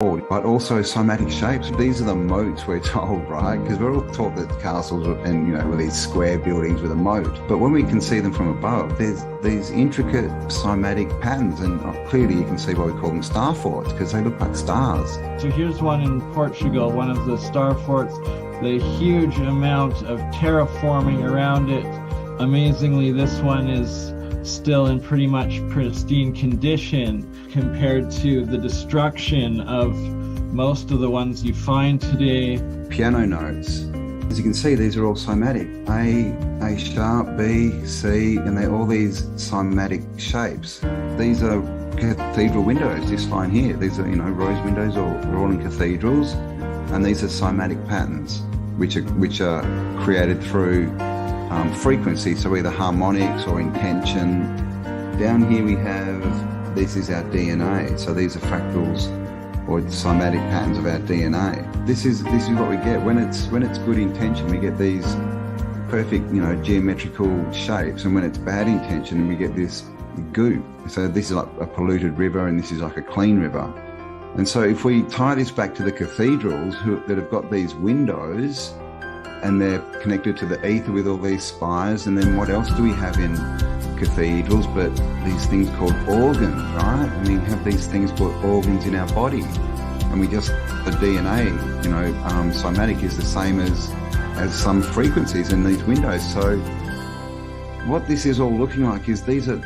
but also cymatic shapes. These are the moats, we're told, right? Because we're all taught that castles and, were these square buildings with a moat. But when we can see them from above, there's these intricate cymatic patterns, and clearly you can see why we call them StarForts, because they look like stars. So here's one in Portugal, one of the StarForts, the huge amount of terraforming around it. Amazingly, this one is still in pretty much pristine condition compared to the destruction of most of the ones you find today. Piano notes. As you can see, these are all cymatic. A sharp, B, C, and they're all these cymatic shapes. These are cathedral windows, this line here. These are, rose windows, they're all in cathedrals, and these are cymatic patterns, which are created through frequency, so either harmonics or intention. Down here we have, this is our DNA, so these are fractals or cymatic patterns of our DNA. This is what we get when it's good intention. We get these perfect, geometrical shapes, and when it's bad intention, we get this goo. So this is like a polluted river, and this is like a clean river. And so if we tie this back to the cathedrals that have got these windows, and they're connected to the ether with all these spires, and then what else do we have in cathedrals but these things called organs, right? And we have these things called organs in our body, and the DNA, cymatic is the same as some frequencies in these windows. So what this is all looking like is these are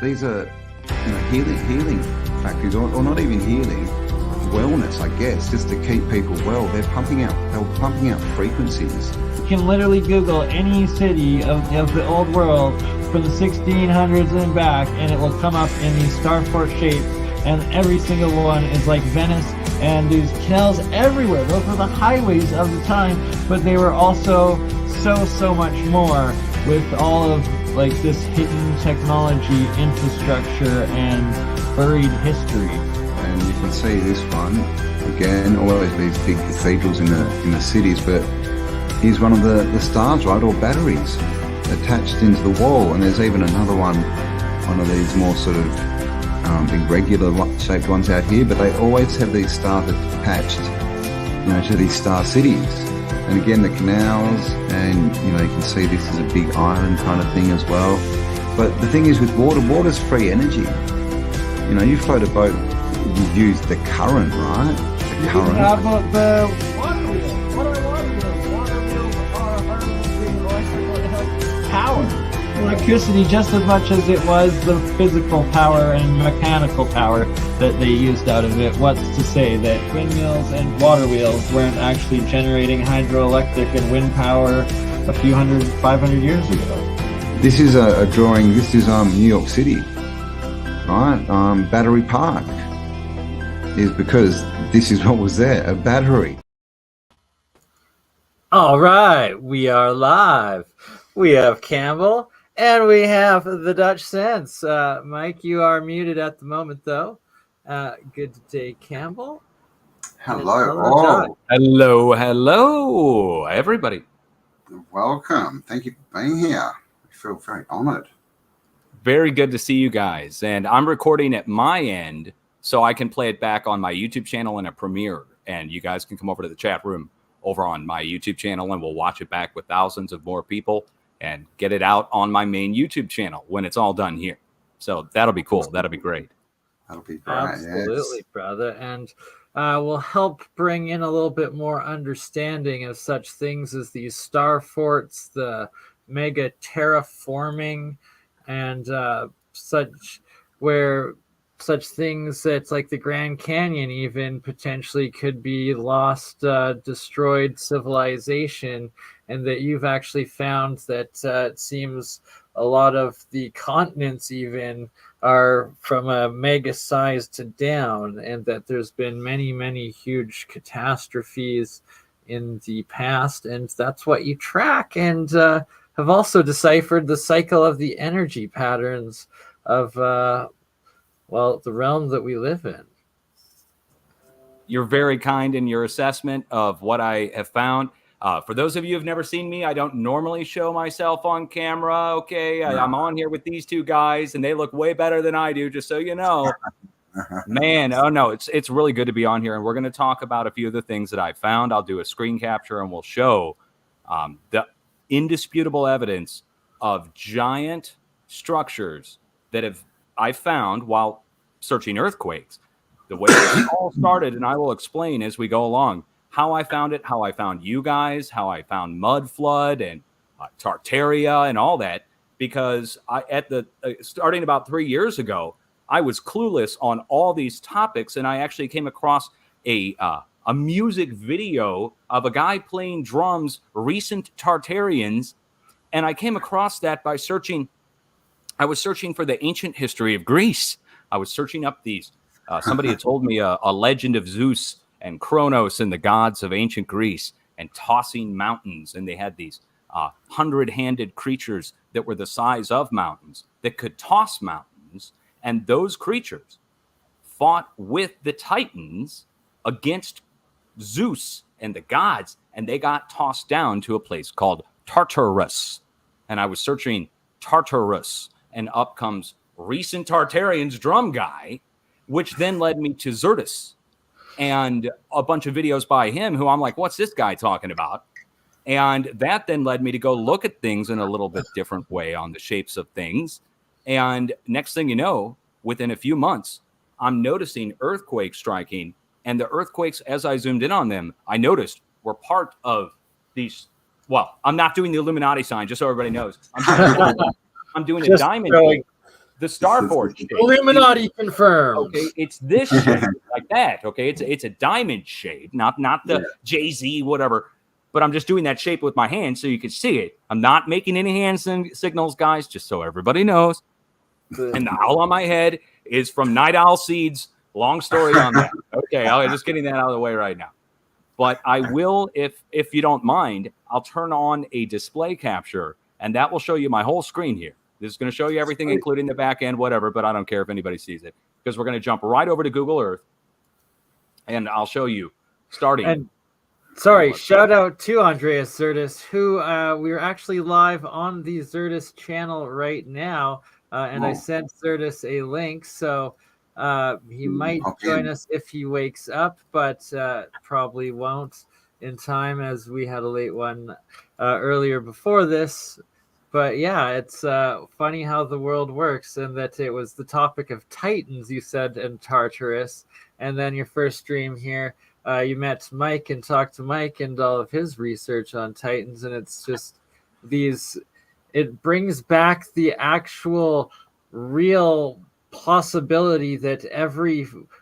healing factories, or not even healing, wellness, I guess, just to keep people well. They're pumping out frequencies. You can literally Google any city of the old world from the 1600s and back, and it will come up in these starfort shapes, and every single one is like Venice, and there's canals everywhere. Those were the highways of the time, but they were also so much more, with all of like this hidden technology, infrastructure, and buried history. And you can see this one again, always these big cathedrals in the cities, but here's one of the stars, right, or batteries attached into the wall. And there's even another one of these more sort of irregular shaped ones out here, but they always have these stars attached, to these star cities. And again, the canals, and you can see this is a big island kind of thing as well. But the thing is with water's free energy. You float a boat, you use the current, right? The current. How about the water wheels? What are water wheels? Water wheels are harnessing electrical power. Electricity just as much as it was the physical power and mechanical power that they used out of it. What's to say that windmills and water wheels weren't actually generating hydroelectric and wind power a few 500 years ago? This is a drawing. This is New York City, right? Battery Park is because this is what was there, a battery. All right, we are live. We have Campbell. And we have the Dutch Sense. Mike, you are muted at the moment, though. Good day, Campbell. Hello. Hello, everybody. Welcome. Thank you for being here. I feel very honored. Very good to see you guys. And I'm recording at my end so I can play it back on my YouTube channel in a premiere. And you guys can come over to the chat room over on my YouTube channel, and we'll watch it back with thousands of more people and get it out on my main YouTube channel when it's all done here. So that'll be cool. That'll be great. That'll be great. Absolutely, yes. Brother. And we'll help bring in a little bit more understanding of such things as these starforts, the mega terraforming, and such things that's like the Grand Canyon even potentially could be lost, destroyed civilization, and that you've actually found that it seems a lot of the continents even are from a mega size to down, and that there's been many huge catastrophes in the past, and that's what you track, and have also deciphered the cycle of the energy patterns of the realm that we live in. You're very kind in your assessment of what I have found. For those of you who've never seen me, I don't normally show myself on camera. Okay, I'm on here with these two guys, and they look way better than I do, just so you know. Man, oh no, it's really good to be on here, and we're going to talk about a few of the things that I found. I'll do a screen capture, and we'll show the indisputable evidence of giant structures that I found while searching earthquakes. The way it all started, and I will explain as we go along how I found it, how I found you guys, how I found mud flood and Tartaria and all that, because starting about 3 years ago, I was clueless on all these topics, and I actually came across a music video of a guy playing drums, recent Tartarians, and I came across that by searching. I was searching for the ancient history of Greece. I was searching up these. Somebody had told me a legend of Zeus and Kronos and the gods of ancient Greece and tossing mountains, and they had these 100-handed creatures that were the size of mountains that could toss mountains. And those creatures fought with the Titans against Zeus and the gods, and they got tossed down to a place called Tartarus. And I was searching Tartarus, and up comes recent Tartarians drum guy, which then led me to Zardos and a bunch of videos by him who I'm like, what's this guy talking about? And that then led me to go look at things in a little bit different way on the shapes of things. And next thing you know, within a few months, I'm noticing earthquakes striking. And the earthquakes, as I zoomed in on them, I noticed were part of these. Well, I'm not doing the Illuminati sign, just so everybody knows. I'm doing a diamond shape, the StarForts shape. Illuminati confirmed. Okay, it's this shape, like that. Okay, it's a diamond shape, not the Jay-Z, whatever. But I'm just doing that shape with my hand so you can see it. I'm not making any hand signals, guys, just so everybody knows. And the owl on my head is from Night Owl Seeds. Long story on that. Okay, I'm just getting that out of the way right now. But I will, if you don't mind, I'll turn on a display capture, and that will show you my whole screen here. This is going to show you everything, including the back end, whatever, but I don't care if anybody sees it, because we're going to jump right over to Google Earth, and I'll show you starting. And sorry, shout out to Andreas Zardos, who we're actually live on the Zardos channel right now, and I sent Zardos a link, so he might join us if he wakes up, but probably won't in time, as we had a late one earlier before this. But yeah, it's funny how the world works, and that it was the topic of Titans, you said, in Tartarus, and then your first stream here, you met Mike and talked to Mike and all of his research on Titans, and it's just it brings back the actual real possibility that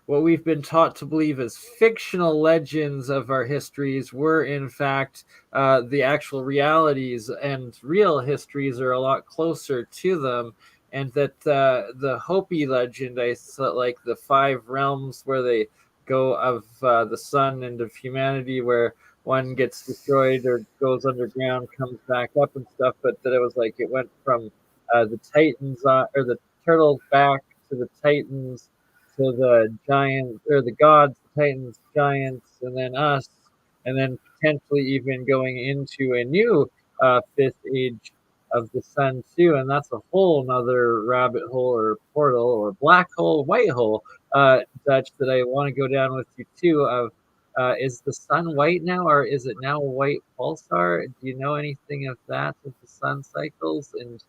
what we've been taught to believe as fictional legends of our histories were in fact the actual realities, and real histories are a lot closer to them. And that the Hopi legend, I thought, like the 5 realms where they go of the sun and of humanity, where one gets destroyed or goes underground, comes back up and stuff, but that it was like it went from the Titans or the turtles back to the Titans, to the giants or the gods, the Titans, giants, and then us, and then potentially even going into a new 5th age of the sun too. And that's a whole nother rabbit hole or portal or black hole, white hole, Dutch, that I want to go down with you too. Of is the sun white now, or is it now a white pulsar? Do you know anything of that, of the sun cycles and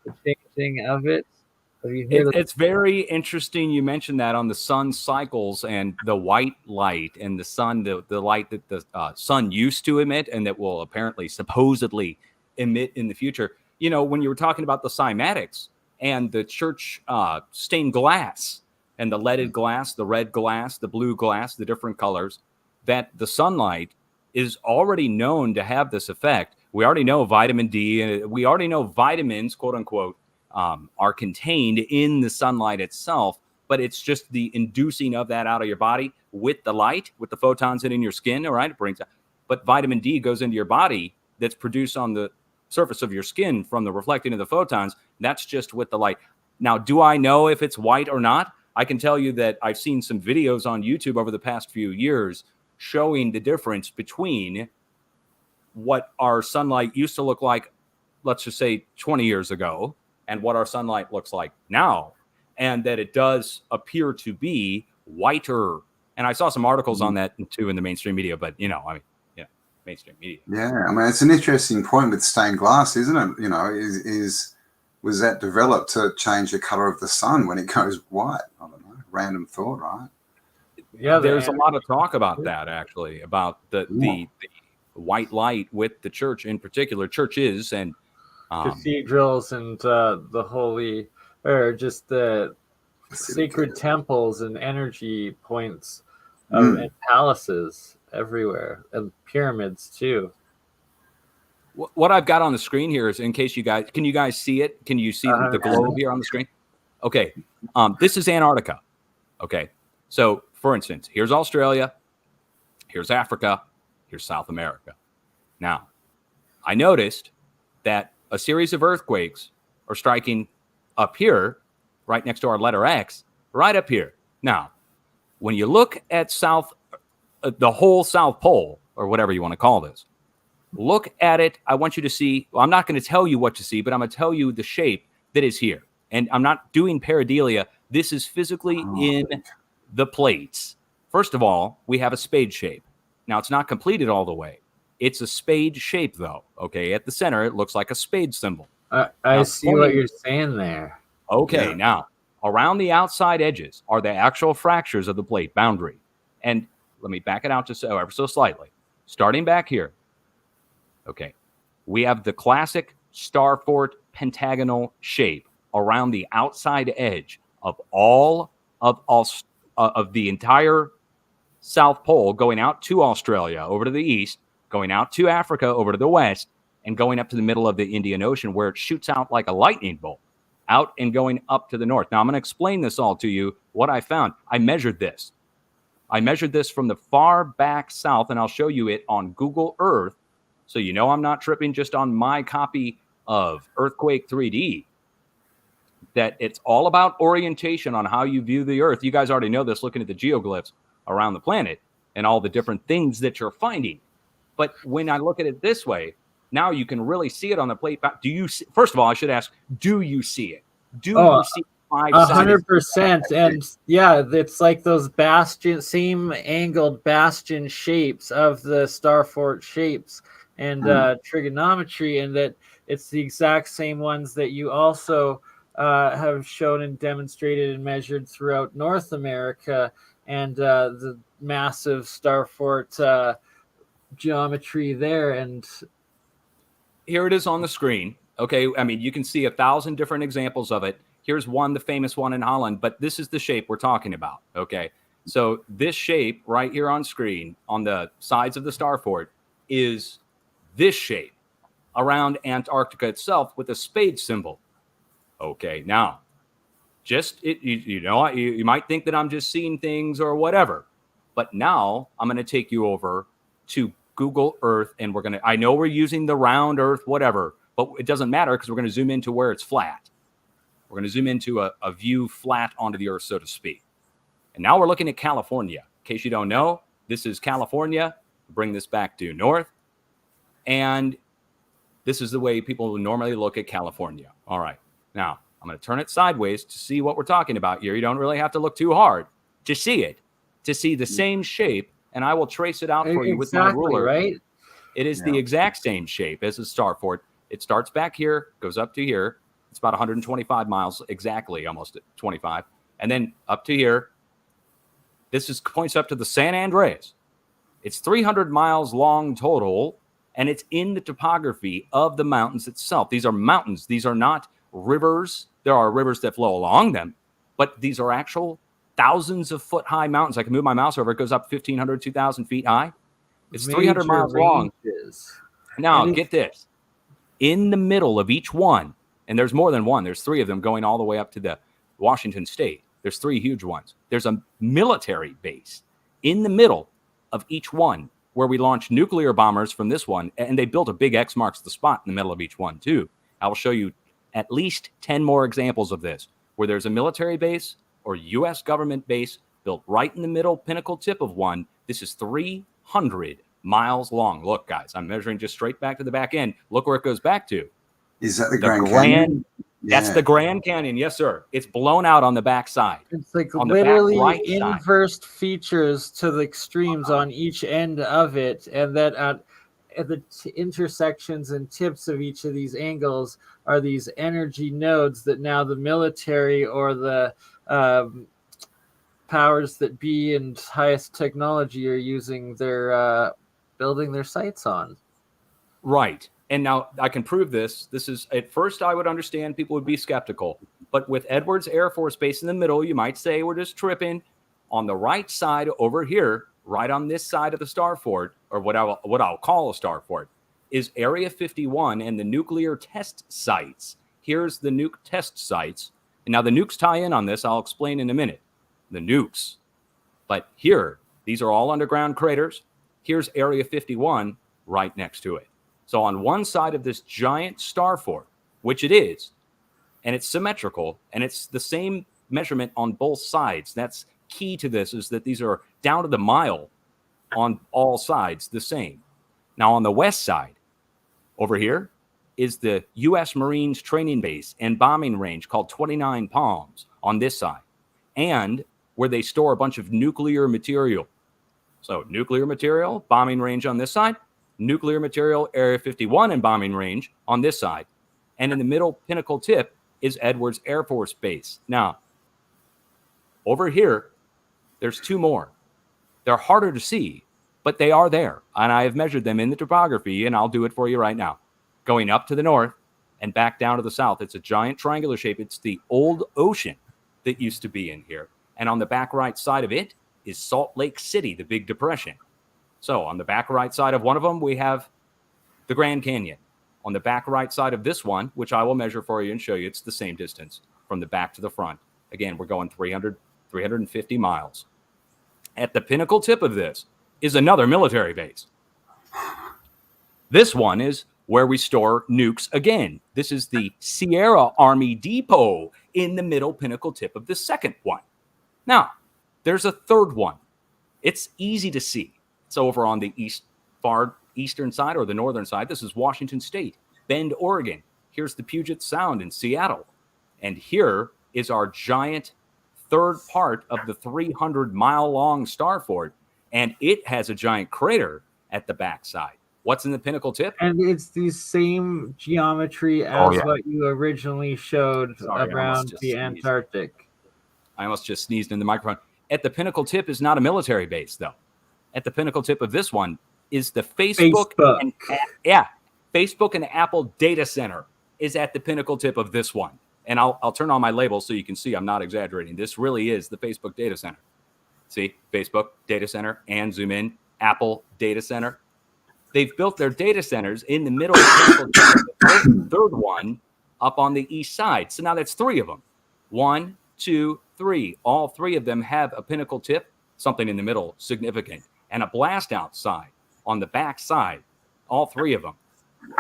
the changing of it? It's very interesting you mentioned that on the sun cycles and the white light and the sun, the light that the sun used to emit and that will apparently supposedly emit in the future. You know, when you were talking about the cymatics and the church stained glass and the leaded glass, the red glass, the blue glass, the different colors, that the sunlight is already known to have this effect. We already know vitamin D, and we already know vitamins, quote unquote, are contained in the sunlight itself, but it's just the inducing of that out of your body with the light, with the photons hitting your skin. All right, it brings up, but vitamin D goes into your body that's produced on the surface of your skin from the reflecting of the photons. That's just with the light. Now, do I know if it's white or not? I can tell you that I've seen some videos on YouTube over the past few years showing the difference between what our sunlight used to look like, let's just say 20 years ago, and what our sunlight looks like now. and that it does appear to be whiter. And I saw some articles on that too in the mainstream media, but mainstream media. Yeah, I mean, it's an interesting point with stained glass, isn't it? You know, was that developed to change the color of the sun when it goes white? I don't know. Random thought, right? Yeah, there's a lot of talk about that, actually, about the white light with the church in particular, churches and cathedrals and the holy, or just the sacred temples and energy points and palaces everywhere, and pyramids too. What I've got on the screen here is, in case you guys, can you guys see it? Can you see the globe here on the screen? Okay. This is Antarctica. Okay. So, for instance, here's Australia, here's Africa, here's South America. Now, I noticed that a series of earthquakes are striking up here, right next to our letter X, right up here. Now, when you look at the whole South Pole, or whatever you want to call this, look at it. I want you to see, well, I'm not going to tell you what to see, but I'm going to tell you the shape that is here. And I'm not doing pareidolia. This is physically in the plates. First of all, we have a spade shape. Now, it's not completed all the way. It's a spade shape, though. Okay, at the center, it looks like a spade symbol. I see what you're saying there. Okay, now, around the outside edges are the actual fractures of the plate boundary. And let me back it out just ever so slightly. Starting back here, okay, we have the classic starfort pentagonal shape around the outside edge of all of the entire South Pole, going out to Australia over to the east, going out to Africa over to the west, and going up to the middle of the Indian Ocean, where it shoots out like a lightning bolt, out and going up to the north. Now, I'm going to explain this all to you, what I found. I measured this. I measured this from the far back south, and I'll show you it on Google Earth, so you know I'm not tripping just on my copy of EarthQuake 3D, that it's all about orientation on how you view the Earth. You guys already know this, looking at the geoglyphs around the planet and all the different things that you're finding. But when I look at it this way, now you can really see it on the plate. Do you see, first of all, I should ask, do you see it? Do you see 100%. And yeah, it's like those same angled bastion shapes of the starfort shapes and trigonometry, and that it's the exact same ones that you also have shown and demonstrated and measured throughout North America, and the massive starfort geometry there. And here it is on the screen. Okay, I mean, you can see 1,000 different examples of it. Here's one, the famous one in Holland, but this is the shape we're talking about. Okay, so this shape right here on screen on the sides of the starfort is this shape around Antarctica itself with a spade symbol. Okay, now, you might think that I'm just seeing things or whatever, but now I'm going to take you over to Google Earth, and I know we're using the round Earth, whatever, but it doesn't matter because we're going to zoom into where it's flat. We're going to zoom into a view flat onto the Earth, so to speak. And now we're looking at California. In case you don't know, this is California. Bring this back due north. And this is the way people normally look at California. All right. Now, I'm going to turn it sideways to see what we're talking about here. You don't really have to look too hard to see it, to see the same shape, and I will trace it out for you with my ruler. Right? It is the exact same shape as a starfort. It starts back here, goes up to here. It's about 125 miles exactly, almost 25. And then up to here. This points up to the San Andreas. It's 300 miles long total, and it's in the topography of the mountains itself. These are mountains. These are not rivers. There are rivers that flow along them, but these are actual thousands of foot high mountains. I can move my mouse over. It goes up 1,500, 2,000 feet high. It's 300 miles long. Now, get this. In the middle of each one, and there's more than one. There's 3 of them going all the way up to the Washington state. There's 3 huge ones. There's a military base in the middle of each one where we launched nuclear bombers from this one, and they built a big X marks the spot in the middle of each one, too. I will show you at least 10 more examples of this, where there's a military base or U.S. government base built right in the middle pinnacle tip of one. This is 300 miles long. Look, guys, I'm measuring just straight back to the back end. Look where it goes back to. Is that the Grand Canyon? That's the Grand Canyon. Yes, sir. It's blown out on the back side. It's like on literally the back right side. inversed features to the extremes on each end of it, and that at the intersections and tips of each of these angles are these energy nodes that now the military or the powers that be and highest technology are using their building their sites on. Right. And now I can prove this. This is, at first I would understand people would be skeptical, but with Edwards Air Force Base in the middle, you might say we're just tripping. On the right side over here, right on this side of the starfort, or what I'll call a starfort, is Area 51 and the nuclear test sites. Here's the nuke test sites. And now the nukes tie in on this. I'll explain in a minute. The nukes. But here, these are all underground craters. Here's Area 51 right next to it. So on one side of this giant starfort, which it is, and it's symmetrical, and it's the same measurement on both sides. That's key to this, is that these are down to the mile on all sides, the same. Now on the west side, over here, is the U.S. Marines training base and bombing range called 29 Palms on this side, and where they store a bunch of nuclear material. So nuclear material, bombing range on this side, nuclear material, Area 51 and bombing range on this side. And in the middle pinnacle tip is Edwards Air Force Base. Now, over here, there's two more. They're harder to see, but they are there. And I have measured them in the topography, and I'll do it for you right now. Going up to the north and back down to the south, it's a giant triangular shape. It's the old ocean that used to be in here. And on the back right side of it is Salt Lake City, the Big Depression. So on the back right side of one of them, we have the Grand Canyon. On the back right side of this one, which I will measure for you and show you, it's the same distance from the back to the front. Again, we're going 350 miles. At the pinnacle tip of this is another military base. This one is where we store nukes again. This is the Sierra Army Depot in the middle pinnacle tip of the second one. Now, there's a third one. It's easy to see. It's over on the far eastern side or the northern side. This is Washington State, Bend, Oregon. Here's the Puget Sound in Seattle. And here is our giant third part of the 300-mile-long starfort, and it has a giant crater at the backside. What's in the pinnacle tip? And it's the same geometry as what you originally showed around the Antarctic. I almost just sneezed in the microphone. At the pinnacle tip is not a military base, though. At the pinnacle tip of this one is the Facebook. Facebook and Apple data center is at the pinnacle tip of this one. And I'll turn on my label so you can see I'm not exaggerating. This really is the Facebook data center. See, Facebook data center, and zoom in, Apple data center. They've built their data centers in the middle of the third one up on the east side. So now that's three of them. 1, 2, 3. All three of them have a pinnacle tip, something in the middle, significant, and a blast outside on the back side. All three of them.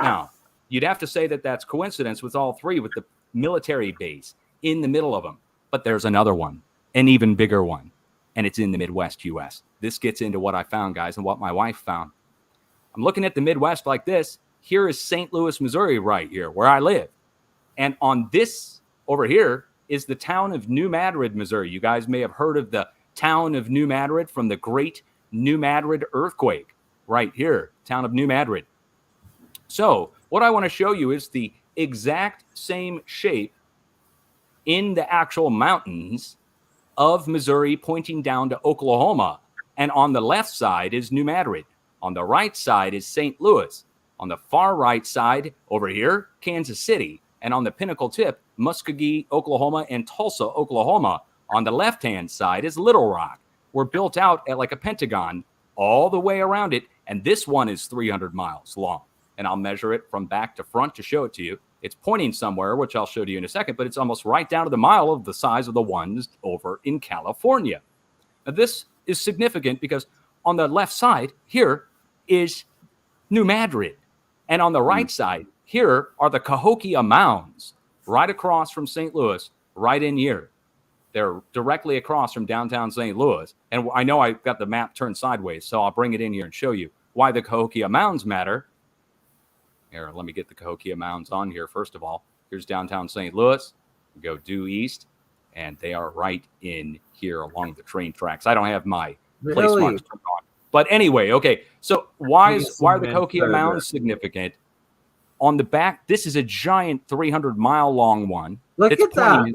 Now, you'd have to say that that's coincidence with all three, with the military base in the middle of them. But there's another one, an even bigger one, and it's in the Midwest U.S. This gets into what I found, guys, and what my wife found. I'm looking at the Midwest like this. Here is St. Louis, Missouri, right here, where I live. And on this over here is the town of New Madrid, Missouri. You guys may have heard of the town of New Madrid from the Great New Madrid earthquake. Right here, town of New Madrid. So what I want to show you is the exact same shape in the actual mountains of Missouri pointing down to Oklahoma. And on the left side is New Madrid. On the right side is St. Louis. On the far right side over here, Kansas City. And on the pinnacle tip, Muskogee, Oklahoma, and Tulsa, Oklahoma. On the left-hand side is Little Rock. We're built out at like a pentagon all the way around it. And this one is 300 miles long. And I'll measure it from back to front to show it to you. It's pointing somewhere, which I'll show to you in a second, but it's almost right down to the mile of the size of the ones over in California. Now, this is significant because on the left side here is New Madrid. And on the right side here are the Cahokia Mounds, right across from St. Louis, right in here. They're directly across from downtown St. Louis. And I know I've got the map turned sideways, so I'll bring it in here and show you why the Cahokia Mounds matter. Here, let me get the Cahokia Mounds on here, first of all. Here's downtown St. Louis. We go due east, and they are right in here along the train tracks. I don't have my place marks turned on. But anyway, okay. So why are the Kokia Mounds significant? On the back, this is a giant 300-mile long one. Look at that.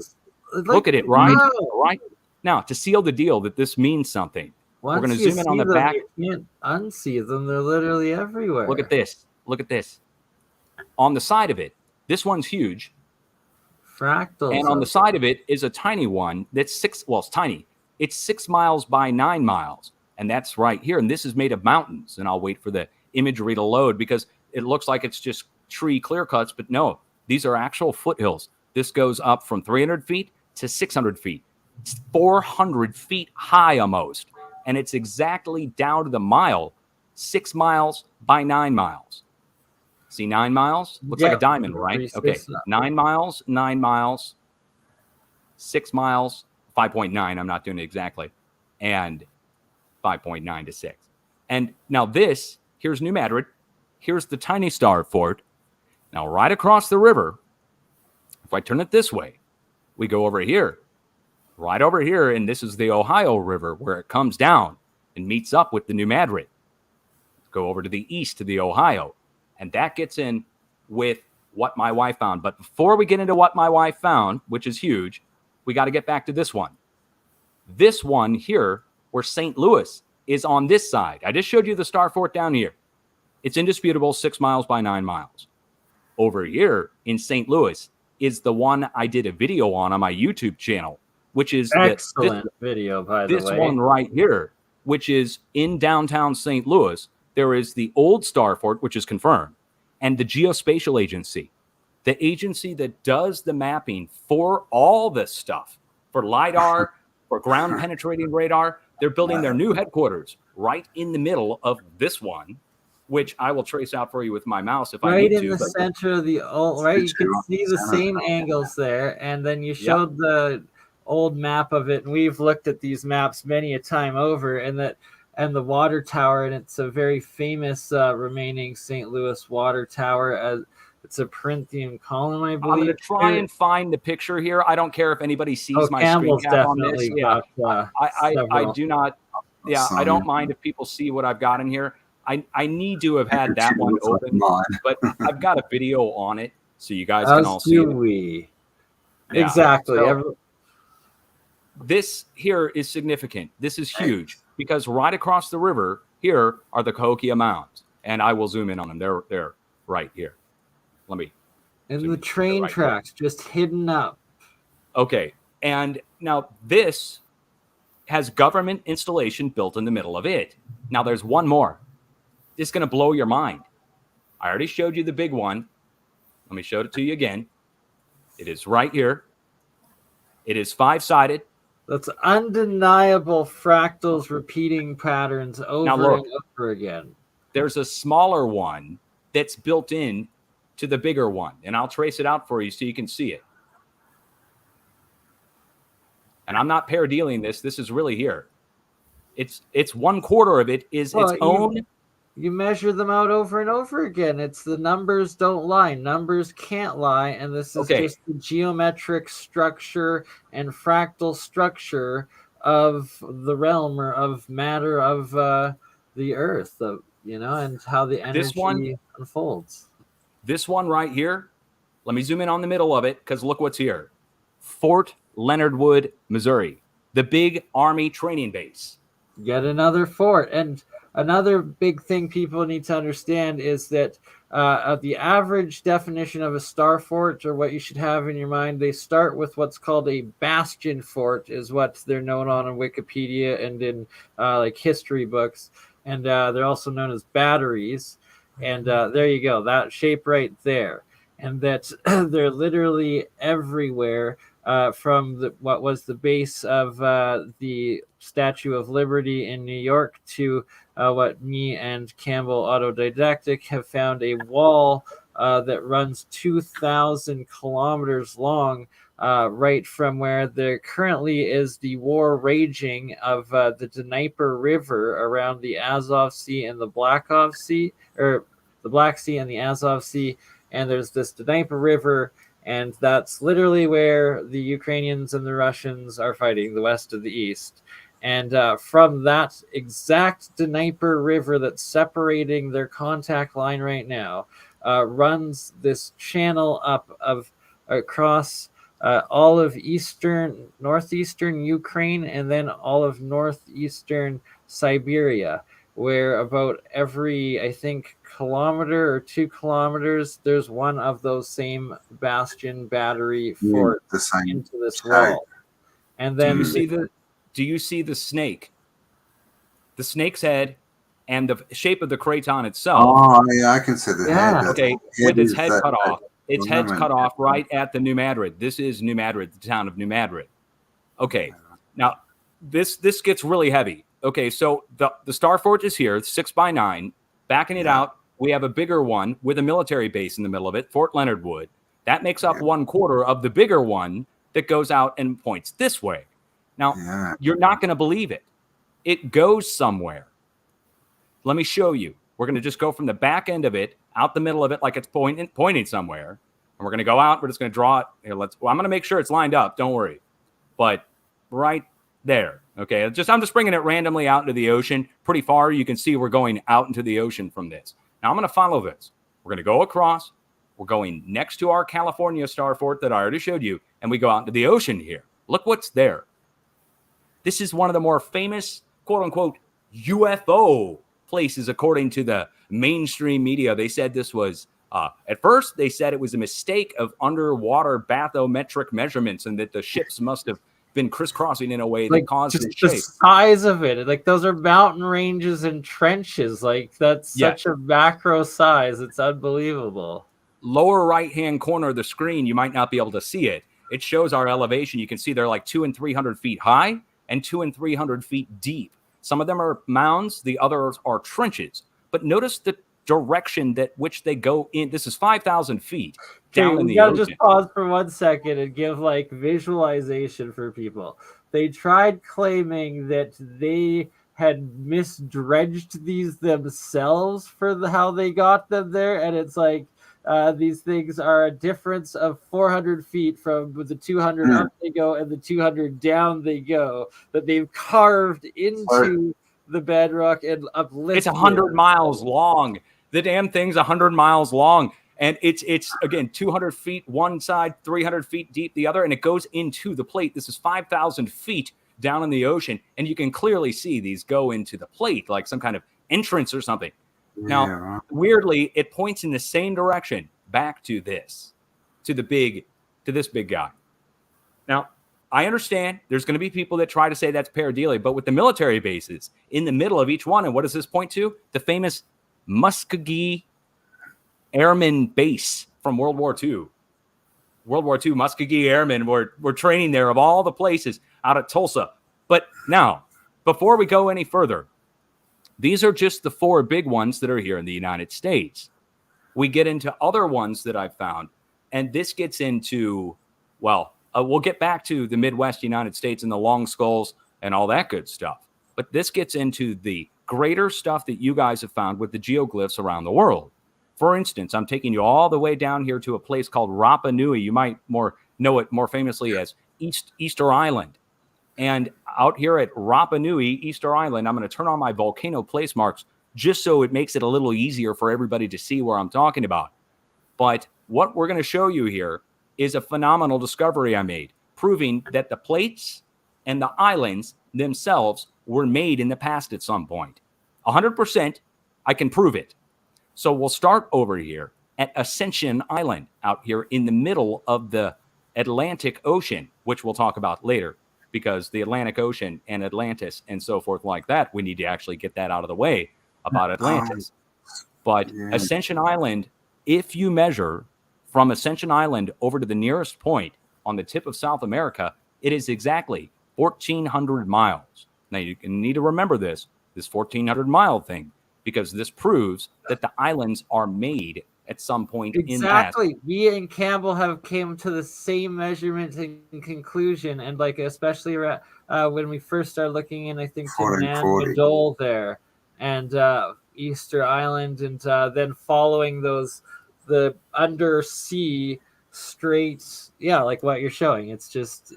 Look at it, right? Wow. Right now, to seal the deal that this means something, we're going to zoom in on the back. You can't unsee them. They're literally everywhere. Look at this. Look at this. On the side of it, this one's huge. Fractals. And on the side of it is a tiny one that's it's tiny. It's 6 miles by 9 miles. And that's right here. And this is made of mountains. And I'll wait for the imagery to load because it looks like it's just tree clear cuts. But no, these are actual foothills. This goes up from 300 feet to 600 feet. It's 400 feet high almost. And it's exactly down to the mile, 6 miles by 9 miles. See 9 miles? Looks like a diamond, right? Okay, 9 miles, 9 miles, 6 miles, 5.9. I'm not doing it exactly. And 5.9 to 6. And now this, here's New Madrid. Here's the tiny star fort. Now right across the river, if I turn it this way, we go over here. Right over here, and this is the Ohio River where it comes down and meets up with the New Madrid. Go over to the east to the Ohio. And that gets in with what my wife found. But before we get into what my wife found, which is huge, we got to get back to this one. This one here, where St. Louis is on this side. I just showed you the star fort down here. It's indisputable, 6 miles by 9 miles. Over here in St. Louis is the one I did a video on my YouTube channel, which is excellent video, by the way. This one right here, which is in downtown St. Louis. There is the old star fort, which is confirmed, and the Geospatial Agency, the agency that does the mapping for all this stuff, for LIDAR, for ground penetrating radar. They're building their new headquarters right in the middle of this one, which I will trace out for you with my mouse if I need to. Right in the center of the old, right? You can see the same angles there, and then you showed the old map of it, and we've looked at these maps many a time over, and the water tower, and it's a very famous remaining St. Louis water tower. It's a Corinthian column, I believe. I'm going to try and find the picture here. I don't care if anybody sees my screen cap on this. Yeah, I do not. Yeah, I don't mind if people see what I've got in here. I need to have had that one open, but I've got a video on it, so you guys can all see it. Yeah, exactly. So, this here is significant. This is huge because right across the river here are the Kokia Mounds, and I will zoom in on them. They're right here. Let me. And the train tracks just hidden up. Okay, and now this has government installation built in the middle of it. Now there's one more. This is going to blow your mind. I already showed you the big one. Let me show it to you again. It is right here. It is 5-sided. That's undeniable fractals repeating patterns over and over again. There's a smaller one that's built in to the bigger one, and I'll trace it out for you so you can see it. And I'm not paradealing this. This is really here. It's 1/4 of it is its own. You measure them out over and over again. It's the numbers don't lie. Numbers can't lie. And this is just the geometric structure and fractal structure of the realm or of matter of the earth, and how the energy unfolds. This one right here, let me zoom in on the middle of it because look what's here. Fort Leonard Wood, Missouri, the big Army training base. Yet another fort. And another big thing people need to understand is that the average definition of a star fort, or what you should have in your mind, they start with what's called a bastion fort, is what they're known on Wikipedia and in history books. And they're also known as batteries. And there you go, that shape right there. And that they're literally everywhere, from what was the base of the Statue of Liberty in New York to what me and Campbell Autodidactic have found a wall that runs 2,000 kilometers long, right from where there currently is the war raging of the Dnieper River around the Azov Sea and the Black Sea, or the Black Sea and the Azov Sea. And there's this Dnieper River, And that's literally where the Ukrainians and the Russians are fighting, the west of the east. And from that exact Dnieper River that's separating their contact line right now, runs this channel up across all of northeastern Ukraine, and then all of northeastern Siberia, where about every, I think, kilometer or 2 kilometers, there's one of those same bastion battery forts into this wall. And then do you see the snake? The snake's head and the shape of the craton itself. Oh, yeah, I can see the head. Okay, with its head cut off. Its head's cut off right at the New Madrid. This is New Madrid, the town of New Madrid. Okay, now this gets really heavy. Okay, so the StarFort is here, 6x9. Backing it out, we have a bigger one with a military base in the middle of it, Fort Leonard Wood. That makes up 1/4 of the bigger one that goes out and points this way. Now, you're not going to believe it. It goes somewhere. Let me show you. We're going to just go from the back end of it, out the middle of it, like it's pointing somewhere. And we're going to go out. We're just going to draw it. Here, I'm going to make sure it's lined up. Don't worry. But right there. Okay. I'm just bringing it randomly out into the ocean. Pretty far. You can see we're going out into the ocean from this. Now, I'm going to follow this. We're going to go across. We're going next to our California StarFort that I already showed you. And we go out into the ocean here. Look what's there. This is one of the more famous, quote unquote, UFO places, according to the mainstream media. They said this was, at first, they said it was a mistake of underwater bathymetric measurements and that the ships must have been crisscrossing in a way that caused the shape. The size of it, like those are mountain ranges and trenches. Like that's such a macro size. It's unbelievable. Lower right-hand corner of the screen, you might not be able to see it. It shows our elevation. You can see they're like 200 and 300 feet high and 200 and 300 feet deep. Some of them are mounds, the others are trenches. But notice the direction that which they go in. This is 5,000 feet down in the ocean. Just pause for 1 second and give like visualization for people. They tried claiming that they had misdredged these themselves for how they got them there, and it's like these things are a difference of 400 feet from the 200 up they go and the 200 down they go, that they've carved into the bedrock and uplifted. It's 100 miles long. The damn thing's 100 miles long. And it's again, 200 feet one side, 300 feet deep the other, and it goes into the plate. This is 5,000 feet down in the ocean, and you can clearly see these go into the plate like some kind of entrance or something. Now, weirdly, it points in the same direction back to this, to this big guy. Now, I understand there's going to be people that try to say that's pareidolia, but with the military bases in the middle of each one, and what does this point to? The famous Muskogee Airmen Base from World War II. World War II, Muskogee Airmen were training there of all the places out at Tulsa. But now, before we go any further, these are just the 4 big ones that are here in the United States. We get into other ones that I've found, and this gets into, we'll get back to the Midwest United States and the long skulls and all that good stuff. But this gets into the greater stuff that you guys have found with the geoglyphs around the world. For instance, I'm taking you all the way down here to a place called Rapa Nui. You might know it more famously as Easter Island. And out here at Rapa Nui, Easter Island, I'm going to turn on my volcano place marks just so it makes it a little easier for everybody to see where I'm talking about. But what we're going to show you here is a phenomenal discovery I made, proving that the plates and the islands themselves were made in the past at some point. 100%, I can prove it. So we'll start over here at Ascension Island out here in the middle of the Atlantic Ocean, which we'll talk about later. Because the Atlantic Ocean and Atlantis and so forth like that, we need to actually get that out of the way about Atlantis. But Ascension Island, if you measure from Ascension Island over to the nearest point on the tip of South America, it is exactly 1,400 miles. Now, you need to remember this 1,400-mile thing, because this proves that the islands are made at some point in that. Exactly. Me and Campbell have came to the same measurement and conclusion, and like especially when we first started looking in, I think to Man Madol there and Easter Island, and then following the undersea straight, like what you're showing. It's just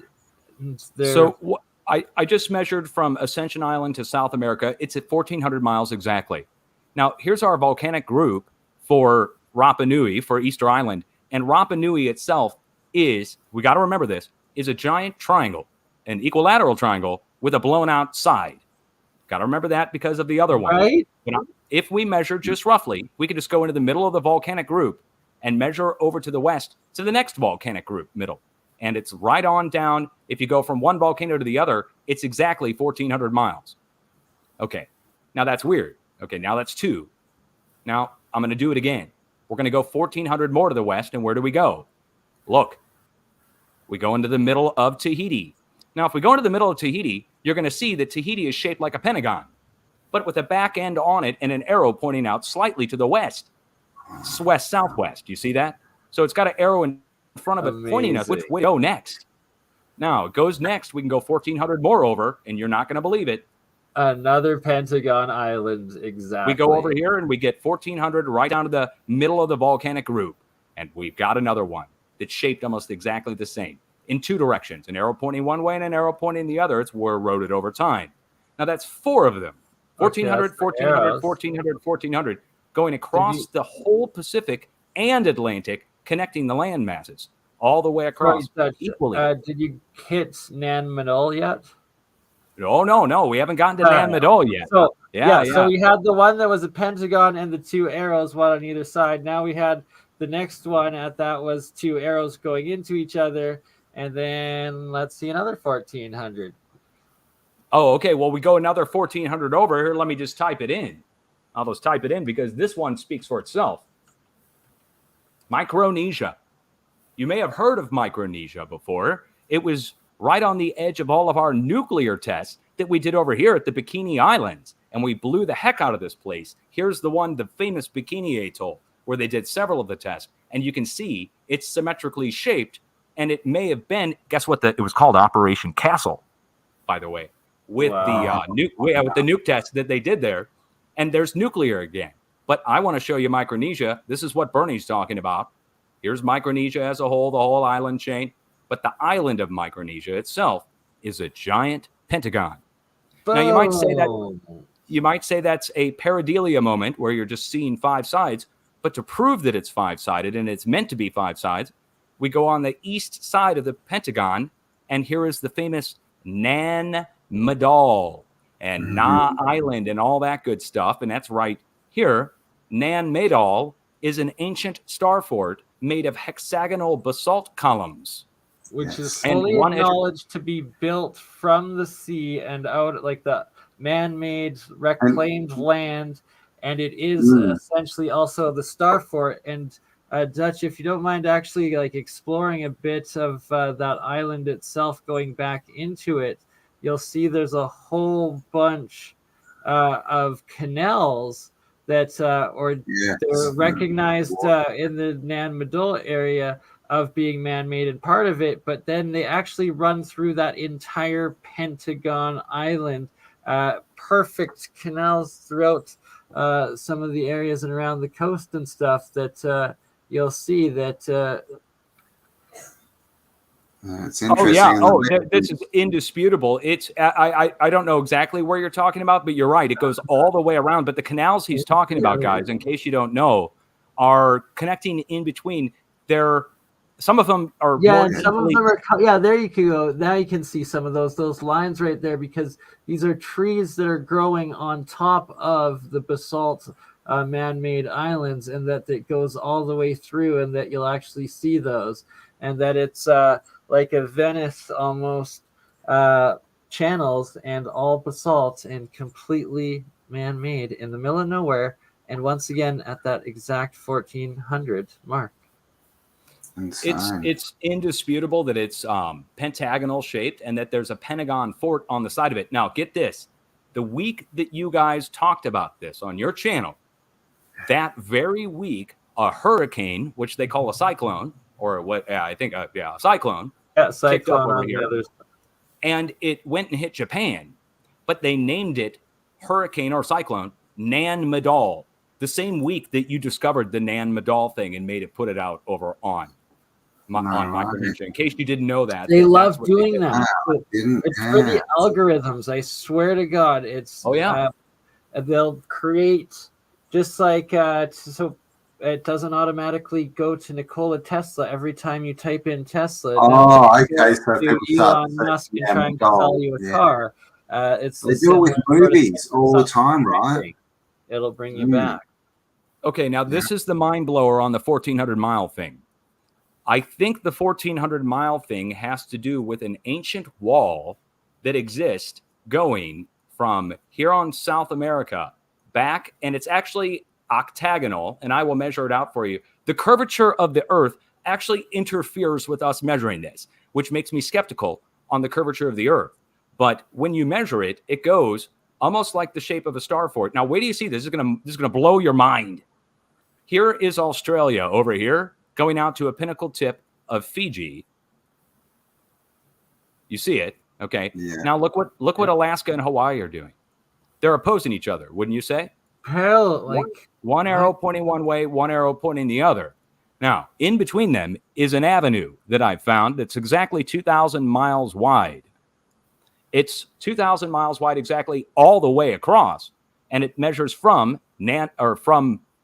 so I just measured from Ascension Island to South America. It's at 1,400 miles exactly. Now, here's our volcanic group for Rapa Nui, for Easter Island. And Rapa Nui itself is, we got to remember this, is a giant triangle, an equilateral triangle with a blown out side. Got to remember that because of the other one. Right? But if we measure just roughly, we could just go into the middle of the volcanic group and measure over to the west to the next volcanic group middle. And it's right on down. If you go from one volcano to the other, it's exactly 1,400 miles. Okay, now that's weird. Okay, now that's 2. Now I'm going to do it again. We're going to go 1,400 more to the west, and where do we go? Look, we go into the middle of Tahiti. Now, if we go into the middle of Tahiti, you're going to see that Tahiti is shaped like a pentagon, but with a back end on it and an arrow pointing out slightly to the west. It's west-southwest. You see that? So it's got an arrow in front of it pointing us which way to go next. Now, it goes next. We can go 1,400 more over, and you're not going to believe it. Another Pentagon Island, exactly. We go over here, and we get 1,400 right down to the middle of the volcanic group, and we've got another one that's shaped almost exactly the same in 2 directions, an arrow pointing one way and an arrow pointing the other. It's eroded over time. Now, that's 4 of them. 1,400, 1,400, 1,400, 1,400, going across the whole Pacific and Atlantic, connecting the land masses all the way across equally. Did you hit Nan Madol yet? No. We haven't gotten to Nan Madol yet. So, so we had the one that was a pentagon and the 2 arrows, one on either side. Now we had the next one that was 2 arrows going into each other. And then let's see, another 1,400. Oh, okay. Well, we go another 1,400 over here. Let me just type it in. I'll just type it in because this one speaks for itself. Micronesia. You may have heard of Micronesia before. It was right on the edge of all of our nuclear tests that we did over here at the Bikini Islands. And we blew the heck out of this place. Here's the one, the famous Bikini Atoll, where they did several of the tests. And you can see it's symmetrically shaped. And it may have been, guess what? It was called Operation Castle, by the way, with with the nuke test that they did there. And there's nuclear again. But I want to show you Micronesia. This is what BurnEye's talking about. Here's Micronesia as a whole, the whole island chain. But the island of Micronesia itself is a giant pentagon. Boom. Now, you might say that's a pareidolia moment where you're just seeing 5 sides. But to prove that it's 5-sided and it's meant to be 5 sides, we go on the east side of the pentagon, and here is the famous Nan Madol and Na Island and all that good stuff. And that's right here. Nan Madol is an ancient star fort made of hexagonal basalt columns, which is fully acknowledged to be built from the sea and out, like the man-made reclaimed land. And it is essentially also the star fort. And Dutch, if you don't mind actually like exploring a bit of that island itself, going back into it, you'll see there's a whole bunch of canals that they're recognized in the Nan Madol area of being man-made and part of it, but then they actually run through that entire Pentagon Island. Perfect canals throughout some of the areas and around the coast and stuff that you'll see that it's interesting. This is indisputable. It's I don't know exactly where you're talking about, but you're right. It goes all the way around. But the canals he's talking about, guys, in case you don't know, are connecting in between. Some of them are some of them are there you can go. Now you can see some of those lines right there, because these are trees that are growing on top of the basalt man-made islands, and that it goes all the way through, and that you'll actually see those, and that it's like a Venice almost channels, and all basalt and completely man-made in the middle of nowhere, and once again at that exact 1,400 mark. It's indisputable that it's pentagonal shaped and that there's a Pentagon fort on the side of it. Now, get this. The week that you guys talked about this on your channel, that very week, a hurricane, which they call a cyclone, or what I think, a cyclone. Yeah, cyclone on the other side. And it went and hit Japan, but they named it hurricane or cyclone Nan Madol the same week that you discovered the Nan Madol thing and put it out over on on my prediction. In case you didn't know that. They love that's what doing they did. that. It's for the algorithms. I swear to God. It's they'll create just like so it doesn't automatically go to Nikola Tesla every time you type in Tesla. Okay. So to Elon Musk and trying to sell you a car. It's they do it with movies all the time, right? It'll bring you back. Okay, now this is the mind blower on the 1,400-mile thing. I think the 1,400-mile thing has to do with an ancient wall that exists going from here on South America back, and it's actually octagonal, and I will measure it out for you. The curvature of the Earth actually interferes with us measuring this, which makes me skeptical on the curvature of the Earth. But when you measure it, it goes almost like the shape of a star fort. Now, wait till you see this. This is gonna blow your mind. Here is Australia over here, going out to a pinnacle tip of Fiji. You see it, okay? Yeah. Now look what Alaska and Hawaii are doing. They're opposing each other, wouldn't you say? Hell, like one arrow pointing one way, one arrow pointing the other. Now, in between them is an avenue that I've found that's exactly 2,000 miles wide. It's 2,000 miles wide exactly all the way across, and it measures from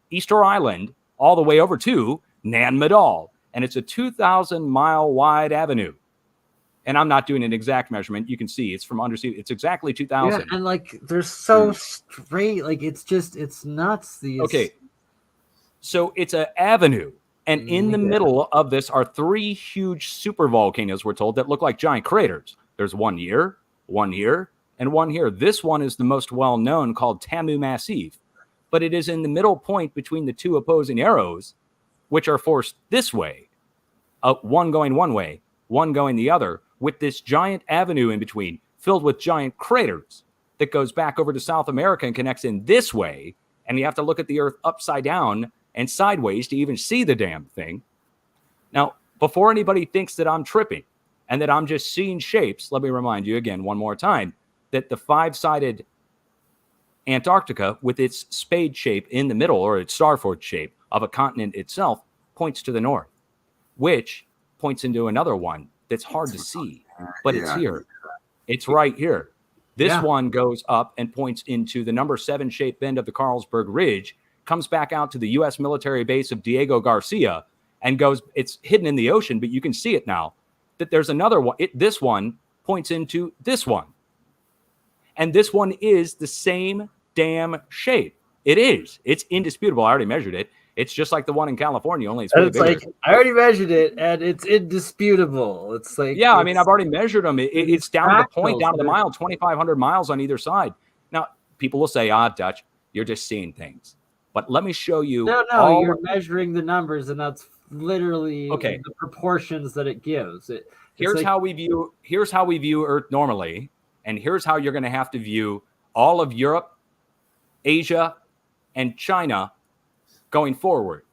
Easter Island all the way over to Nan Madol, and it's a 2,000-mile wide avenue. And I'm not doing an exact measurement. You can see it's from undersea. It's exactly 2,000. Yeah, and like they're so straight. Like it's nuts. Okay, so it's an avenue, and in the middle of this are three huge supervolcanoes, we're told, that look like giant craters. There's one here, and one here. This one is the most well-known, called Tamu Massif, but it is in the middle point between the two opposing arrows, which are forced this way, one going one way, one going the other, with this giant avenue in between filled with giant craters that goes back over to South America and connects in this way. And you have to look at the Earth upside down and sideways to even see the damn thing. Now, before anybody thinks that I'm tripping and that I'm just seeing shapes, let me remind you again one more time that the five-sided Antarctica with its spade shape in the middle, or its StarForts shape of a continent itself, points to the north, which points into another one that's hard to see, but it's here. It's right here. This one goes up and points into the number 7 shaped bend of the Carlsberg Ridge, comes back out to the U.S. military base of Diego Garcia, and goes, it's hidden in the ocean, but you can see it now, that there's another one. This one points into this one. And this one is the same damn shape. It is. It's indisputable. I already measured it. It's just like the one in California, only it's way bigger. Like, I already measured it, and it's indisputable. It's like... Yeah, I mean, I've already measured them. It's down to the point, down to the mile, 2,500 miles on either side. Now, people will say, Dutch, you're just seeing things. But let me show you... No, you're measuring the numbers, and that's literally the proportions that it gives. Here's how we view Earth normally, and here's how you're going to have to view all of Europe, Asia, and China going forward.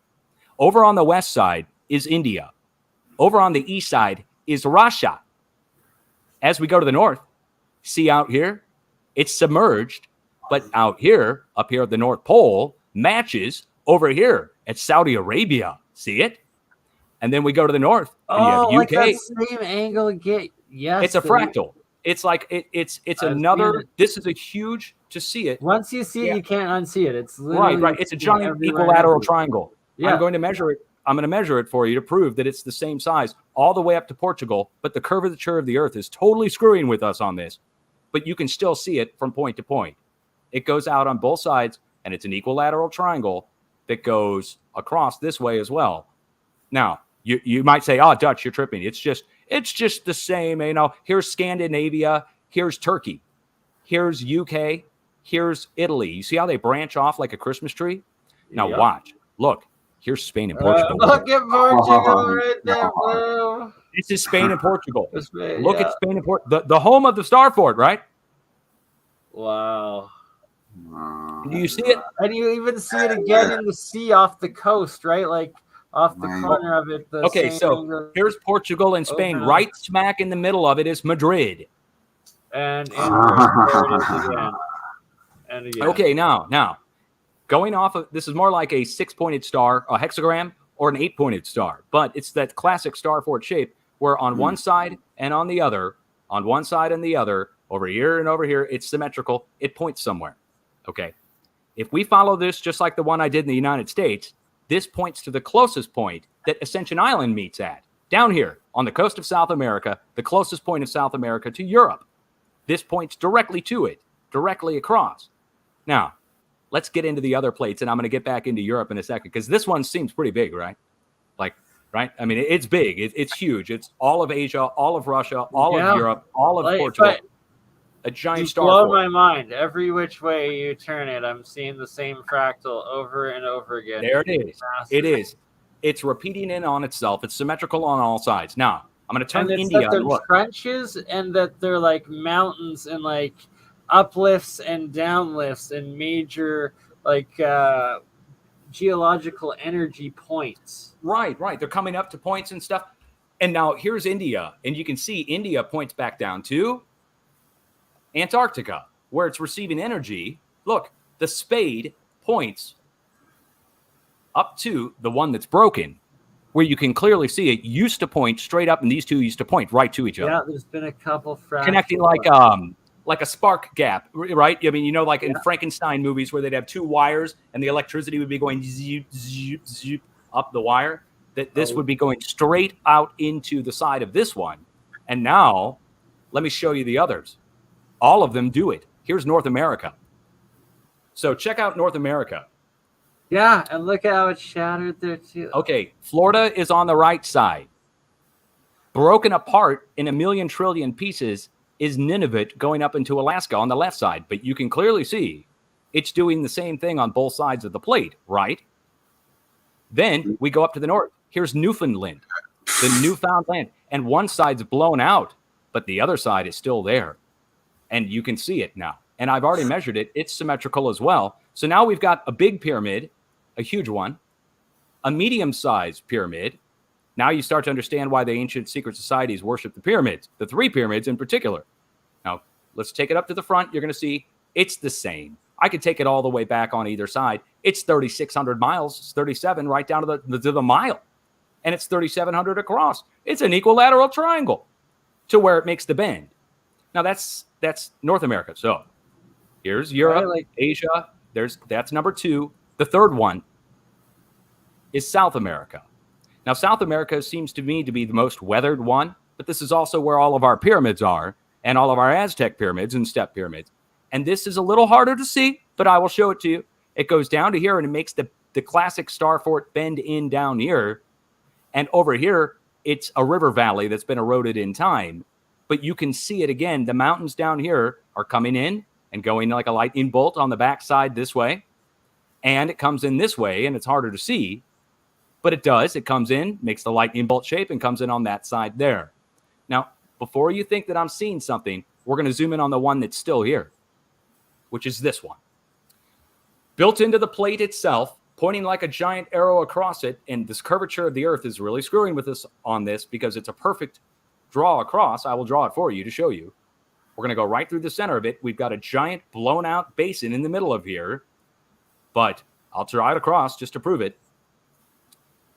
Over on the west side is India. Over on the east side is Russia. As we go to the north, see out here, it's submerged, but out here, up here at the North Pole, matches over here at Saudi Arabia. See it? And then we go to the north, and you have UK. Like that same angle again. Yes. It's a fractal. It's like it's another. This is a huge to see it. Once you see it, you can't unsee it. It's literally right. It's a giant equilateral triangle. Yeah. I'm going to measure it. I'm going to measure it for you to prove that it's the same size all the way up to Portugal. But the curvature of the Earth is totally screwing with us on this. But you can still see it from point to point. It goes out on both sides, and it's an equilateral triangle that goes across this way as well. Now, you might say, Dutch, you're tripping. It's just the same. Here's Scandinavia. Here's Turkey. Here's UK. Here's Italy. You see how they branch off like a Christmas tree? Now watch. Look. Here's Spain and Portugal. Look at Portugal right there, bro. This is Spain and Portugal. Look at Spain and Portugal. The home of the StarFort, right? Wow. Do you see it? And you even see it again in the sea off the coast, right? Like off the corner of it. Here's Portugal and Spain. Right smack in the middle of it is Madrid. And there it is again. And again. Okay, now, going off of, this is more like a 6-pointed star, a hexagram, or an 8-pointed star. But it's that classic StarFort shape where on one side and on the other, on one side and the other, over here and over here, it's symmetrical. It points somewhere. Okay. If we follow this just like the one I did in the United States, this points to the closest point that Ascension Island meets at. Down here on the coast of South America, the closest point of South America to Europe. This points directly to it, directly across. Now, let's get into the other plates, and I'm going to get back into Europe in a second, because this one seems pretty big, right? Like, right? I mean, it's big. It's huge. It's all of Asia, all of Russia, all of Europe, all of Portugal. A giant star. Blow my mind. Every which way you turn it, I'm seeing the same fractal over and over again. There it is. It is. It's repeating in on itself. It's symmetrical on all sides. Now, I'm going to turn India. That they're trenches, and that they're like mountains and like uplifts and downlifts and major like geological energy points. Right. They're coming up to points and stuff. And now here's India, and you can see India points back down to Antarctica, where it's receiving energy. Look, the spade points up to the one that's broken, where you can clearly see it used to point straight up, and these two used to point right to each other. Yeah, there's been a couple connecting like a spark gap, right? I mean, like in Frankenstein movies where they'd have two wires and the electricity would be going zoop, zoop, zoop up the wire. That this would be going straight out into the side of this one. And now, let me show you the others. All of them do it. Here's NorthAMerica. So check out NorthAMerica. Yeah, and look at how it's shattered there too. Okay, Florida is on the right side. Broken apart in 1,000,000 trillion pieces is Nunavut going up into Alaska on the left side. But you can clearly see it's doing the same thing on both sides of the plate, right? Then we go up to the north. Here's Newfoundland, the newfound land. And one side's blown out, but the other side is still there. And you can see it now. And I've already measured it. It's symmetrical as well. So now we've got a big pyramid, a huge one, a medium-sized pyramid. Now you start to understand why the ancient secret societies worship the pyramids, the 3 pyramids in particular. Now, let's take it up to the front. You're going to see it's the same. I could take it all the way back on either side. It's 3,600 miles. It's 37 right down to the mile. And it's 3,700 across. It's an equilateral triangle to where it makes the bend. Now, that's North America. So here's Europe, Asia. That's number 2. The third one is South America. Now, South America seems to me to be the most weathered one, but this is also where all of our pyramids are, and all of our Aztec pyramids and step pyramids. And this is a little harder to see, but I will show it to you. It goes down to here, and it makes the classic StarFort bend in down here. And over here, it's a river valley that's been eroded in time. But you can see it again. The mountains down here are coming in and going like a lightning bolt on the backside this way. And it comes in this way, and it's harder to see. But it does. It comes in, makes the lightning bolt shape, and comes in on that side there. Now, before you think that I'm seeing something, we're going to zoom in on the one that's still here, which is this one. Built into the plate itself, pointing like a giant arrow across it, and this curvature of the Earth is really screwing with us on this because it's a perfect draw across. I will draw it for you to show you. We're going to go right through the center of it. We've got a giant blown-out basin in the middle of here, but I'll draw it across just to prove it.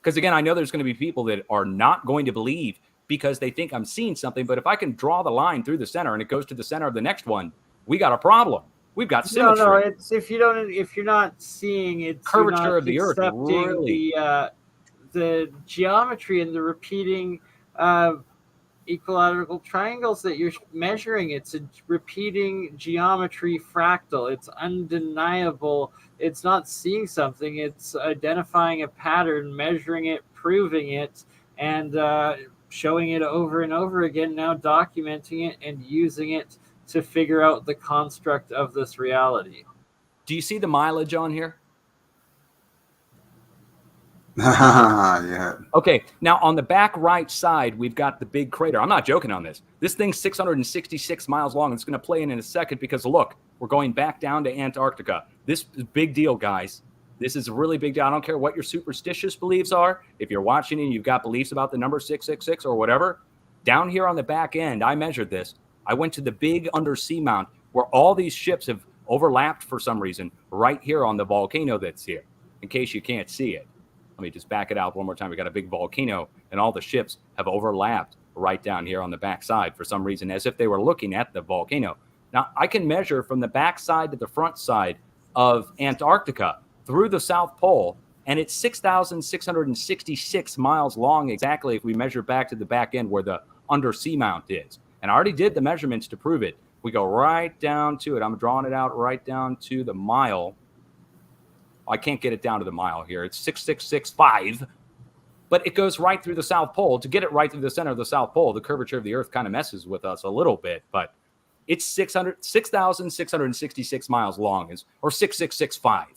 Because, again, I know there's going to be people that are not going to believe because they think I'm seeing something. But if I can draw the line through the center and it goes to the center of the next one, we got a problem. We've got symmetry. No, it's if you're not seeing it, curvature of the Earth, really. The geometry and the repeating equilateral triangles that you're measuring. It's a repeating geometry fractal. It's undeniable. It's not seeing something. It's identifying a pattern, measuring it, proving it, and showing it over and over again, now documenting it and using it to figure out the construct of this reality. Do you see the mileage on here? Yeah. Okay, now on the back right side, we've got the big crater. I'm not joking on this. This thing's 666 miles long. It's going to play in a second because, look, we're going back down to Antarctica. This is a big deal, guys. This is a really big deal. I don't care what your superstitious beliefs are. If you're watching and you've got beliefs about the number 666 or whatever, down here on the back end, I measured this. I went to the big undersea mount where all these ships have overlapped for some reason right here on the volcano that's here, in case you can't see it. Let me just back it out one more time. We got a big volcano, and all the ships have overlapped right down here on the backside for some reason, as if they were looking at the volcano. Now, I can measure from the backside to the front side of Antarctica through the South Pole, and it's 6,666 miles long exactly if we measure back to the back end where the undersea mount is. And I already did the measurements to prove it. We go right down to it. I'm drawing it out right down to the mile. I can't get it down to the mile here. It's 6,665, but it goes right through the South Pole. To get it right through the center of the South Pole, the curvature of the Earth kind of messes with us a little bit, but it's 6,666 miles long, or 6,665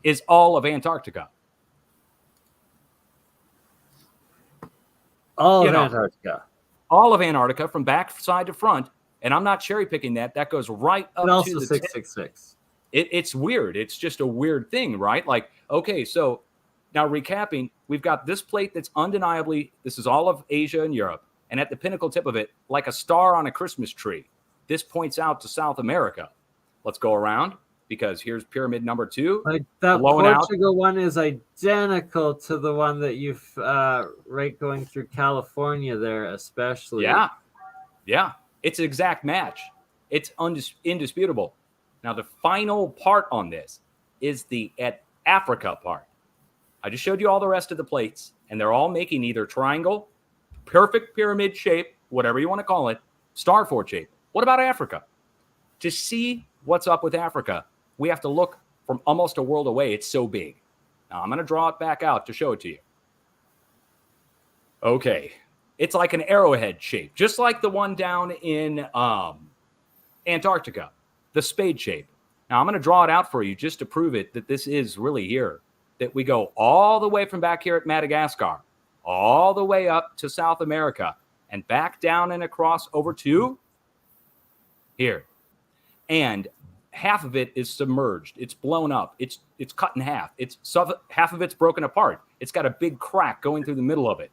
is all of Antarctica. All of Antarctica. All of Antarctica from back side to front, and I'm not cherry picking that. That goes right up and also to the 666. It's weird. It's just a weird thing, right? Like, okay, so now recapping, we've got this plate that's undeniably, this is all of Asia and Europe, and at the pinnacle tip of it, like a star on a Christmas tree, this points out to South America. Let's go around, because here's pyramid number 2. Like that Portugal one is identical to the one that you've right going through California there, especially. Yeah. It's an exact match. It's indisputable. Now, the final part on this is the Africa part. I just showed you all the rest of the plates, and they're all making either triangle, perfect pyramid shape, whatever you want to call it, StarFort shape. What about Africa? To see what's up with Africa, we have to look from almost a world away. It's so big. Now, I'm going to draw it back out to show it to you. Okay. It's like an arrowhead shape, just like the one down in Antarctica, the spade shape. Now, I'm going to draw it out for you just to prove it that this is really here, that we go all the way from back here at Madagascar, all the way up to South America, and back down and across over to here. And half of it is submerged. It's blown up. It's cut in half. Half of it's broken apart. It's got a big crack going through the middle of it.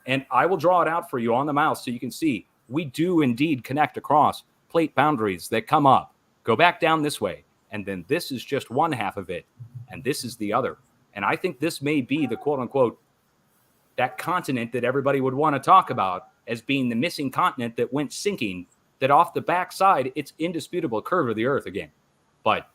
And I will draw it out for you on the mouse so you can see we do indeed connect across plate boundaries that come up, go back down this way, and then this is just one half of it, and this is the other. And I think this may be the quote-unquote that continent that everybody would want to talk about as being the missing continent that went sinking, that off the backside, it's indisputable curve of the Earth again. But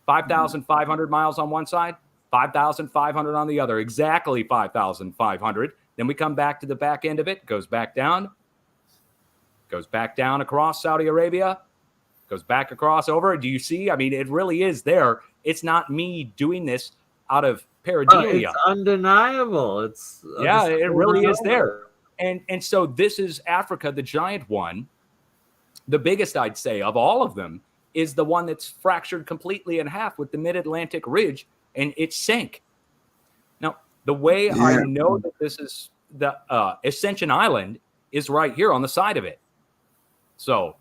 5,500 miles on one side, 5,500 on the other, exactly 5,500. Then we come back to the back end of it, goes back down across Saudi Arabia, goes back across over. Do you see? I mean, it really is there. It's not me doing this out of pareidolia. It's undeniable. It really is there. And so this is Africa, the giant one. The biggest, I'd say, of all of them is the one that's fractured completely in half with the mid-Atlantic ridge, and it sank. Now, the way I know that this is the Ascension Island is right here on the side of it. So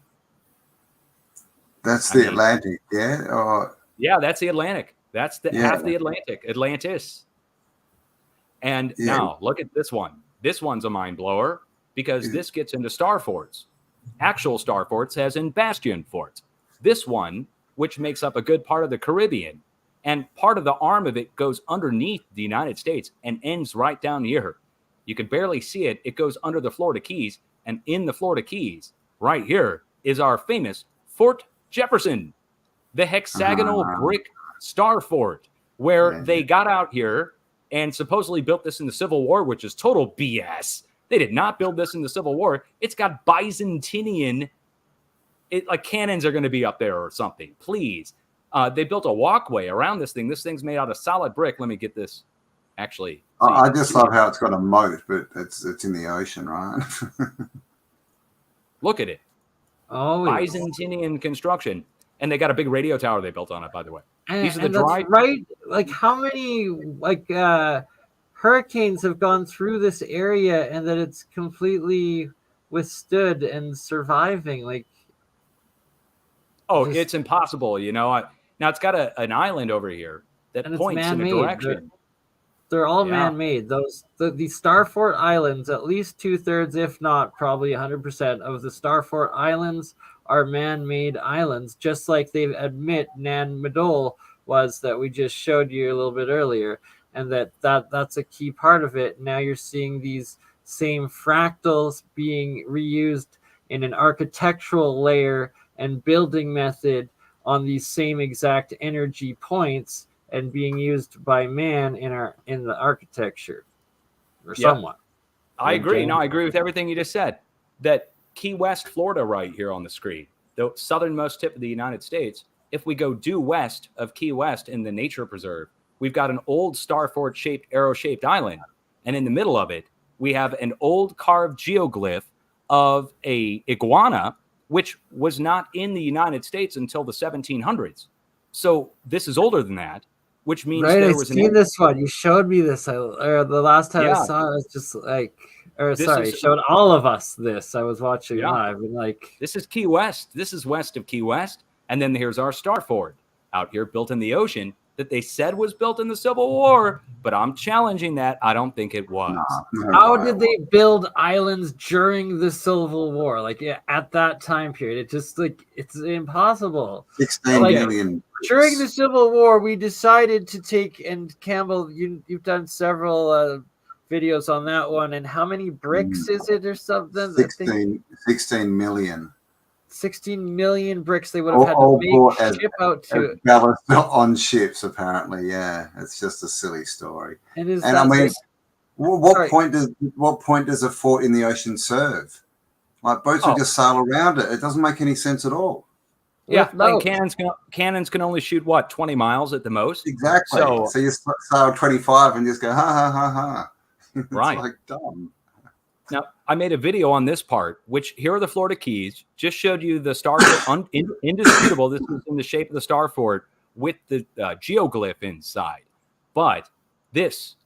that's the Atlantic, yeah? Yeah, that's the Atlantic. That's half the Atlantic, Atlantis. And now look at this one. This one's a mind blower because this gets into StarForts. Actual StarForts has in Bastion Forts. This one, which makes up a good part of the Caribbean, and part of the arm of it goes underneath the United States and ends right down here. You can barely see it. It goes under the Florida Keys, and in the Florida Keys, right here, is our famous Fort Jefferson, the hexagonal brick star fort, where they got out here and supposedly built this in the Civil War, which is total BS. They did not build this in the Civil War. It's got Byzantinian, like cannons are going to be up there or something. Please. They built a walkway around this thing. This thing's made out of solid brick. Let me get this. Actually, I just love how it's got a moat, but it's in the ocean, right? Look at it. Oh, Byzantinian construction. And they got a big radio tower they built on it, by the way. These are the that's right. Like how many hurricanes have gone through this area and that it's completely withstood and surviving? It's impossible, Now it's got an island over here that points in a direction. They're all man-made. The Starfort Islands, at least 2/3, if not probably 100% of the Starfort Islands are man-made islands, just like they admit Nan Madol was that we just showed you a little bit earlier. and that's a key part of it. Now you're seeing these same fractals being reused in an architectural layer and building method on these same exact energy points and being used by man in the architecture, or somewhat. I agree. No, I agree with everything you just said. That Key West, Florida, right here on the screen, the southernmost tip of the United States. If we go due west of Key West in the nature preserve, we've got an old StarFort shaped, arrow shaped island, and in the middle of it, we have an old carved geoglyph of a iguana, which was not in the United States until the 1700s. So this is older than that, which means there was this one. You showed me this. The last time I saw it, I was just like, showed all of us this. I was watching live, and like, this is Key West. This is west of Key West, and then here's our StarFort out here, built in the ocean, that they said was built in the Civil War, but I'm challenging that. I don't think it was. How did they build islands during the Civil War? Like at that time period, it just like it's impossible. 16 million. During the Civil War, we decided to take, and Campbell, you've done several videos on that one. And how many bricks is it or something? 16 million. 16 million bricks they would have had to make ship out to on ships, apparently. Yeah, it's just a silly story. And I mean, what point does a fort in the ocean serve? Like boats would just sail around it. It doesn't make any sense at all. Yeah, and cannons can only shoot what, 20 miles at the most. Exactly. So you sail 25 and just go ha ha ha ha. It's right. Like dumb. Now, I made a video on this part, which here are the Florida Keys. Just showed you the StarFort, indisputable. This is in the shape of the StarFort with the geoglyph inside. But this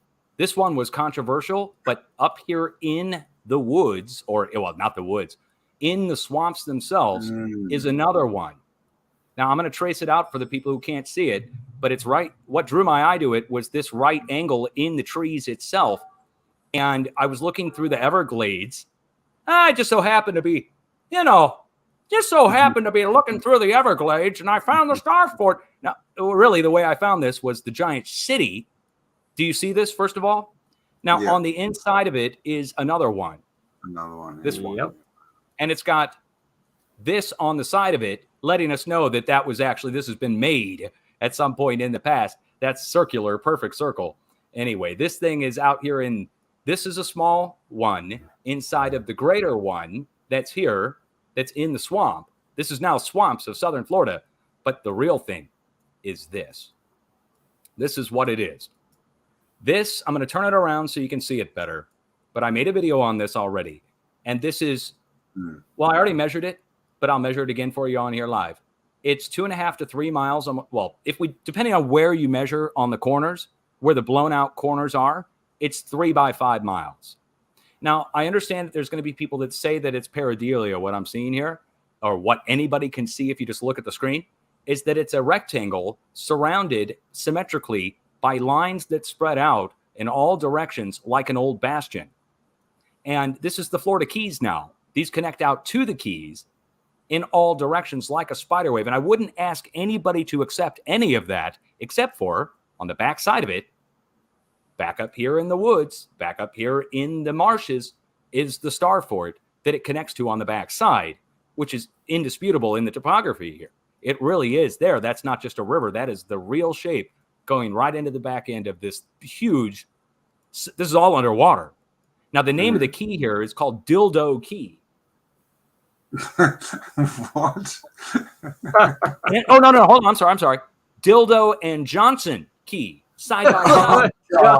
one was controversial. But up here in the woods, or well, not the woods, in the swamps themselves, is another one. Now, I'm going to trace it out for the people who can't see it, but it's right. What drew my eye to it was this right angle in the trees itself. And I was looking through the Everglades. I just so happened to be, looking through the Everglades, and I found the StarFort. Now, really, the way I found this was the giant city. Do you see this, first of all? Now, on the inside of it is another one. Another one. This one. Yep. And it's got this on the side of it, letting us know that this has been made at some point in the past. That's circular, perfect circle. Anyway, this thing is out here this is a small one inside of the greater one that's here, that's in the swamp. This is now swamps of southern Florida. But the real thing is this. This is what it is. This, I'm going to turn it around so you can see it better. But I made a video on this already. And this is, well, I already measured it, but I'll measure it again for you on here live. It's 2.5 to 3 miles. Depending on where you measure on the corners, where the blown out corners are, it's 3 by 5 miles. Now, I understand that there's going to be people that say that it's pareidolia, what I'm seeing here, or what anybody can see if you just look at the screen, is that it's a rectangle surrounded symmetrically by lines that spread out in all directions like an old bastion. And this is the Florida Keys now. These connect out to the Keys in all directions like a spider wave. And I wouldn't ask anybody to accept any of that, except for on the back side of it, back up here in the woods, back up here in the marshes, is the StarFort that it connects to on the back side, which is indisputable in the topography here. It really is there. That's not just a river. That is the real shape going right into the back end of this huge, this is all underwater. Now, the name of the key here is called Dildo Key. What? No, hold on. I'm sorry. Dildo and Johnson Key. Side by side. Yeah.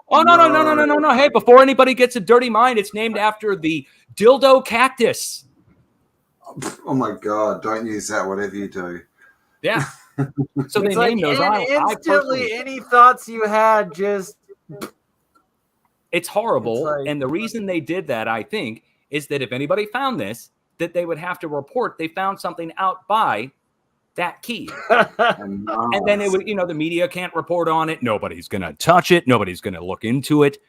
Oh, no. Hey, before anybody gets a dirty mind, it's named after the dildo cactus. Oh, my God. Don't use that, whatever you do. Yeah. So they named those. Instantly, any thoughts you had just... It's horrible. And the reason they did that, I think, is that if anybody found this, that they would have to report they found something out by that key. And then it would, the media can't report on it. Nobody's going to touch it. Nobody's going to look into it.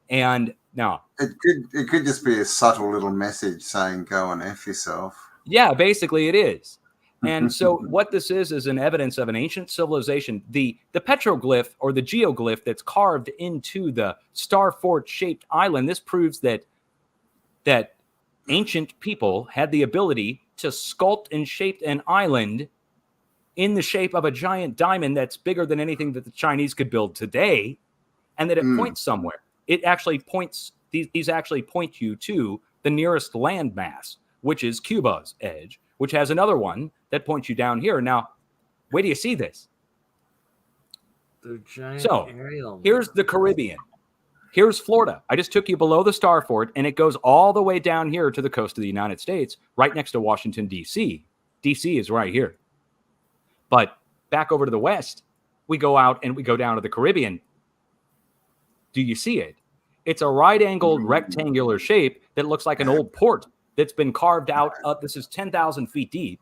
And no. It could just be a subtle little message saying, go and F yourself. Yeah, basically it is. And so what this is an evidence of an ancient civilization. The petroglyph or the geoglyph that's carved into the StarFort shaped island, this proves that ancient people had the ability to sculpt and shape an island in the shape of a giant diamond that's bigger than anything that the Chinese could build today, and that it points somewhere. It actually points, these actually point you to the nearest landmass, which is Cuba's edge, which has another one that points you down here. Now, where do you see this? The giant so aerial here's the Caribbean. Here's Florida. I just took you below the StarFort, and it goes all the way down here to the coast of the United States, right next to Washington, D.C. D.C. is right here. But back over to the west, we go out and we go down to the Caribbean. Do you see it? It's a right-angled rectangular shape that looks like an old port that's been carved out. This is 10,000 feet deep.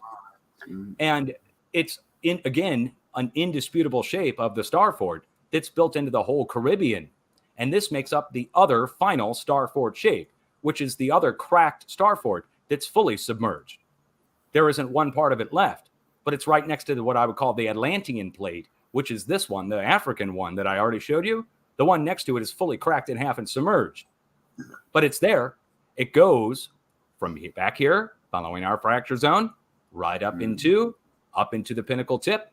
And it's, again, an indisputable shape of the StarFort that's built into the whole Caribbean. And this makes up the other final StarFort shape, which is the other cracked StarFort that's fully submerged. There isn't one part of it left, but it's right next to what I would call the Atlantean plate, which is this one, the African one that I already showed you. The one next to it is fully cracked in half and submerged. But it's there. It goes from back here, following our fracture zone, right up into the pinnacle tip,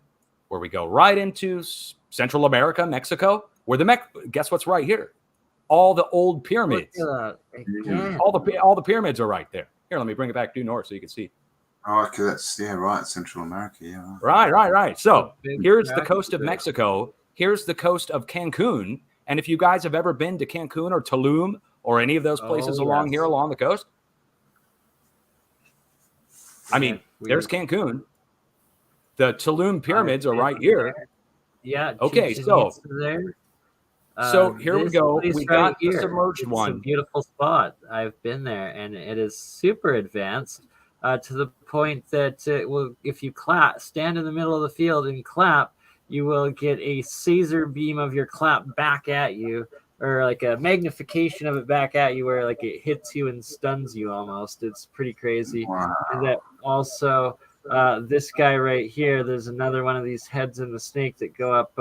where we go right into Central America, Mexico, where guess what's right here? All the old pyramids. All the pyramids are right there. Here, let me bring it back due north so you can see. Oh, okay, that's right, Central America, yeah. Right. So here's the coast of Mexico. Here's the coast of Cancun. And if you guys have ever been to Cancun or Tulum or any of those places along here along the coast, I mean, there's Cancun. The Tulum pyramids are right here. Yeah. Okay, so there. So here we go. We got the submerged one. It's a beautiful spot. I've been there, and it is super advanced to the point that if you stand in the middle of the field and clap, you will get a Caesar beam of your clap back at you, or like a magnification of it back at you, where like it hits you and stuns you almost. It's pretty crazy. Wow. And that also, this guy right here, there's another one of these heads in the snake that go up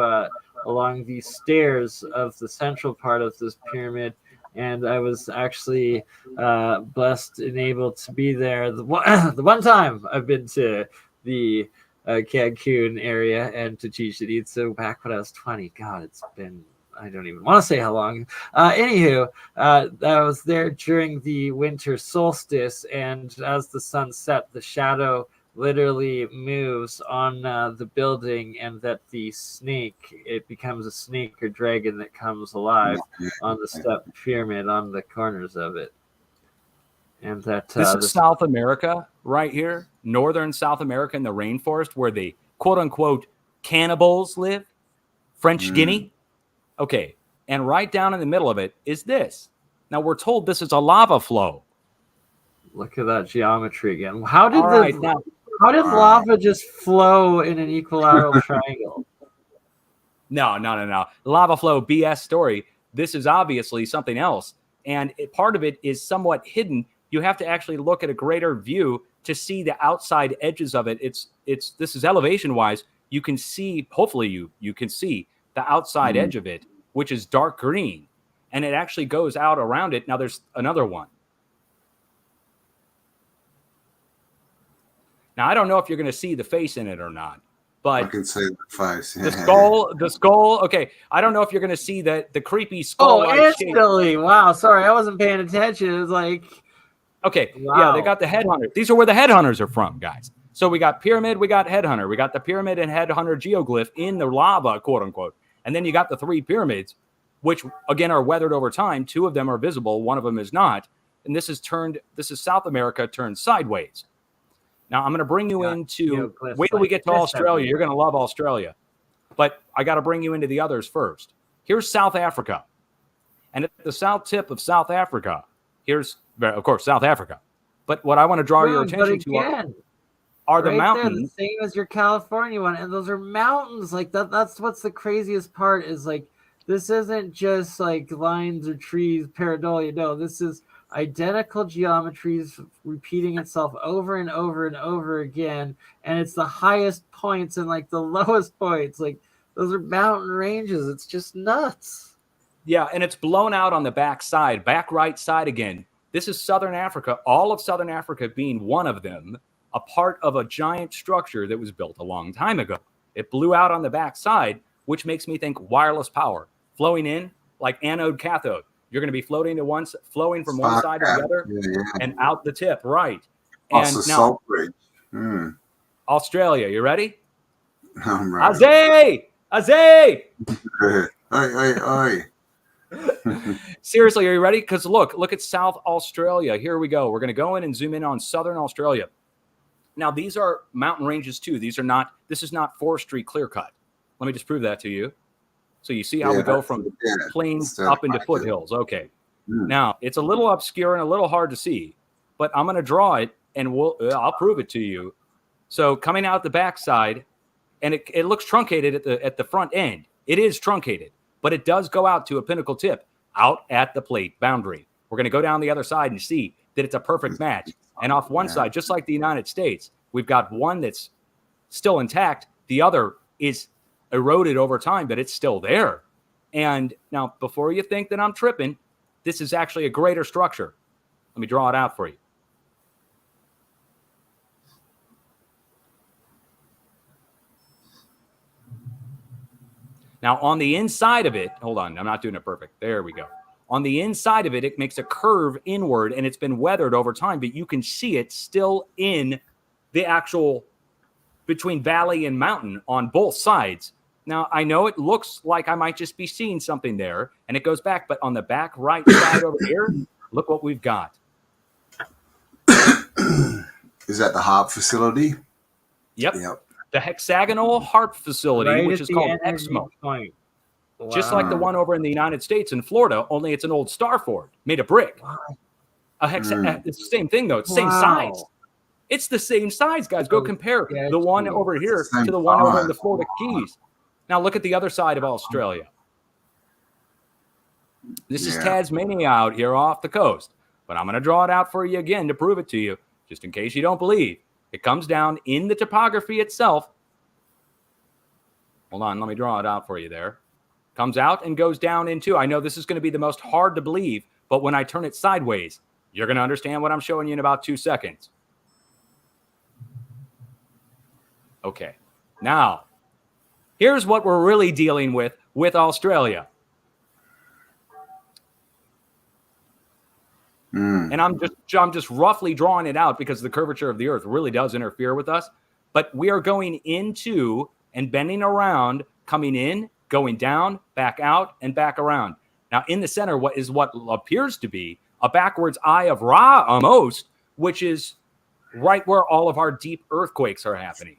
along these stairs of the central part of this pyramid. And I was actually blessed and able to be there the one time I've been to the Cancun area and to Chichen Itza back when I was 20. God, it's been, I don't even want to say how long. Anywho, I was there during the winter solstice, and as the sun set, the shadow literally moves on the building, and that the snake, it becomes a snake or dragon that comes alive on the step pyramid on the corners of it. And that this is South America right here, northern South America in the rainforest, where the quote unquote cannibals live, French Guinea. Okay, and right down in the middle of it is this. Now we're told this is a lava flow. Look at that geometry again. How did lava just flow in an equilateral triangle? No. Lava flow BS story. This is obviously something else. And part of it is somewhat hidden. You have to actually look at a greater view to see the outside edges of it. This is elevation wise. You can see, hopefully you can see the outside edge of it, which is dark green. And it actually goes out around it. Now there's another one. Now, I don't know if you're going to see the face in it or not, but I can see the face. The skull. Okay, I don't know if you're going to see the creepy skull. Oh, instantly! Shape. Wow, sorry, I wasn't paying attention. It was like, okay, wow. Yeah, they got the headhunter. These are where the headhunters are from, guys. So we got pyramid, we got headhunter, we got the pyramid and headhunter geoglyph in the lava, quote unquote, and then you got the three pyramids, which again are weathered over time. Two of them are visible, one of them is not, and this is South America turned sideways. Now, I'm going to bring you into, wait till we get to Australia. You're going to love Australia. But I got to bring you into the others first. Here's South Africa. And at the south tip of South Africa, here's, of course, South Africa. But what I want to draw your attention to are the mountains. There, the same as your California one. And those are mountains. Like that's what's the craziest part is like, this isn't just like lines or trees, pareidolia. No, this is identical geometries repeating itself over and over and over again, and it's the highest points and like the lowest points. Like those are mountain ranges. It's just nuts. Yeah, and it's blown out on the back side, back right side again. This is Southern Africa, all of Southern Africa being one of them, a part of a giant structure that was built a long time ago. It blew out on the back side, which makes me think wireless power flowing in like anode cathode. You're going to be flowing from one side to the other and out the tip, right? And now, Australia, you ready? I'm ready. Azay! Oi. Seriously, are you ready? Because look at South Australia. Here we go. We're going to go in and zoom in on Southern Australia. Now, these are mountain ranges too. This is not forestry clear cut. Let me just prove that to you. So you see how we go from plains up into foothills. Okay. Now, it's a little obscure and a little hard to see, but I'm going to draw it and I'll prove it to you. So coming out the backside, and it looks truncated at the front end. It is truncated, but it does go out to a pinnacle tip out at the plate boundary. We're going to go down the other side and see that it's a perfect match. And off one side, just like the United States, we've got one that's still intact. The other is eroded over time, but it's still there. And now, before you think that I'm tripping, this is actually a greater structure. Let me draw it out for you. Now, on the inside of it, hold on, I'm not doing it perfect. There we go. On the inside of it, it makes a curve inward, and it's been weathered over time, but you can see it still in the actual between valley and mountain on both sides. Now, I know it looks like I might just be seeing something there, and it goes back, but on the back right side over here, look what we've got. Is that the HARP facility? Yep. The hexagonal HARP facility, which is called Exmo. Wow. Just like the one over in the United States in Florida, only it's an old StarFort made of brick. Wow. It's the same thing, though. It's the same size. It's the same size, guys. Go compare the one over here to the one over in the Florida Keys. Now look at the other side of Australia. This is Tasmania out here off the coast. But I'm going to draw it out for you again to prove it to you, just in case you don't believe. It comes down in the topography itself. Hold on, let me draw it out for you there. Comes out and goes down into, I know this is going to be the most hard to believe, but when I turn it sideways, you're going to understand what I'm showing you in about 2 seconds. Okay, now, here's what we're really dealing with Australia. And I'm just roughly drawing it out because the curvature of the Earth really does interfere with us. But we are going into and bending around, coming in, going down, back out, and back around. Now, in the center, what appears to be a backwards eye of Ra almost, which is right where all of our deep earthquakes are happening.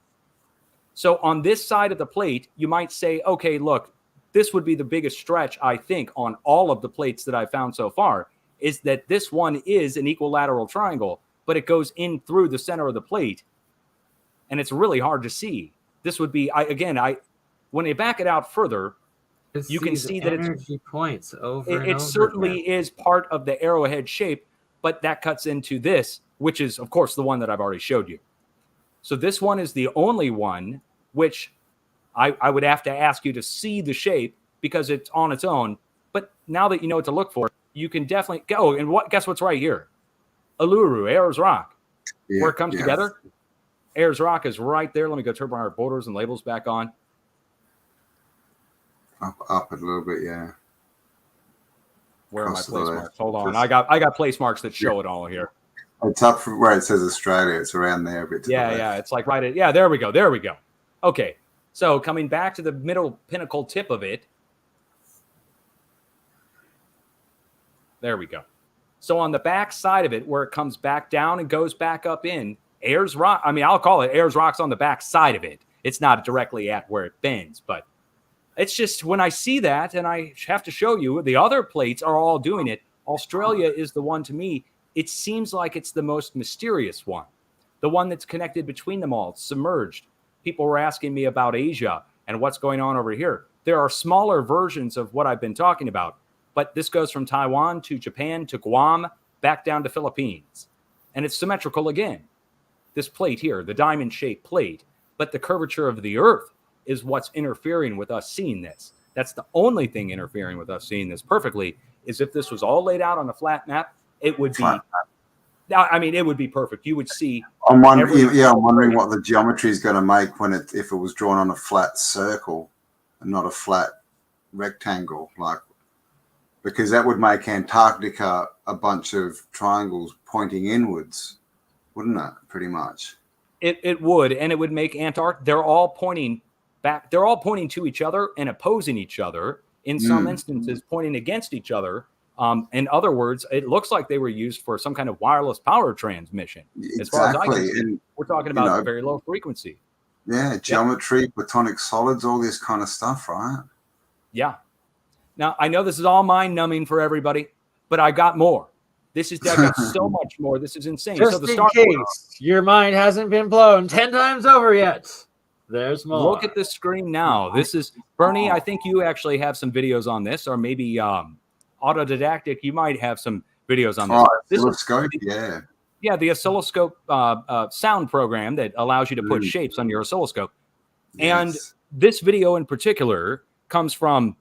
So on this side of the plate, you might say, okay, look, this would be the biggest stretch, I think, on all of the plates that I've found so far, is that this one is an equilateral triangle, but it goes in through the center of the plate, and it's really hard to see. This would be, when you back it out further, you can see that energy points over it certainly is part of the arrowhead shape, but that cuts into this, which is, of course, the one that I've already showed you. So this one is the only one which I would have to ask you to see the shape because it's on its own. But now that you know what to look for, you can definitely go. And guess what's right here? Uluru, Ayers Rock. Where it comes together. Ayers Rock is right there. Let me go turn our borders and labels back on. Up a little bit, yeah. Where are my place marks? Hold on. I got place marks that show it all here. It's up where it says Australia. It's around there a bit. Yeah. It's like right at, there we go. Okay. So coming back to the middle pinnacle tip of it. There we go. So on the back side of it, where it comes back down and goes back up in, Ayers Rock, I'll call it Ayers Rock's on the back side of it. It's not directly at where it bends, but it's just when I see that, and I have to show you, the other plates are all doing it. Australia is the one, to me, it seems like it's the most mysterious one. The one that's connected between them all, submerged. People were asking me about Asia and what's going on over here. There are smaller versions of what I've been talking about, but this goes from Taiwan to Japan to Guam back down to Philippines. And it's symmetrical again. This plate here, the diamond-shaped plate, but the curvature of the Earth is what's interfering with us seeing this. That's the only thing interfering with us seeing this perfectly, is if this was all laid out on a flat map, it would be, I mean, it would be perfect. You would see. I'm wondering what the geometry is going to make if it was drawn on a flat circle and not a flat rectangle, because that would make Antarctica a bunch of triangles pointing inwards, wouldn't it? Pretty much. It would, and it would make Antarctica. They're all pointing back. They're all pointing to each other and opposing each other. In some instances, pointing against each other. In other words, it looks like they were used for some kind of wireless power transmission. Exactly. As far as I can see, we're talking about very low frequency. Yeah, geometry, platonic solids, all this kind of stuff, right? Yeah. Now, I know this is all mind-numbing for everybody, but I got more. I got so much more. This is insane. Just in case your mind hasn't been blown 10 times over yet, there's more. Look at the screen now. This is, BurnEye, I think you actually have some videos on this, or maybe Autodidactic, you might have some videos on this. Oscilloscope, yeah. Yeah, the oscilloscope sound program that allows you to put shapes on your oscilloscope. Yes. And this video in particular comes from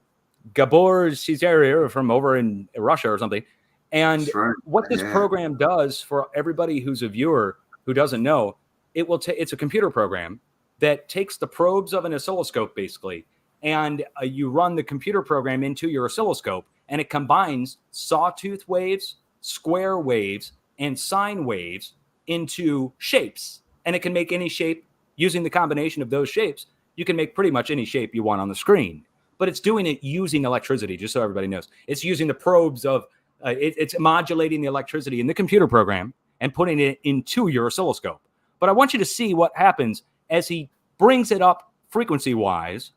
Gabor Cesare from over in Russia or something. And what this program does for everybody who's a viewer who doesn't know, it's a computer program that takes the probes of an oscilloscope basically, and you run the computer program into your oscilloscope, and it combines sawtooth waves, square waves, and sine waves into shapes. And it can make any shape using the combination of those shapes. You can make pretty much any shape you want on the screen, but it's doing it using electricity, just so everybody knows. It's using the probes of, it's modulating the electricity in the computer program and putting it into your oscilloscope. But I want you to see what happens as he brings it up frequency-wise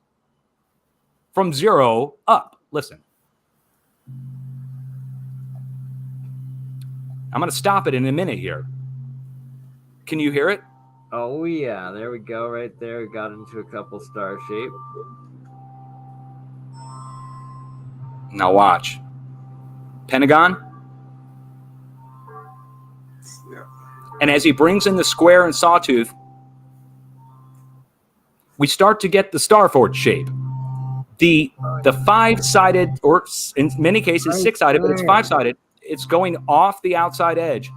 from 0 up. Listen. I'm going to stop it in a minute here. Can you hear it? Oh, yeah. There we go. Right there. Got into a couple star shape. Now watch. Pentagon. Yeah. And as he brings in the square and sawtooth, we start to get the StarForts shape. The 5-sided, or in many cases 6-sided, but it's 5-sided. It's going off the outside edge.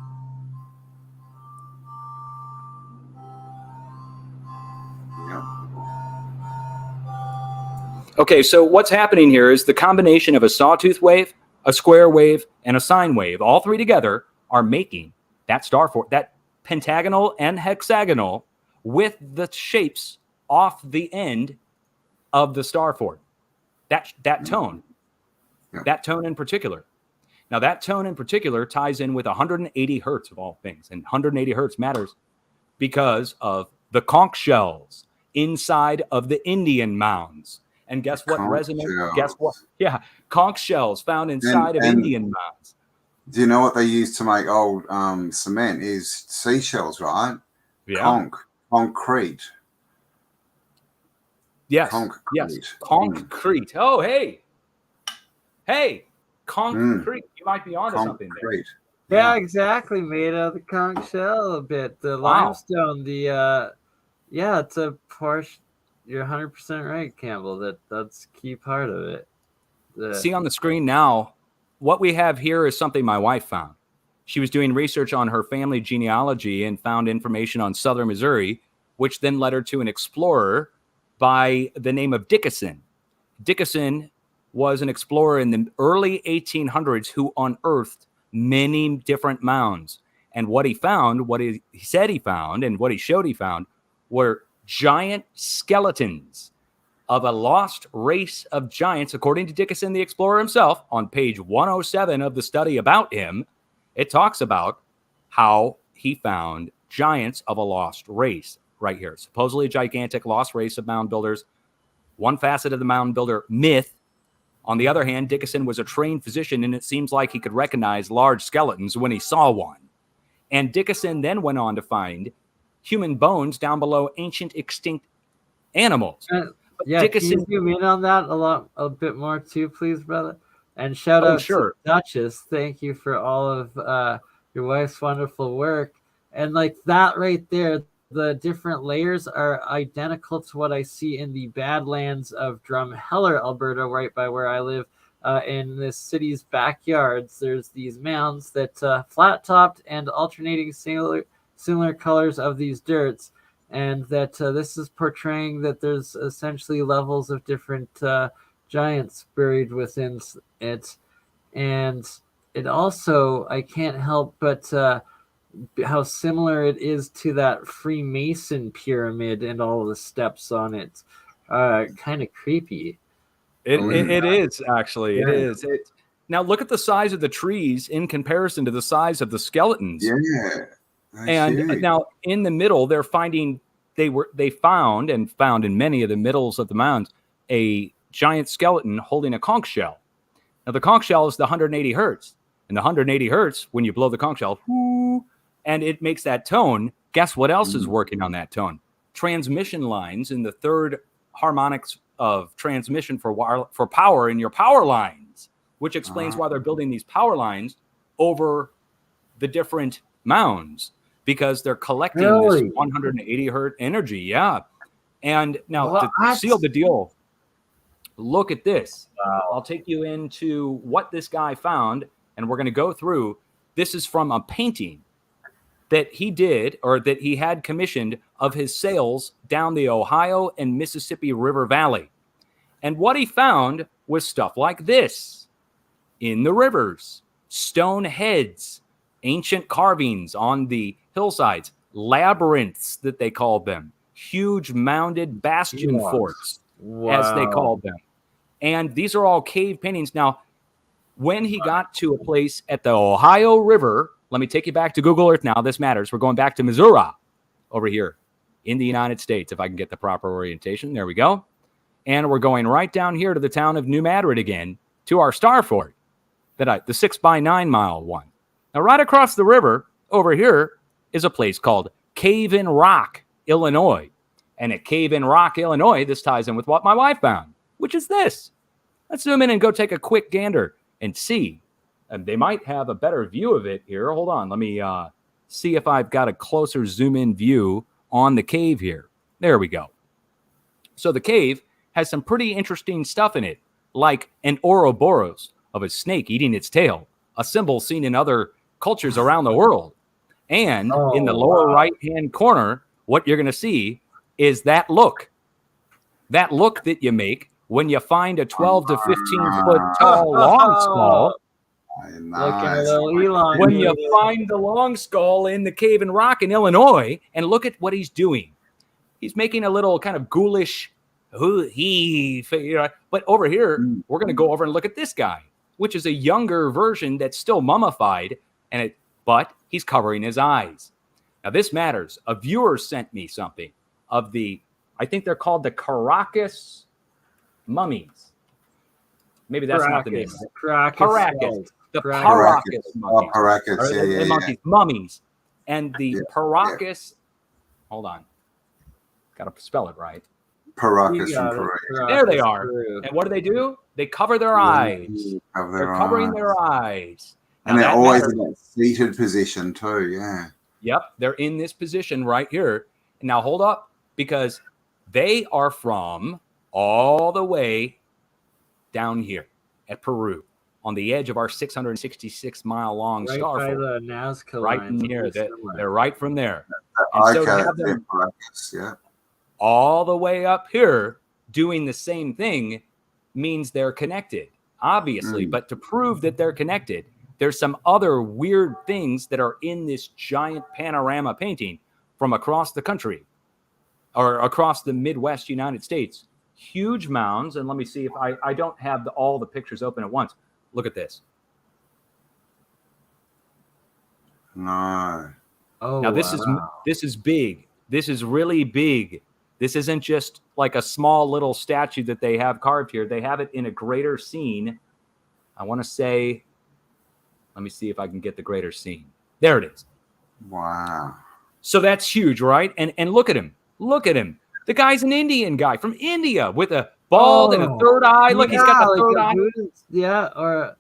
Okay, so what's happening here is the combination of a sawtooth wave, a square wave, and a sine wave, all three together, are making that StarFort, that pentagonal and hexagonal, with the shapes off the end of the StarFort. That tone. That tone in particular. Now, that tone in particular ties in with 180 hertz of all things. And 180 hertz matters because of the conch shells inside of the Indian mounds. And guess what resonates? Guess what? Yeah, conch shells found inside of Indian mounds. Do you know what they use to make old cement is seashells, right? Yeah. Concrete. Yes. Concrete. Yes. Concrete. Oh, hey. Hey. Concrete. You might be onto something there. Yeah, exactly. Made out of the conch shell a bit. The limestone, it's a portion. You're 100% right, Campbell. That's a key part of it. See on the screen now, what we have here is something my wife found. She was doing research on her family genealogy and found information on southern Missouri, which then led her to an explorer by the name of Dickinson. Dickinson was an explorer in the early 1800s who unearthed many different mounds. And what he found, what he said he found, and what he showed he found were giant skeletons of a lost race of giants. According to Dickinson, the explorer himself, on page 107 of the study about him, it talks about how he found giants of a lost race right here. Supposedly a gigantic lost race of mound builders. One facet of the mound builder myth. On the other hand, Dickinson was a trained physician, and it seems like he could recognize large skeletons when he saw one. And Dickinson then went on to find human bones down below ancient extinct animals. Dickinson, can you zoom in on that a bit more too, please, brother? And shout out sure. to Duchess. Thank you for all of your wife's wonderful work. And like that right there, the different layers are identical to what I see in the Badlands of Drumheller, Alberta, right by where I live. In this city's backyards, there's these mounds that flat-topped and alternating similar colors of these dirts. And that this is portraying that there's essentially levels of different giants buried within it. And it also, I can't help but how similar it is to that Freemason pyramid and all the steps on it. Kind of creepy. It is, actually. Yeah. It is. Now, look at the size of the trees in comparison to the size of the skeletons. Yeah. And now in the middle, they found in many of the middles of the mounds a giant skeleton holding a conch shell. Now the conch shell is the 180 hertz, and the 180 hertz, when you blow the conch shell, whoo, and it makes that tone. Guess what else is working on that tone? Transmission lines in the third harmonics of transmission for power in your power lines, which explains why they're building these power lines over the different mounds, because they're collecting this 180 hertz energy. Yeah. And now to seal the deal, look at this. I'll take you into what this guy found, and we're going to go through. This is from a painting that he did, or that he had commissioned, of his sails down the Ohio and Mississippi River Valley. And what he found was stuff like this in the rivers, stone heads, ancient carvings on the hillsides, labyrinths that they called them, huge mounded bastion forts, as they called them. And these are all cave paintings. Now, when he got to a place at the Ohio River, let me take you back to Google Earth now. This matters. We're going back to Missouri over here in the United States, if I can get the proper orientation. There we go. And we're going right down here to the town of New Madrid again, to our StarFort, the 6x9 mile one. Now, right across the river over here is a place called Cave in Rock, Illinois. And at Cave in Rock, Illinois, this ties in with what my wife found, which is this. Let's zoom in and go take a quick gander and see. And they might have a better view of it here. Hold on. Let me see if I've got a closer zoom-in view on the cave here. There we go. So the cave has some pretty interesting stuff in it, like an Ouroboros of a snake eating its tail, a symbol seen in other cultures around the world. And in the lower right-hand corner, what you're going to see is that look that you make when you find a 12 to 15-foot tall long skull. Nice. When you find the long skull in the Cave in Rock in Illinois, and look at what he's doing. He's making a little kind of ghoulish, but over here, we're going to go over and look at this guy, which is a younger version that's still mummified, but he's covering his eyes. Now, this matters. A viewer sent me something of I think they're called the Caracas mummies. Maybe that's not the name. Caracas. The Caracas mummies. Caracas, mummies. And the Caracas, hold on. Got to spell it right. Paracas from Peru. There they are. And what do? They cover their eyes. They're covering their eyes. And they're always in that seated position too, yeah. Yep, they're in this position right here. And now hold up, because they are from all the way down here at Peru, on the edge of our 666-mile-long StarFort. Right by the Nazca right in here. They're right from there. Yeah. All the way up here doing the same thing means they're connected, obviously. But to prove that they're connected, there's some other weird things that are in this giant panorama painting from across the country, or across the Midwest United States. Huge mounds. And let me see if I don't have all the pictures open at once. Look at this. No. Oh, now this is big. This is really big. This isn't just like a small little statue that they have carved here. They have it in a greater scene. I want to say, let me see if I can get the greater scene. There it is. Wow. So that's huge, right? And look at him. Look at him. The guy's an Indian guy from India with a bald and a third eye. Look, he's got the third eye. Yeah, or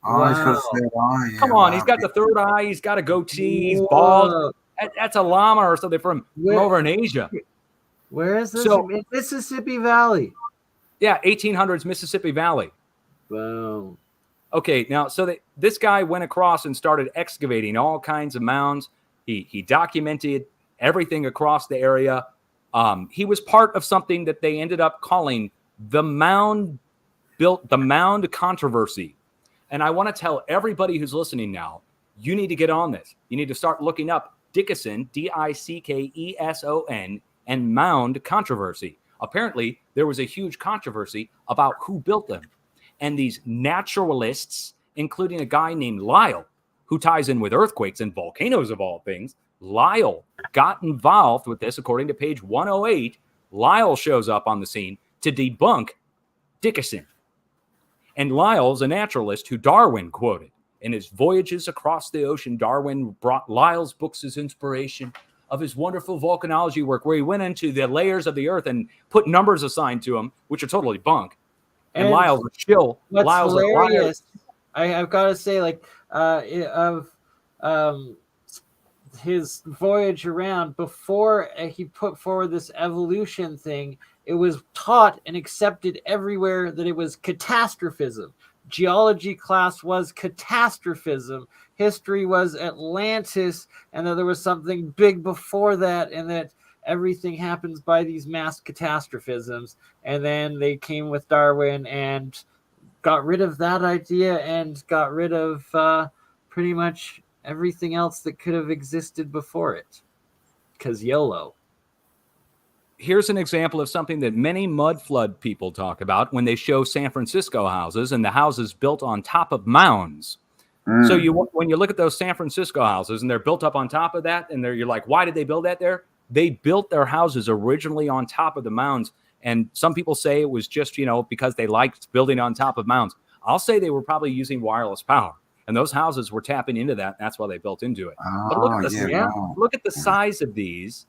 He's got a third eye. Yeah, come on, he's got the third eye. He's got a goatee. He's bald. That's a llama or something from over in Asia. Where is this? So, Mississippi Valley. Yeah, 1800s Mississippi Valley. Wow. Okay, now, so this guy went across and started excavating all kinds of mounds. He documented everything across the area. He was part of something that they ended up calling the mound controversy. And I want to tell everybody who's listening now, you need to get on this. You need to start looking up Dickeson, Dickeson, and mound controversy. Apparently, there was a huge controversy about who built them. And these naturalists, including a guy named Lyell, who ties in with earthquakes and volcanoes of all things, Lyell got involved with this. According to page 108, Lyell shows up on the scene to debunk Dickeson. And Lyell's a naturalist who Darwin quoted. In his voyages across the ocean, Darwin brought Lyell's books as inspiration of his wonderful volcanology work, where he went into the layers of the earth and put numbers assigned to him, which are totally bunk. And Lyell's a chill. What's Lyell's hilarious, I've got to say, like, his voyage around, before he put forward this evolution thing, it was taught and accepted everywhere that it was catastrophism. Geology class was catastrophism. History was Atlantis, and that there was something big before that, and that everything happens by these mass catastrophisms. And then they came with Darwin and got rid of that idea and got rid of pretty much everything else that could have existed before it. Because YOLO. Here's an example of something that many mud flood people talk about when they show San Francisco houses, and the houses built on top of mounds. So when you look at those San Francisco houses and they're built up on top of that, and you're like, why did they build that there? They built their houses originally on top of the mounds. And some people say it was just, because they liked building on top of mounds. I'll say they were probably using wireless power. And those houses were tapping into that. That's why they built into it. But look at the size of these.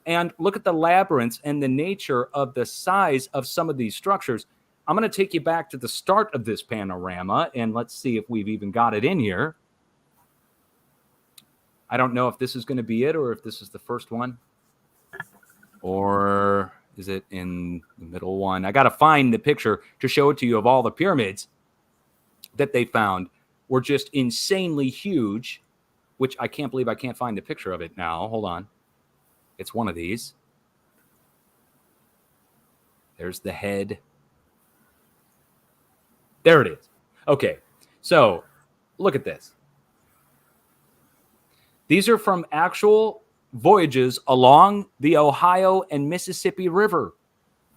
And look at the labyrinths and the nature of the size of some of these structures. I'm going to take you back to the start of this panorama, and let's see if we've even got it in here. I don't know if this is going to be it or if this is the first one. Or is it in the middle one? I got to find the picture to show it to you of all the pyramids that they found were just insanely huge, which I can't believe I can't find the picture of it now. Hold on. It's one of these. There's the head. There it is. Okay, so look at this. These are from actual voyages along the Ohio and Mississippi River.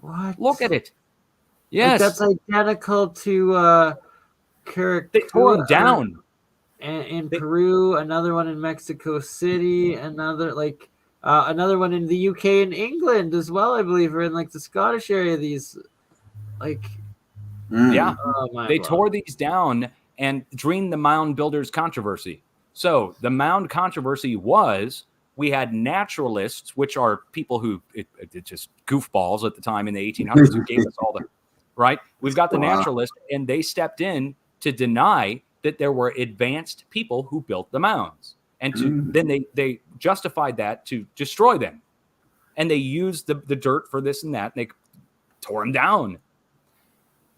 What? Look at it. Yes. Like that's identical to they tore them down. In Peru, another one in Mexico City, another one in the UK and England as well, I believe, or in like the Scottish area. These, they tore these down and during the mound builders controversy. So the mound controversy was we had naturalists, which are people who just goofballs at the time in the 1800s who gave us all the right. We've got the naturalists, and they stepped in to deny that there were advanced people who built the mounds. And then they justified that to destroy them. And they used the dirt for this and that, and they tore them down.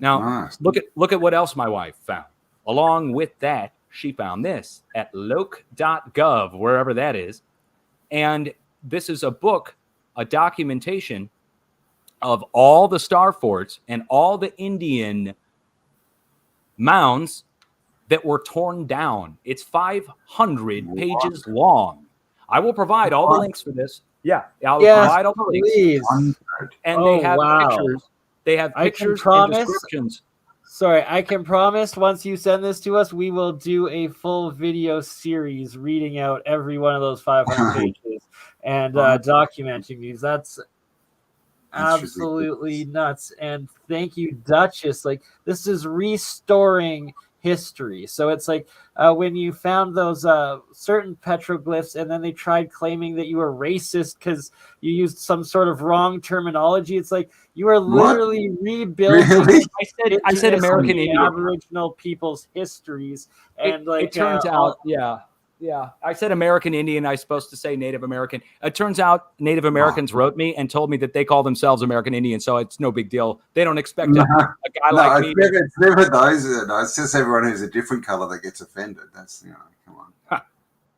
Now, look at what else my wife found. Along with that, she found this at loc.gov, wherever that is. And this is a book, a documentation of all the StarForts and all the Indian mounds that were torn down. It's 500 pages long. I will provide all the links for this. Yeah, I'll provide all the links. Please. And they have pictures. They have pictures and descriptions. Sorry, I can promise once you send this to us, we will do a full video series reading out every one of those 500 pages and documenting these. That's absolutely nuts. And thank you, Duchess. Like, this is restoring history. So it's like when you found those certain petroglyphs, and then they tried claiming that you were racist because you used some sort of wrong terminology. It's like you are literally rebuilding. Really? I said American Indian. Aboriginal people's histories, and it turns out, yeah. I said American Indian. I was supposed to say Native American. It turns out Native Americans wrote me and told me that they call themselves American Indian, so it's no big deal. They don't expect a guy like me. It's never those. It's just everyone who's a different color that gets offended. That's, come on.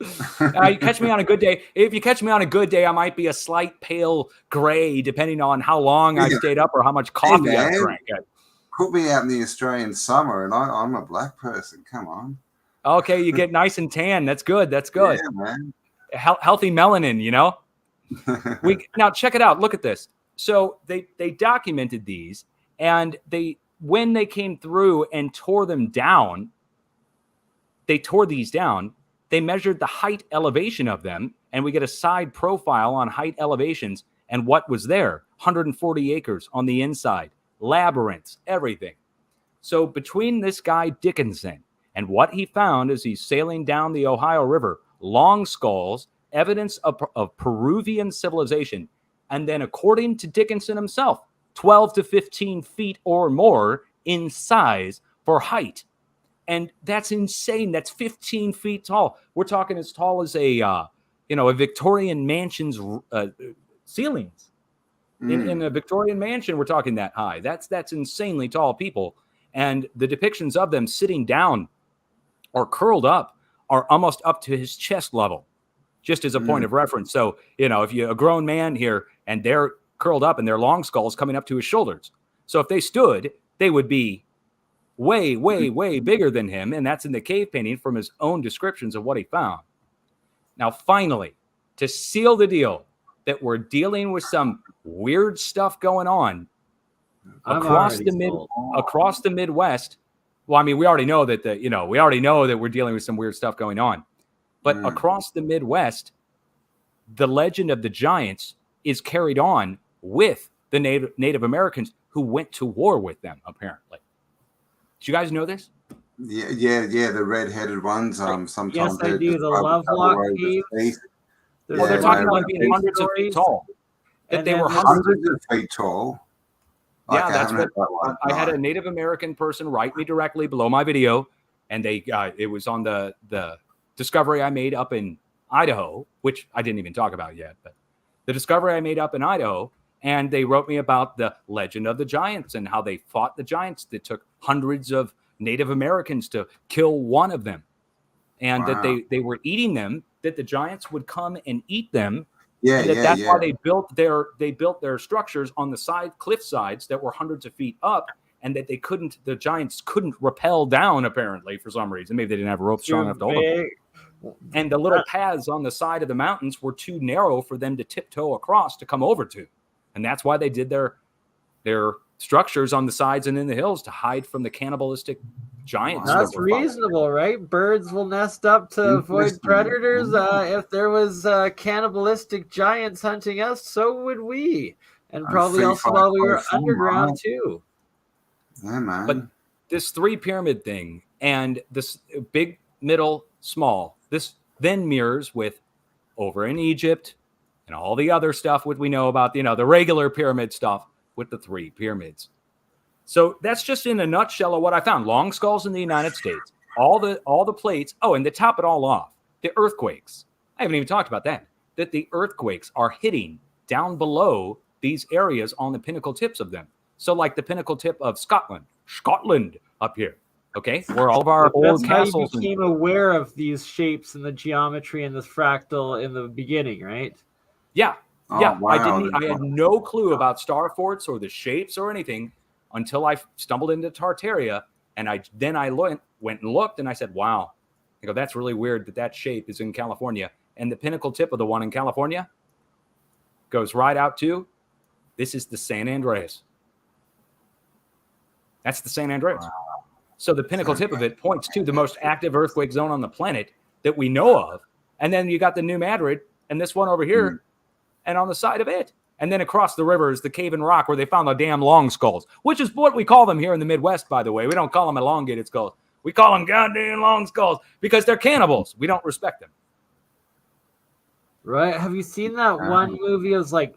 You catch me on a good day. If you catch me on a good day, I might be a slight pale gray, depending on how long I stayed up or how much coffee I drank. Put me out in the Australian summer, and I'm a black person. Come on. Okay, you get nice and tan. That's good. That's good. Yeah, man. Healthy melanin, Now check it out. Look at this. So they documented these, and when they came through and tore them down, they tore these down. They measured the height elevation of them, and we get a side profile on height elevations and what was there. 140 acres on the inside, labyrinths, everything. So between this guy Dickinson and what he found as he's sailing down the Ohio River, long skulls, evidence of Peruvian civilization, and then according to Dickinson himself, 12 to 15 feet or more in size for height. And that's insane. That's 15 feet tall. We're talking as tall as a Victorian mansion's ceilings. In a Victorian mansion, we're talking that high. That's insanely tall people. And the depictions of them sitting down or curled up are almost up to his chest level, just as a point of reference. So, if you're a grown man here and they're curled up and their long skulls coming up to his shoulders. So if they stood, they would be way, way, way bigger than him. And that's in the cave painting from his own descriptions of what he found. Now, finally, to seal the deal that we're dealing with some weird stuff going on across the Midwest. Well, I mean, we already know that we're dealing with some weird stuff going on. But across the Midwest, the legend of the giants is carried on with the Native Americans who went to war with them, apparently. Did you guys know this? Yeah, the red-headed ones. Sometimes yes, I do. The Lovelock caves. Well, they're talking about being hundreds of feet tall. That they were hundreds of feet tall. Yeah, that's what I had a Native American person write me directly below my video, and it was on the discovery I made up in Idaho, which I didn't even talk about yet, but the discovery I made up in Idaho, and they wrote me about the legend of the giants and how they fought the giants. That took hundreds of Native Americans to kill one of them, and that they were eating them, that the giants would come and eat them. That's why they built their structures on the cliff sides that were hundreds of feet up, and that the giants couldn't rappel down, apparently, for some reason. Maybe they didn't have ropes strong enough to hold them. And the little paths on the side of the mountains were too narrow for them to tiptoe across to come over to. And that's why they did their structures on the sides and in the hills to hide from the cannibalistic giants. That's reasonable, right? Birds will nest up to avoid predators. If there was cannibalistic giants hunting us, so would we. And probably also while we were underground too. Yeah, man. But this 3 pyramid thing and this big, middle, small, this then mirrors with over in Egypt and all the other stuff we know about, the regular pyramid stuff with the 3 pyramids. So that's just in a nutshell of what I found. Long skulls in the United States, all the plates. Oh, and to top it all off, the earthquakes. I haven't even talked about that. That the earthquakes are hitting down below these areas on the pinnacle tips of them. So like the pinnacle tip of Scotland up here. Okay, where all of our old castles. You became aware of these shapes and the geometry and the fractal in the beginning, right? Yeah. Oh, yeah, wow. I had no clue about StarForts or the shapes or anything until I stumbled into Tartaria, and I went and looked, and I said, "Wow!" I go, "That's really weird that shape is in California." And the pinnacle tip of the one in California goes right out to this is the San Andreas. That's the San Andreas. Wow. So the pinnacle tip of it points to the most active earthquake zone on the planet that we know of, and then you got the New Madrid and this one over here. And on the side of it. And then across the river is the cave and rock where they found the damn long skulls, which is what we call them here in the Midwest, by the way. We don't call them elongated skulls. We call them goddamn long skulls because they're cannibals. We don't respect them. Right? Have you seen that one movie? It was like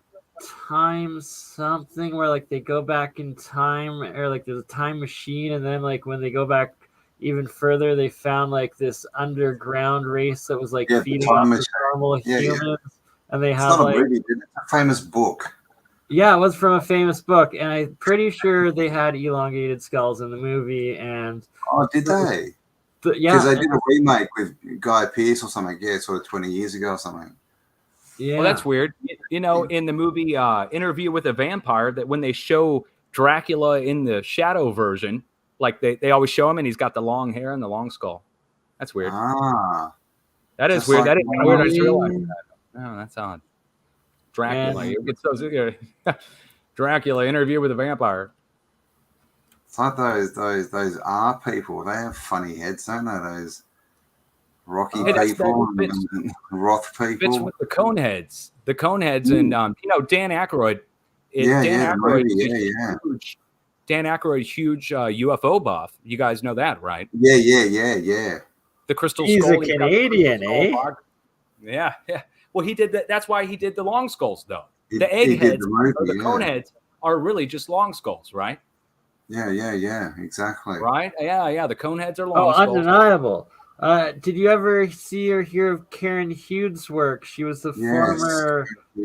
Time something where like they go back in time, or like there's a time machine, and then like when they go back even further, they found like this underground race that was like feeding off the normal humans, and they have not a movie, it's a famous book. Yeah, it was from a famous book, and I'm pretty sure they had elongated skulls in the movie. And did they? Yeah, because they did a remake with Guy Pearce or something. Yeah, sort of 20 years ago or something. Yeah, well, that's weird. You know, in the movie Interview with a Vampire, that when they show Dracula in the shadow version, like they always show him, and he's got the long hair and the long skull. That's weird. That is weird. That is weird. I just realized that. Oh, that's odd. Dracula. It's so Dracula, Interview with a Vampire. It's like those R people. They have funny heads, don't they? Those Rocky people and Roth people. Fits with the Coneheads. The Coneheads and you know, Dan Aykroyd. Dan Aykroyd, huge UFO buff. You guys know that, right? Yeah. The crystal He's skull. He's a Canadian, eh? Yeah. Well, he did that. That's why he did the long skulls, though. The eggheads or the coneheads are really just long skulls, right? Yeah, exactly. Right? Yeah. The coneheads are long skulls. Undeniable. Did you ever see or hear of Karen Hughes' work? She was the former. Do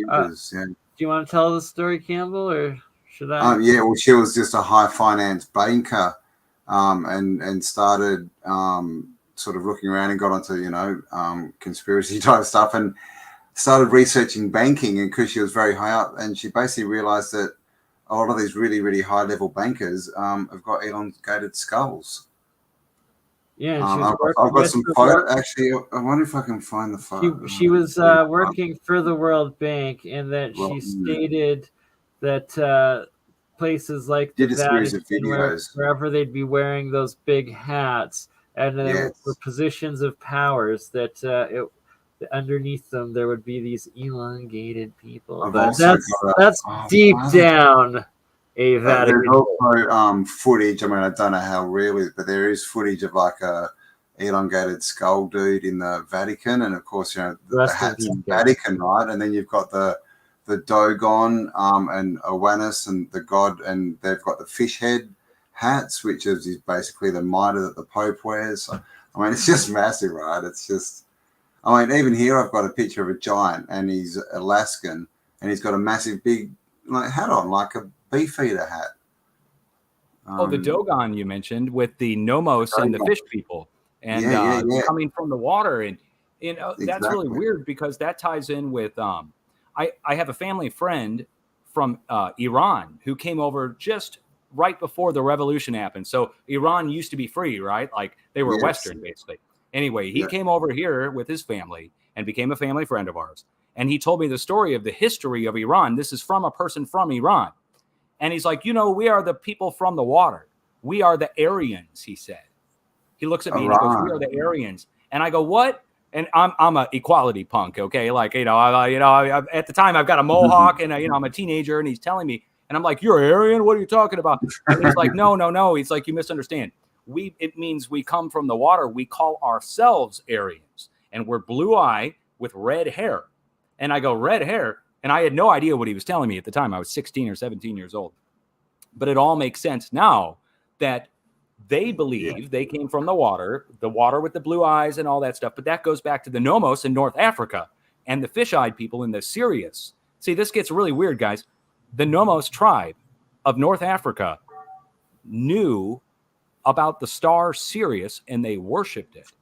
you want to tell the story, Campbell, or should I? Well, she was just a high finance banker, and started sort of looking around and got onto conspiracy type stuff and started researching banking. And because she was very high up, and she basically realized that a lot of these really, really high level bankers have got elongated skulls. Yeah, I've got some photo. Actually, I wonder if I can find the photo. She was working for the World Bank, and that she stated that places like the Vatican, wherever they'd be wearing those big hats, and there were positions of powers that underneath them there would be these elongated people. But that's deep down. There's also footage. I mean, I don't know how real it is, but there is footage of like a elongated skull dude in the Vatican, and of course, the hat's in the Vatican, right? And then you've got the Dogon and Owanis and the god, and they've got the fish head hats, which is basically the mitre that the Pope wears. So, I mean, it's just massive, right? It's just, I mean, even here I've got a picture of a giant, and he's Alaskan, and he's got a massive big hat on, like a beefeater hat. The Dogon you mentioned with the Nomos and the fish people, and coming from the water, and that's really weird because that ties in with I have a family friend from Iran who came over just right before the revolution happened. So Iran used to be free, right? Like they were Western, basically. Anyway, he came over here with his family and became a family friend of ours. And he told me the story of the history of Iran. This is from a person from Iran. And he's like, we are the people from the water. We are the Aryans, he said. He looks at me and he goes, we are the Aryans. And I go, what? And I'm a equality punk, okay? Like, at the time I've got a mohawk and, I'm a teenager, and he's telling me, and I'm like, you're Aryan? What are you talking about? And he's like, no. He's like, you misunderstand. It means we come from the water. We call ourselves Aryans, and we're blue eye with red hair. And I go, red hair? And I had no idea what he was telling me at the time. I was 16 or 17 years old. But it all makes sense now that they believe they came from the water with the blue eyes and all that stuff. But that goes back to the Nomos in North Africa and the fish-eyed people in the Sirius. See, this gets really weird, guys. The Nomos tribe of North Africa knew about the star Sirius, and they worshipped it.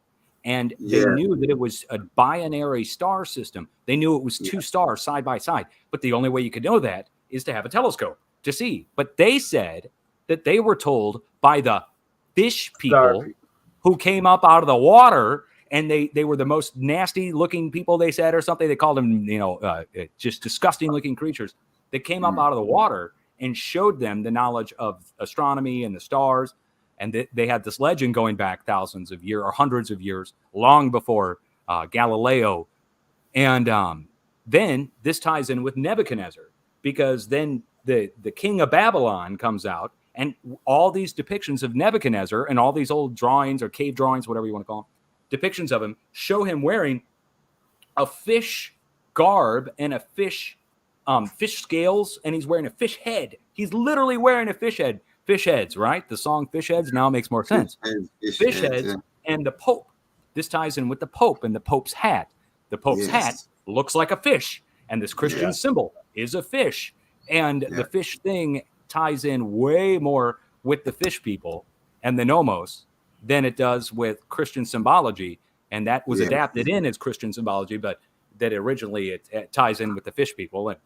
And they knew that it was a binary star system. They knew it was two stars side by side. But the only way you could know that is to have a telescope to see. But they said that they were told by the fish people who came up out of the water, and they were the most nasty looking people, they said, or something. They called them, just disgusting looking creatures that came up out of the water and showed them the knowledge of astronomy and the stars. And they had this legend going back thousands of years or hundreds of years, long before Galileo. And then this ties in with Nebuchadnezzar, because then the king of Babylon comes out And all these depictions of Nebuchadnezzar and all these old drawings or cave drawings, whatever you want to call them, depictions of him show him wearing a fish garb and a fish scales, and he's wearing a fish head. He's literally wearing a fish head. Fish heads, right? The song Fish Heads now makes more sense. Fish heads yeah. And the Pope. This ties in with the Pope and the Pope's hat. The Pope's hat looks like a fish, and this Christian symbol is a fish. And the fish thing ties in way more with the fish people and the nomos than it does with Christian symbology. And that was adapted in as Christian symbology, but that originally it ties in with the fish people. And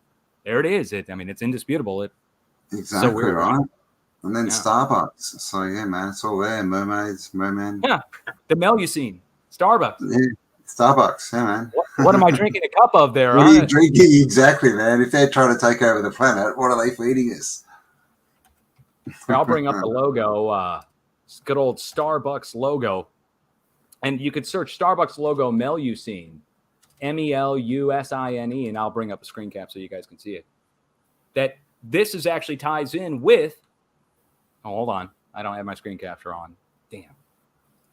there it is. It's indisputable. Exactly so right. And then Starbucks. So, yeah, man, it's all there. Mermaids, merman. Yeah, the Melusine. Starbucks. Yeah, Starbucks, yeah, man. What am I drinking a cup of there? What are you drinking exactly, man? If they're trying to take over the planet, what are they feeding us? I'll bring up the logo. Good old Starbucks logo. And you could search Starbucks logo Melusine, Melusine, and I'll bring up a screen cap so you guys can see it. That this is actually ties in with. Oh, hold on. I don't have my screen capture on. Damn.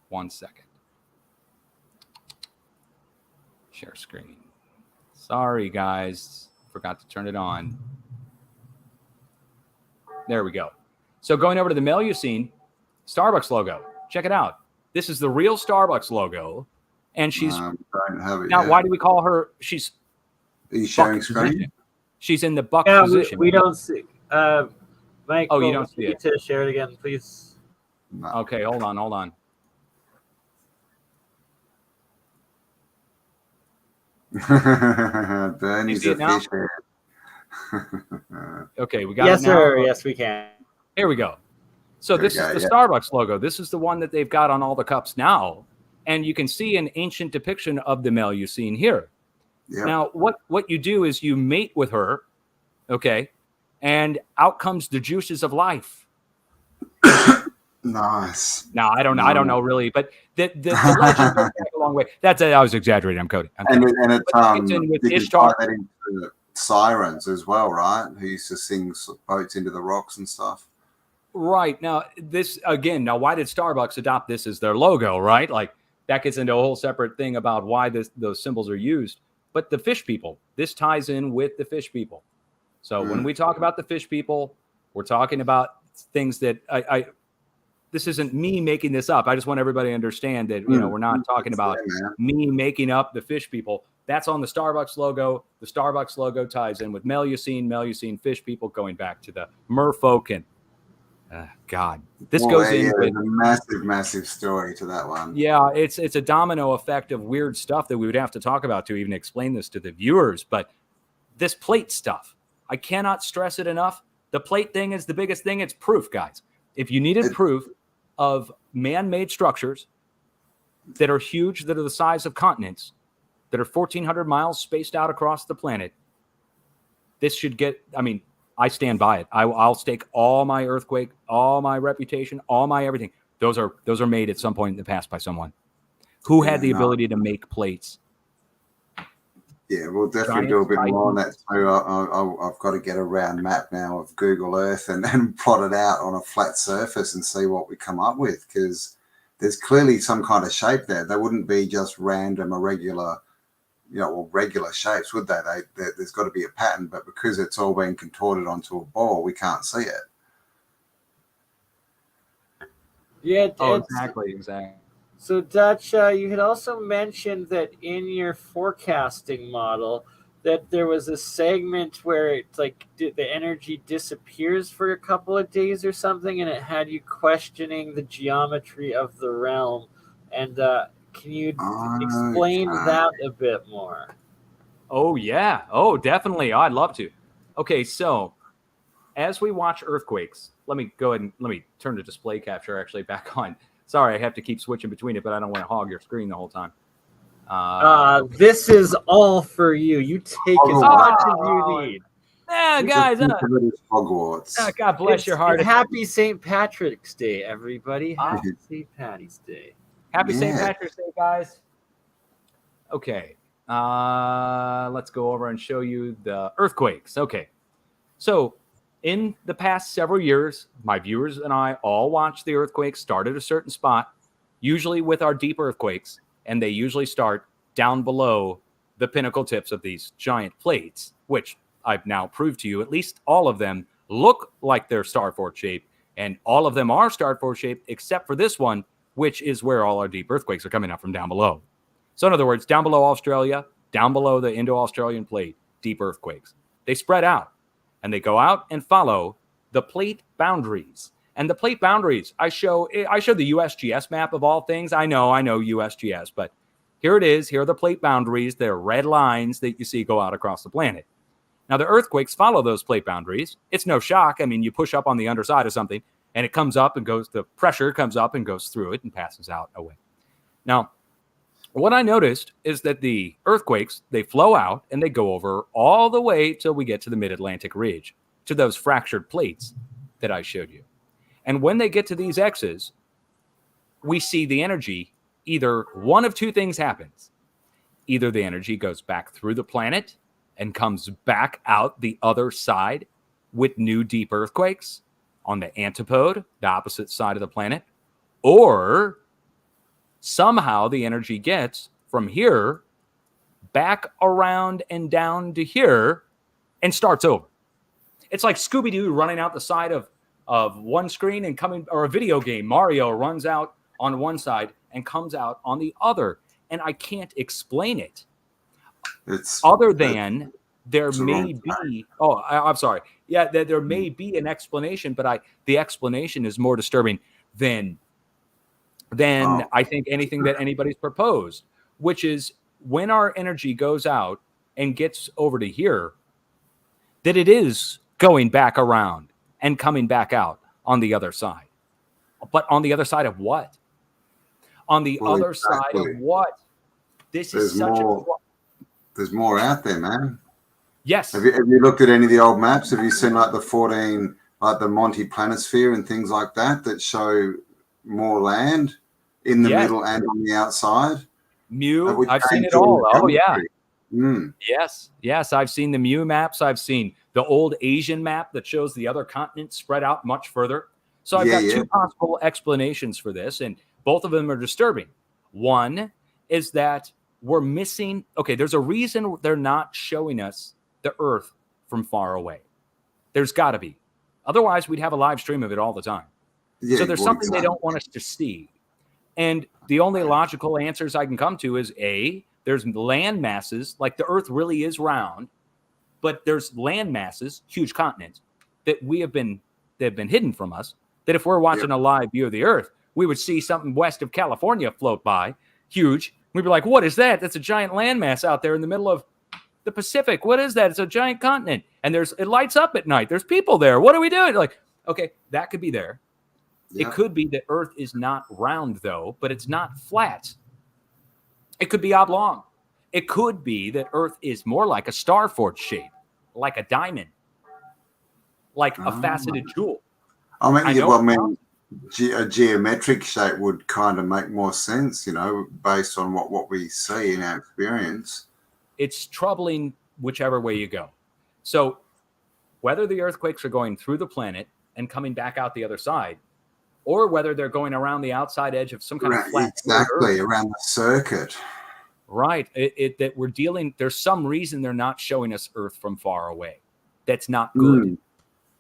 1 second. Share screen. Sorry, guys. Forgot to turn it on. There we go. So going over to the Melusine Starbucks logo. Check it out. This is the real Starbucks logo. And she's... now, why do we call her... She's... Are you sharing screen? She's in the buck position. We don't see... Michael, you don't see it. To share it again, please. No. Okay, hold on. Bernie's a fish head. Okay, we got it now. Yes, sir. Yes, we can. Here we go. So this is the Starbucks logo. This is the one that they've got on all the cups now. And you can see an ancient depiction of the Melusine here. Yep. Now, what you do is you mate with her, okay? And out comes the juices of life. Nice. Now I don't know really, but the legend goes back a long way. I was exaggerating. I'm coding. And it's Ishtar. That into sirens as well, right? Who used to sing boats into the rocks and stuff. Right. Now this again. Now why did Starbucks adopt this as their logo? Right. Like that gets into a whole separate thing about why those symbols are used. But the fish people. This ties in with the fish people. So when we talk about the fish people, we're talking about things that this isn't me making this up. I just want everybody to understand that, we're not talking about me making up the fish people. That's on the Starbucks logo. The Starbucks logo ties in with Melusine fish people, going back to the merfolk. And God, this goes into a massive story to that one. Yeah, it's a domino effect of weird stuff that we would have to talk about to even explain this to the viewers. But this plate stuff, I cannot stress it enough. The plate thing is the biggest thing. It's proof, guys. If you needed proof of man-made structures that are huge, that are the size of continents, that are 1,400 miles spaced out across the planet, this should get, I stand by it. I'll stake all my EarthQuake, all my reputation, all my everything. Those are made at some point in the past by someone who had the ability to make plates. Yeah, we'll definitely do a bit more on that. So I've got to get a round map now of Google Earth and plot it out on a flat surface and see what we come up with, because there's clearly some kind of shape there. They wouldn't be just random, irregular, regular shapes, would they? There's got to be a pattern, but because it's all been contorted onto a ball, we can't see it. Yeah, exactly. So, Dutch, you had also mentioned that in your forecasting model that there was a segment where it's like the energy disappears for a couple of days or something, and it had you questioning the geometry of the realm. And can you explain that a bit more? Oh, yeah. Oh, definitely. I'd love to. Okay, so as we watch earthquakes, let me go ahead and let me turn the display capture actually back on. Sorry, I have to keep switching between it, but I don't want to hog your screen the whole time. This is all for you. You take as much as you need. Yeah, guys. Hogwarts. God bless your heart. Happy St. Patrick's Day, everybody. Happy St. Patty's Day. Happy St. Patrick's Day, guys. Okay. Let's go over and show you the earthquakes. Okay. So in the past several years, my viewers and I all watch the earthquakes start at a certain spot, usually with our deep earthquakes, and they usually start down below the pinnacle tips of these giant plates, which I've now proved to you, at least all of them look like they're StarForts shaped, and all of them are StarForts shaped, except for this one, which is where all our deep earthquakes are coming up from down below. So in other words, down below Australia, down below the Indo-Australian plate, deep earthquakes. They spread out, and they go out and follow the plate boundaries. And the plate boundaries, I show the USGS map of all things. I know USGS, but here it is. Here are the plate boundaries. They're red lines that you see go out across the planet. Now, the earthquakes follow those plate boundaries. It's no shock. I mean, you push up on the underside of something, and it comes up and goes, the pressure comes up and goes through it and passes out away. Now, what I noticed is that the earthquakes, they flow out and they go over all the way till we get to the mid-Atlantic ridge, to those fractured plates that I showed you. And when they get to these X's, we see the energy, either one of two things happens. Either the energy goes back through the planet and comes back out the other side with new deep earthquakes on the antipode, the opposite side of the planet, or somehow the energy gets from here back around and down to here and starts over. It's like Scooby-Doo running out the side of one screen and coming, or a video game. Mario runs out on one side and comes out on the other. And I can't explain it. Other than there may be, I'm sorry. Yeah, there may be an explanation, but the explanation is more disturbing than I think anything that anybody's proposed, which is when our energy goes out and gets over to here, that it is going back around and coming back out on the other side. But on the other side of what? On the other side of what? There's more out there, man. Yes. Have you looked at any of the old maps? Have you seen like the 14, like the Monty Planisphere and things like that show more land in the middle and on the outside? Mew, I've seen it all. Oh, yeah. Yes, I've seen the Mew maps. I've seen the old Asian map that shows the other continents spread out much further. So I've got two possible explanations for this, and both of them are disturbing. One is that we're missing, there's a reason they're not showing us the Earth from far away. There's got to be. Otherwise, we'd have a live stream of it all the time. Yeah, so there's something they don't want us to see. And the only logical answers I can come to is A, there's land masses, like the Earth really is round, but there's land masses, huge continents, that they've been hidden from us, that if we're watching a live view of the Earth, we would see something west of California float by, huge. We'd be like, what is that? That's a giant landmass out there in the middle of the Pacific. What is that? It's a giant continent. And it lights up at night. There's people there. What are we doing? Like, okay, that could be there. Yeah. It could be that Earth is not round, though, but it's not flat. It could be oblong. It could be that Earth is more like a StarForts shape, like a diamond, like a faceted jewel. A geometric shape would kind of make more sense, based on what we see in our experience. It's troubling whichever way you go. So whether the earthquakes are going through the planet and coming back out the other side, or whether they're going around the outside edge of some kind of flat. Exactly, around the circuit. Right. That we're dealing, there's some reason they're not showing us Earth from far away. That's not good.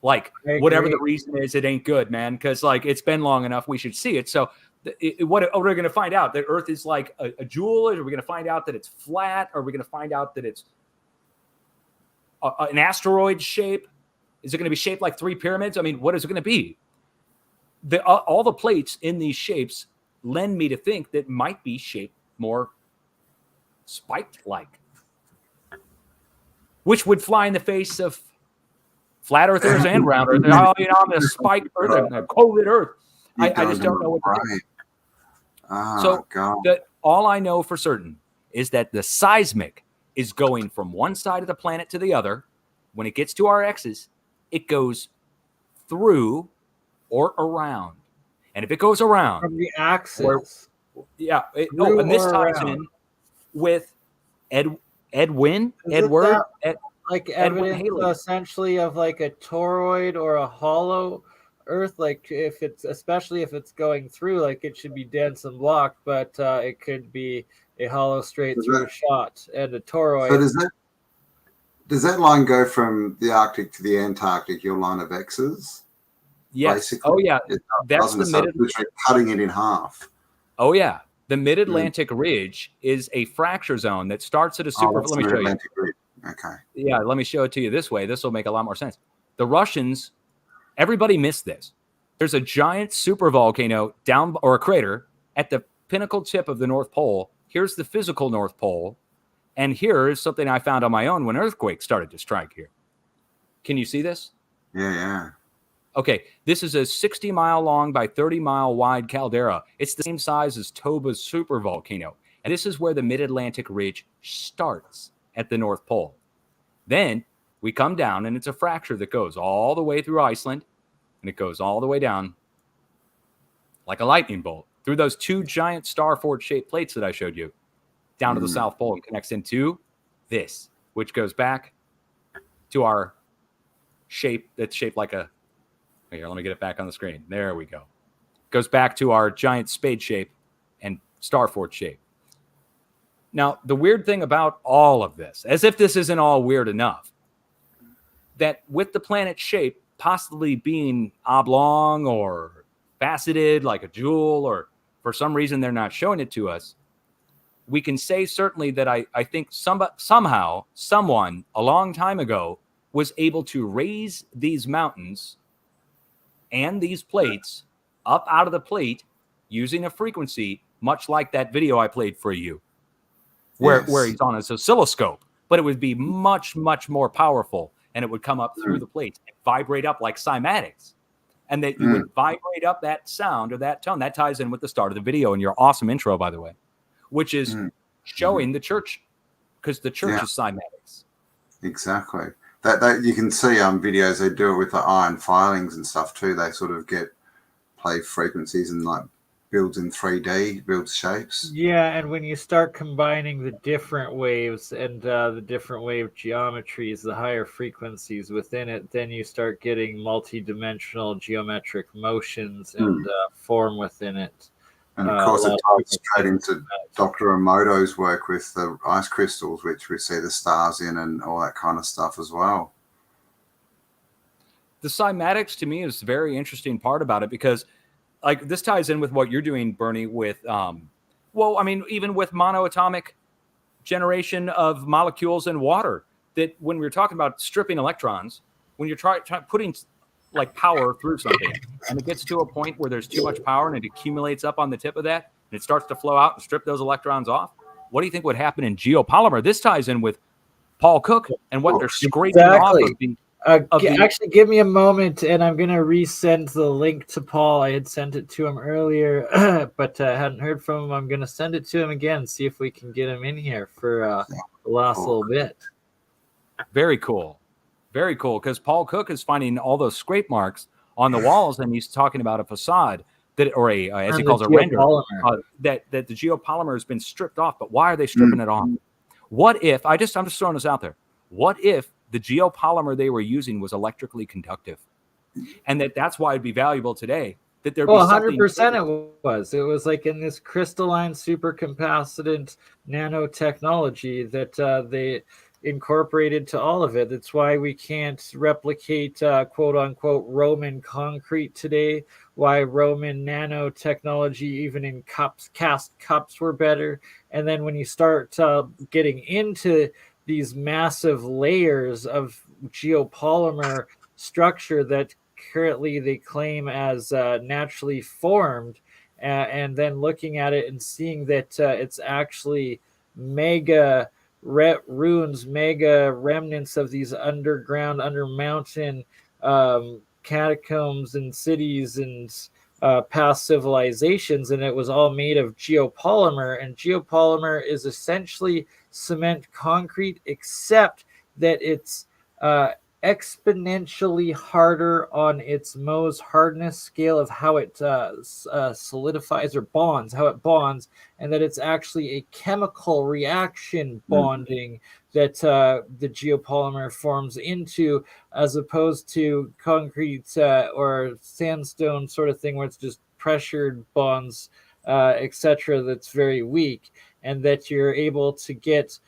Like, whatever the reason is, it ain't good, man. Because, it's been long enough, we should see it. So, what are we going to find out? That Earth is like a jewel? Are we going to find out that it's flat? Are we going to find out that it's an asteroid shape? Is it going to be shaped like three pyramids? I mean, what is it going to be? All the plates in these shapes lend me to think that might be shaped more spiked-like, which would fly in the face of flat earthers and round earthers. I'm a spiked earth, a COVID earth. I just don't know what to do. All I know for certain is that the seismic is going from one side of the planet to the other. When it gets to our X's, it goes through or around. And if it goes around from the axis, and this ties in with Edward. like And when evidence Haley- essentially of like a toroid or a hollow Earth, like if it's, especially if it's going through, like it should be dense and blocked, but it could be a hollow straight through shot and a toroid. So does that line go from the Arctic to the Antarctic, your line of X's? Yes. Basically? Oh yeah. That's Doesn't the it? So mid. it's literally cutting it in half. Oh yeah. The Mid-Atlantic Ridge is a fracture zone that starts at a super. That's let me the show you. Atlantic Ridge. Okay. Yeah, let me show it to you this way. This will make a lot more sense. The Russians, everybody missed this. There's a giant supervolcano down, or a crater at the pinnacle tip of the North Pole. Here's the physical North Pole. And here is something I found on my own when earthquakes started to strike here. Can you see this? Yeah. Okay, this is a 60-mile long by 30-mile wide caldera. It's the same size as Toba's supervolcano. And this is where the Mid-Atlantic Ridge starts at the North Pole. Then we come down, and it's a fracture that goes all the way through Iceland, and it goes all the way down like a lightning bolt through those two giant StarForts-shaped plates that I showed you, down to the South Pole, and connects into this, which goes back to our shape that's shaped like a... Here, let me get it back on the screen. There we go. Goes back to our giant spade shape and StarForts shape. Now, the weird thing about all of this, as if this isn't all weird enough, that with the planet's shape possibly being oblong or faceted like a jewel, or for some reason they're not showing it to us, we can say certainly that I think somehow someone a long time ago was able to raise these mountains and these plates up out of the plate using a frequency much like that video I played for you, where he's on his oscilloscope, but it would be much, much more powerful, and it would come up through the plates and vibrate up like cymatics, and that you would vibrate up that sound or that tone. That ties in with the start of the video and your awesome intro, by the way, which is showing the church, because the church is cymatics. Exactly. That you can see videos, they do it with the iron filings and stuff too. They sort of play frequencies and like builds in 3D, builds shapes. Yeah, and when you start combining the different waves and the different wave geometries, the higher frequencies within it, then you start getting multi-dimensional geometric motions and form within it. And of course, it ties straight into Dr. Emoto's work with the ice crystals, which we see the stars in and all that kind of stuff as well. The cymatics, to me, is a very interesting part about it, because like this ties in with what you're doing, Bernie, with, even with monoatomic generation of molecules in water, that when we were talking about stripping electrons, when you're trying putting like power through something, and it gets to a point where there's too much power and it accumulates up on the tip of that, and it starts to flow out and strip those electrons off. What do you think would happen in geopolymer? This ties in with Paul Cook and what they're scraping off of the... Actually, give me a moment, and I'm going to resend the link to Paul. I had sent it to him earlier, but I hadn't heard from him. I'm going to send it to him again, see if we can get him in here for the last little bit. Very cool. Very cool, because Paul Cook is finding all those scrape marks on the walls, and he's talking about a facade that, or a, as he calls a render, that the geopolymer has been stripped off. But why are they stripping it off? What if, I'm just throwing this out there, what if the geopolymer they were using was electrically conductive, and that's why it'd be valuable today? That there'd be 100% it was. It was like in this crystalline supercapacitant nanotechnology that they incorporated to all of it. That's why we can't replicate quote unquote Roman concrete today, why Roman nanotechnology even in cast cups were better. And then when you start getting into these massive layers of geopolymer structure that currently they claim as naturally formed, and then looking at it and seeing that it's actually mega ruins, mega remnants of these underground, under mountain catacombs and cities and past civilizations, and it was all made of geopolymer. And geopolymer is essentially cement concrete, except that it's exponentially harder on its Mohs hardness scale of how it solidifies or bonds, how it bonds, and that it's actually a chemical reaction bonding that the geopolymer forms into, as opposed to concrete or sandstone sort of thing where it's just pressured bonds, etc. That's very weak, and that you're able to get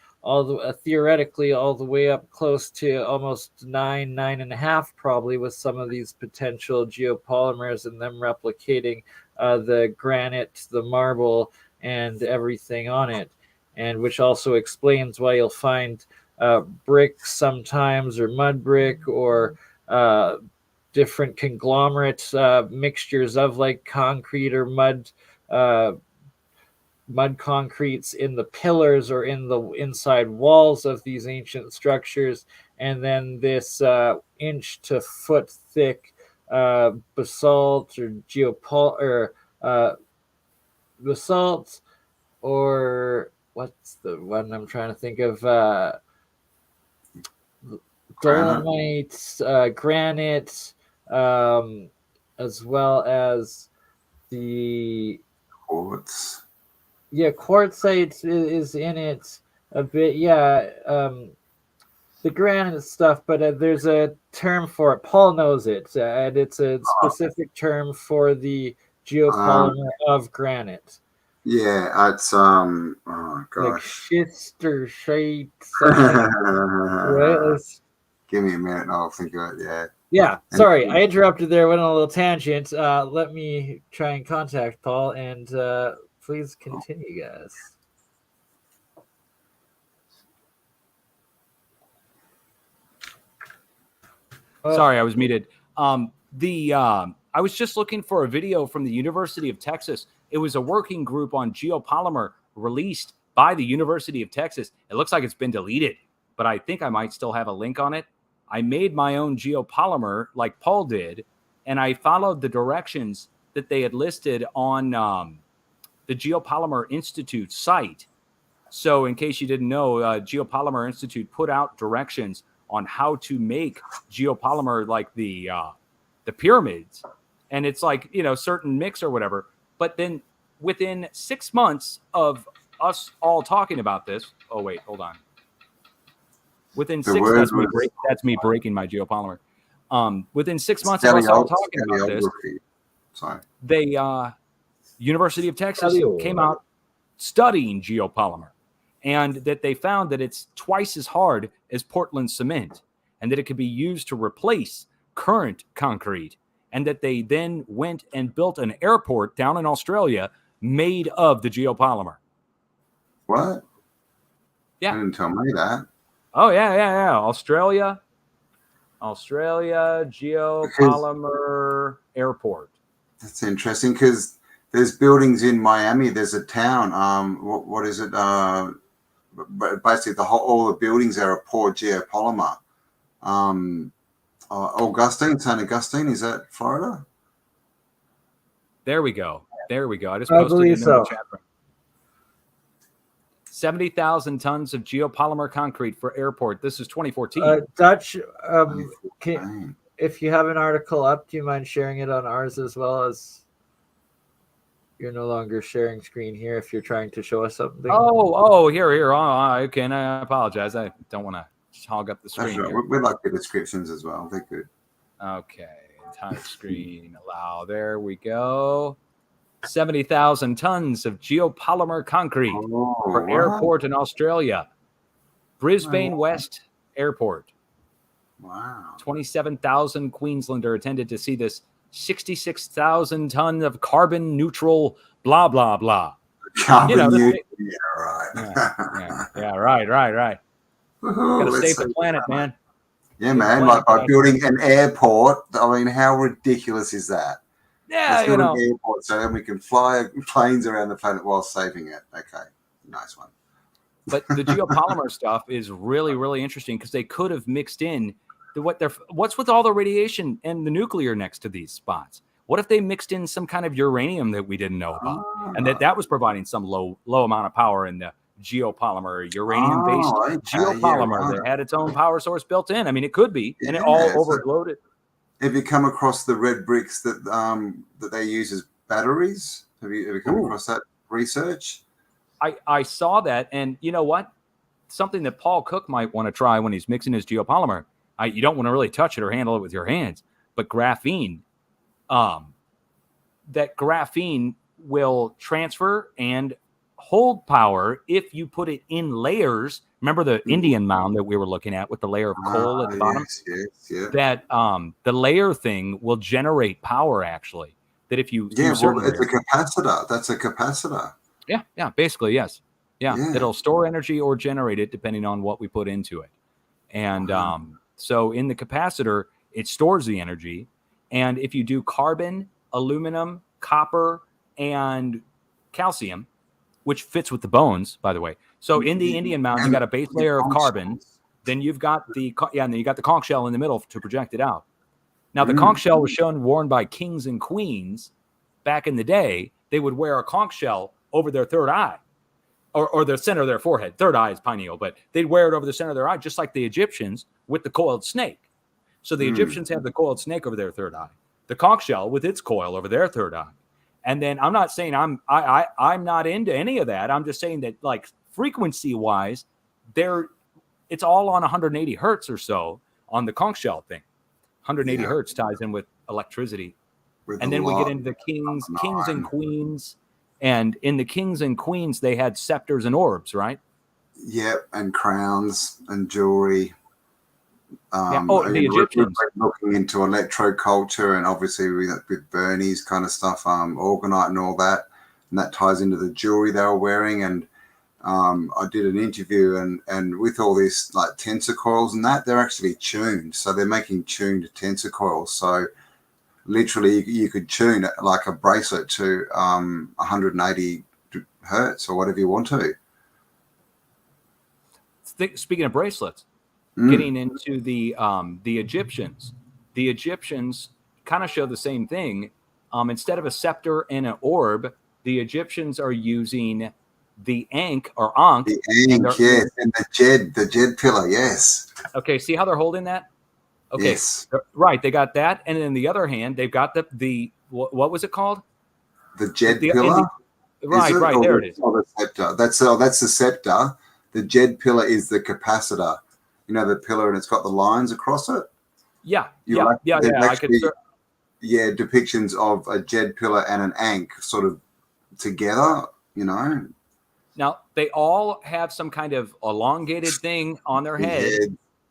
theoretically all the way up close to almost 9.5 probably with some of these potential geopolymers, and them replicating the granite, the marble, and everything on it, and which also explains why you'll find brick sometimes, or mud brick, or different conglomerate mixtures of like concrete or mud concretes in the pillars or in the inside walls of these ancient structures, and then this inch to foot thick basalt or basalt, or what's the one I'm trying to think of? Dolomite, granite, as well as the Quartz. Yeah, quartzite is in it a bit. Yeah, the granite stuff, but there's a term for it. Paul knows it, and it's a specific term for the geopolymer of granite. Yeah, it's oh gosh, like schist or shite. Right? Give me a minute, and I'll think of it. Yeah. Yeah, sorry, I interrupted there. Went on a little tangent. Let me try and contact Paul, and please continue, guys. Sorry, I was muted. I was just looking for a video from the University of Texas. It was a working group on geopolymer released by the University of Texas. It looks like it's been deleted, but I think I might still have a link on it. I made my own geopolymer like Paul did, and I followed the directions that they had listed on the Geopolymer Institute site. So in case you didn't know, Geopolymer Institute put out directions on how to make geopolymer like the pyramids. And it's like, certain mix or whatever. But then within 6 months of us all talking about this, oh, wait, hold on. Within that's me breaking my geopolymer. Within 6 months of us all talking about this, they University of Texas came out studying geopolymer, and that they found that it's twice as hard as Portland cement, and that it could be used to replace current concrete, and that they then went and built an airport down in Australia made of the geopolymer. What? Yeah. You didn't tell me that. Oh, yeah. Australia geopolymer airport. That's interesting, because there's buildings in Miami. There's a town. What is it? Basically, all the buildings there are poured geopolymer. St. Augustine, is that Florida? There we go. I just posted it in the chat room. 70,000 tons of geopolymer concrete for airport. This is 2014. Dutch, if you have an article up, do you mind sharing it on ours as well? As you're no longer sharing screen here if you're trying to show us something. Oh, here. Okay, and I apologize. I don't want to hog up the screen. Right. We like the descriptions as well. They're good. Okay, entire screen allow. There we go. 70,000 tons of geopolymer concrete for airport in Australia. Brisbane West Airport. Wow. 27,000 Queenslander attended to see this 66,000 ton of carbon neutral blah, blah, blah. Carbon neutral. Right. Got to save the planet, man. Yeah, man. Like by building an airport, I mean, how ridiculous is that? Yeah, an airport so then we can fly planes around the planet while saving it. Okay, nice one. But the geopolymer stuff is really, really interesting, because they could have mixed in what's with all the radiation and the nuclear next to these spots. What if they mixed in some kind of uranium that we didn't know about, and that was providing some low amount of power in the geopolymer, uranium-based okay, geopolymer that had its own power source built in. I mean, it could be, and it all overloaded. Have you come across the red bricks that that they use as batteries? Have you come across that research? I saw that, and you know what? Something that Paul Cook might want to try when he's mixing his geopolymer. You don't want to really touch it or handle it with your hands, but graphene, that graphene will transfer and hold power if you put it in layers. Remember the Indian mound that we were looking at with the layer of coal at the bottom? Yes. That the layer thing will generate power, actually. That if you... it's a capacitor. That's a capacitor. Yeah, basically, yes. Yeah, it'll store energy or generate it depending on what we put into it. And so in the capacitor, it stores the energy. And if you do carbon, aluminum, copper, and calcium, which fits with the bones, by the way. So in the Indian mound, you got a base layer of carbon. Then you've got the and then you got the conch shell in the middle to project it out. Now the conch shell was worn by kings and queens back in the day. They would wear a conch shell over their third eye, or the center of their forehead. Third eye is pineal, but they'd wear it over the center of their eye, just like the Egyptians with the coiled snake. So the Egyptians have the coiled snake over their third eye, the conch shell with its coil over their third eye. And then I'm not saying I'm not into any of that. I'm just saying that, like, frequency wise, it's all on 180 hertz or so on the conch shell thing. 180 hertz ties in with electricity. And then we get into the kings and queens. And in the kings and queens, they had scepters and orbs, right? Yep, and crowns and jewelry. The Egyptians. Looking into electroculture, and obviously with BurnEye's kind of stuff, orgonite and all that. And that ties into the jewelry they were wearing. And I did an interview, and with all this, like, tensor coils and that, they're actually tuned. So they're making tuned tensor coils. So literally you could tune it like a bracelet to 180 hertz or whatever you want to. Speaking of bracelets, getting into the Egyptians kind of show the same thing. Instead of a scepter and an orb, the Egyptians are using the Ankh or Ankh. The Ankh, yes, and the Jed pillar, yes. Okay, see how they're holding that? Okay, yes. Right, they got that, and then the other hand, they've got the what was it called? The Jed pillar. Right, there it is. The scepter. That's the scepter. The Jed pillar is the capacitor. You know, the pillar, and it's got the lines across it. Yeah. Depictions of a Jed pillar and an Ankh sort of together. You know. Now they all have some kind of elongated thing on their head.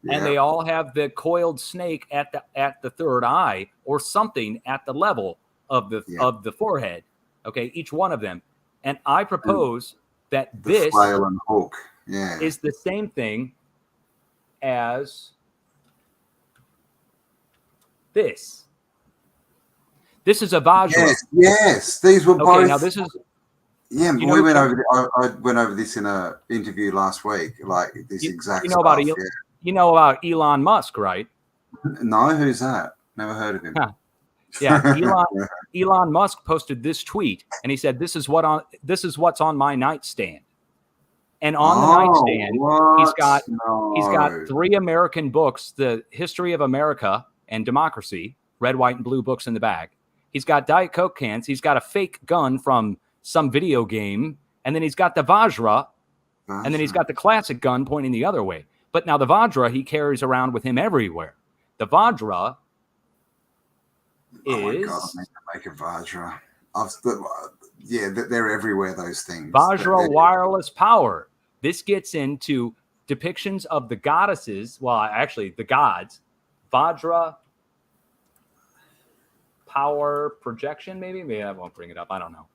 Yeah. And they all have the coiled snake at the third eye or something at the level of the forehead. Okay, each one of them. And I propose that this flail and hook is the same thing as this. This is a Vajra. Yes. These were both. Now this is. Yeah, we went over. I went over this in an interview last week. Like this exact. You know about Elon Musk, right? No, who's that? Never heard of him. Yeah, Elon Musk posted this tweet, and he said, "This is what's on my nightstand." And on the nightstand, he's got 3 American books: the History of America and Democracy, red, white, and blue books in the back. He's got Diet Coke cans. He's got a fake gun from some video game, and then he's got the Vajra, and then he's got the classic gun pointing the other way. But now the Vajra he carries around with him everywhere. The Vajra is... Oh my God, I need to make a Vajra. They're everywhere, those things. Vajra wireless power. This gets into depictions of the goddesses. Well, actually, the gods. Vajra power projection, maybe? Maybe I won't bring it up. I don't know.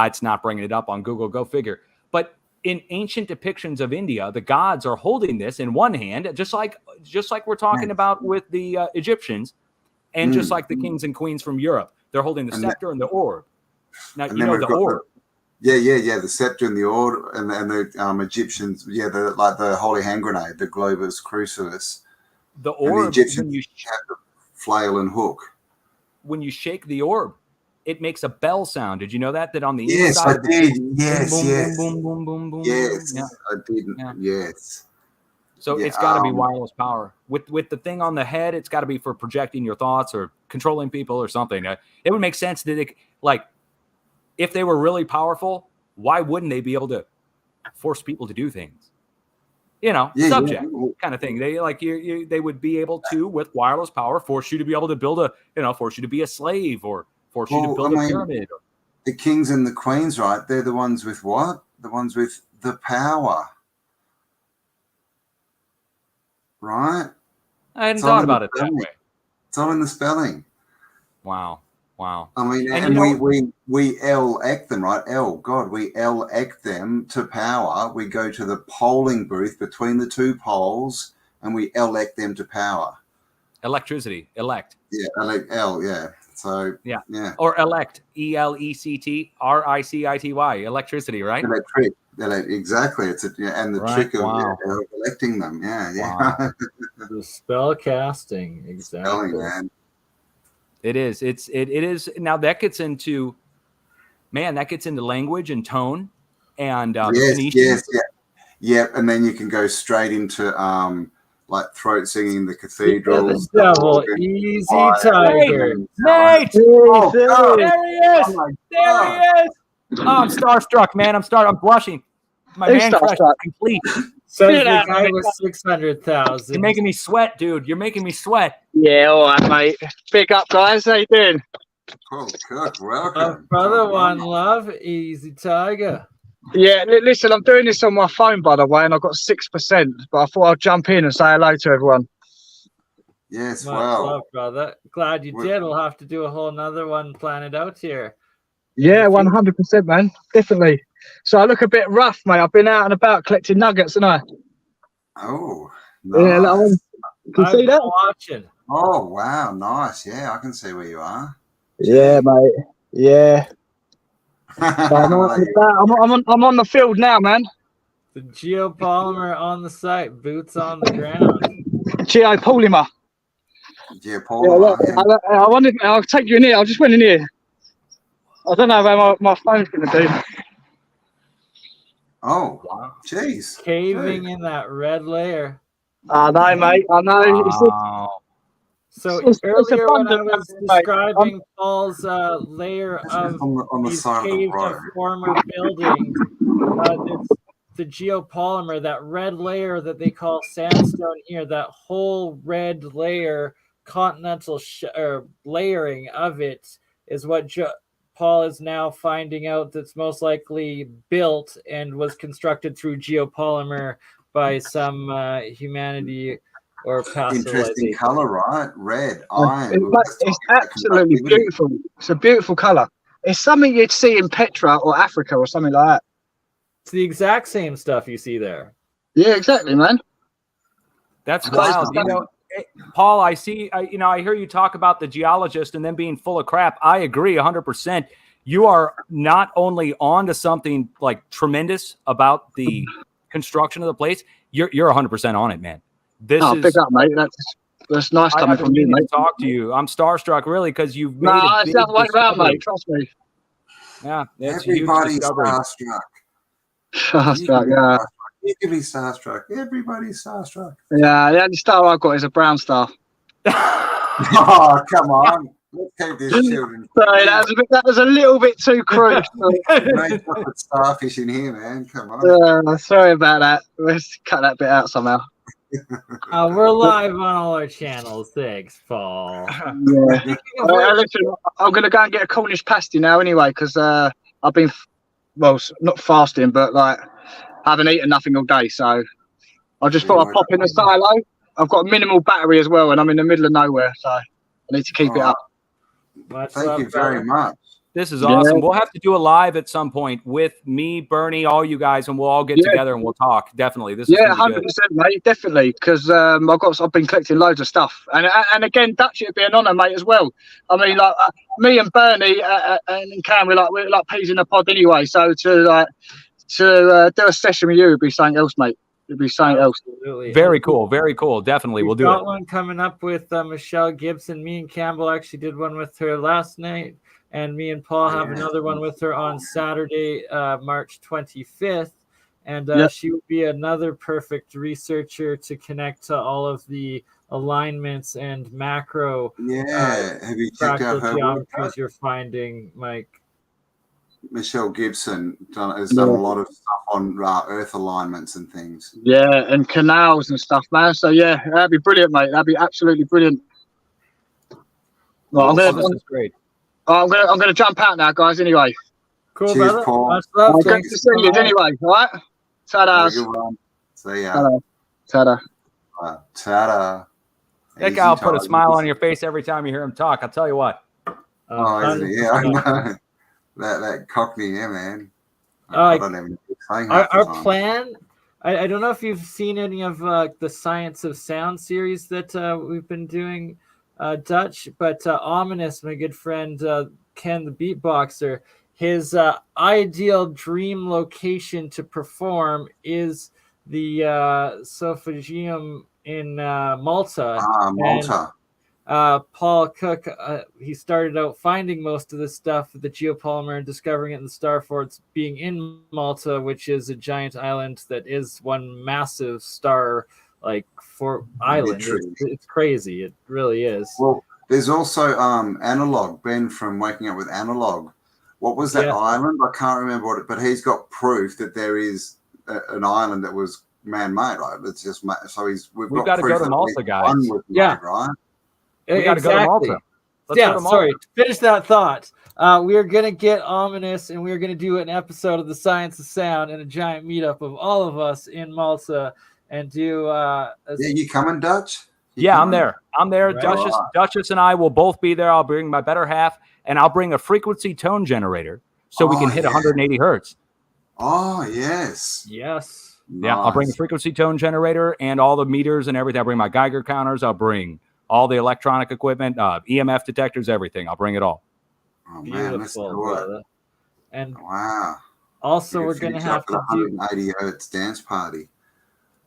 It's not bringing it up on Google. Go figure. But in ancient depictions of India, the gods are holding this in one hand, just like we're talking about with the Egyptians, and just like the kings and queens from Europe, they're holding the scepter and the orb. Now you know the orb. The scepter and the orb, and the Egyptians, the holy hand grenade, the globus crucis. The orb, and the Egyptians have the flail and hook. When you shake the orb, it makes a bell sound. Did you know that? That on the Yes, inside, I did. Yes, boom, yes. boom, boom, boom, boom, boom. Yes, Yeah. I didn't. Yeah. Yes. So Yeah, it's got to be wireless power. With the thing on the head, it's got to be for projecting your thoughts or controlling people or something. It would make sense that they, like, if they were really powerful, why wouldn't they be able to force people to do things? You know, subject kind of thing. They like they would be able to, with wireless power, force you to be able to build a, force you to be a slave or force you to build a pyramid. The kings and the queens, right? They're the ones with what? The ones with the power. Right? I hadn't thought about it that way. It's all in the spelling. Wow. I mean, and we elect them, right? We elect them to power. We go to the polling booth between the two poles and we elect them to power. Electricity, elect. Yeah, yeah. So, yeah. Or elect, ELECT, RICITY, electricity, right? Electric. Exactly. It's and the trick of electing them. Yeah. Wow. The spell casting, exactly. Spelling, man. It is. It is. Now that gets into language and tone and yes. And then you can go straight into like throat singing, the cathedral. Devil, easy tiger, mate. Oh, there he is. There he is. Oh, I'm starstruck, man. I'm blushing. My man crush is complete. Says the guy with 600,000. You're making me sweat, dude. You're making me sweat. Yeah, all right, mate. Big up, guys. How you doing? Oh, Kirk, welcome. Brother, one love, easy tiger. Yeah, listen, I'm doing this on my phone, by the way, and I've got 6%, but I thought I'd jump in and say hello to everyone. Yes, Much love, brother. Glad you did. We'll have to do a whole nother one planned out here. Yeah, 100%, man. Definitely. So I look a bit rough, mate. I've been out and about collecting nuggets, haven't I? Oh, nice. Yeah, can you see that? Watching. Oh, wow, nice. Yeah, I can see where you are. Yeah, mate. Yeah. I'm on the field now, man. The geopolymer on the site, boots on the ground. Geopolymer. Geopolymer. Yeah, I wanted. I'll take you in here. I just went in here. I don't know where my phone's going to do. Oh, wow. Jeez. Caving in that red layer. I know, mate. I know. Wow. So earlier when I was describing Paul's layer of on the side of the road. Former buildings, the geopolymer, that red layer that they call sandstone here, that whole red layer, continental layering of it is what Paul is now finding out that's most likely built and was constructed through geopolymer by some humanity or past. Interesting color, right? Red, iron. It's absolutely beautiful. It's a beautiful color. It's something you'd see in Petra or Africa or something like that. It's the exact same stuff you see there. Yeah, exactly, man. That's wild. Paul, I see, I hear you talk about the geologist and them being full of crap. I agree 100%. You are not only on to something like tremendous about the construction of the place, you're 100% on it, man. This is big up, mate. That's nice coming from you, mate. Talk to you. I'm starstruck, really, because you've made it's not way around, mate. Trust me. Yeah, everybody's starstruck. Starstruck, yeah. You can be starstruck. Everybody's starstruck. Yeah, the only star I've got is a brown star. Oh, come on. Let's keep this children. Sorry, that was a little bit too crude. Starfish in here, man. Come on. Sorry about that. Let's cut that bit out somehow. We're live on all our channels. Thanks, Paul. Yeah. Listen, I'm going to go and get a Cornish pasty now anyway, because I've been, not fasting, but like, I haven't eaten nothing all day. So I just thought I'd pop in the silo. I've got a minimal battery as well, and I'm in the middle of nowhere, so I need to keep it up. Thank you very much. This is awesome. We'll have to do a live at some point with me, BurnEye, all you guys, and we'll all get together and we'll talk. Definitely. This is 100%, mate. Definitely, because I've been collecting loads of stuff, and again, Dutch, it'd be an honour, mate, as well. I mean, like me and BurnEye and Cam, we're like peas in a pod anyway. So to do a session with you would be something else, mate. It'd be something else. Absolutely. Very cool. Very cool. Definitely. We'll do it. Got one coming up with Michelle Gibson. Me and Campbell actually did one with her last night. and me and Paul have another one with her on Saturday, March 25th. And she would be another perfect researcher to connect to all of the alignments and macro have you checked out her geometries work? you're finding, Mike? Michelle Gibson has done a lot of stuff on Earth alignments and things. Yeah, and canals and stuff, man. So yeah, that'd be brilliant, mate. That'd be absolutely brilliant. Well, this is great. I'm gonna jump out now, guys. Anyway. Cool, Cheers, brother. Paul. Much love. Great to see you anyway. All right. Ta-da. See ya. Ta-da. Ta-da. That guy will put a smile on your face every time you hear him talk. I'll tell you what. Isn't it? Yeah, I know. That Cockney, yeah, man. I don't even say our plan. I don't know if you've seen any of the Science of Sound series that we've been doing, Dutch, but Ominous, my good friend Ken the beatboxer, his ideal dream location to perform is the Sophageum in Malta. Malta. And, Paul Cook, he started out finding most of this stuff, the geopolymer, and discovering it in the StarForts, being in Malta, which is a giant island that is one massive star, island. It's crazy. It really is. Well, there's also Analog, Ben from Waking Up with Analog. What was that island? I can't remember what it, but he's got proof that there is an island that was man-made, right? It's just so we've got to go to Malta, guys. Right? We got to go to Malta. Let's go to Malta. Sorry, to finish that thought. We are going to get Ominous, and we are going to do an episode of the Science of Sound and a giant meetup of all of us in Malta and do. You coming, Dutch? I'm there. Right. Duchess and I will both be there. I'll bring my better half, and I'll bring a frequency tone generator so we can hit 180 hertz. Oh, yes. Yes. Yeah, nice. I'll bring a frequency tone generator and all the meters and everything. I'll bring my Geiger counters. I'll bring all the electronic equipment, EMF detectors, everything. I'll bring it all. Oh, man, let's do it. And wow. Also, we're going to have to do 180 hertz dance party.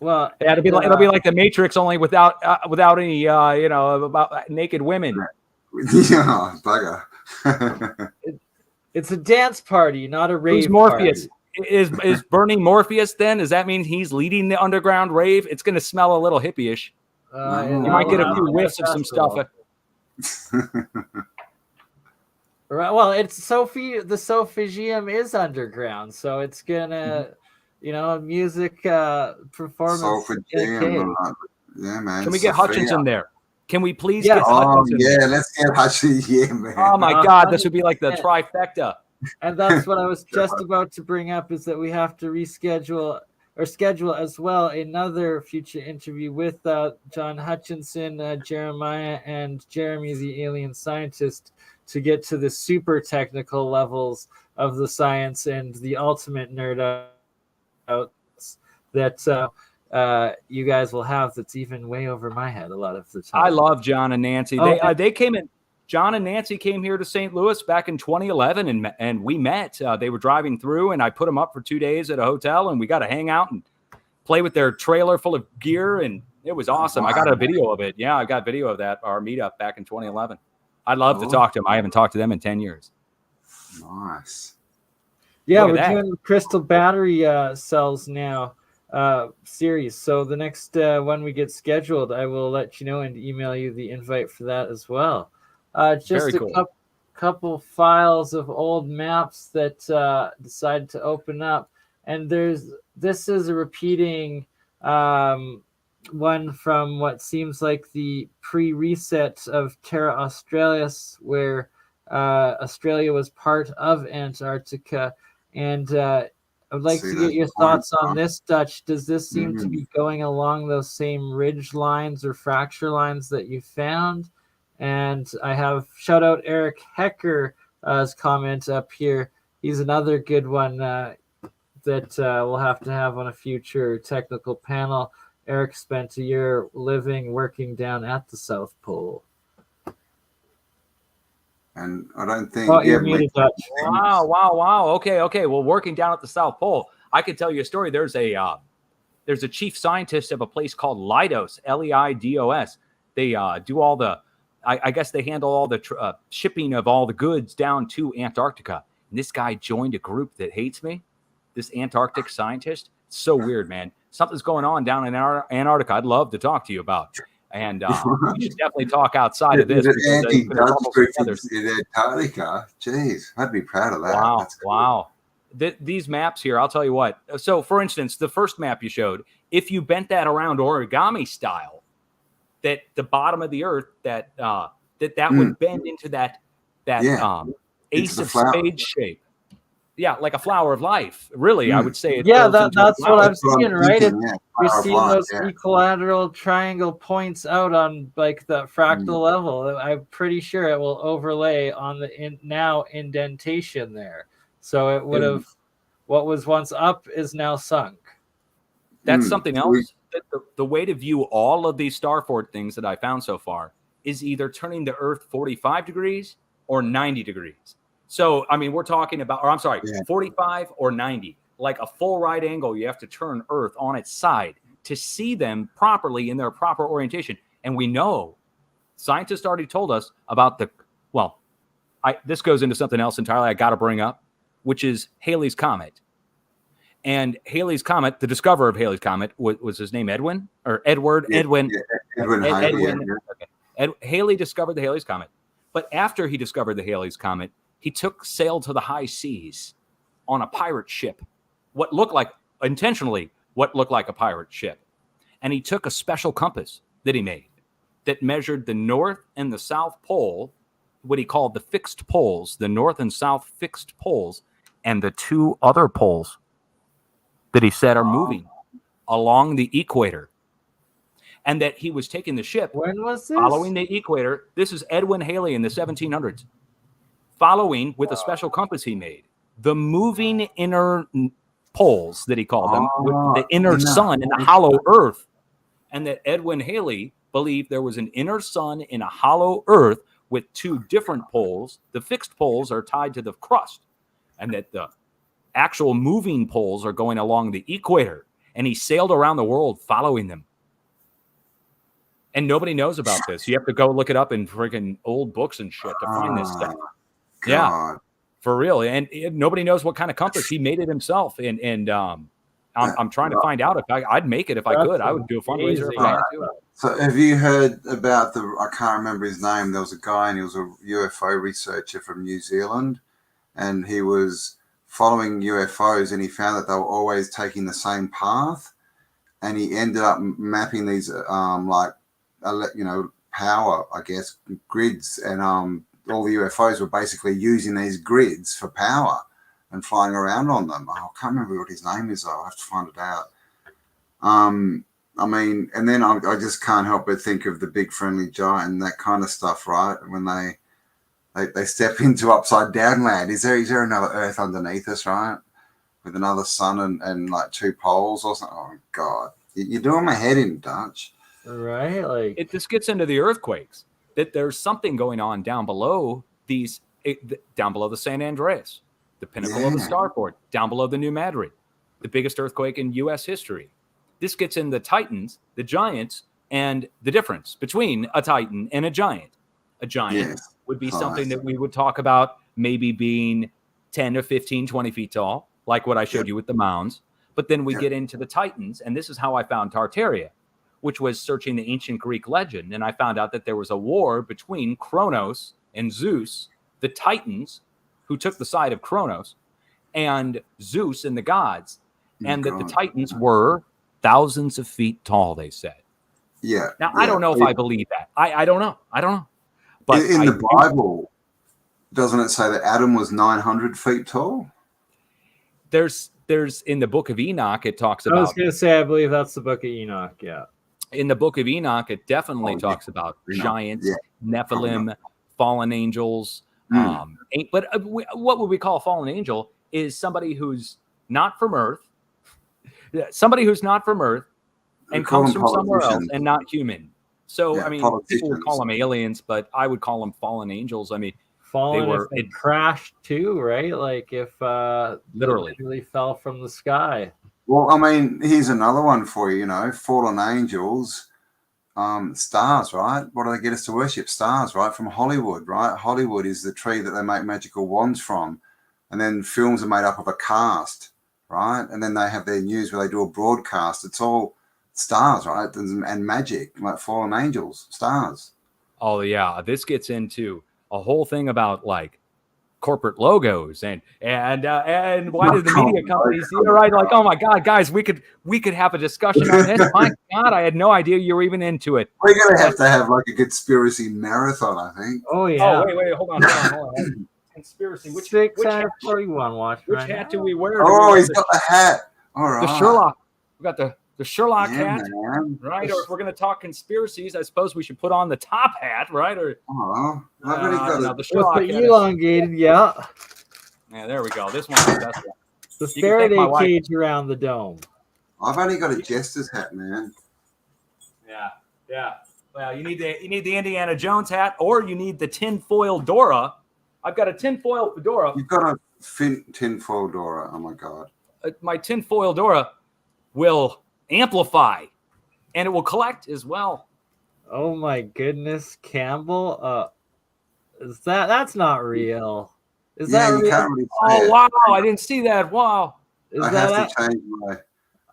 Well, yeah, it'll be like the Matrix, only without any about naked women. Yeah, bugger. It's a dance party, not a rave. Who's Morpheus? Party. Is burning Morpheus then? Does that mean he's leading the underground rave? It's going to smell a little hippie-ish. You might get a few whiffs of some stuff. Right. Well, it's the Sophageum is underground, so it's gonna, music performance. Sophageum, yeah, man. Can we get Hutchinson there? Can we please get Hutchinson? Yeah, let's get Hutchinson. Yeah, man. Oh my God, this would be like the trifecta. And that's what I was just about to bring up, is that we have to reschedule or schedule as well another future interview with John Hutchinson, Jeremiah, and Jeremy, the alien scientist, to get to the super technical levels of the science and the ultimate nerd outs that you guys will have. That's even way over my head a lot of the time. I love John and Nancy. They came in. John and Nancy came here to St. Louis back in 2011, and we met. They were driving through, and I put them up for 2 days at a hotel, and we got to hang out and play with their trailer full of gear, and it was awesome. Wow. I got a video of it. Yeah, I got video of that, our meetup back in 2011. I'd love to talk to them. I haven't talked to them in 10 years. Nice. Yeah, we're doing crystal battery cells now series. So the next one we get scheduled, I will let you know and email you the invite for that as well. Just a couple files of old maps that decided to open up, and this is a repeating one from what seems like the pre-reset of Terra Australis, where Australia was part of Antarctica. And I would like to get your thoughts on this, Dutch. Does this seem to be going along those same ridge lines or fracture lines that you found? And I have shout out Eric Hecker's comment up here. He's another good one that we'll have to have on a future technical panel. Eric spent a year working down at the South Pole. And I don't think... you're muted, Dutch. Wow. Okay. Well, working down at the South Pole, I could tell you a story. There's a chief scientist of a place called Leidos, Leidos. They do all the I guess they handle all the shipping of all the goods down to Antarctica. And this guy joined a group that hates me. This Antarctic scientist. It's so weird, man. Something's going on down in Antarctica. I'd love to talk to you about. And we should definitely talk outside of this. In Antarctica. Jeez, I'd be proud of that. Wow, That's cool. wow. These maps here, I'll tell you what. So, for instance, the first map you showed, if you bent that around origami style, that the bottom of the Earth, that would bend into that ace of spades shape. Yeah, like a flower of life. Really, I would say. That's what I'm seeing, right? You're seeing those yeah. equilateral triangle points out on like the fractal level. I'm pretty sure it will overlay on the now indentation there. So it would have what was once up is now sunk. That's something else. The way to view all of these StarFort things that I found so far is either turning the Earth 45 degrees or 90 degrees. So, I mean, we're talking about, 45 or 90, like a full right angle. You have to turn Earth on its side to see them properly in their proper orientation. And we know scientists already told us about this goes into something else entirely I got to bring up, which is Halley's Comet. And Halley's Comet, the discoverer of Halley's Comet, was his name Edwin? Or Edward? Yeah, Edwin. Yeah, Edwin. Okay. Halley discovered the Halley's Comet. But after he discovered the Halley's Comet, he sailed to the high seas on a pirate ship, what looked like a pirate ship. And he took a special compass that he made that measured the north and the south pole, what he called the fixed poles, the north and south fixed poles, and the two other poles that he said are moving along the equator. And that he was taking the ship. When was this? Following the equator. This is Edwin Halley in the 1700s. Following with a special compass he made, the moving inner poles that he called them, with the inner sun and the hollow earth. And that Edwin Halley believed there was an inner sun in a hollow earth with two different poles. The fixed poles are tied to the crust, and that the actual moving poles are going along the equator. And he sailed around the world following them. And nobody knows about this. You have to go look it up in freaking old books and shit to find this stuff. God. Yeah, for real. And nobody knows what kind of compass he made it himself. And I'm trying to find out if I'd make it if I could. I would do a fundraiser if I had to. So have you heard about I can't remember his name. There was a guy and he was a UFO researcher from New Zealand, and he was following UFOs and he found that they were always taking the same path, and he ended up mapping these power, I guess, grids, and all the UFOs were basically using these grids for power and flying around on them. I can't remember what his name is, though. I'll have to find it out. I mean, and then I just can't help but think of the big friendly giant and that kind of stuff, right? When they step into upside down land. Is there another Earth underneath us, right? With another sun and like two poles or something? Oh, God. You're doing my head in, Dutch. Right? Like this gets into the earthquakes. That there's something going on down below down below the San Andreas, the pinnacle of the StarFort, down below the New Madrid, the biggest earthquake in U.S. history. This gets in the Titans, the giants, and the difference between a Titan and a giant. A giant would be something that we would talk about maybe being 10 or 15, 20 feet tall, like what I showed you with the mounds. But then we get into the Titans, and this is how I found Tartaria, which was searching the ancient Greek legend. And I found out that there was a war between Kronos and Zeus, the Titans, who took the side of Kronos, and Zeus and the gods. And that the Titans were thousands of feet tall, they said. Yeah. Now, I don't know if I believe that. I don't know. But in the Bible, doesn't it say that Adam was 900 feet tall? There's in the book of Enoch, it talks about. I was going to say, I believe that's the book of Enoch. Yeah. In the book of Enoch, it definitely talks about giants, Nephilim, fallen angels. But what would we call a fallen angel is somebody who's not from Earth, and comes from somewhere else and not human. So, I mean, people would call them aliens, but I would call them fallen angels. I mean, fallen if they crashed too, right? Like if literally fell from the sky. Well, I mean, here's another one for you. Fallen angels. stars, right? What do they get us to worship? Stars, right? From Hollywood, right? Hollywood is the tree that they make magical wands from. And then films are made up of a cast, right? And then they have their news where they do a broadcast. It's all stars, right? And magic, like fallen angels, stars. Oh yeah, this gets into a whole thing about like corporate logos and why did the media companies right, like, oh my god, guys, we could have a discussion on this. My god, I had no idea you were even into it. We're gonna have like a conspiracy marathon, I think. Oh yeah. Oh wait, hold on. Conspiracy. Which 641 watch. Which hat do we wear? Oh, he's got the hat. All right. The Sherlock. We got the Sherlock hat, man. right? Or if we're going to talk conspiracies, I suppose we should put on the top hat, right? Or the Sherlock hat. Elongated, yeah. Yeah, there we go. This one's the best one. The Faraday cage around the dome. I've only got a jester's hat, man. Yeah. Well, you need the Indiana Jones hat, or you need the tinfoil Dora. I've got a tinfoil fedora. You've got a tinfoil Dora. Oh my god. My tinfoil Dora will amplify, and it will collect as well. Oh my goodness, Campbell. That's not real? Is that real? Really wow, I didn't see that. Wow. I have to change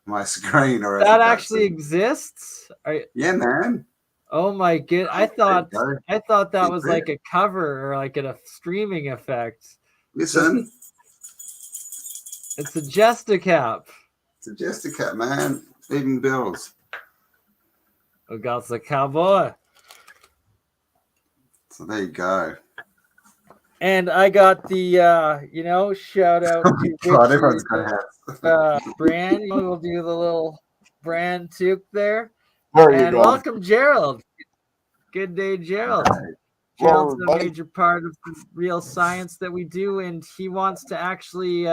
my screen, or that actually exists? Yeah, man. Oh my god! I thought that was like a cover or like a streaming effect. Listen, it's a Jesticap. It's a Jesticap, man. Even bills. We got the cowboy. So there you go. And I got the shout out to God, everyone's got brand. We'll do the little brand toque there. And welcome, Gerald. Good day, Gerald. Gerald's a major part of the real science that we do, and he wants to actually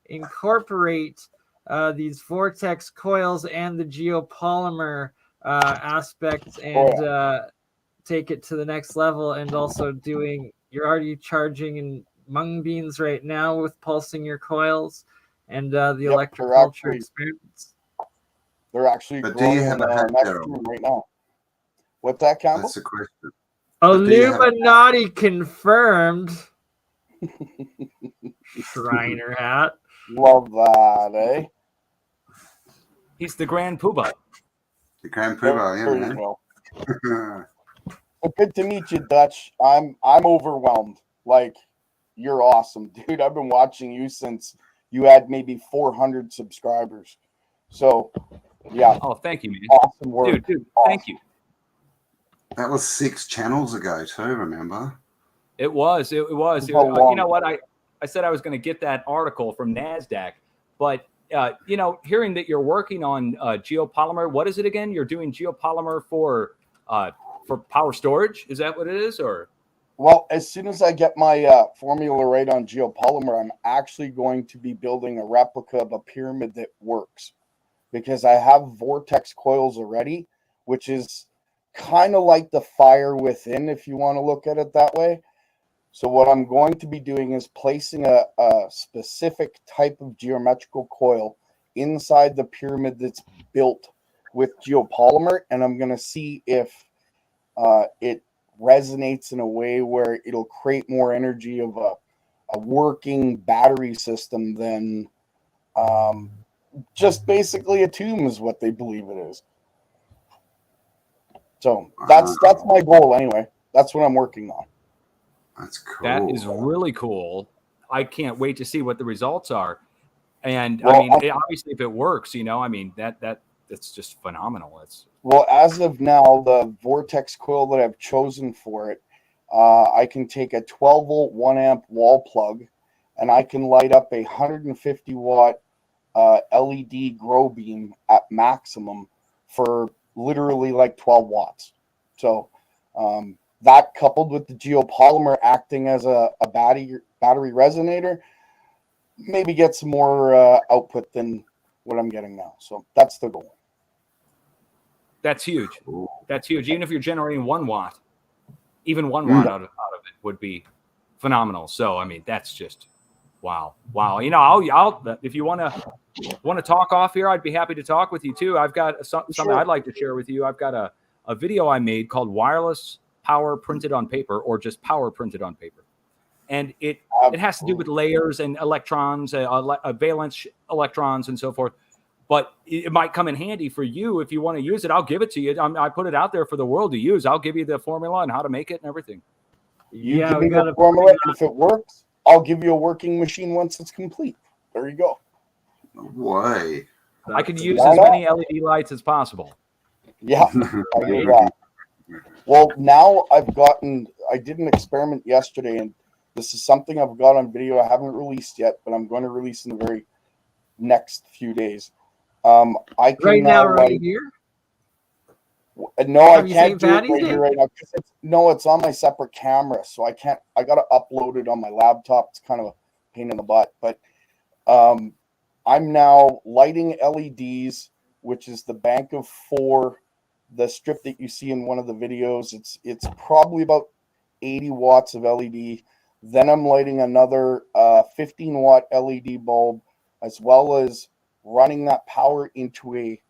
incorporate these vortex coils and the geopolymer aspects and take it to the next level. And also you're already charging in mung beans right now with pulsing your coils and the electroculture experiments. They're actually growing in next room right now. What's that, Campbell? That's a question. Illuminati confirmed. Shriner hat. Love that, eh? He's the Grand Poobah. The Grand Poobah, yeah, man. Well, good to meet you, Dutch. I'm overwhelmed. Like, you're awesome, dude. I've been watching you since you had maybe 400 subscribers. So, yeah. Oh, thank you, man. Awesome work. Dude, awesome. Thank you. That was 6 channels ago too, remember? It was. You know what? I said I was going to get that article from NASDAQ, but hearing that you're working on geopolymer, what is it again? You're doing geopolymer for power storage? Is that what it is? Or well, as soon as I get my formula right on geopolymer, I'm actually going to be building a replica of a pyramid that works, because I have vortex coils already, which is kind of like the fire within, if you want to look at it that way. So what I'm going to be doing is placing a specific type of geometrical coil inside the pyramid that's built with geopolymer, and I'm going to see if it resonates in a way where it'll create more energy of a working battery system than just basically a tomb is what they believe it is. So that's my goal anyway. That's what I'm working on. That's cool. That is really cool. I can't wait to see what the results are. And well, I mean, obviously, if it works, that's just phenomenal. Well, as of now, the vortex coil that I've chosen for it, I can take a 12-volt 1-amp wall plug, and I can light up a 150-watt LED grow beam at maximum for literally like 12 watts. So that coupled with the geopolymer acting as a battery resonator, maybe get some more output than what I'm getting now. So that's the goal. That's huge. That's huge. Even if you're generating 1 watt, even 1 watt out of it would be phenomenal. So, I mean, that's just Wow. You know, I'll if you want to talk off here, I'd be happy to talk with you too. I've got something I'd like to share with you. I've got a video I made called Wireless Power Printed on Paper, or just Power Printed on Paper. And it has to do with layers and electrons, valence electrons and so forth. But it might come in handy for you if you want to use it. I'll give it to you. I put it out there for the world to use. I'll give you the formula and how to make it and everything. You give me the formula, and if it works, I'll give you a working machine once it's complete. There you go. No way. I can use as many LED lights as possible. Yeah. Well, now I did an experiment yesterday, and this is something I've got on video. I haven't released yet, but I'm going to release in the very next few days. I can right now, right here. No, I can't do it right here right now. It's on my separate camera, so I can't. I got to upload it on my laptop. It's kind of a pain in the butt, but I'm now lighting LEDs, which is the bank of 4. The strip that you see in one of the videos, it's probably about 80 watts of LED. Then I'm lighting another 15-watt LED bulb, as well as running that power into a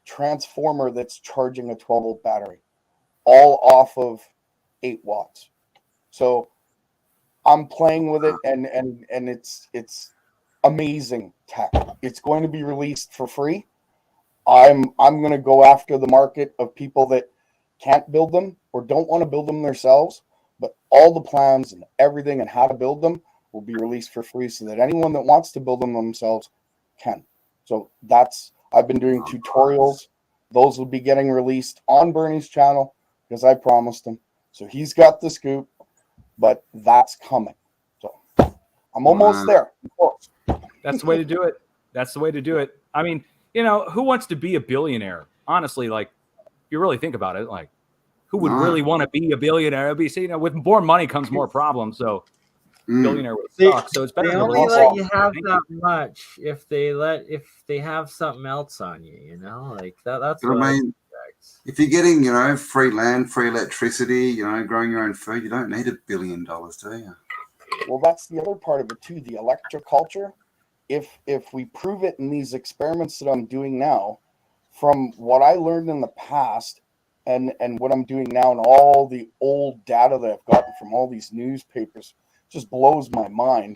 transformer that's charging a 12-volt battery, all off of 8 watts. So I'm playing with it, and it's amazing tech. It's going to be released for free. I'm going to go after the market of people that can't build them or don't want to build them themselves, but all the plans and everything and how to build them will be released for free, so that anyone that wants to build them themselves can. So I've been doing tutorials. Those will be getting released on BurnEye's channel because I promised him. So he's got the scoop, but that's coming. So I'm almost there. That's the way to do it. That's the way to do it. I mean, you know, who wants to be a billionaire? Honestly, like, if you really think about it, like, who would really want to be a billionaire? You know, with more money comes more problems. So billionaire would suck. So it's better. They only let you have that much if they have something else on you. You know, like that's what I mean. If you're getting, you know, free land, free electricity, you know, growing your own food, you don't need $1 billion, do you? Well, that's the other part of it too. The electroculture. If we prove it in these experiments that I'm doing now, from what I learned in the past and what I'm doing now, and all the old data that I've gotten from all these newspapers, just blows my mind.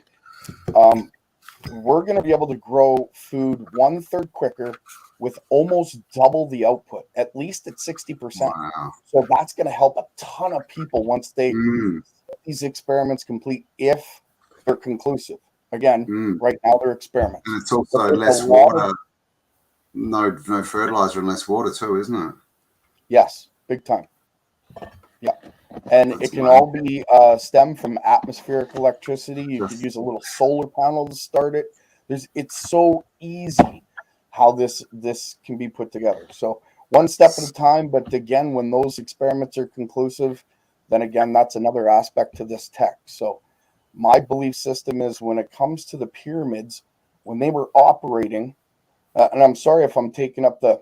We're going to be able to grow food 1/3 quicker with almost double the output, at least at 60%. Wow. So that's going to help a ton of people once they get these experiments complete, if they're conclusive. Again, right now they're experiments. And it's also less water, no fertilizer and less water too, isn't it? Yes, big time. Yeah. And it can all be stem from atmospheric electricity. You could use a little solar panel to start it. It's so easy how this can be put together. So one step at a time, but again, when those experiments are conclusive, then again, that's another aspect to this tech. So my belief system is, when it comes to the pyramids, when they were operating, and I'm sorry if I'm taking up the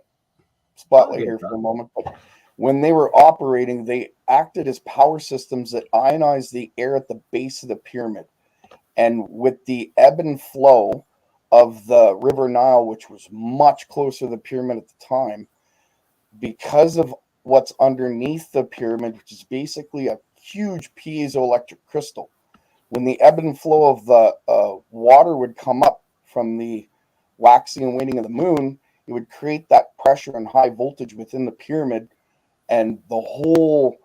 spotlight here for a moment, but when they were operating, they acted as power systems that ionized the air at the base of the pyramid. And with the ebb and flow of the River Nile, which was much closer to the pyramid at the time, because of what's underneath the pyramid, which is basically a huge piezoelectric crystal, when the ebb and flow of the water would come up from the waxing and waning of the moon, it would create that pressure and high voltage within the pyramid. And the whole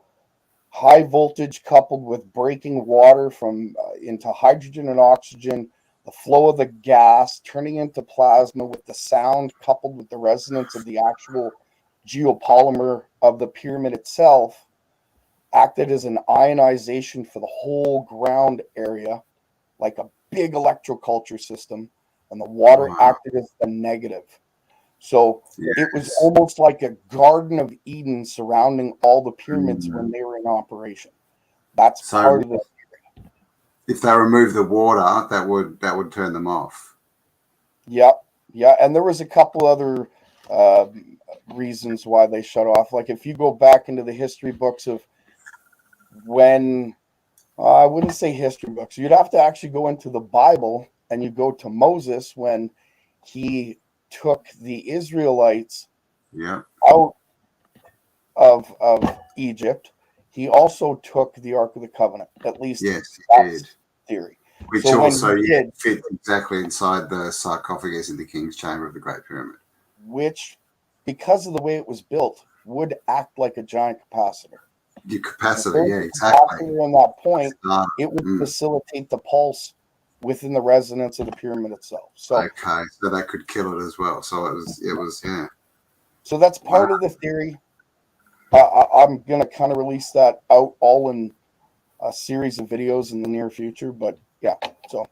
high voltage coupled with breaking water from into hydrogen and oxygen, the flow of the gas turning into plasma, with the sound coupled with the resonance of the actual geopolymer of the pyramid itself, acted as an ionization for the whole ground area, like a big electroculture system, and the water acted as the negative. So it was almost like a Garden of Eden surrounding all the pyramids when they were in operation. That's part of the theory. If they remove the water, that would turn them off. Yep. Yeah. And there was a couple other reasons why they shut off. Like, if you go back into the history books of when, I wouldn't say history books, you'd have to actually go into the Bible and you go to Moses when he took the Israelites out of Egypt, he also took the Ark of the Covenant. At least yes, he that's did. theory. Which So when also he did, fit exactly inside the sarcophagus in the King's Chamber of the Great Pyramid. which, because of the way it was built, would act like a giant capacitor. Your capacitor, If yeah, there's a exactly. capacitor in that point, Ah, it would facilitate the pulse within the resonance of the pyramid itself. So, okay, so that could kill it as well. So it was, yeah. so that's part of the theory. I'm gonna kind of release that out all in a series of videos in the near future. But yeah, so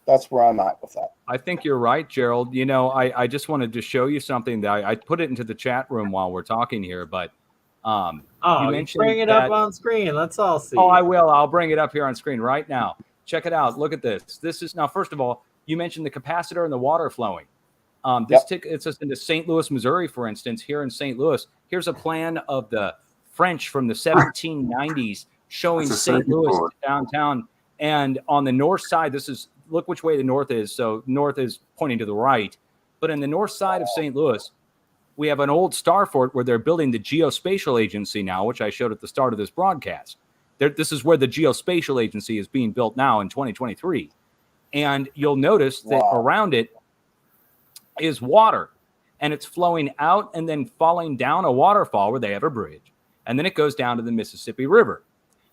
that's where I'm at with that. I think you're right, Gerald. You know, I just wanted to show you something that I put it into the chat room while we're talking here, but you mentioned bring it up on screen. Let's all see. Oh, I will. I'll bring it up here on screen right now. Check it out. Look at this. This is now, first of all, you mentioned the capacitor and the water flowing. It's just into St. Louis, Missouri, for instance. Here in St. Louis, here's a plan of the French from the 1790s showing St. Louis downtown. And on the north side, look which way the north is. So north is pointing to the right. But in the north side of St. Louis, we have an old starfort where they're building the Geospatial Agency now, which I showed at the start of this broadcast. This is where the Geospatial Agency is being built now in 2023. And you'll notice that around it is water, and it's flowing out and then falling down a waterfall where they have a bridge. And then it goes down to the Mississippi River.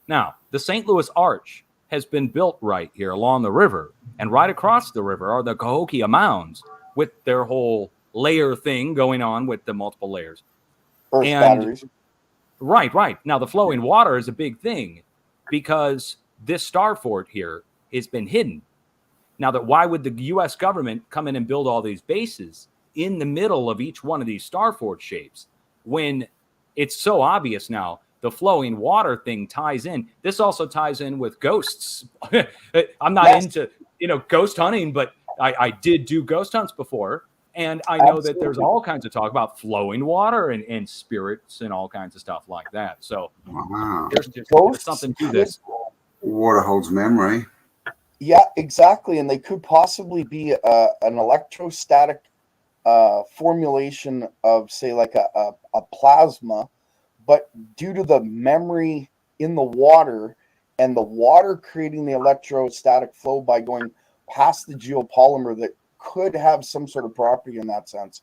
Now, the St. Louis Arch has been built right here along the river, and right across the river are the Cahokia Mounds with their whole layer thing going on with the multiple layers. Earth batteries. Right. Now, the flowing water is a big thing because this starfort here has been hidden. Now, why would the U.S. government come in and build all these bases in the middle of each one of these starfort shapes when it's so obvious now? The flowing water thing ties in. This also ties in with ghosts. I'm not into, ghost hunting, but I did do ghost hunts before. And I know that there's all kinds of talk about flowing water and spirits and all kinds of stuff like that. So there's something to this. Water holds memory. Yeah, exactly. And they could possibly be an electrostatic formulation of, say, like a plasma. But due to the memory in the water and the water creating the electrostatic flow by going past the geopolymer that could have some sort of property in that sense,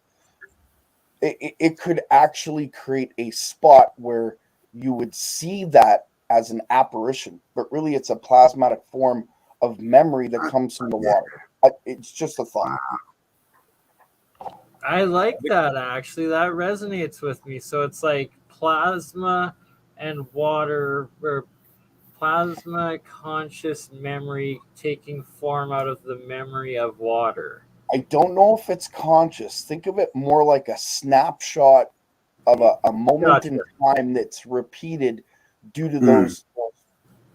it could actually create a spot where you would see that as an apparition, but really it's a plasmatic form of memory that comes from the water. It's just a thought. I like that, actually. That resonates with me. So it's like plasma and water, or plasma conscious memory taking form out of the memory of water. I don't know if it's conscious. Think of it more like a snapshot of a moment in time that's repeated due to those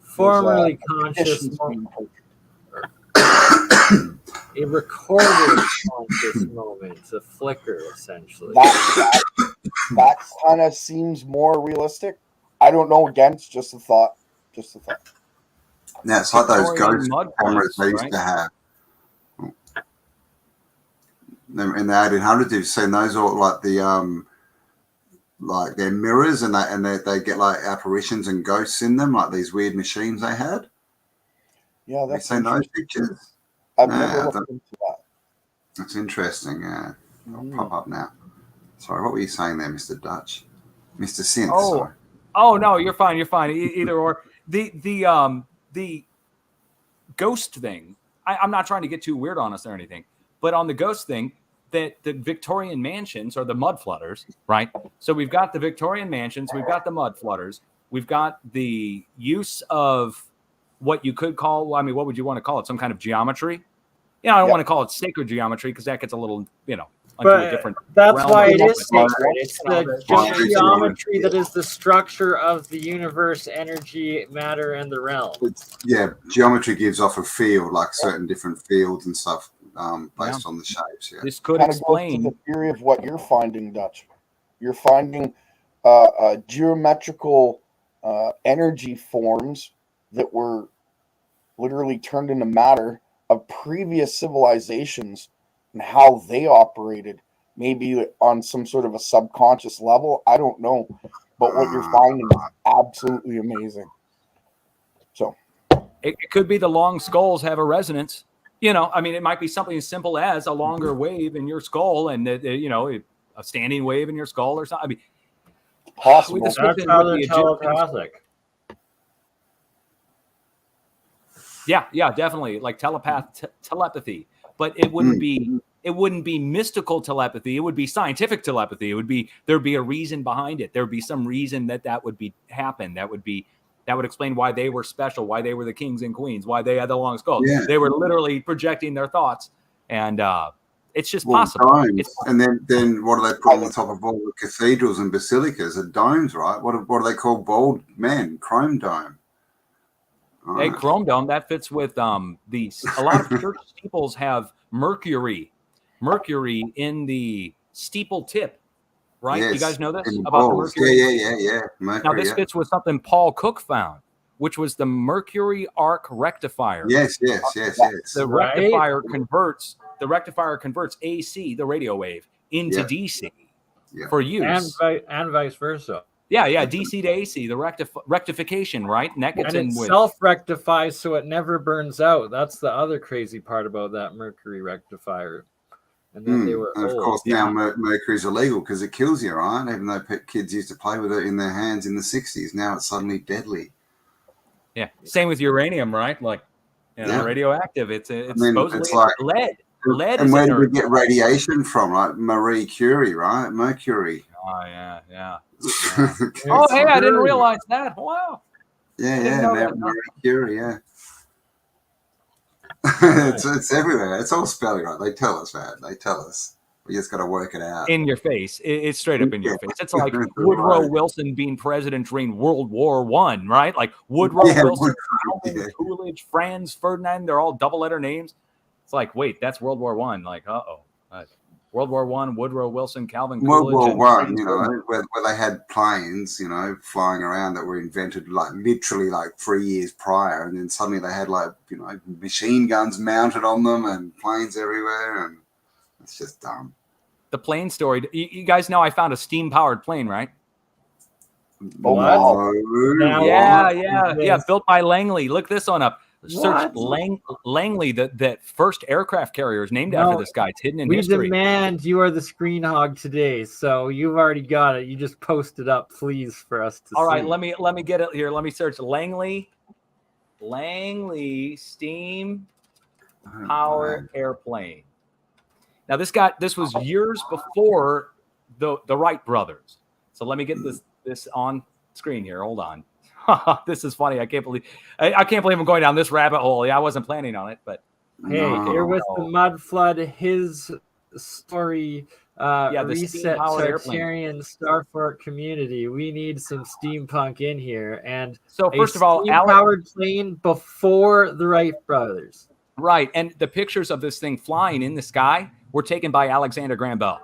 formerly conscious moment. A recorded conscious moment, a flicker, essentially. That kind of seems more realistic. I don't know. Again, it's just a thought. Now, it's like those ghost cameras they used to have. In the 1800s, you've seen those, all like the like they're mirrors, and they get like apparitions and ghosts in them, like these weird machines they had. Yeah, that's seen those pictures. I've never looked into that. That's interesting. It'll pop up now. Sorry, what were you saying there, Mr. Dutch? Mr. Synth. Oh no, you're fine. Either or. The ghost thing. I'm not trying to get too weird on us or anything, but on the ghost thing, that the Victorian mansions are the mud flutters, right? So we've got the Victorian mansions, we've got the mud flutters, we've got the use of what you could call, what would you want to call it? Some kind of geometry? I don't want to call it sacred geometry because that gets a little, but a different that's realm. why it is sacred. It's the geometry that is the structure of the universe, energy, matter, and the realm. Geometry gives off a field, like certain different fields and stuff based on the shapes. Yeah. This could explain the theory of what you're finding, Dutch. You're finding geometrical energy forms that were literally turned into matter of previous civilizations and how they operated, maybe on some sort of a subconscious level. I don't know. But what you're finding is absolutely amazing. So it could be the long skulls have a resonance. You know, I mean, it might be something as simple as a longer wave in your skull and, you know, a standing wave in your skull or something. I mean, possible. That's how they're telepathic. Yeah, definitely, like telepathy. But it wouldn't be mystical telepathy. It would be scientific telepathy. It would be, there'd be a reason behind it. There'd be some reason that would happen. That would explain why they were special, why they were the kings and queens, why they had the long skulls. Yeah. They were literally projecting their thoughts, and it's just possible. And then what do they put on the top of all the cathedrals and basilicas? Are domes, right? What do they call bald men? Chrome dome. Hey, chrome dome, that fits with a lot of church steeples have mercury in the steeple tip, right? Yes, you guys know this about balls. the mercury? Yeah. Mercury, now this fits with something Paul Cook found, which was the mercury arc rectifier. Yes. The rectifier converts AC, the radio wave, into DC for use, and vice versa. Yeah, DC to AC, the rectification, right? And that gets and it self-rectifies so it never burns out. That's the other crazy part about that mercury rectifier. And then they were and of course now mercury is illegal because it kills you, right? Even though kids used to play with it in their hands in the 60s, now it's suddenly deadly. Yeah, same with uranium, right? Like, radioactive. It's supposedly it's like lead. Lead. And where did we get radiation from? Like Marie Curie, right? Mercury. Oh yeah. Oh, hey, I didn't realize that. Wow. Yeah, Marie Curie, yeah. it's everywhere. It's all spelling right. They tell us, man. They tell us. We just got to work it out. In your face. It's straight up in your face. It's like Woodrow Wilson being president during World War I, right? Like Woodrow Wilson, Calvin Coolidge, Franz Ferdinand, they're all double-letter names. It's like, wait, that's World War I. Like, World War I, Woodrow Wilson, Calvin Coolidge. World War I, where they had planes, flying around that were invented literally 3 years prior, and then suddenly they had machine guns mounted on them and planes everywhere, and it's just dumb. The plane story. You guys know I found a steam-powered plane, right? Oh, no. Yeah. Built by Langley. Look this one up. Search Langley. That first aircraft carrier is named after this guy. It's hidden in history. We demand you are the screen hog today, so you've already got it. You just post it up, please, for us to see. All right, let me get it here. Let me search Langley steam powered airplane. Now this was years before the Wright brothers. So let me get this on screen here. Hold on. This is funny. I can't believe I'm going down this rabbit hole. Yeah, I wasn't planning on it, but here with the mud flood, his story reset Tartarian Starfort community. We need some steampunk in here, and so first of all, powered plane before the Wright brothers, right? And the pictures of this thing flying in the sky were taken by Alexander Graham Bell.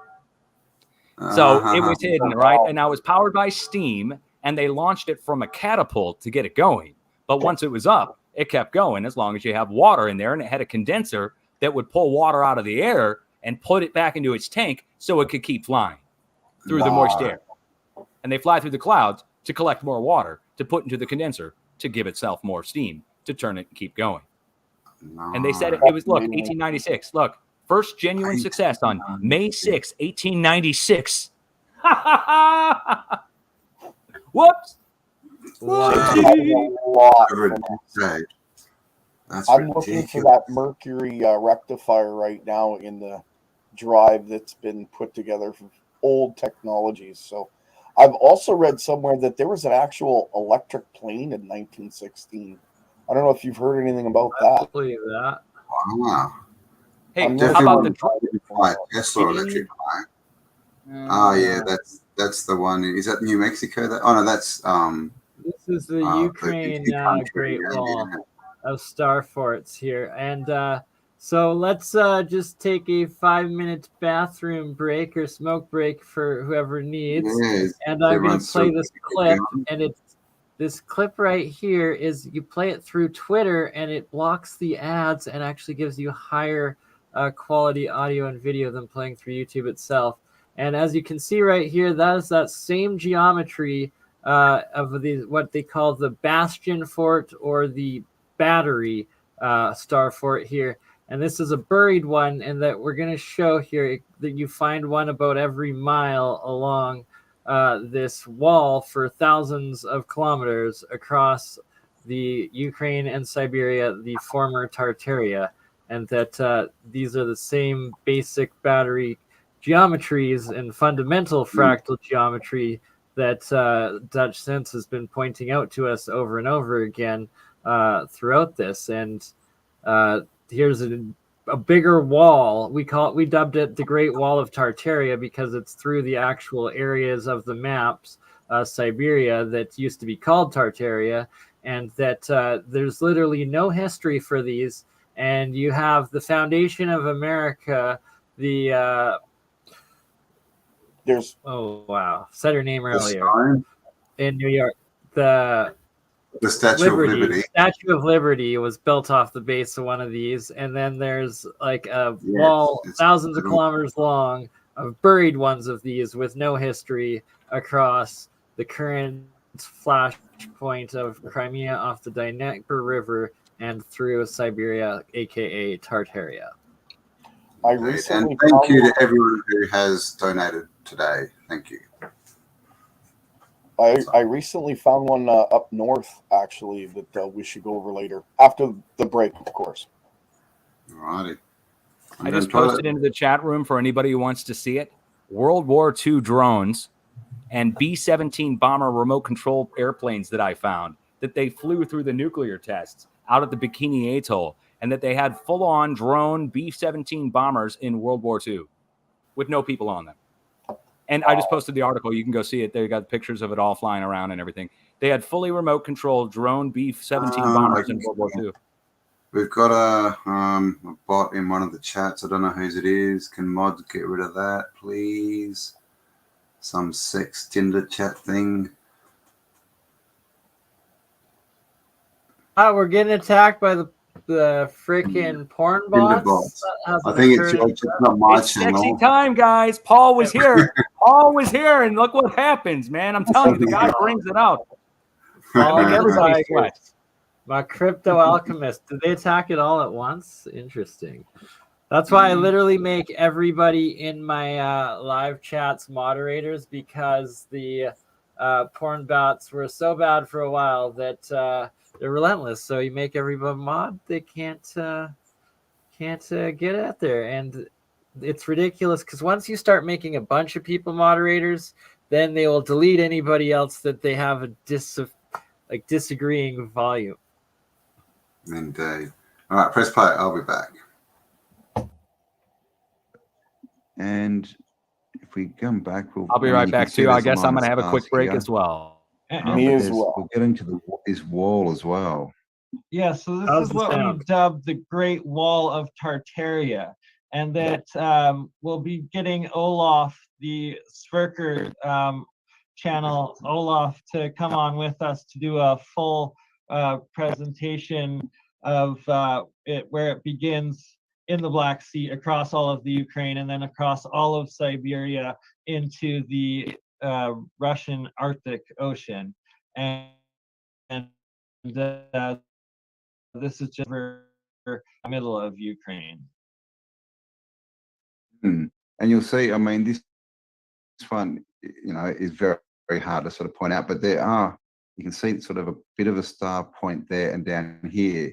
So it was hidden, right? And now it was powered by steam. And they launched it from a catapult to get it going. But once it was up, it kept going as long as you have water in there. And it had a condenser that would pull water out of the air and put it back into its tank so it could keep flying through the moist air. And they fly through the clouds to collect more water, to put into the condenser, to give itself more steam, to turn it and keep going. And they said it was, 1896. Look, first genuine success on May 6, 1896. Whoops. I'm looking for that mercury rectifier right now in the drive that's been put together for old technologies. So I've also read somewhere that there was an actual electric plane in 1916. I don't know if you've heard anything about that. I believe that. Wow. Hey, how about the Tesla electric plane? Oh yeah, that's the one. Is that New Mexico? That's this is the Ukraine Great Wall of Starforts here, and so let's just take a 5-minute bathroom break or smoke break for whoever needs. And I'm going to play this clip, and this clip right here is you play it through Twitter and it blocks the ads and actually gives you higher quality audio and video than playing through YouTube itself. And as you can see right here, that is that same geometry of what they call the bastion fort or the battery star fort here. And this is a buried one, and that we're going to show here that you find one about every mile along this wall for thousands of kilometers across the Ukraine and Siberia, the former Tartaria, and that these are the same basic battery geometries and fundamental fractal geometry that Dutch Sense has been pointing out to us over and over again throughout this. And here's a bigger wall. We dubbed it the Great Wall of Tartaria because it's through the actual areas of the maps, Siberia, that used to be called Tartaria, and that there's literally no history for these. And you have the foundation of America, the There's oh wow, said her name earlier sign, in New York. The Statue of Liberty. Statue of Liberty was built off the base of one of these, and then there's like a wall thousands of kilometers long of buried ones of these with no history across the current flashpoint of Crimea off the Dnieper River and through Siberia, aka Tartaria. I recently and thank you to everyone who has donated today. Thank you. I recently found one up north, actually, that we should go over later. After the break, of course. Alrighty. I just posted into the chat room for anybody who wants to see it. World War II drones and B-17 bomber remote control airplanes that I found, that they flew through the nuclear tests out at the Bikini Atoll, and that they had full-on drone B-17 bombers in World War II with no people on them. And I just posted the article. You can go see it. They got pictures of it all flying around and everything. They had fully remote controlled drone B-17 bombers in World War II. We've got a bot in one of the chats. I don't know whose it is. Can mods get rid of that, please? Some sex Tinder chat thing. We're getting attacked by the freaking porn bots. I think it's not my channel. Sexy time, guys. Paul was here. Paul was here, and look what happens, man. I'm telling you, the guy brings it out. I think everybody sweats. My crypto alchemist. Did they attack it all at once? Interesting. That's why I literally make everybody in my live chats moderators, because the porn bots were so bad for a while that they're relentless. So you make everybody mod, they can't get out there. And it's ridiculous because once you start making a bunch of people moderators, then they will delete anybody else that they have a disagreeing volume. Indeed. All right, press play. I'll be back. And if we come back, I'll be right back too. I guess I'm going to have a quick break as well. Me as well. We'll get into this wall as well. Yeah, so this is what we dubbed the Great Wall of Tartaria. And that we'll be getting Olaf, the Sverker channel, Olaf, to come on with us to do a full presentation of where it begins in the Black Sea, across all of the Ukraine, and then across all of Siberia into the Russian Arctic Ocean. And this is just for the middle of Ukraine. And you'll see, I mean, this one, you know, is very, very hard to sort of point out, but there are, you can see sort of a bit of a star point there and down here.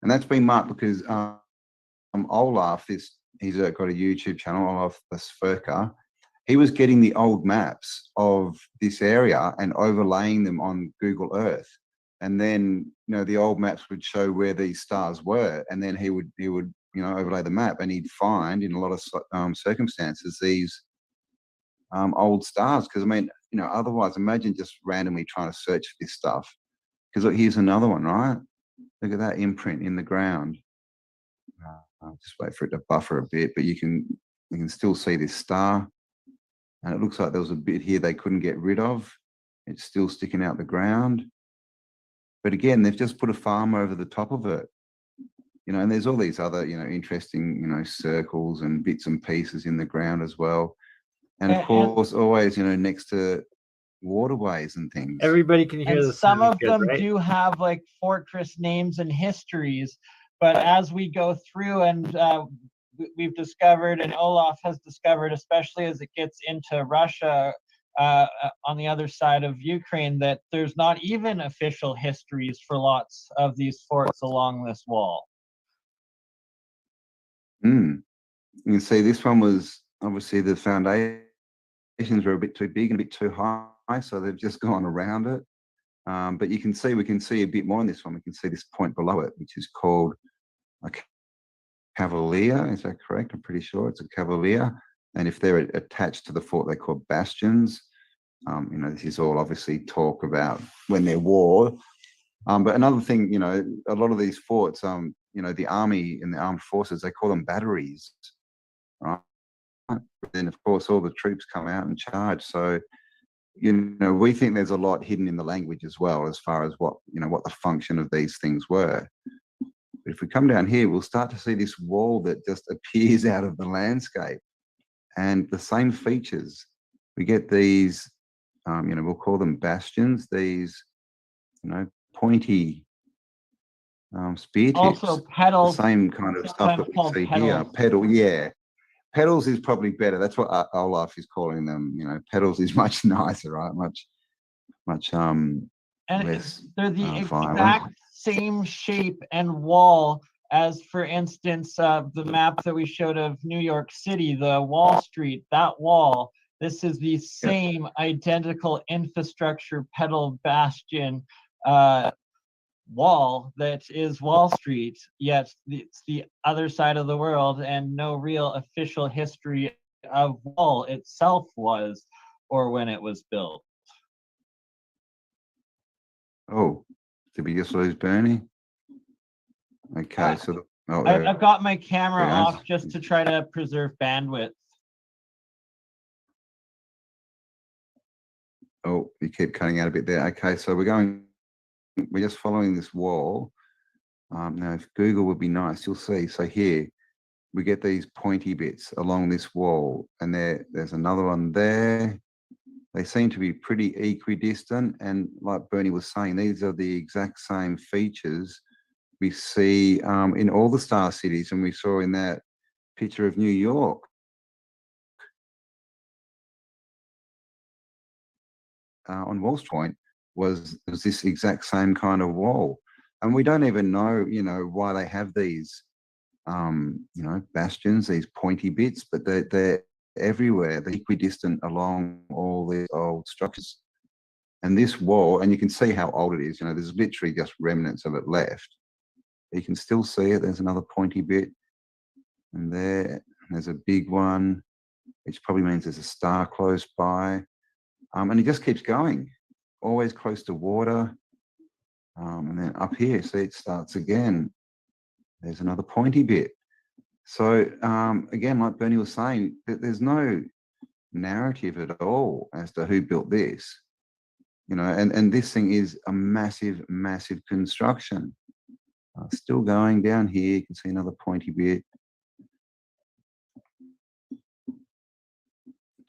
And that's been marked because Olaf, he's got a YouTube channel, Olaf the Sverker. He was getting the old maps of this area and overlaying them on Google Earth. And then, you know, the old maps would show where these stars were. And then he would, you know, overlay the map, and he'd find in a lot of circumstances these old stars. Because, I mean, you know, otherwise, imagine just randomly trying to search for this stuff. Because look, here's another one, right? Look at that imprint in the ground. I'll just wait for it to buffer a bit, but you can still see this star. And it looks like there was a bit here they couldn't get rid of. It's still sticking out the ground. But again, they've just put a farm over the top of it. You know, and there's all these other, you know, interesting, you know, circles and bits and pieces in the ground as well. And of course, always, you know, next to waterways and things. Everybody can hear And this. some of them right? do have like fortress names and histories, but as we go through and we've discovered, and Olaf has discovered, especially as it gets into Russia on the other side of Ukraine, that there's not even official histories for lots of these forts along this wall. You can see this one was obviously the foundations were a bit too big and a bit too high, so they've just gone around it. But you can see, we can see a bit more in this one. We can see this point below it, which is called a cavalier. Is that correct? I'm pretty sure it's a cavalier. And if they're attached to the fort, they're called bastions. You know, this is all obviously talk about when they're war. But another thing, you know, a lot of these forts, you know, the army and the armed forces, they call them batteries, right? But then, of course, all the troops come out and charge. So, you know, we think there's a lot hidden in the language as well, as far as what, you know, what the function of these things were. But if we come down here, we'll start to see this wall that just appears out of the landscape, and the same features. We get these, you know, we'll call them bastions, these, you know, pointy spear tips. Also petals. The same kind of stuff that we see here. Petal, yeah. Petals is probably better. That's what Olaf is calling them. You know, petals is much nicer, right? Much and less they're the violent. exact same shape and wall as, for instance, the map that we showed of New York City, the Wall Street, that wall. This is the same identical infrastructure petal bastion wall that is Wall Street, yet it's the other side of the world, and no real official history of wall itself was, or when it was built. Oh, did we just lose Bernie? Okay, so I've got my camera off just to try to preserve bandwidth. Oh, you keep cutting out a bit there. Okay, so we're just following this wall. Now, if Google would be nice, you'll see. So here, we get these pointy bits along this wall, and there's another one there. They seem to be pretty equidistant, and like Bernie was saying, these are the exact same features we see in all the star cities, and we saw in that picture of New York. On Wall Street was this exact same kind of wall, and we don't even know, you know, why they have these, you know, bastions, these pointy bits, but they're everywhere. They're equidistant along all these old structures. And this wall, and you can see how old it is. You know, there's literally just remnants of it left. You can still see it. There's another pointy bit, and there's a big one, which probably means there's a star close by. And it just keeps going, always close to water. And then up here, see, it starts again. There's another pointy bit. So again, like Bernie was saying, there's no narrative at all as to who built this. You know, and this thing is a massive, massive construction. Still going down here, you can see another pointy bit.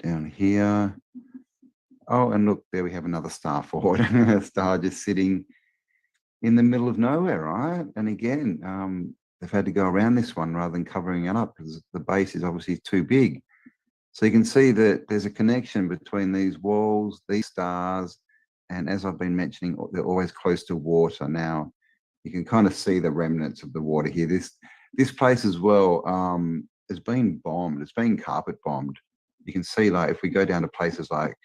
Down here. Oh, and look, there we have another star fort. A star just sitting in the middle of nowhere, right? And again, they've had to go around this one rather than covering it up because the base is obviously too big. So you can see that there's a connection between these walls, these stars, and as I've been mentioning, they're always close to water. Now, you can kind of see the remnants of the water here. This place as well has been bombed. It's been carpet bombed. You can see, like, if we go down to places like,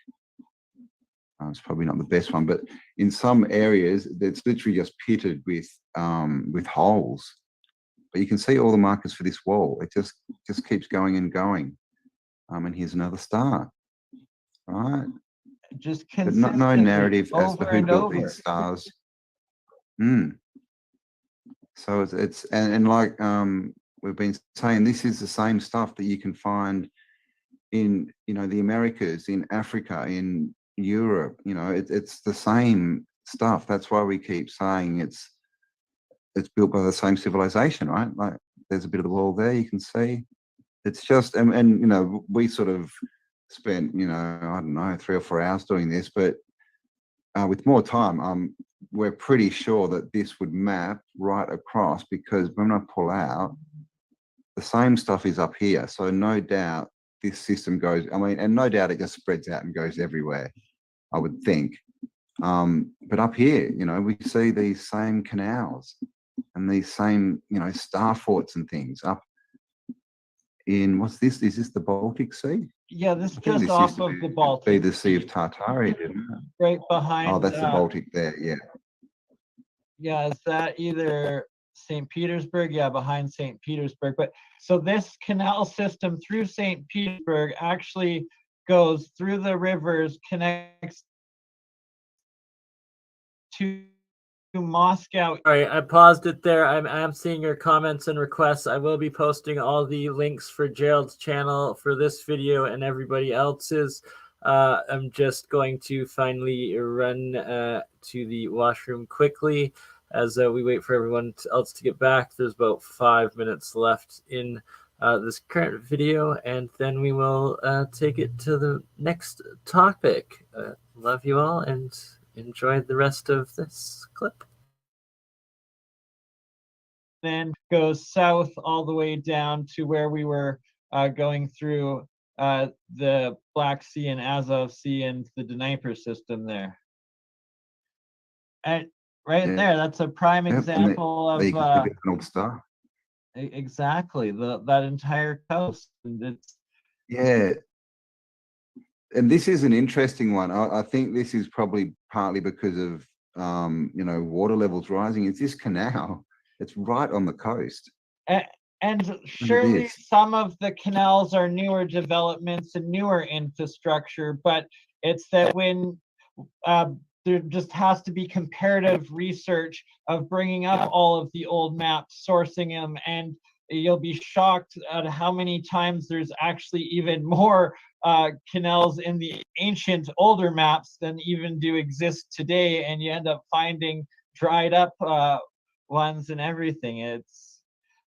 it's probably not the best one, but in some areas, it's literally just pitted with holes. But you can see all the markers for this wall. It just keeps going and going. And here's another star, right? Just but no narrative as to who built these stars. So it's like we've been saying, this is the same stuff that you can find in, you know, the Americas, in Africa, in Europe. You know, it's the same stuff. That's why we keep saying it's built by the same civilization, right? Like there's a bit of the wall there you can see. It's just, and you know, we sort of spent, you know, I don't know, 3 or 4 hours doing this, but with more time, we're pretty sure that this would map right across, because when I pull out, the same stuff is up here. So no doubt this system goes, I mean, and no doubt it just spreads out and goes everywhere, I would think. But up here, you know, we see these same canals and these same, you know, StarForts and things up in, what's this? Is this the Baltic Sea? Yeah, this is just off of the Baltic. Be the Sea of Tartary, didn't it? Right behind. Oh, that's the Baltic there, yeah. Yeah, is that either St. Petersburg? Yeah, behind St. Petersburg. But so this canal system through St. Petersburg actually goes through the rivers, connects to Moscow. All right, I paused it there. I'm seeing your comments and requests. I will be posting all the links for Gerald's channel for this video and everybody else's. I'm just going to finally run to the washroom quickly as we wait for everyone else to get back. There's about 5 minutes left in this current video, and then we will take it to the next topic. Love you all, and enjoy the rest of this clip. Then goes south all the way down to where we were going through the Black Sea and Azov Sea and the Dnieper system there. And right there, that's a prime example of an old star. Exactly, that entire coast. And it's, yeah. And this is an interesting one. I think this is probably partly because of you know, water levels rising. It's this canal. It's right on the coast. And surely some of the canals are newer developments and newer infrastructure, but it's that when there just has to be comparative research of bringing up all of the old maps, sourcing them, and you'll be shocked at how many times there's actually even more canals in the ancient older maps than even do exist today, and you end up finding dried up ones and everything. It's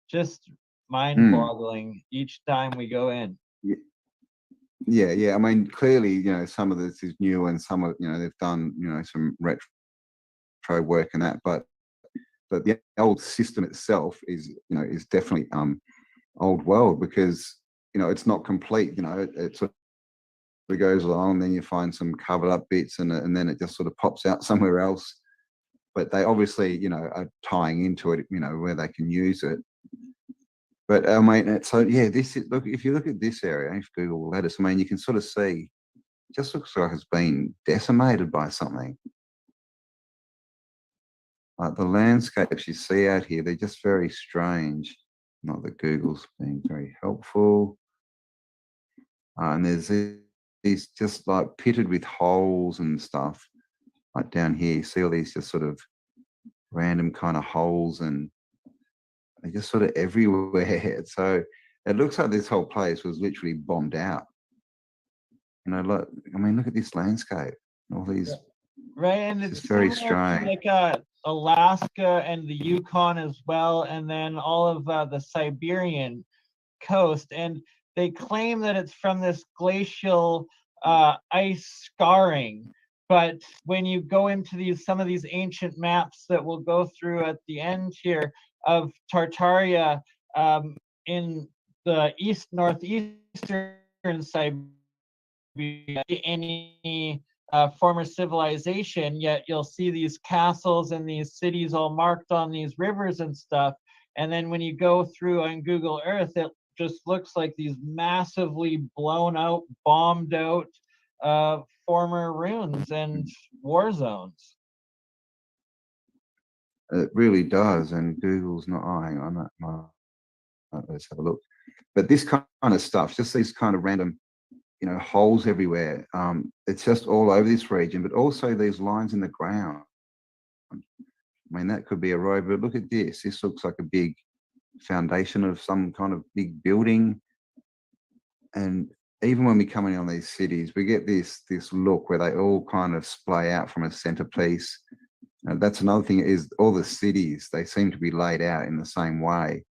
just mind-boggling each time we go in. Yeah. I mean, clearly, you know, some of this is new, and some of, you know, they've done, you know, some retro work and that, but the old system itself is, you know, is definitely old world, because, you know, it's not complete. You know, it sort of goes along, then you find some covered up bits, and then it just sort of pops out somewhere else. But they obviously, you know, are tying into it, you know, where they can use it. But I mean, so yeah, this is, look, if you look at this area, if Google Lattice, I mean, you can sort of see, it just looks like it's been decimated by something. Like the landscapes you see out here, they're just very strange. Not that Google's being very helpful. And there's these just like pitted with holes and stuff. Like down here, you see all these just sort of random kind of holes, and they're just sort of everywhere. So it looks like this whole place was literally bombed out. You know, look, I mean, look at this landscape. All these, right, and it's very strange. Like Alaska and the Yukon as well, and then all of the Siberian coast. And they claim that it's from this glacial ice scarring. But when you go into some of these ancient maps that we'll go through at the end here of Tartaria in the northeastern Siberia, any former civilization, yet you'll see these castles and these cities all marked on these rivers and stuff. And then when you go through on Google Earth, it just looks like these massively blown out, bombed out former ruins and war zones. It really does, and Google's not eyeing on that. Let's have a look. But this kind of stuff, just these kind of random, you know, holes everywhere. It's just all over this region, but also these lines in the ground. I mean, that could be a road, but look at this. This looks like a big foundation of some kind of big building. And even when we come in on these cities, we get this look where they all kind of splay out from a centerpiece. That's another thing, is all the cities, they seem to be laid out in the same way.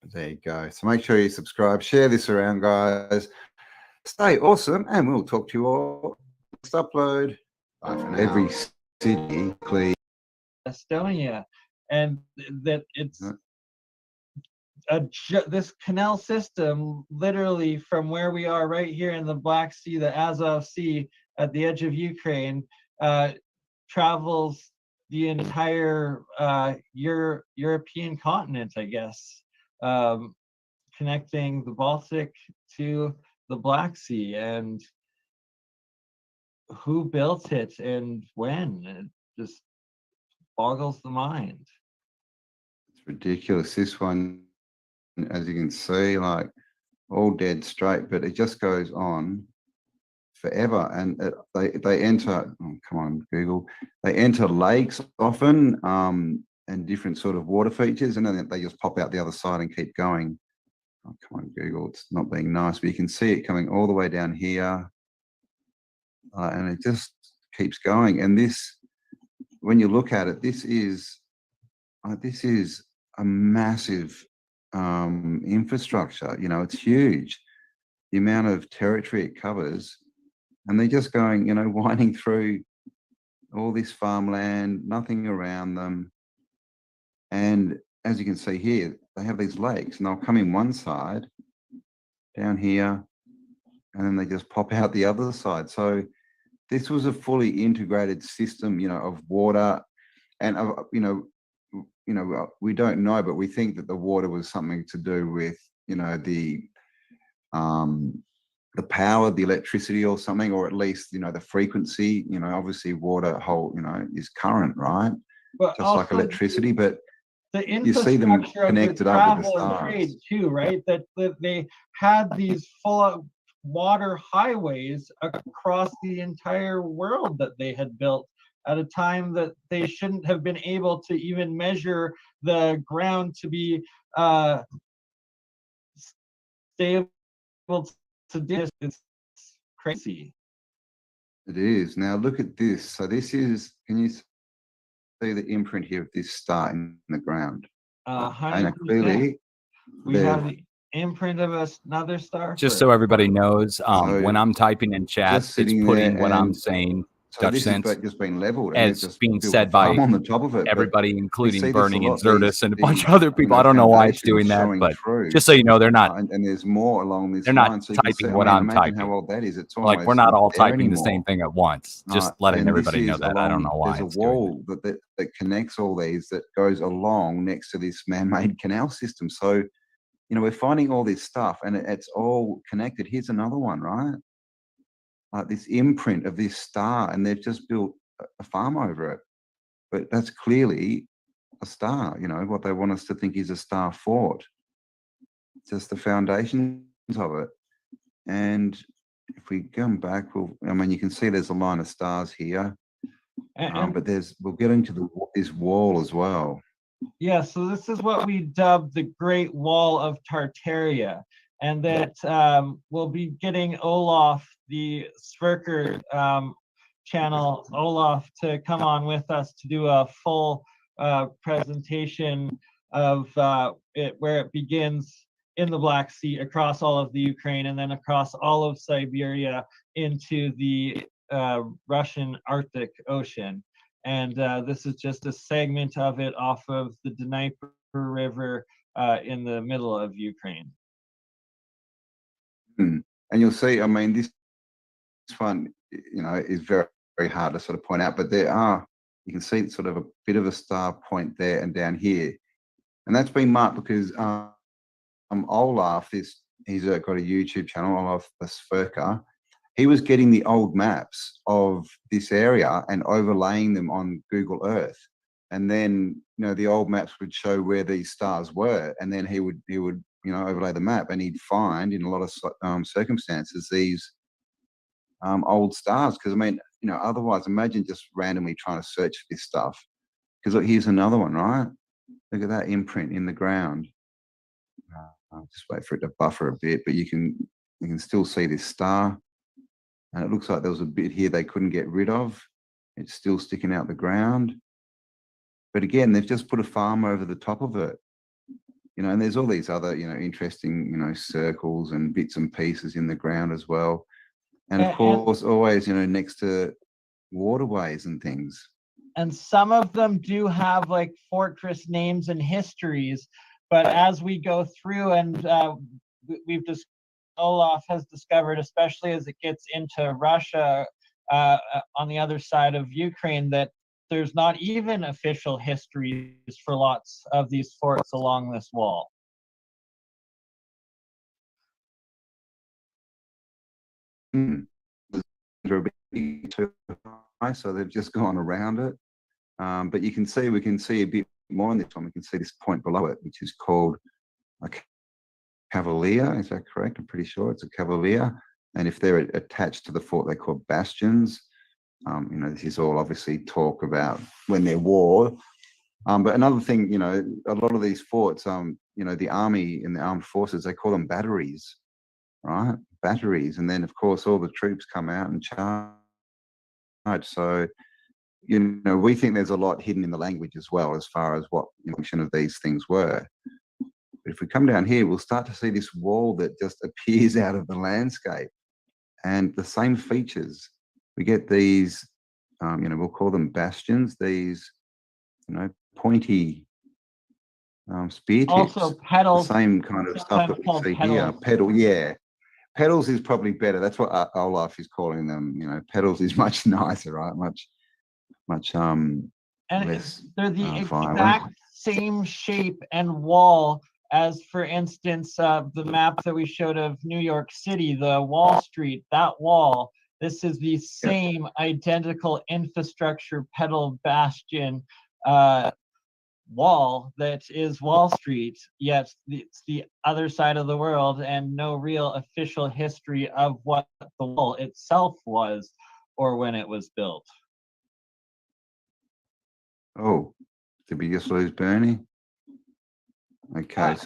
There you go. So make sure you subscribe, share this around, guys. Stay awesome, and we'll talk to you all next upload. Bye for now. Every city, Estonia, and that it's this canal system, literally from where we are right here in the Black Sea, the Azov Sea at the edge of Ukraine, travels the entire European continent, I guess, connecting the Baltic to the Black Sea. And who built it and when? It just boggles the mind. It's ridiculous. This one, as you can see, like all dead straight, but it just goes on forever. And they enter, oh, come on, Google, they enter lakes often, and different sort of water features, and then they just pop out the other side and keep going. Oh, come on, Google, it's not being nice, but you can see it coming all the way down here, and it just keeps going. And this, when you look at it, this is a massive infrastructure. You know, it's huge, the amount of territory it covers, and they're just going, you know, winding through all this farmland, nothing around them. And as you can see here, they have these lakes, and they'll come in one side down here, and then they just pop out the other side. So this was a fully integrated system, you know, of water, and you know, we don't know, but we think that the water was something to do with, you know, the power, the electricity or something, or at least, you know, the frequency. You know, obviously water you know, is current, right? But just like electricity, but the you see them infrastructure connected of the up with the travel and stars. trade too, right? That they had these full of water highways across the entire world that they had built at a time that they shouldn't have been able to even measure the ground to be stable to do this. It's crazy. It is. Now look at this. So this is, can you see the imprint here of this star in the ground? And 100%. clearly We have the imprint of another star. Just so everybody knows, when I'm typing in chat, it's putting what I'm saying, so Dutch this sense, has just been leveled, and as just being built said a farm by on the top of it. everybody, including this a BurnEye and lot, Zardos and a bunch of these, other people. I don't know why it's doing that, showing but through. just so you know, they're not. And there's more along this They're line. not So you can typing see, what I I'm mean, imagine typing. how old that is. It's Like, almost we're not all there typing the same anymore. thing at once. Just letting And everybody this know is that. I don't know why there's it's a wall that connects all these, that goes along next to this man-made canal system. So, you know, we're finding all this stuff, and it's all connected. Here's another one, right? Like this imprint of this star, and they've just built a farm over it. But that's clearly a star, you know, what they want us to think is a star fort. Just the foundations of it. And if we come back, I mean, you can see there's a line of stars here, but we'll get into this wall as well. Yeah, so this is what we dubbed the Great Wall of Tartaria, and that we'll be getting Olaf, the Sverker channel, Olaf, to come on with us to do a full presentation of where it begins in the Black Sea, across all of the Ukraine, and then across all of Siberia into the Russian Arctic Ocean. And this is just a segment of it off of the Dnieper River in the middle of Ukraine. And you'll see, I mean, this one, you know, is very, very hard to sort of point out, but you can see sort of a bit of a star point there and down here. And that's been marked because Olaf, he's got a YouTube channel, Olaf the Sverker. He was getting the old maps of this area and overlaying them on Google Earth. And then, you know, the old maps would show where these stars were. And then he would, you know, overlay the map, and he'd find in a lot of circumstances these old stars. Because, I mean, you know, otherwise, imagine just randomly trying to search for this stuff. Because look, here's another one, right? Look at that imprint in the ground. I'll just wait for it to buffer a bit, but you can still see this star. And it looks like there was a bit here they couldn't get rid of. It's still sticking out the ground. But again, they've just put a farm over the top of it. And there's all these other, interesting, circles and bits and pieces in the ground as well. And of course, always, next to waterways and things. And some of them do have like fortress names and histories, but as we go through and Olaf has discovered, especially as it gets into Russia on the other side of Ukraine, that there's not even official histories for lots of these forts along this wall. They're a bit too high, so they've just gone around it. But we can see a bit more on this one. We can see this point below it, which is called a cavalier. Is that correct? I'm pretty sure it's a cavalier. And if they're attached to the fort, they're called bastions. This is all obviously talk about when they're war. But another thing, a lot of these forts, the army and the armed forces, they call them batteries, right? Batteries. And then, of course, all the troops come out and charge. So, we think there's a lot hidden in the language as well, as far as what the function of these things were. But if we come down here, we'll start to see this wall that just appears out of the landscape. And the same features. We get these, we'll call them bastions, these, pointy spear tips. Also petals. The same kind of stuff that we see here. Pedal, yeah. Petals is probably better. That's what Olaf is calling them. Petals is much nicer, right? Much and less they're the violent. exact same shape and wall as, for instance, the map that we showed of New York City, the Wall Street, that wall. This is the same identical infrastructure petal bastion wall that is Wall Street, yet it's the other side of the world and no real official history of what the wall itself was or when it was built. Oh, did we just lose Bernie? Okay,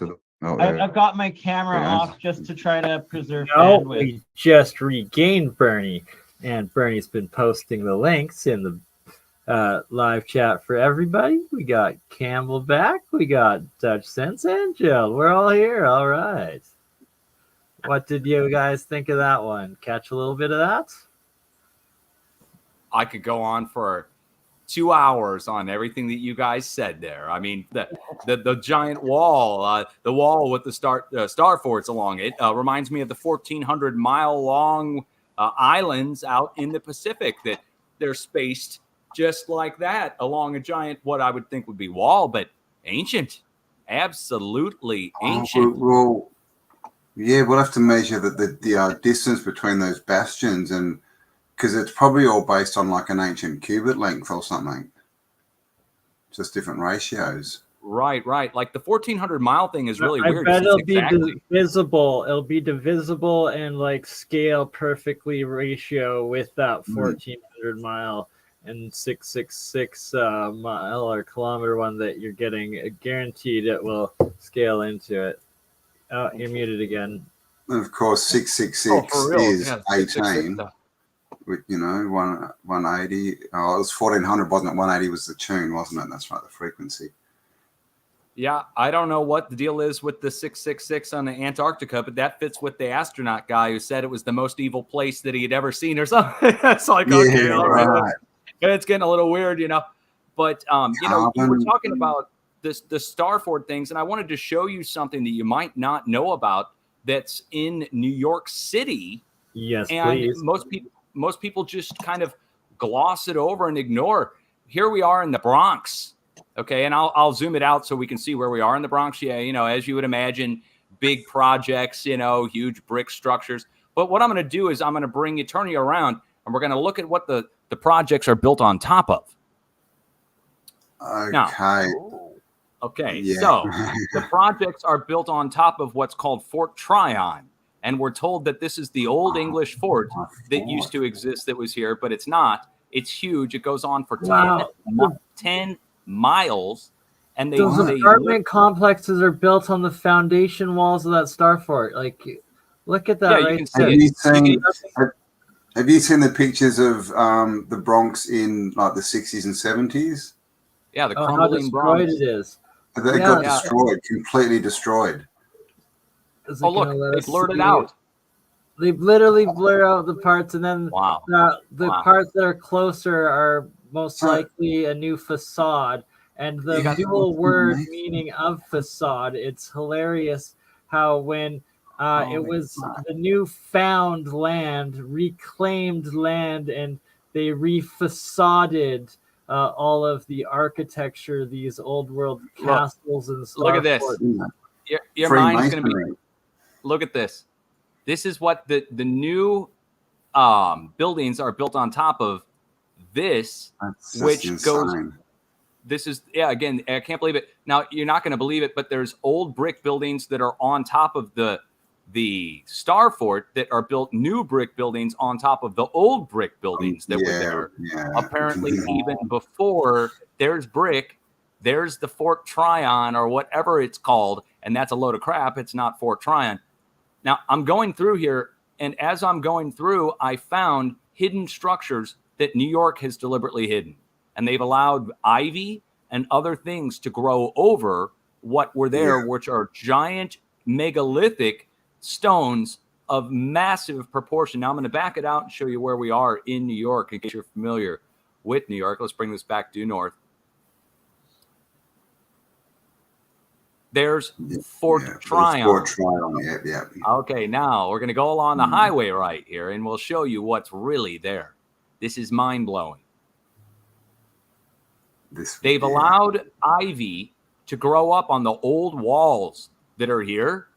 I've got my camera off just to try to preserve bandwidth. We just regained Bernie, and Bernie's been posting the links in the live chat for everybody. We got Campbell back. We got Dutch Sense and Jill. We're all here. All right. What did you guys think of that one? Catch a little bit of that? I could go on for 2 hours on everything that you guys said there. I mean, the giant wall, the wall with the StarForts along it reminds me of the 1,400-mile long islands out in the Pacific, that they're spaced just like that along a giant, what I would think would be wall, but ancient, absolutely ancient. Well, yeah, we'll have to measure the distance between those bastions, and because it's probably all based on like an ancient cubit length or something, just different ratios. Right. Like the 1,400-mile thing is really weird. I bet it'll be divisible. It'll be divisible and like scale perfectly ratio with that 1,400-mile and 666 mile or kilometer one that you're getting. Guaranteed it will scale into it. Oh, you're muted again. And of course, 666 is 18. With 180. Oh, it was 1,400, wasn't it? 180 was the tune, wasn't it? That's right, the frequency. Yeah, I don't know what the deal is with the 666 on the Antarctica, but that fits with the astronaut guy who said it was the most evil place that he had ever seen or something. It's like, okay, all right. It's getting a little weird, But, you were talking about the StarFort things, and I wanted to show you something that you might not know about that's in New York City. Yes, and please. Most people just kind of gloss it over and ignore. Here we are in the Bronx, okay? And I'll zoom it out so we can see where we are in the Bronx. Yeah, as you would imagine, big projects, huge brick structures. But what I'm going to do is I'm going to turn you around, and we're going to look at what the projects are built on top of. Okay. Now, okay, yeah. So the projects are built on top of what's called Fort Tryon. And we're told that this is the old English fort that used to exist that was here, but it's not. It's huge. It goes on for 10 miles. And those apartment complexes are built on the foundation walls of that StarFort. Like, look at that. Yeah, you can see it. Have you seen the pictures of the Bronx in like the 60s and 70s? Yeah, the how crumbling destroyed Bronx. it is. They got destroyed, completely destroyed. Is it Oh, look, gonna let they us blurred it see? out. They literally blur out the parts, and then Wow. the Wow. parts that are closer are most So- likely a new facade. And the You got- dual word amazing. meaning of facade, it's hilarious how when it was the new found land, reclaimed land, and they refacaded all of the architecture, these old world castles and stuff. Look at this. Your mind's going to be. Look at this. This is what the new buildings are built on top of. This, which goes. This is, again, I can't believe it. Now, you're not going to believe it, but there's old brick buildings that are on top of the StarFort that are built new brick buildings on top of the old brick buildings that were there. Yeah. Apparently, even before there's brick, there's the Fort Tryon or whatever it's called, and that's a load of crap. It's not Fort Tryon. Now, I'm going through here, and as I'm going through, I found hidden structures that New York has deliberately hidden. And they've allowed ivy and other things to grow over what were there, which are giant megalithic stones of massive proportion. Now I'm going to back it out and show you where we are in New York in case you're familiar with New York. Let's bring this back due north. There's Fort Tryon. Fort Tryon, yeah. Okay, now we're going to go along the highway right here, and we'll show you what's really there. This is mind-blowing. They've allowed ivy to grow up on the old walls that are here,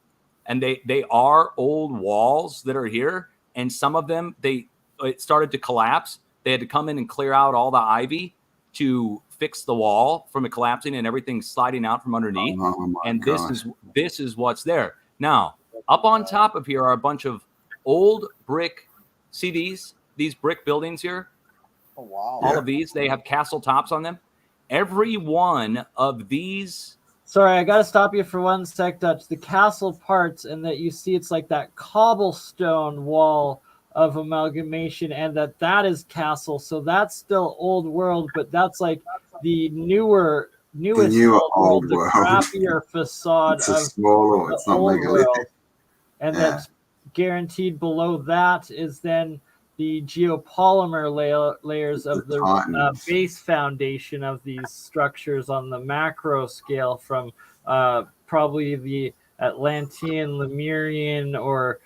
and they are old walls that are here, and some of them it started to collapse. They had to come in and clear out all the ivy to fix the wall from it collapsing and everything sliding out from underneath. And this is what's there. Now, up on top of here are a bunch of old brick. See these brick buildings here? Oh wow! All of these, they have castle tops on them. Every one of these. Sorry, I got to stop you for 1 sec, Dutch. The castle parts, and that you see it's like that cobblestone wall of amalgamation, and that is castle. So that's still old world, but that's like the newest old world, the crappier facade it's of smaller, the it's not old megalithic. world. And that's guaranteed below that is then the geopolymer layers of the base foundation of these structures on the macro scale from probably the Atlantean, Lemurian, or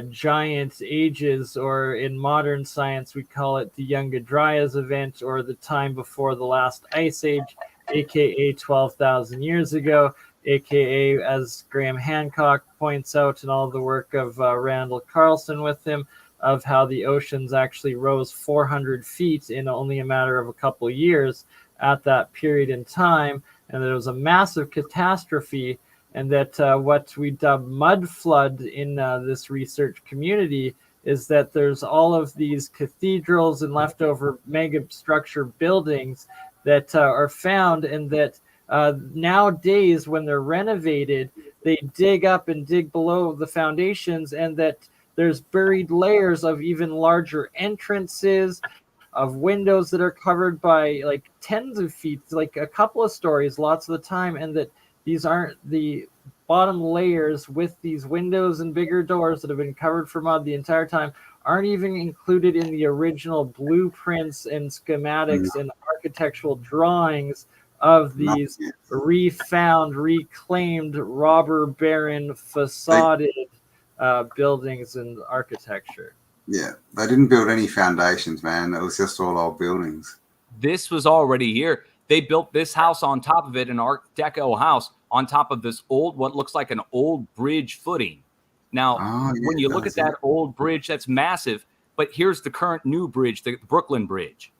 giant ages, or in modern science we call it the Younger Dryas event, or the time before the last ice age, aka 12,000 years ago, aka, as Graham Hancock points out in all the work of Randall Carlson with him, of how the oceans actually rose 400 feet in only a matter of a couple of years at that period in time, and that it was a massive catastrophe, and that what we dub mud flood in this research community is that there's all of these cathedrals and leftover mega structure buildings that are found, and that nowadays when they're renovated, they dig up and dig below the foundations, and that there's buried layers of even larger entrances, of windows that are covered by like tens of feet, like a couple of stories lots of the time, and that these aren't the bottom layers with these windows and bigger doors that have been covered for mud the entire time aren't even included in the original blueprints and schematics and architectural drawings of these refound, reclaimed, robber baron facaded buildings and architecture. Yeah, they didn't build any foundations, man. It was just all old buildings. This was already here. They built this house on top of it, an Art Deco house on top of this old, what looks like an old bridge footing. Now, when you look at that old bridge, that's massive, but here's the current new bridge, the Brooklyn Bridge.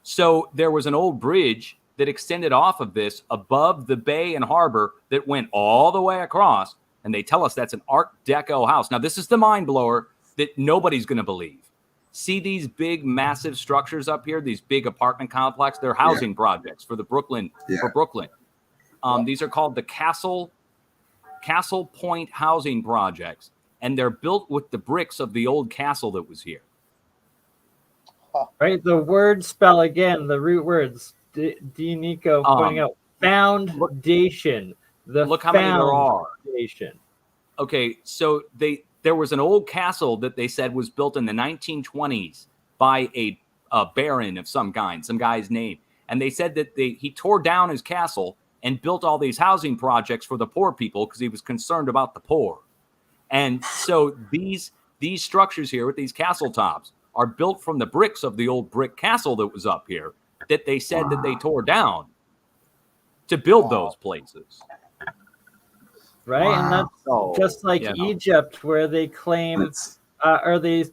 So there was an old bridge that extended off of this above the bay and harbor that went all the way across, and they tell us that's an Art Deco house. Now, this is the mind blower that nobody's going to believe. See these big, massive structures up here, these big apartment complexes? They're housing projects for the Brooklyn, for Brooklyn. These are called the Castle Point housing projects, and they're built with the bricks of the old castle that was here. Right, the word spell again, the root words. D. Nico pointing out foundation. Look how many there are. Foundation. Okay, so there was an old castle that they said was built in the 1920s by a baron of some kind, some guy's name, and they said that he tore down his castle and built all these housing projects for the poor people because he was concerned about the poor. And so these structures here with these castle tops are built from the bricks of the old brick castle that was up here that they said that they tore down to build those places. Right, and that's just like Egypt, where they claim or they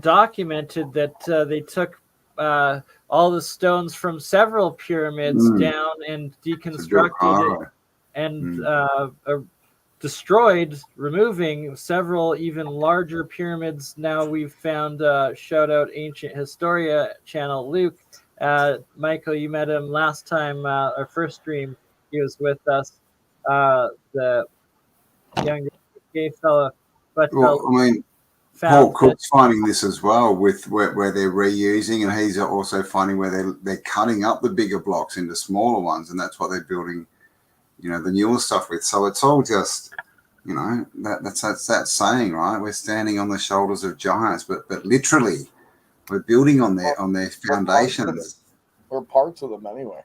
documented that they took all the stones from several pyramids down and deconstructed it and destroyed, removing several even larger pyramids. Now we've found, shout out Ancient Historia channel, Luke. Michael, you met him last time, our first stream. He was with us, the young gay fella. But Paul Cook's finding this as well with where they're reusing, and he's also finding where they're cutting up the bigger blocks into smaller ones, and that's what they're building, the newer stuff with. So it's all just, that's that saying, right? We're standing on the shoulders of giants, but literally, we're building on their foundations. Or parts of them anyway.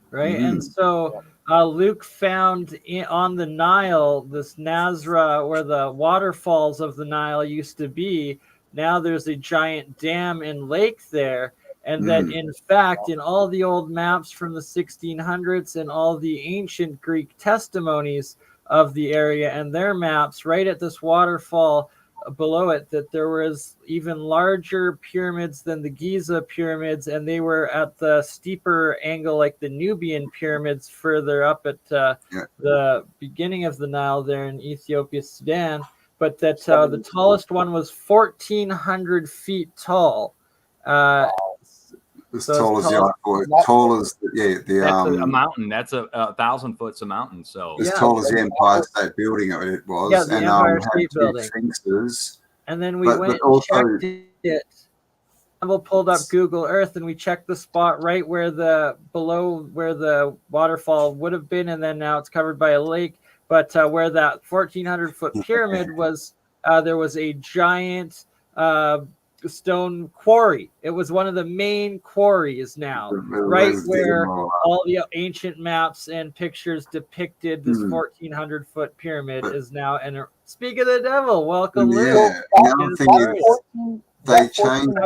Right, and so Luke found on the Nile, this Nazra, where the waterfalls of the Nile used to be. Now there's a giant dam and lake there, and that in fact, in all the old maps from the 1600s and all the ancient Greek testimonies of the area and their maps, right at this waterfall below it, that there was even larger pyramids than the Giza pyramids, and they were at the steeper angle like the Nubian pyramids further up at the beginning of the Nile there in Ethiopia, Sudan, but that the tallest one was 1,400 feet tall. As tall as the a mountain. That's a 1,000 foot's a mountain. So as tall as the Empire State Building it was. Yeah, the Empire State had Building. Sphinxes. And then we went and checked it. We pulled up Google Earth and we checked the spot right where below where the waterfall would have been, and then now it's covered by a lake. But where that 1,400-foot pyramid was, there was a giant stone quarry. It was one of the main quarries now, right where all the ancient maps and pictures depicted this 1,400-foot pyramid is now. And speak of the devil, welcome, Luke. They changed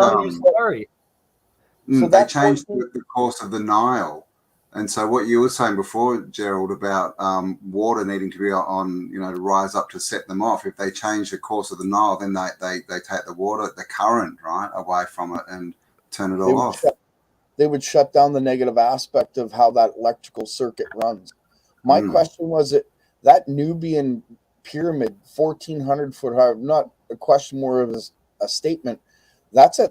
they changed the course of the Nile. And so what you were saying before, Gerald, about water needing to be on, to rise up to set them off. If they change the course of the Nile, then they take the water, the current, right, away from it and turn it all off. They would shut down the negative aspect of how that electrical circuit runs. My question was that Nubian pyramid, 1,400 foot high, not a question, more of a statement. That's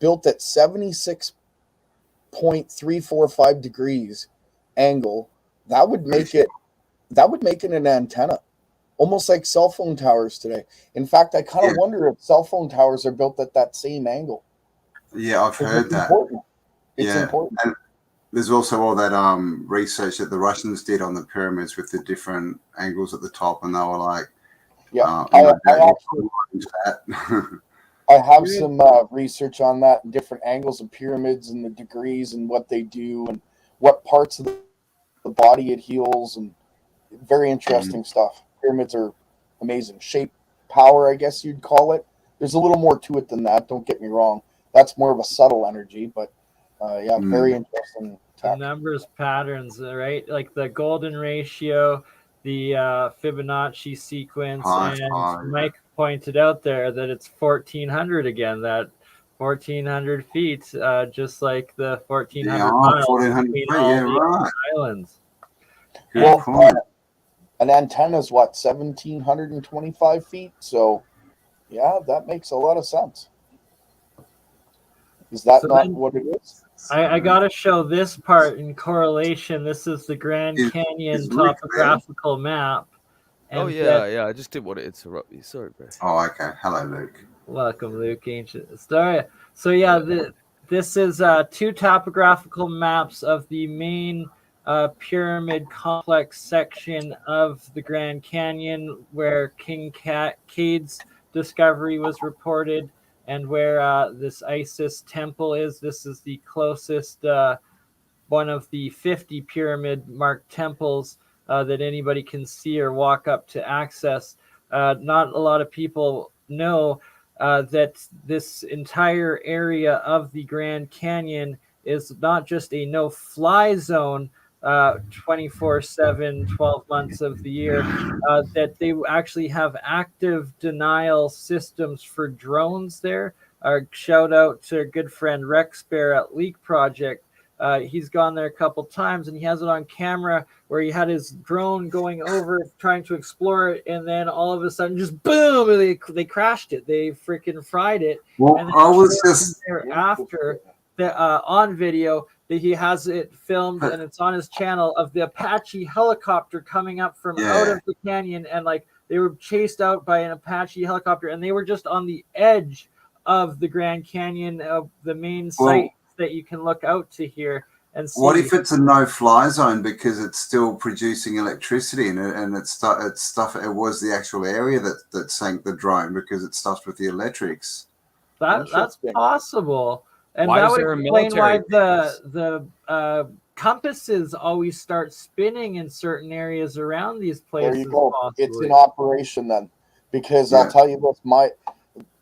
built at 76.345 degrees angle. That would make it an antenna, almost like cell phone towers today. In fact, I kind of wonder if cell phone towers are built at that same angle. Yeah, I've heard that. It's important. And there's also all that research that the Russians did on the pyramids with the different angles at the top, and they were like, I have some research on that and different angles of pyramids and the degrees and what they do and what parts of the body it heals, and very interesting stuff. Pyramids are amazing. Shape power, I guess you'd call it. There's a little more to it than that. Don't get me wrong. That's more of a subtle energy, but very interesting. The numbers, patterns, right? Like the golden ratio, the Fibonacci sequence, and Mike pointed out there that it's 1,400 again, that 1,400 feet, just like the 1,400 miles between all the islands. An antenna is what, 1,725 feet? So, that makes a lot of sense. Is that not what it is? I got to show this part in correlation. This is the Grand Canyon topographical map. And I just didn't want to interrupt you. Sorry, bro. Oh, okay. Hello, Luke. Welcome, Luke. Ancient Story. So yeah, this is 2 topographical maps of the main pyramid complex section of the Grand Canyon, where King Cade's discovery was reported, and where this Isis temple is. This is the closest one of the 50 pyramid-marked temples that anybody can see or walk up to access. Not a lot of people know that this entire area of the Grand Canyon is not just a no-fly zone 24/7, 12 months of the year, that they actually have active denial systems for drones there. Shout out to good friend Rex Bear at Leak Project. He's gone there a couple times, and he has it on camera where he had his drone going over trying to explore it, and then all of a sudden, just boom! They crashed it. They freaking fried it. Well, and then I was just after the on video that he has it filmed, and it's on his channel, of the Apache helicopter coming up from out of the canyon, and like they were chased out by an Apache helicopter, and they were just on the edge of the Grand Canyon, of the main site that you can look out to here and see. What if it's a no-fly zone because it's still producing electricity and it's stuff? It was the actual area that sank the drone because it's stuffed with the electrics. That's possible, and Why that is would there a explain why military the compasses always start spinning in certain areas around these places. There you go. Possibly. It's in operation then, because I'll tell you this: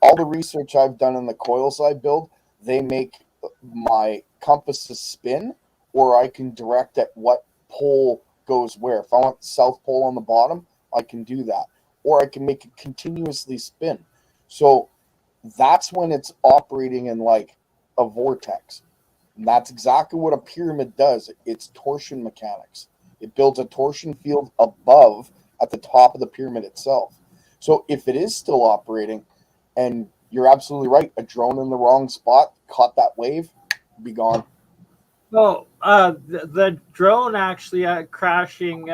all the research I've done in the coils I build, they make my compasses spin, or I can direct at what pole goes where. If I want the south pole on the bottom, I can do that, or I can make it continuously spin. So that's when it's operating in like a vortex, and that's exactly what a pyramid does. It's torsion mechanics. It builds a torsion field above at the top of the pyramid itself. So if it is still operating, and you're absolutely right, a drone in the wrong spot caught that wave, be gone. Well, the drone actually crashing,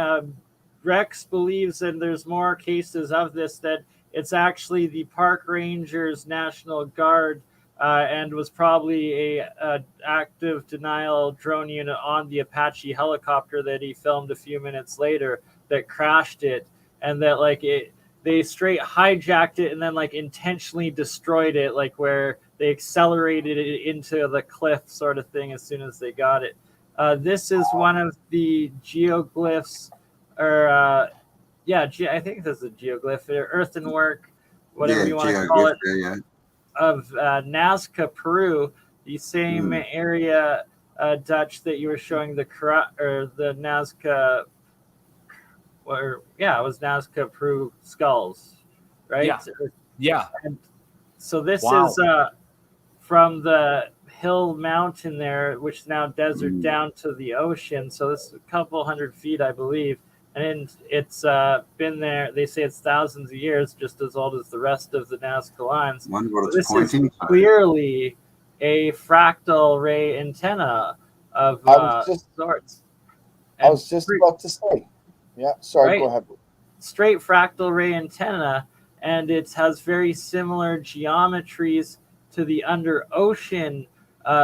Rex believes, and there's more cases of this, that it's actually the Park Rangers National Guard, and was probably a active denial drone unit on the Apache helicopter that he filmed a few minutes later that crashed it, and that like they straight hijacked it and then like intentionally destroyed it, like where they accelerated it into the cliff sort of thing as soon as they got it. This is one of the geoglyphs, or I think this is a geoglyph, or earthenwork, whatever you want to call it, of Nazca, Peru, the same area, Dutch, that you were showing the Nazca. It was Nazca Peru skulls, right? Yeah. And so this is from the hill mountain there, which is now desert, down to the ocean. So this is a couple 100 feet, I believe. And it's been there, they say it's thousands of years, just as old as the rest of the Nazca lines. So this is clearly a fractal ray antenna of sorts. I was just about to say. Yeah, sorry, go ahead. Straight fractal ray antenna, and it has very similar geometries to the under ocean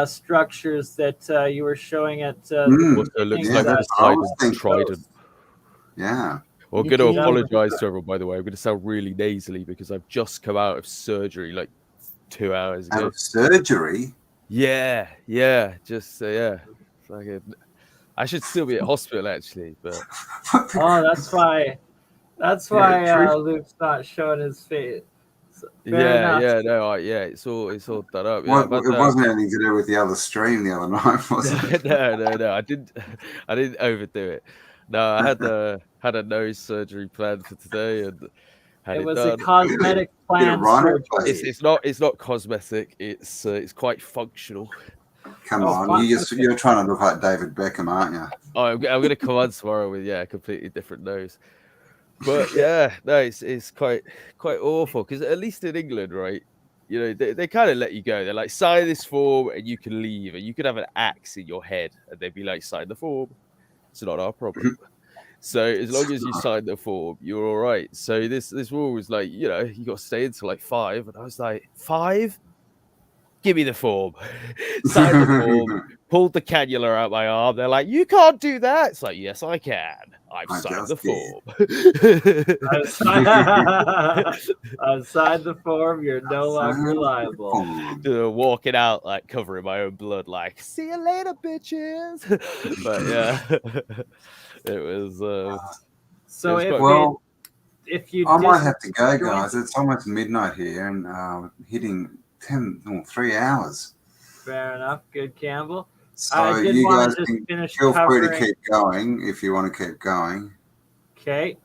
structures that you were showing at. It looks like a trident. Yeah. Well, I'm going to apologize to everyone, by the way. I'm going to sound really nasally because I've just come out of surgery like 2 hours ago. Out of surgery? Yeah. Just I should still be at hospital actually, but that's why Luke's not showing his face. It's all done up. Well, it wasn't anything to do with the other stream the other night, was it? No. I didn't overdo it. No, I had a nose surgery planned for today, and it was a cosmetic plan. It's not cosmetic. It's quite functional. Come on, you're trying to look like David Beckham, aren't you? Oh, I'm going to come on tomorrow with a completely different nose. But it's quite awful because at least in England, right? You know, they kind of let you go. They're like, sign this form and you can leave, and you could have an axe in your head, and they'd be like, sign the form. It's not our problem. So as long as you sign the form, you're all right. So this wall was like, you know, you got to stay until like 5, and I was like, 5? Give me the form. Signed the form, pulled the cannula out my arm. They're like, you can't do that. It's like, yes, I can. I've signed the form. I've signed the form. You're no longer liable. Walking out, like, covering my own blood, like, see you later, bitches. But yeah, it was. So it was well, if you I might have to go, guys. It's almost midnight here, and hitting 3 hours. Fair enough. Good, Campbell. So you guys can feel free to keep going if you want to keep going. Okay.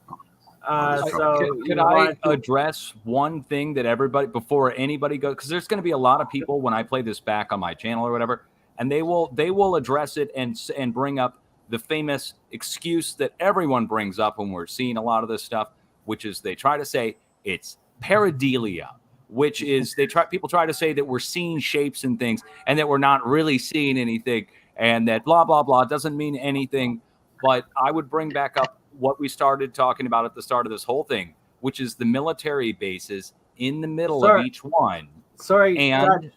Could I address one thing that everybody, before anybody goes, because there's going to be a lot of people when I play this back on my channel or whatever, and they will address it and bring up the famous excuse that everyone brings up when we're seeing a lot of this stuff, which is they try to say it's pareidolia, which is people try to say that we're seeing shapes and things and that we're not really seeing anything and that blah, blah, blah doesn't mean anything. But I would bring back up what we started talking about at the start of this whole thing, which is the military bases in the middle of each one. And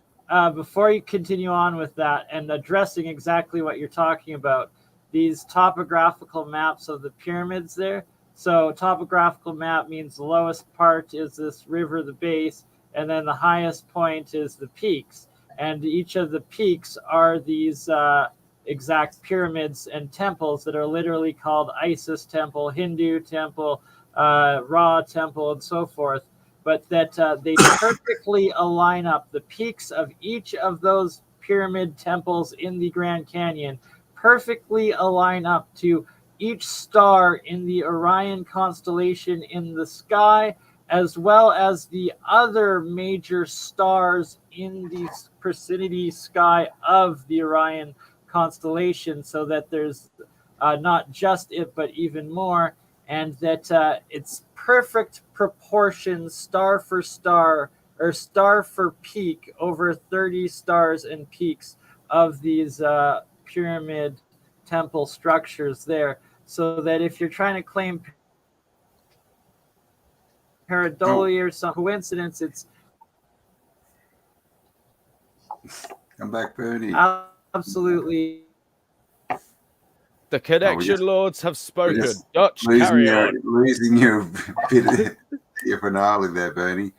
before you continue on with that and addressing exactly what you're talking about, these topographical maps of the pyramids there. So topographical map means the lowest part is this river, the base, and then the highest point is the peaks. And each of the peaks are these exact pyramids and temples that are literally called Isis temple, Hindu temple, Ra temple, and so forth. But that they perfectly align up. The peaks of each of those pyramid temples in the Grand Canyon perfectly align up to each star in the Orion constellation in the sky, as well as the other major stars in the Perseidid sky of the Orion constellation, so that there's not just it, but even more, and that it's perfect proportion, star for star, or star for peak, over 30 stars and peaks of these pyramid temple structures there, so that if you're trying to claim pareidolia or some coincidence, it's come back, Bernie. Absolutely. The connection lords have spoken. Dutch, carry on. Losing your bit of your finale there, Bernie.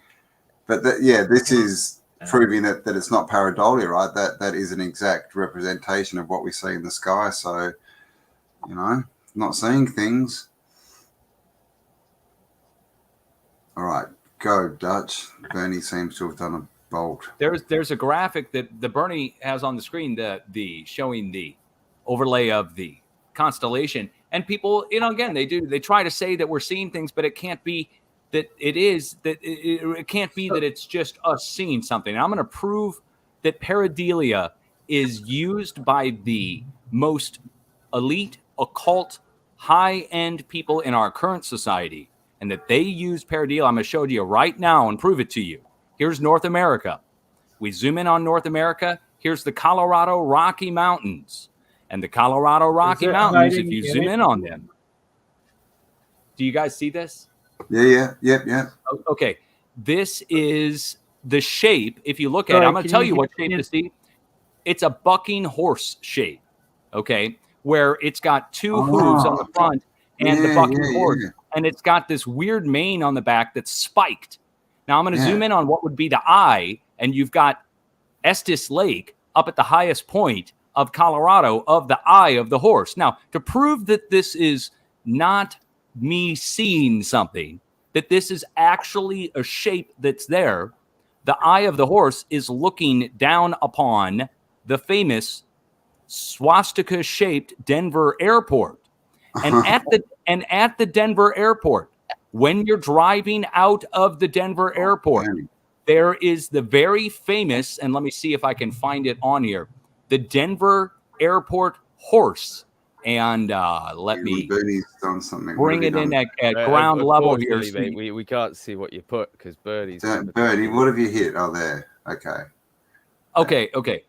But this is proving that it's not pareidolia, right? That is an exact representation of what we see in the sky. So, not seeing things. All right, go Dutch. Bernie seems to have done a bolt. There's a graphic that the Bernie has on the screen, the showing the overlay of the constellation, and people, again, they try to say that we're seeing things, but it can't be that it can't be that it's just us seeing something. And I'm going to prove that pareidolia is used by the most elite, occult, high-end people in our current society, and that they use pareidolia. I'm going to show it to you right now and prove it to you. Here's North America. We zoom in on North America. Here's the Colorado Rocky Mountains. And the Colorado Rocky Mountains, if you zoom in on them. Do you guys see this? Yeah. Okay. This is the shape. If you look at it, I'm going to tell you what shape to see. It's a bucking horse shape, okay, where it's got two hooves on the front and the bucking horse. Yeah. And it's got this weird mane on the back that's spiked. Now I'm going to zoom in on what would be the eye, and you've got Estes Lake up at the highest point of Colorado of the eye of the horse. Now, to prove that this is not me seeing something, that this is actually a shape that's there, the eye of the horse is looking down upon the famous swastika-shaped Denver airport. And at the Denver airport, when you're driving out of the Denver airport, there is the very famous, and let me see if I can find it on here, the Denver airport horse. And let me bring it in at ground level here. Mate, we can't see what you put because Birdie's... Birdie, what have you hit? Oh, there. Okay.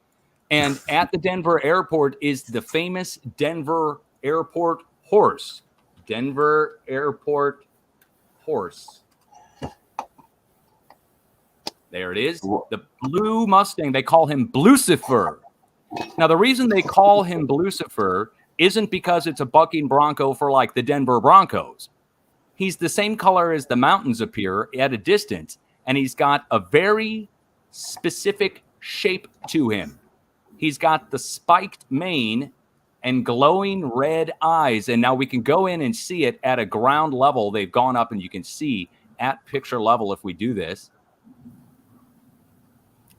And at the Denver airport is the famous Denver airport horse, Denver Airport horse. There it is. The blue Mustang. They call him Blucifer. Now, the reason they call him Blucifer isn't because it's a bucking bronco for like the Denver Broncos. He's the same color as the mountains appear at a distance, and he's got a very specific shape to him. He's got the spiked mane and glowing red eyes. And now we can go in and see it at a ground level. They've gone up, and you can see at picture level if we do this.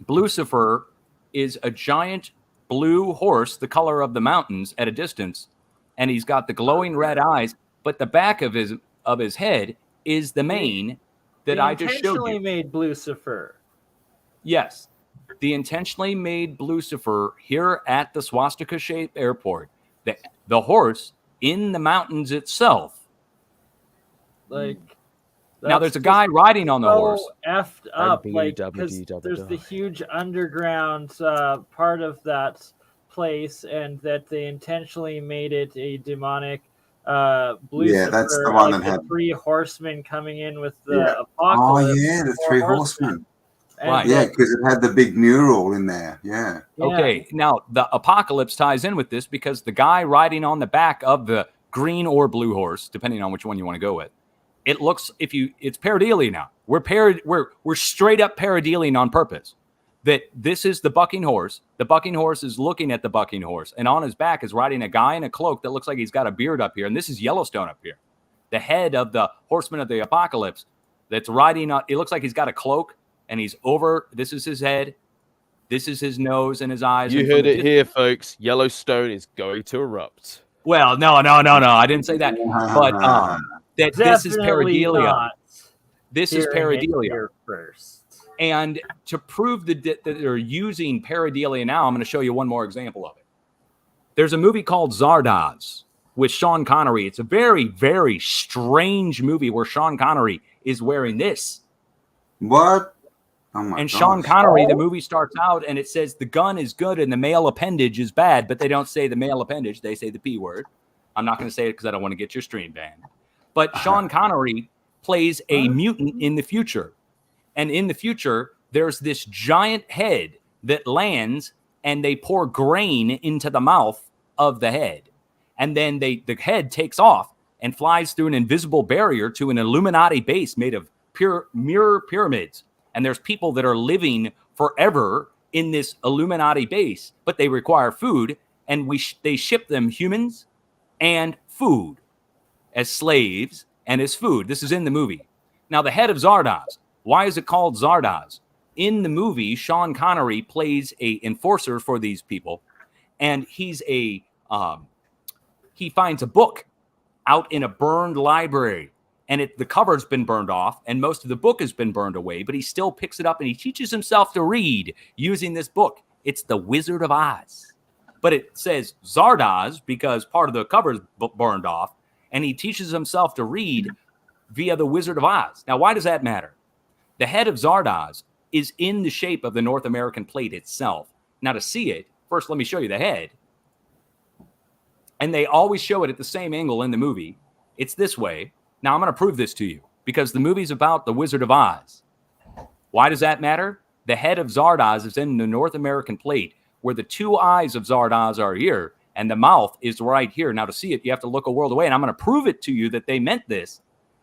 Blucifer is a giant blue horse, the color of the mountains at a distance, and he's got the glowing red eyes, but the back of his head is the mane that I just showed you. Intentionally made Blucifer. Yes, the intentionally made Blucifer here at the swastika-shaped airport. The horse in the mountains itself. Like, now there's a guy riding on the horse. Effed up, like, because there's the huge underground part of that place, and that they intentionally made it a demonic Blucifer. Yeah, that's the one that had 3 horsemen coming in with the apocalypse. Oh yeah, the 3 horsemen. Right. Yeah, because it had the big mural in there. Yeah. Okay, now the apocalypse ties in with this because the guy riding on the back of the green or blue horse, depending on which one you want to go with, it looks it's pareidolia now. We're straight up pareidolia on purpose. That this is the bucking horse. The bucking horse is looking at the bucking horse, and on his back is riding a guy in a cloak that looks like he's got a beard up here. And this is Yellowstone up here. The head of the horseman of the apocalypse that's riding on. It looks like he's got a cloak, and he's over. This is his head. This is his nose and his eyes. You heard it here, folks. Yellowstone is going to erupt. Well, no. I didn't say that. But that this is pareidolia. This is pareidolia first. And to prove that they're using pareidolia now, I'm going to show you one more example of it. There's a movie called Zardos with Sean Connery. It's a very, very strange movie where Sean Connery is wearing this. What? Oh my and gosh. Sean Connery, the movie starts out and it says the gun is good and the male appendage is bad, but they don't say the male appendage. They say the P word. I'm not going to say it because I don't want to get your stream banned. But Sean Connery plays a mutant in the future. And in the future, there's this giant head that lands and they pour grain into the mouth of the head. And then the head takes off and flies through an invisible barrier to an Illuminati base made of mirror pyramids. And there's people that are living forever in this Illuminati base, but they require food. And they ship them humans and food as slaves and as food. This is in the movie. Now, the head of Zardos. Why is it called Zardos? In the movie, Sean Connery plays a enforcer for these people, and he's he finds a book out in a burned library, and the cover's been burned off, and most of the book has been burned away, but he still picks it up, and he teaches himself to read using this book. It's The Wizard of Oz. But it says Zardos because part of the cover's burned off, and he teaches himself to read via The Wizard of Oz. Now, why does that matter? The head of Zardos is in the shape of the North American plate itself. Now, to see it, first let me show you the head. And they always show it at the same angle in the movie. It's this way. Now, I'm going to prove this to you because the movie's about the Wizard of Oz. Why does that matter? The head of Zardos is in the North American plate where the 2 eyes of Zardos are here and the mouth is right here. Now, to see it, you have to look a world away. And I'm going to prove it to you that they meant this.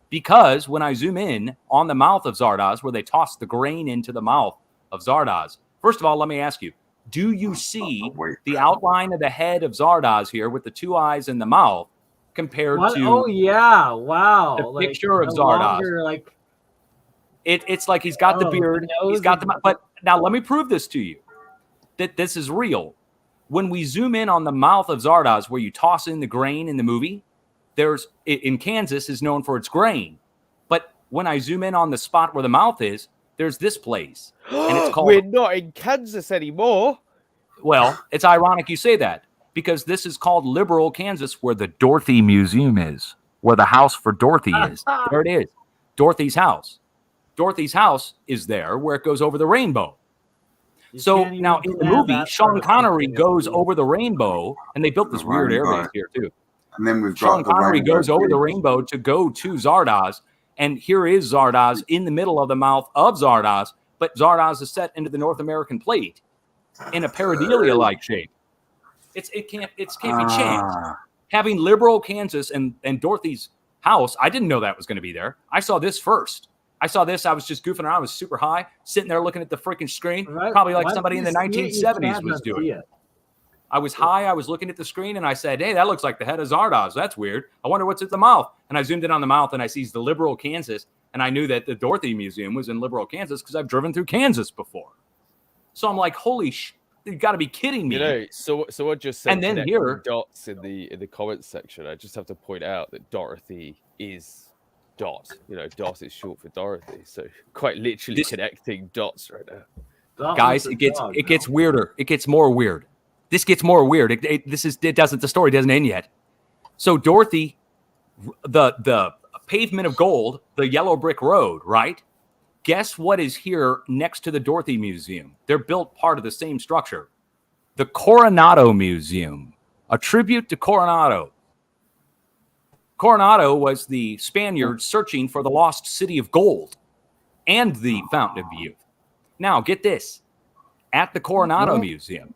Because when I zoom in on the mouth of Zardos, where they toss the grain into the mouth of Zardos, first of all, let me ask you, do you see the outline of the head of Zardos here with the 2 eyes and the mouth compared to oh, yeah. Wow. the picture of Zardos? It's like he's got the beard, he's got the mouth. But now let me prove this to you, that this is real. When we zoom in on the mouth of Zardos, where you toss in the grain in the movie, in Kansas is known for its grain. But when I zoom in on the spot where the mouth is, there's this place. And it's called... We're not in Kansas anymore. Well, it's ironic you say that because this is called Liberal, Kansas, where the Dorothy Museum is, where the house for Dorothy is. There it is. Dorothy's house. Dorothy's house is there where it goes over the rainbow. So now in the movie, Sean Connery goes over the rainbow, and they built this weird airbase here too. And then we've Sean got the Connery rainbow goes over the bridge. rainbow to go to Zardos, and here is Zardos in the middle of the mouth of Zardos, but Zardos is set into the North American plate in a peridelia-like shape. It can't be chance. Having Liberal, Kansas, and Dorothy's house, I didn't know that was going to be there. I saw this first. I saw this. I was just goofing around. I was super high, sitting there looking at the freaking screen, probably like somebody in the 1970s was doing it. I was high. I was looking at the screen, and I said, hey, that looks like the head of Zardos. That's weird. I wonder what's at the mouth. And I zoomed in on the mouth, and I sees the Liberal, Kansas, and I knew that the Dorothy Museum was in Liberal, Kansas because I've driven through Kansas before. So I'm like, holy shit. You got to be kidding me. You know, so I just said and then here dots in the comments section. I just have to point out that Dorothy is Dot. You know, Dot is short for Dorothy. So quite literally connecting dots right now. Guys, it gets weirder. It gets more weird. This gets more weird. The story doesn't end yet. So Dorothy, the pavement of gold, the yellow brick road, right? Guess what is here next to the Dorothy Museum? They're built part of the same structure. The Coronado Museum, a tribute to Coronado. Coronado was the Spaniards searching for the lost city of gold and the Fountain of Youth. Now, get this. At the Coronado Museum,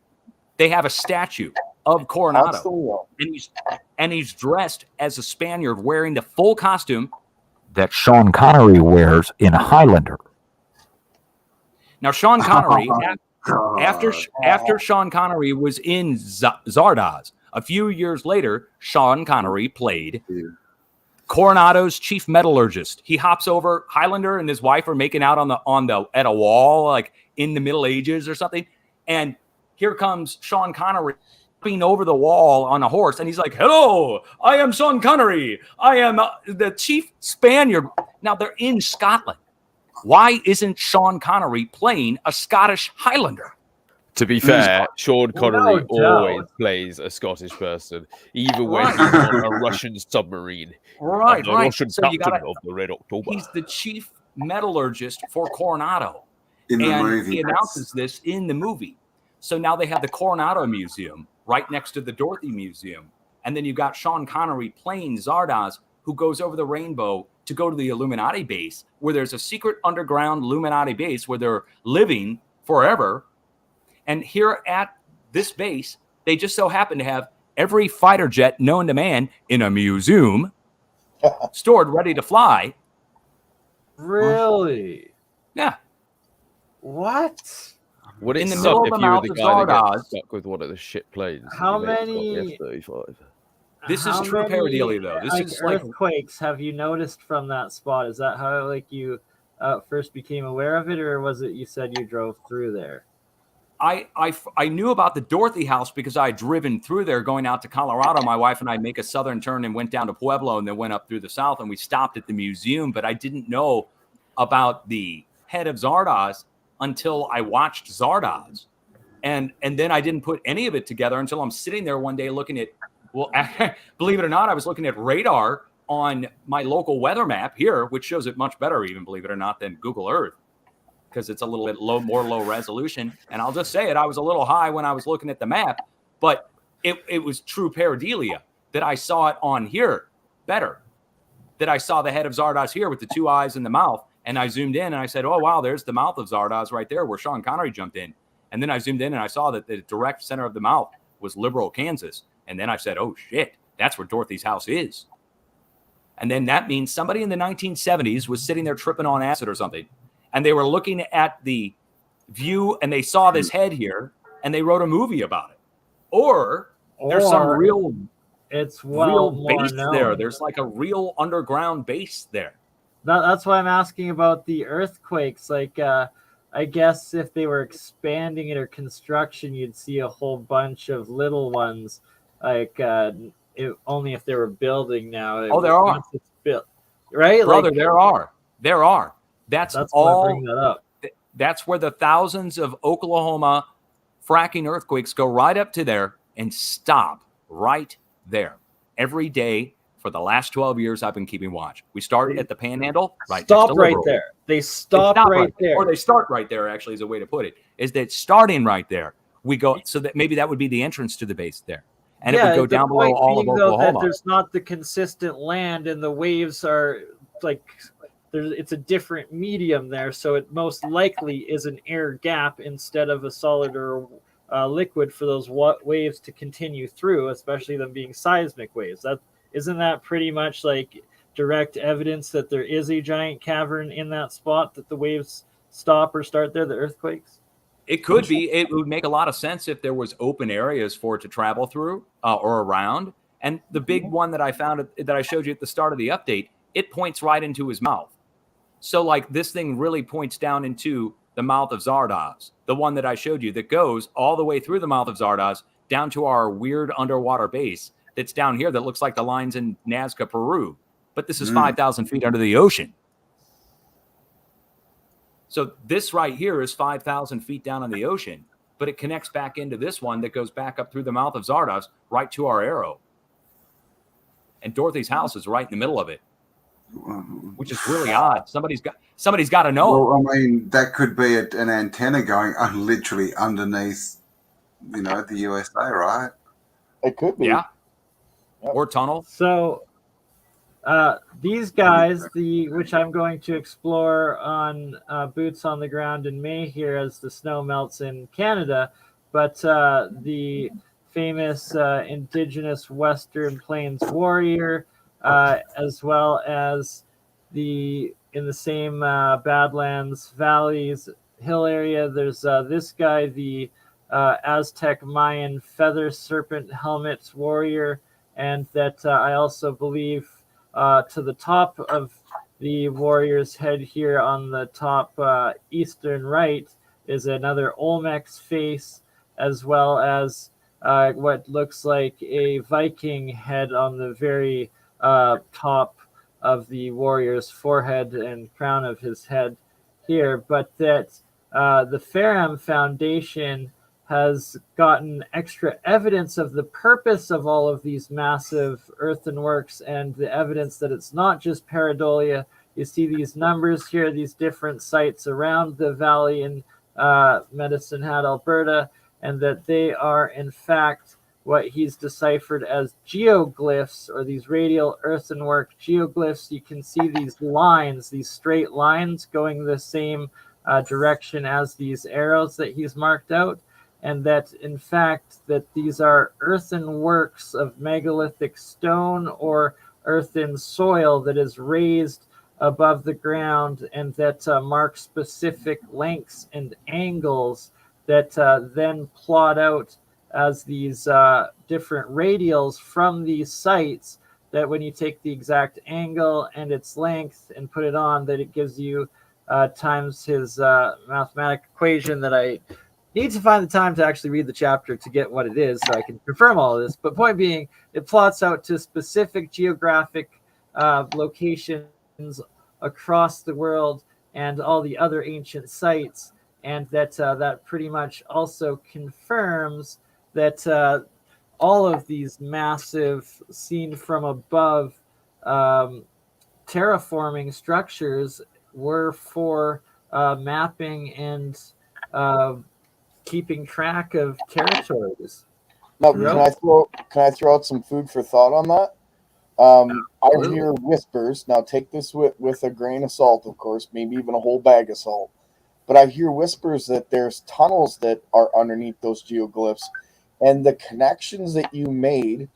they have a statue of Coronado. And he's dressed as a Spaniard wearing the full costume that Sean Connery wears in Highlander. Now, Sean Connery, after Sean Connery was in Zardos, a few years later, Sean Connery played Coronado's chief metallurgist. He hops over. Highlander and his wife are making out at a wall, like in the Middle Ages or something. And here comes Sean Connery over the wall on a horse, and he's like, hello, I am Sean Connery. I am the chief Spaniard. Now, they're in Scotland. Why isn't Sean Connery playing a Scottish Highlander? To be fair, Sean Connery always plays a Scottish person, even when he's on a Russian submarine. Right. Russian so captain of the Red October. He's the chief metallurgist for Coronado. In the movie. He announces this in the movie. So now they have the Coronado Museum right next to the Dorothy Museum. And then you've got Sean Connery playing Zardos, who goes over the rainbow to go to the Illuminati base, where there's a secret underground Illuminati base where they're living forever. And here at this base, they just so happen to have every fighter jet known to man in a museum stored ready to fly. Really? Yeah. What? Would it In the suck middle of if the you were mouth the of guy that Zardos. gets stuck with one of the shit planes? How many? F-35. This is How true many, paradelia, though. This is like earthquakes have you noticed from that spot? Is that how you first became aware of it, or was it you said you drove through there? I knew about the Dorothy house because I had driven through there going out to Colorado. My wife and I make a southern turn and went down to Pueblo and then went up through the south, and we stopped at the museum, but I didn't know about the head of Zardos until I watched Zardos. And then I didn't put any of it together until I'm sitting there one day looking at, well, believe it or not, I was looking at radar on my local weather map here, which shows it much better, even believe it or not, than Google Earth, because it's a little bit more low resolution. And I'll just say it, I was a little high when I was looking at the map, but it was true paradelia that I saw it on here better, that I saw the head of Zardos here with the two eyes and the mouth. And I zoomed in and I said, oh, wow, there's the mouth of Zardos right there where Sean Connery jumped in. And then I zoomed in and I saw that the direct center of the mouth was Liberal, Kansas. And then I said, oh, shit, that's where Dorothy's house is. And then that means somebody in the 1970s was sitting there tripping on acid or something. And they were looking at the view and they saw this head here and they wrote a movie about it. Or there's some real base there. There's like a real underground base there. That's why I'm asking about the earthquakes. Like, I guess if they were expanding it or construction, you'd see a whole bunch of little ones. Like, only if they were building now. There are. Once it's built, right? Brother, like, there are. That's all. Why I bring that up. That's where the thousands of Oklahoma fracking earthquakes go right up to there and stop right there. Every day for the last 12 years, I've been keeping watch. We started at the Panhandle. Stop right there. They stop right there. Or they start right there, actually, is a way to put it. Is that starting right there, we go, so that maybe that would be the entrance to the base there. and it would go down below all of Oklahoma. That there's not the consistent land, and the waves are like it's a different medium there, so it most likely is an air gap instead of a solid or liquid for those waves to continue through, especially them being seismic waves. Isn't that pretty much like direct evidence that there is a giant cavern in that spot that the waves stop or start there, the earthquakes? It could be. It would make a lot of sense if there was open areas for it to travel through or around. And the big one that I found that I showed you at the start of the update, it points right into his mouth. So like this thing really points down into the mouth of Zardos, the one that I showed you that goes all the way through the mouth of Zardos down to our weird underwater base that's down here that looks like the lines in Nazca, Peru. But this is 5,000 feet under the ocean. So this right here is 5,000 feet down in the ocean, but it connects back into this one that goes back up through the mouth of Zardos right to our arrow. And Dorothy's house is right in the middle of it, which is really odd. Somebody's got to know. Well, I mean, that could be an antenna going literally underneath, the USA, right? It could be. Yeah. Yep. Or tunnel. So these guys, which I'm going to explore on boots on the ground in May here as the snow melts in Canada, but the famous indigenous Western Plains warrior, as well as in the same Badlands Valleys hill area, there's this guy, the Aztec Mayan feather serpent helmet warrior, and that I also believe to the top of the warrior's head here on the top eastern right is another Olmec's face, as well as what looks like a Viking head on the very top of the warrior's forehead and crown of his head here. But that the Ferrum Foundation has gotten extra evidence of the purpose of all of these massive earthenworks and the evidence that it's not just pareidolia. You see these numbers here, these different sites around the valley in Medicine Hat, Alberta, and that they are in fact what he's deciphered as geoglyphs, or these radial earthenwork geoglyphs. You can see these lines, these straight lines going the same direction as these arrows that he's marked out. And that, in fact, that these are earthen works of megalithic stone or earthen soil that is raised above the ground, and that mark specific lengths and angles that then plot out as these different radials from these sites, that when you take the exact angle and its length and put it on, that it gives you times his mathematical equation that I need to find the time to actually read the chapter to get what it is so I can confirm all of this. But point being, it plots out to specific geographic locations across the world and all the other ancient sites. And that pretty much also confirms that all of these massive, seen from above, terraforming structures were for mapping and keeping track of territories. Now, can I throw out some food for thought on that? I hear whispers. Now, take this with a grain of salt, of course, maybe even a whole bag of salt. But I hear whispers that there's tunnels that are underneath those geoglyphs, and the connections that you made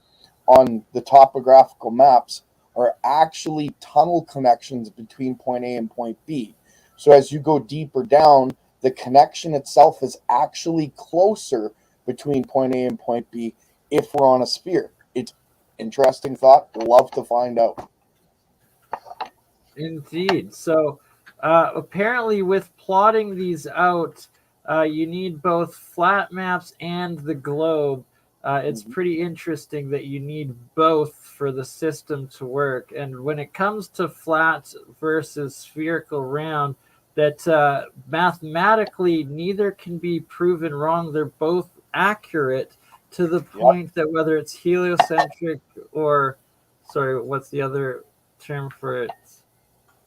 on the topographical maps are actually tunnel connections between point A and point B. So as you go deeper down, the connection itself is actually closer between point A and point B if we're on a sphere. It's interesting thought. Love to find out. Indeed. So apparently with plotting these out, you need both flat maps and the globe. It's pretty interesting that you need both for the system to work. And when it comes to flat versus spherical round, that mathematically neither can be proven wrong. They're both accurate to the point that whether it's heliocentric or, sorry, what's the other term for it?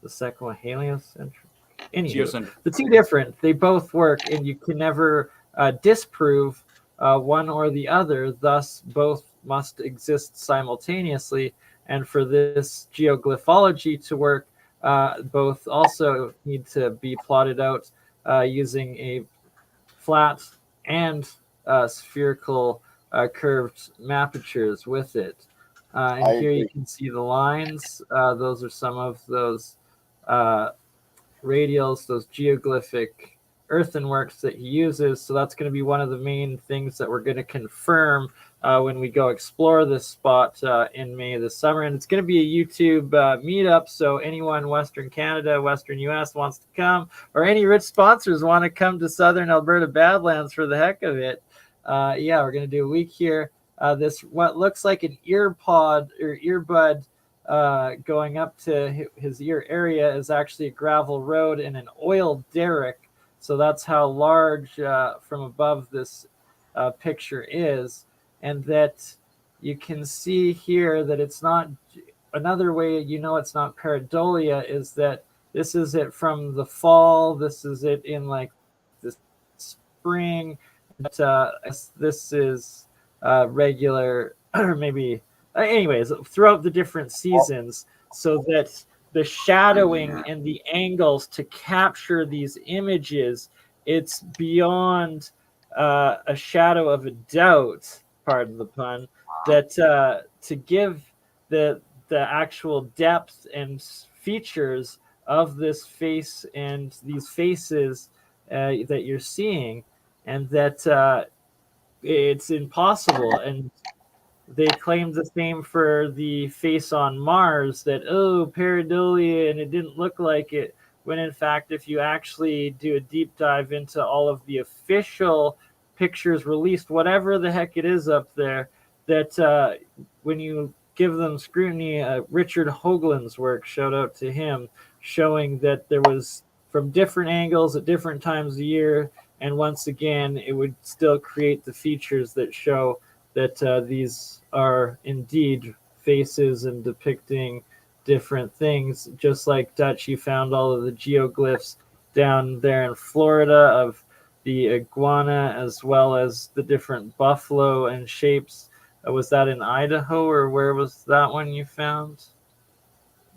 The second one, heliocentric? Anywho, the two different, they both work, and you can never disprove one or the other. Thus, both must exist simultaneously. And for this geoglyphology to work, both also need to be plotted out using a flat and spherical curved mapatures with it. And here you can see the lines. Those are some of those radials, those geoglyphic earthenworks that he uses. So that's going to be one of the main things that we're going to confirm when we go explore this spot in May this summer. And it's going to be a YouTube meetup. So anyone Western Canada, Western US wants to come, or any rich sponsors want to come to Southern Alberta Badlands for the heck of it. Yeah, we're going to do a week here. This, what looks like an ear pod or earbud going up to his ear area, is actually a gravel road and an oil derrick. So that's how large from above this picture is. And that you can see here that it's not, another way you know it's not pareidolia is that this is it from the fall, this is it in like the spring, but this is regular, or maybe, anyways, throughout the different seasons, so that the shadowing and the angles to capture these images, it's beyond a shadow of a doubt, pardon the pun, that to give the actual depth and features of this face and these faces that you're seeing, and that it's impossible. And they claimed the same for the face on Mars, that, oh, pareidolia, and it didn't look like it, when in fact, if you actually do a deep dive into all of the official pictures released, whatever the heck it is up there, that when you give them scrutiny, Richard Hoagland's work, shout out to him, showing that there was, from different angles at different times of year, and once again, it would still create the features that show that these are indeed faces and depicting different things. Just like Dutch, you found all of the geoglyphs down there in Florida of the iguana, as well as the different buffalo and shapes. Was that in Idaho, or where was that one you found?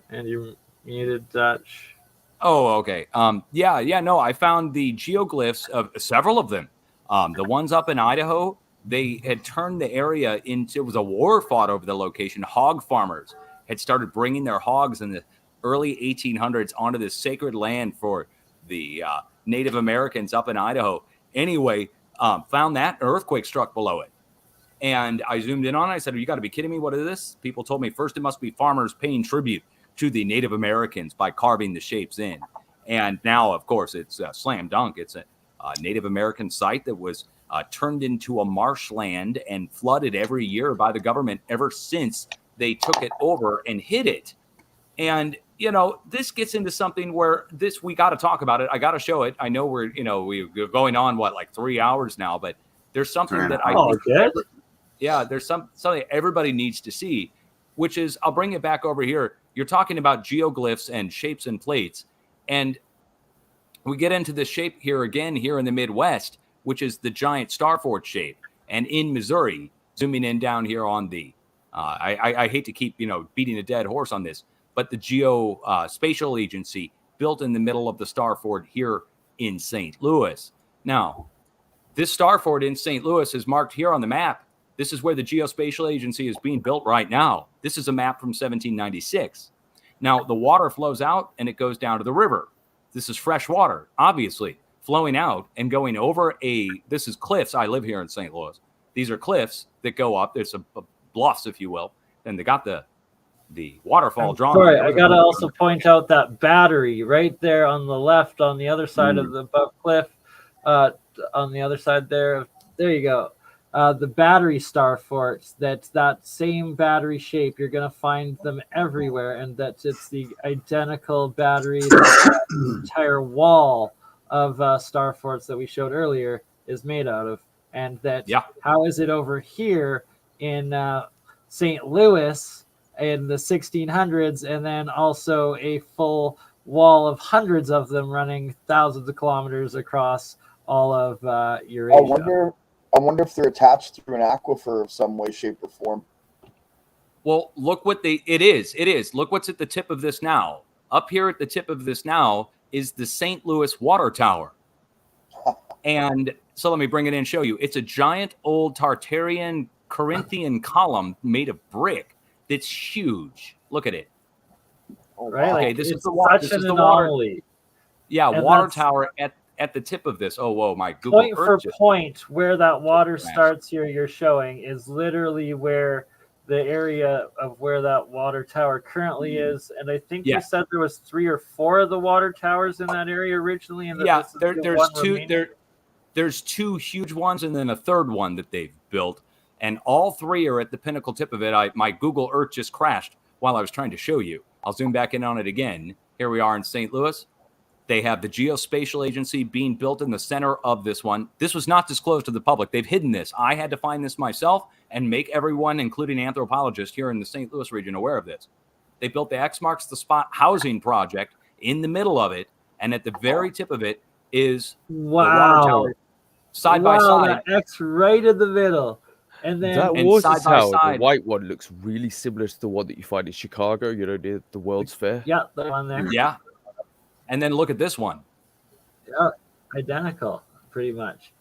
And you're muted, Dutch. Oh, okay. No, I found the geoglyphs of several of them. The ones up in Idaho, they had turned the area into, it was a war fought over the location. Hog farmers had started bringing their hogs in the early 1800s onto this sacred land for the Native Americans up in Idaho. Anyway, found that an earthquake struck below it. And I zoomed in on it. I said, you got to be kidding me. What is this? People told me first it must be farmers paying tribute to the Native Americans by carving the shapes in. And now, of course, it's a slam dunk. It's a Native American site that was turned into a marshland and flooded every year by the government ever since they took it over and hid it. And, you know, this gets into something where we got to talk about it. I got to show it. I know we're going on, like 3 hours now, but there's something that I think, there's something everybody needs to see, which is, I'll bring it back over here. You're talking about geoglyphs and shapes and plates. And we get into the shape here again, here in the Midwest, which is the giant StarForts shape. And in Missouri, zooming in down here on the, I hate to keep, beating a dead horse on this, but the Geospatial Agency built in the middle of the StarFort here in St. Louis. Now, this StarFort in St. Louis is marked here on the map. This is where the Geospatial Agency is being built right now. This is a map from 1796. Now, the water flows out and it goes down to the river. This is fresh water, obviously, flowing out and going over this is cliffs. I live here in St. Louis. These are cliffs that go up. There's a bluffs, if you will. And they got the waterfall drawn. Sorry, I got to also point out that battery right there on the left, on the other side of the above cliff, on the other side there. There you go. The battery StarForts, that same battery shape, you're going to find them everywhere, and that it's the identical battery that the entire wall of StarForts that we showed earlier is made out of. And that, how is it over here in St. Louis in the 1600s, and then also a full wall of hundreds of them running thousands of kilometers across all of Eurasia? I wonder if they're attached through an aquifer of some way, shape, or form. Well, look what it is. Look what's at the tip of this now. Up here at the tip of this now is the St. Louis Water Tower. And so let me bring it in and show you. It's a giant old Tartarian Corinthian column made of brick that's huge. Look at it. Right? Okay, Like, this is it's the water. such This is an the water. anomaly. Yeah, And water that's- tower at the tip of this. Oh, whoa, my Google Point for Earth just point where that water crashed. starts here you're showing is literally where the area of where that water tower currently is. And I think Yeah. you said there was 3 or 4 of the water towers in that area originally. And that Yeah, this is the there's one two remaining? there's 2 huge ones and then a third one that they've built, and all 3 are at the pinnacle tip of it. My Google Earth just crashed while I was trying to show you. I'll zoom back in on it again. Here we are in St. Louis. They have the Geospatial Agency being built in the center of this one. This was not disclosed to the public. They've hidden this. I had to find this myself and make everyone, including anthropologists here in the St. Louis region, aware of this. They built the X marks the spot housing project in the middle of it, and at the very tip of it is the water Wow. tower side by side. That X right in the middle. And then That and water side by tower, the side- white one, looks really similar to the one that you find in Chicago, you know, near the World's Fair. yeah, the one there. Yeah. And then look at this one. Yeah, identical, pretty much.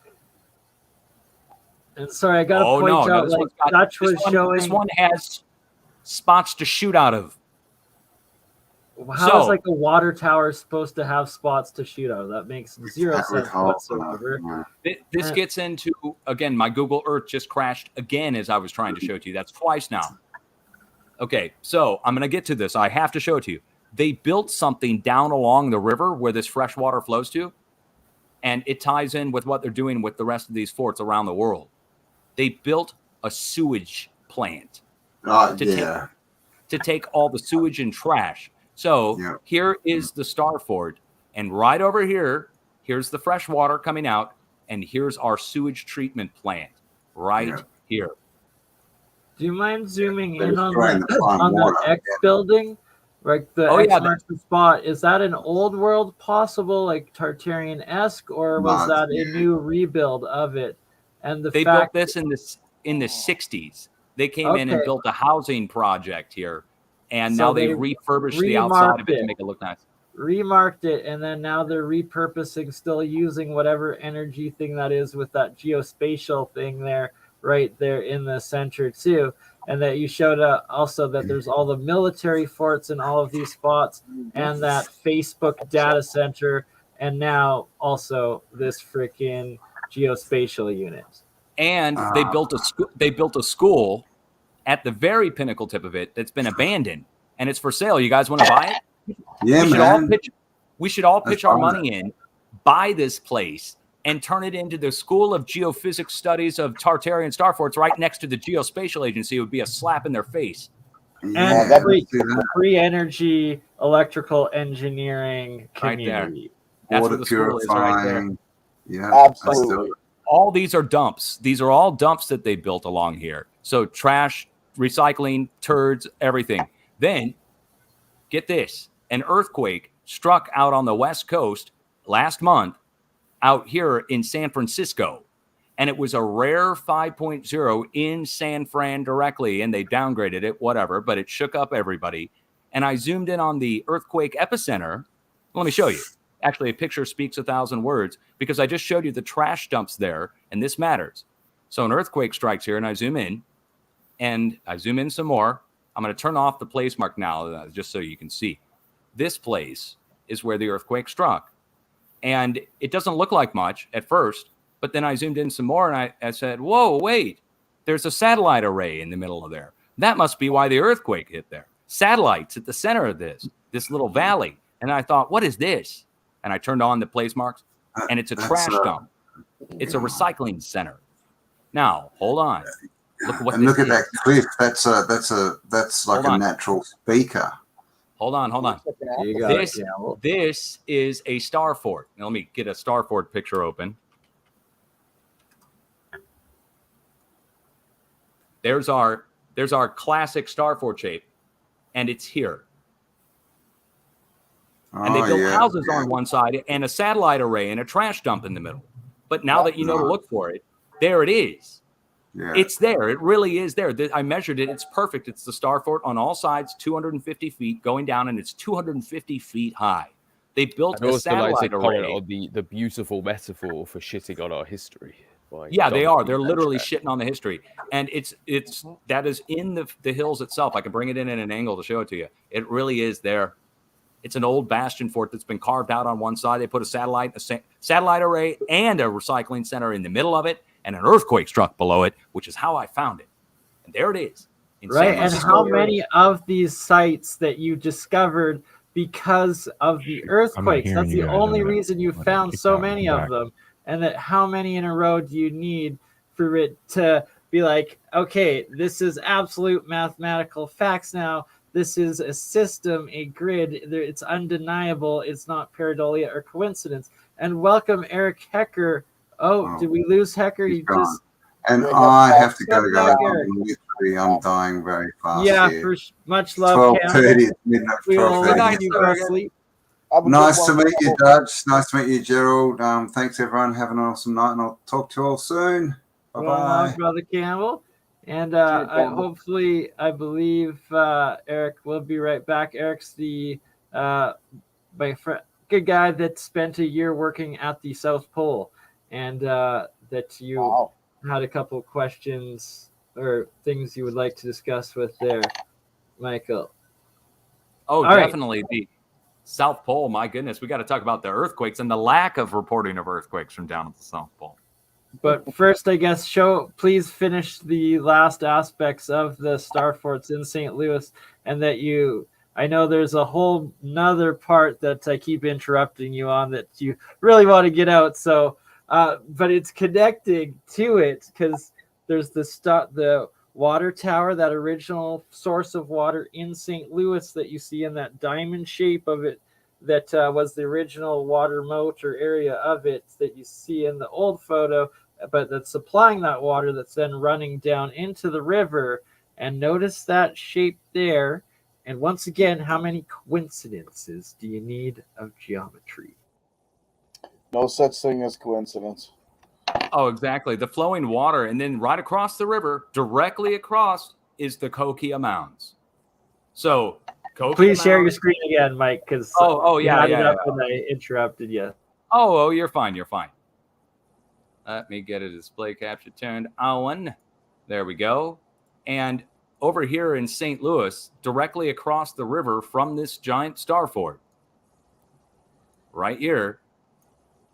And sorry, I gotta Oh point no, out, this like one's got, Dutch this was one, showing. this one has spots to shoot out of. How So- is like a water tower supposed to have spots to shoot out of? That makes zero That would sense help, whatsoever. This gets into, again, my Google Earth just crashed again as I was trying to show it to you. That's twice now. Okay, so I'm going to get to this. I have to show it to you. They built something down along the river where this fresh water flows to, and it ties in with what they're doing with the rest of these forts around the world. They built a sewage plant to take all the sewage and trash. So here is the Star Fort, and right over here, here's the fresh water coming out, and here's our sewage treatment plant right here. Do you mind zooming They're in on destroying the farm water. that X building? Like the Oh, X yeah, marks the spot. Is that an old world possible, like Tartarian-esque, or was No, that a new rebuild of it? And the They fact built this in the 60s. They came in and Okay. built a housing project here, and So now they they refurbished the outside of it remarked to it. make it look nice. remarked it, and then now they're repurposing, still using whatever energy thing that is with that geospatial thing there, right there in the center too. And that you showed also that there's all the military forts in all of these spots, and that Facebook data center, and now also this freaking geospatial unit. And they built a school at the very pinnacle tip of it that's been abandoned, and it's for sale. You guys want to buy it? Yeah, We should all pitch our fine. money in, buy this place, and turn it into the School of Geophysics Studies of Tartarian Starforts right next to the Geospatial Agency. It would be a slap in their face. Yeah, And free, let's do that. free energy, electrical engineering Right there. community. That's Water what the school is right there. purifying. Yeah, let's do Absolutely. it. All these are dumps. These are all dumps that they built along here. So trash, recycling, turds, everything. Then, get this. An earthquake struck out on the West Coast last month out here in San Francisco. And it was a rare 5.0 in San Fran directly. And they downgraded it, whatever, but it shook up everybody. And I zoomed in on the earthquake epicenter. Let me show you. Actually, a picture speaks 1,000 words because I just showed you the trash dumps there, and this matters. So an earthquake strikes here, and I zoom in, and I zoom in some more. I'm going to turn off the place mark now just so you can see. This place is where the earthquake struck. And it doesn't look like much at first, but then I zoomed in some more, and I said, whoa, wait, there's a satellite array in the middle of there. That must be why the earthquake hit there. Satellites at the center of this little valley. And I thought, what is this? And I turned on the place marks, and it's a trash dump. It's a recycling center. Now, hold on. Look at what And this look at is. that cliff. That's like Hold a on. natural speaker. Hold on. You got This, it, yeah. Well, this is a star fort. Now, let me get a star fort picture open. There's our classic star fort shape, and it's here. And they built houses on one side and a satellite array and a trash dump in the middle. But now that you know to look for it, There it is. Yeah. It's there. It really is there. I measured it. It's perfect. It's the StarFort on all sides, 250 feet going down, and it's 250 feet high. They built a satellite array. On the beautiful metaphor for shitting on our history. Yeah, they are. They're literally shitting on the history. And that is in the hills itself. I can bring it in an angle to show it to you. It really is there. It's an old bastion fort that's been carved out on one side. They put a satellite array and a recycling center in the middle of it, and an earthquake struck below it, which is how I found it. And there it is. Right. And how many of these sites that you discovered because of the earthquakes? That's the only reason you found so many of them. And that how many in a row do you need for it to be like, okay, this is absolute mathematical facts now. This is a system, a grid. It's undeniable. It's not pareidolia or coincidence. And welcome, Eric Hecker. Oh, did we lose Hecker? And I have to go, guys. I'm dying very fast. Yeah, here. for much love. 12:30, midnight. We will let you go to sleep. Nice to meet you, Dutch. Nice to meet you, Gerald. Thanks, everyone. Have an awesome night, and I'll talk to you all soon. Bye-bye. Well, Brother Campbell. And I believe Eric will be right back. Eric's my friend, good guy that spent a year working at the South Pole, and that you had a couple of questions or things you would like to discuss with there, Michael. Oh, all definitely. Right. The South Pole, my goodness. We got to talk about the earthquakes and the lack of reporting of earthquakes from down at the South Pole. But first, I guess, please finish the last aspects of the StarForts in St. Louis, and that I know there's a whole nother part that I keep interrupting you on that you really want to get out. So, but it's connecting to it because there's the water tower, that original source of water in St. Louis that you see in that diamond shape of it. That was the original water moat or area of it that you see in the old photo, but that's supplying that water that's then running down into the river. And notice that shape there. And once again, how many coincidences do you need of geometry? No such thing as coincidence. Oh, exactly. The flowing water, and then right across the river, directly across, is the Kokia Mounds. So please share your screen again, Mike, because yeah. When I interrupted you. Oh, you're fine. Let me get a display capture turned on. There we go. And over here in St. Louis, directly across the river from this giant StarFort, right here,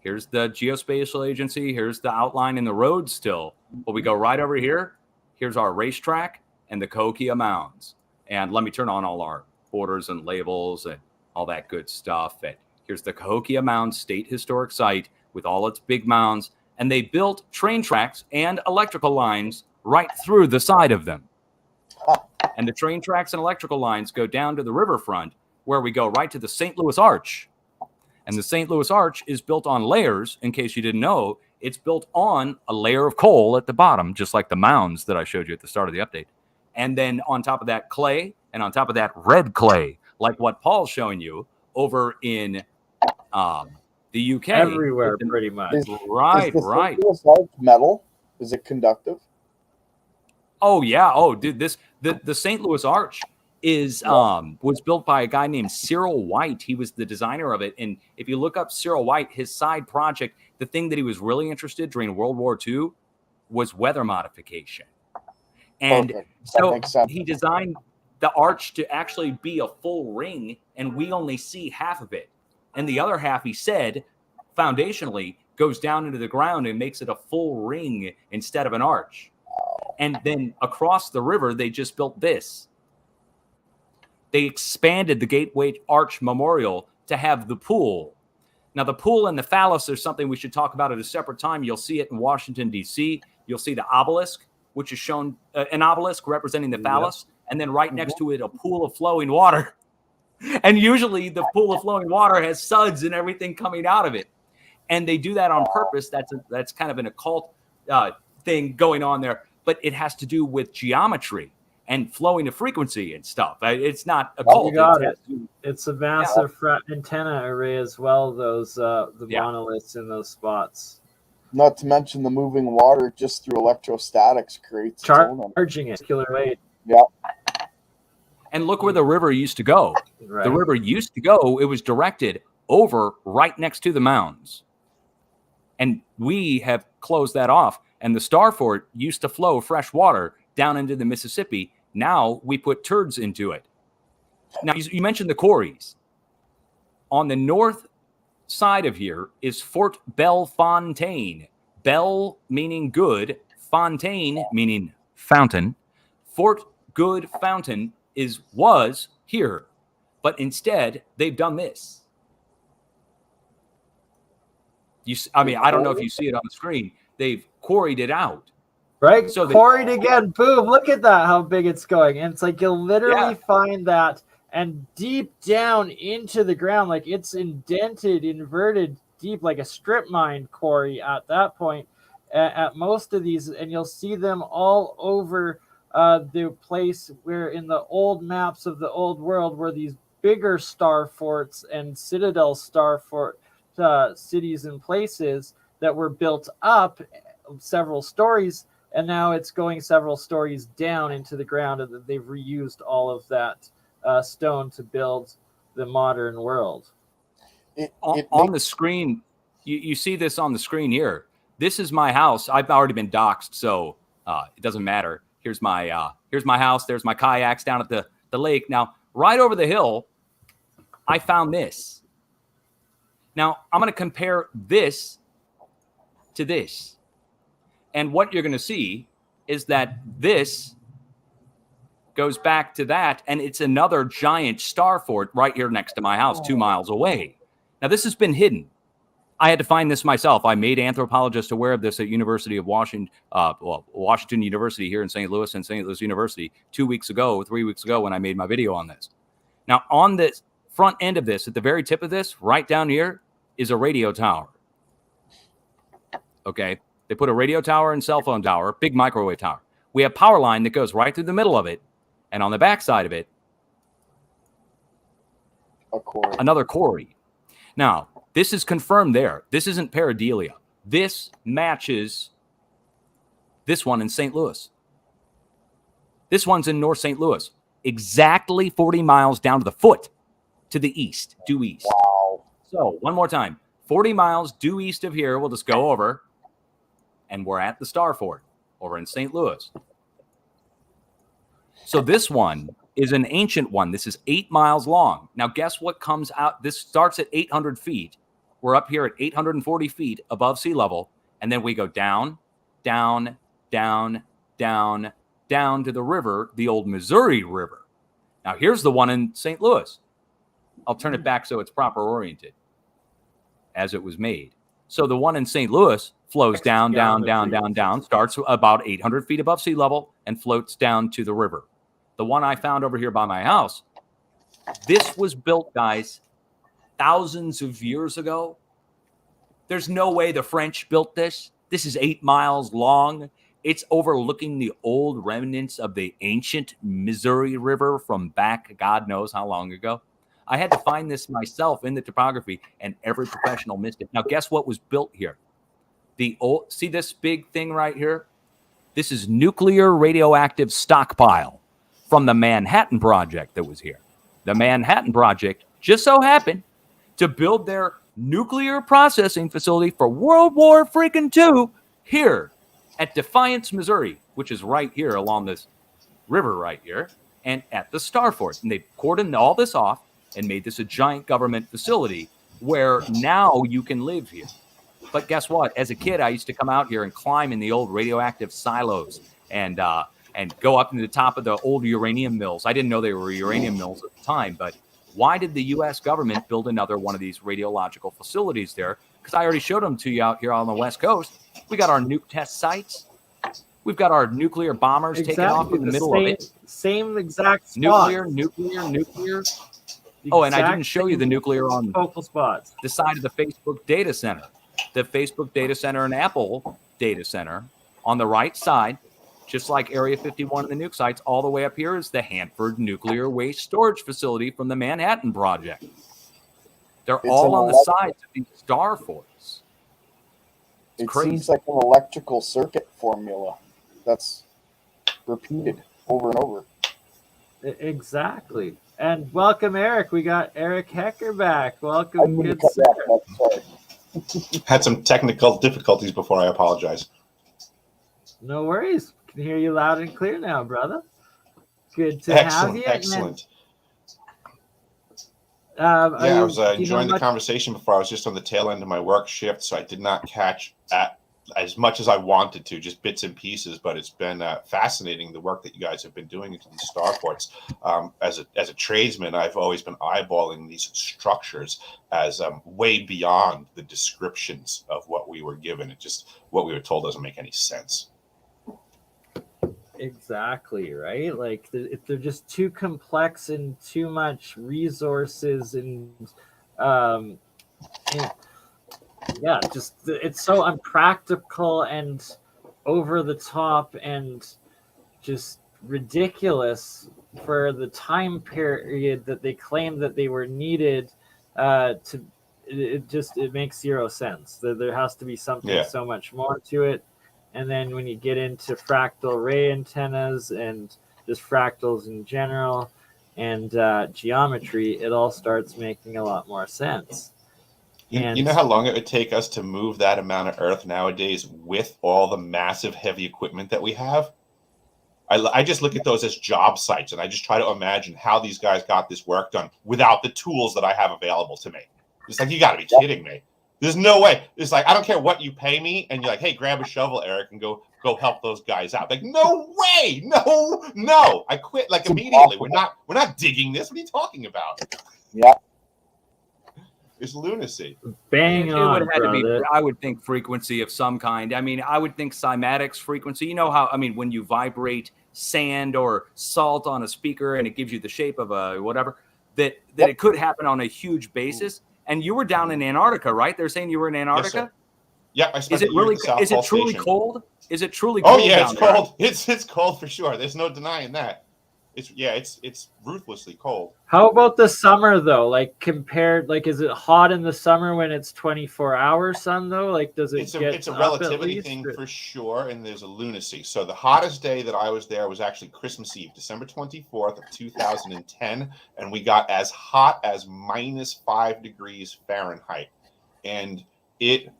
here's the Geospatial Agency. Here's the outline in the road still. But we go right over here. Here's our racetrack and the Kokia Mounds. And let me turn on all our borders and labels and all that good stuff. And here's the Cahokia Mounds State Historic Site with all its big mounds. And they built train tracks and electrical lines right through the side of them. And the train tracks and electrical lines go down to the riverfront, where we go right to the St. Louis Arch. And the St. Louis Arch is built on layers. In case you didn't know, it's built on a layer of coal at the bottom, just like the mounds that I showed you at the start of the update. And then on top of that, clay, and on top of that, red clay, like what Paul's showing you over in the UK. Everywhere, pretty much. Right. Metal? Is it conductive? Oh, yeah. Oh, dude, the St. Louis Arch was built by a guy named Cyril White. He was the designer of it. And if you look up Cyril White, his side project, the thing that he was really interested during World War II was weather modification. And so he designed the arch to actually be a full ring, and we only see half of it. And the other half, he said, foundationally, goes down into the ground and makes it a full ring instead of an arch. And then across the river, they just built this. They expanded the Gateway Arch Memorial to have the pool. Now, the pool and the phallus are something we should talk about at a separate time. You'll see it in Washington, D.C. You'll see the obelisk, which is shown an obelisk representing the phallus, and then right next to it, a pool of flowing water. And usually the pool of flowing water has suds and everything coming out of it. And they do that on purpose. That's kind of an occult thing going on there. But it has to do with geometry and flowing of frequency and stuff. It's not occult. It's a massive antenna array as well, those the monoliths in those spots. Not to mention the moving water just through electrostatics creates its own. Charging it, killer weight. Yeah. And look where the river used to go. Right. The river used to go, it was directed over right next to the mounds. And we have closed that off. And the StarFort used to flow fresh water down into the Mississippi. Now we put turds into it. Now, you mentioned the quarries. On the north side of here is Fort Bellefontaine. Belle meaning good, Fontaine meaning fountain. Fort Good Fountain was here, but instead they've done this. I don't know if you see it on the screen. They've quarried it out. Right? So quarried again. Boom. Look at that, how big it's going. And it's like you'll literally find that and deep down into the ground, like it's indented, inverted deep, like a strip mine quarry at that point at most of these. And you'll see them all over the place where in the old maps of the old world were these bigger star forts and citadel star fort cities and places that were built up several stories, and now it's going several stories down into the ground, and they've reused all of that stone to build the modern world. On the screen, you see this on the screen here. This is my house. I've already been doxxed, so it doesn't matter. Here's my house. There's my kayaks down at the lake. Now, right over the hill, I found this. Now, I'm going to compare this to this. And what you're going to see is that this goes back to that, and it's another giant star fort right here next to my house, 2 miles away. Now, this has been hidden. I had to find this myself. I made anthropologists aware of this at University of Washington, Washington University here in St. Louis and St. Louis University 3 weeks ago when I made my video on this. Now, on the front end of this, at the very tip of this, right down here, is a radio tower. Okay? They put a radio tower and cell phone tower, big microwave tower. We have power line that goes right through the middle of it, and on the back side of it, another quarry. Now, this is confirmed there. This isn't pareidolia. This matches this one in St. Louis. This one's in North St. Louis. Exactly 40 miles down to the foot to the east, due east. Wow. So, one more time. 40 miles due east of here. We'll just go over, and we're at the Star Fort over in St. Louis. So this one is an ancient one. This is 8 miles long. Now, guess what comes out? This starts at 800 feet. We're up here at 840 feet above sea level. And then we go down, down, down, down, down to the river, the old Missouri River. Now, here's the one in St. Louis. I'll turn it back so it's proper oriented as it was made. So the one in St. Louis flows down, down, down, down, down, starts about 800 feet above sea level and floats down to the river. The one I found over here by my house, this was built, guys, thousands of years ago. There's no way the French built this. This is 8 miles long. It's overlooking the old remnants of the ancient Missouri River from back God knows how long ago. I had to find this myself in the topography, and every professional missed it. Now, guess what was built here? See this big thing right here? This is nuclear radioactive stockpile from the Manhattan Project that was here. The Manhattan Project just so happened to build their nuclear processing facility for World War freaking II here at Defiance, Missouri, which is right here along this river right here, and at the Star Fort. And they cordoned all this off and made this a giant government facility where now you can live here. But guess what? As a kid, I used to come out here and climb in the old radioactive silos and go up to the top of the old uranium mills. I didn't know they were uranium mills at the time, but why did the U.S. government build another one of these radiological facilities there? Because I already showed them to you out here on the West Coast. We got our nuke test sites. We've got our nuclear bombers taking off in the middle of it. Same exact spot. Nuclear. Oh, and I didn't show you the nuclear on focal spots. The side of the Facebook data center. The Facebook data center and Apple data center on the right side, just like Area 51 and the nuke sites, all the way up here is the Hanford Nuclear Waste Storage Facility from the Manhattan Project. They're all on the sides of these star forts. It crazy. seems like an electrical circuit formula that's repeated over and over. Exactly. And welcome, Eric. We got Eric Hecker back. Welcome, good sir. Sorry. Had some technical difficulties before. I apologize. No worries. Can hear you loud and clear now, brother. Good to have you. Excellent. I was enjoying the conversation before. I was just on the tail end of my work shift, so I did not catch as much as I wanted to, just bits and pieces. But it's been fascinating, the work that you guys have been doing into these StarForts. As a tradesman, I've always been eyeballing these structures as way beyond the descriptions of what we were given. It just, what we were told doesn't make any sense. Exactly, right? Like if they're just too complex and too much resources and yeah, just it's so unpractical and over the top and just ridiculous for the time period that they claim that they were needed it makes zero sense. There has to be something so much more to it. And then when you get into fractal array antennas and just fractals in general and geometry, it all starts making a lot more sense. You know how long it would take us to move that amount of Earth nowadays with all the massive heavy equipment that we have? I just look at those as job sites, and I just try to imagine how these guys got this work done without the tools that I have available to me. It's like, you got to be kidding me. There's no way. It's like, I don't care what you pay me, and you're like, hey, grab a shovel, Eric, and go help those guys out. Like, no way, no. I quit like immediately. We're not digging this. What are you talking about? Yeah, it's lunacy. Bang on, it would have to be, I would think, frequency of some kind. I mean, I would think cymatics frequency. You know how, I mean, when you vibrate sand or salt on a speaker and it gives you the shape of a whatever, that it could happen on a huge basis. And you were down in Antarctica, right? They're saying you were in Antarctica? Yes, yeah, I spent Is it really? Is it truly Station. cold? Is it truly cold? Oh yeah, it's there? cold. It's cold for sure. There's no denying that. It's ruthlessly cold. How about the summer though? Like compared, like is it hot in the summer when it's 24-hour sun though? Like does it it's a relativity thing for sure, and there's a lunacy. So the hottest day that I was there was actually Christmas Eve, December 24th of 2010, and we got as hot as -5 degrees Fahrenheit, and it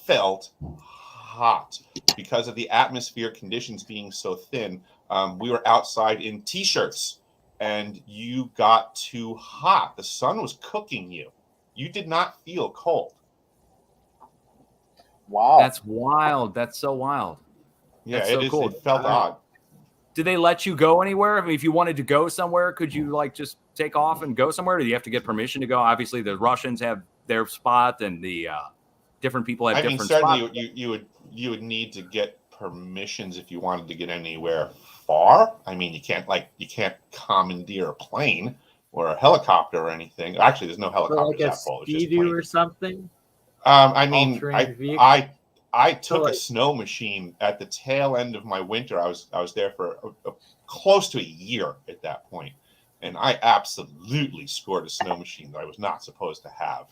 felt hot because of the atmosphere conditions being so thin. We were outside in t-shirts and you got too hot. The sun was cooking you. You did not feel cold. Wow. That's wild. That's so wild. Yeah, so cool. It felt odd. Did they let you go anywhere? I mean, if you wanted to go somewhere, could you like just take off and go somewhere? Or do you have to get permission to go? Obviously, the Russians have their spot and the different people have different spots. Certainly you would need to get permissions if you wanted to get anywhere far. I mean, you can't commandeer a plane or a helicopter or anything. Actually, there's no helicopters that far. Ski-Doo or something. I mean, I took a snow machine at the tail end of my winter. I was there for close to a year at that point, and I absolutely scored a snow machine that I was not supposed to have.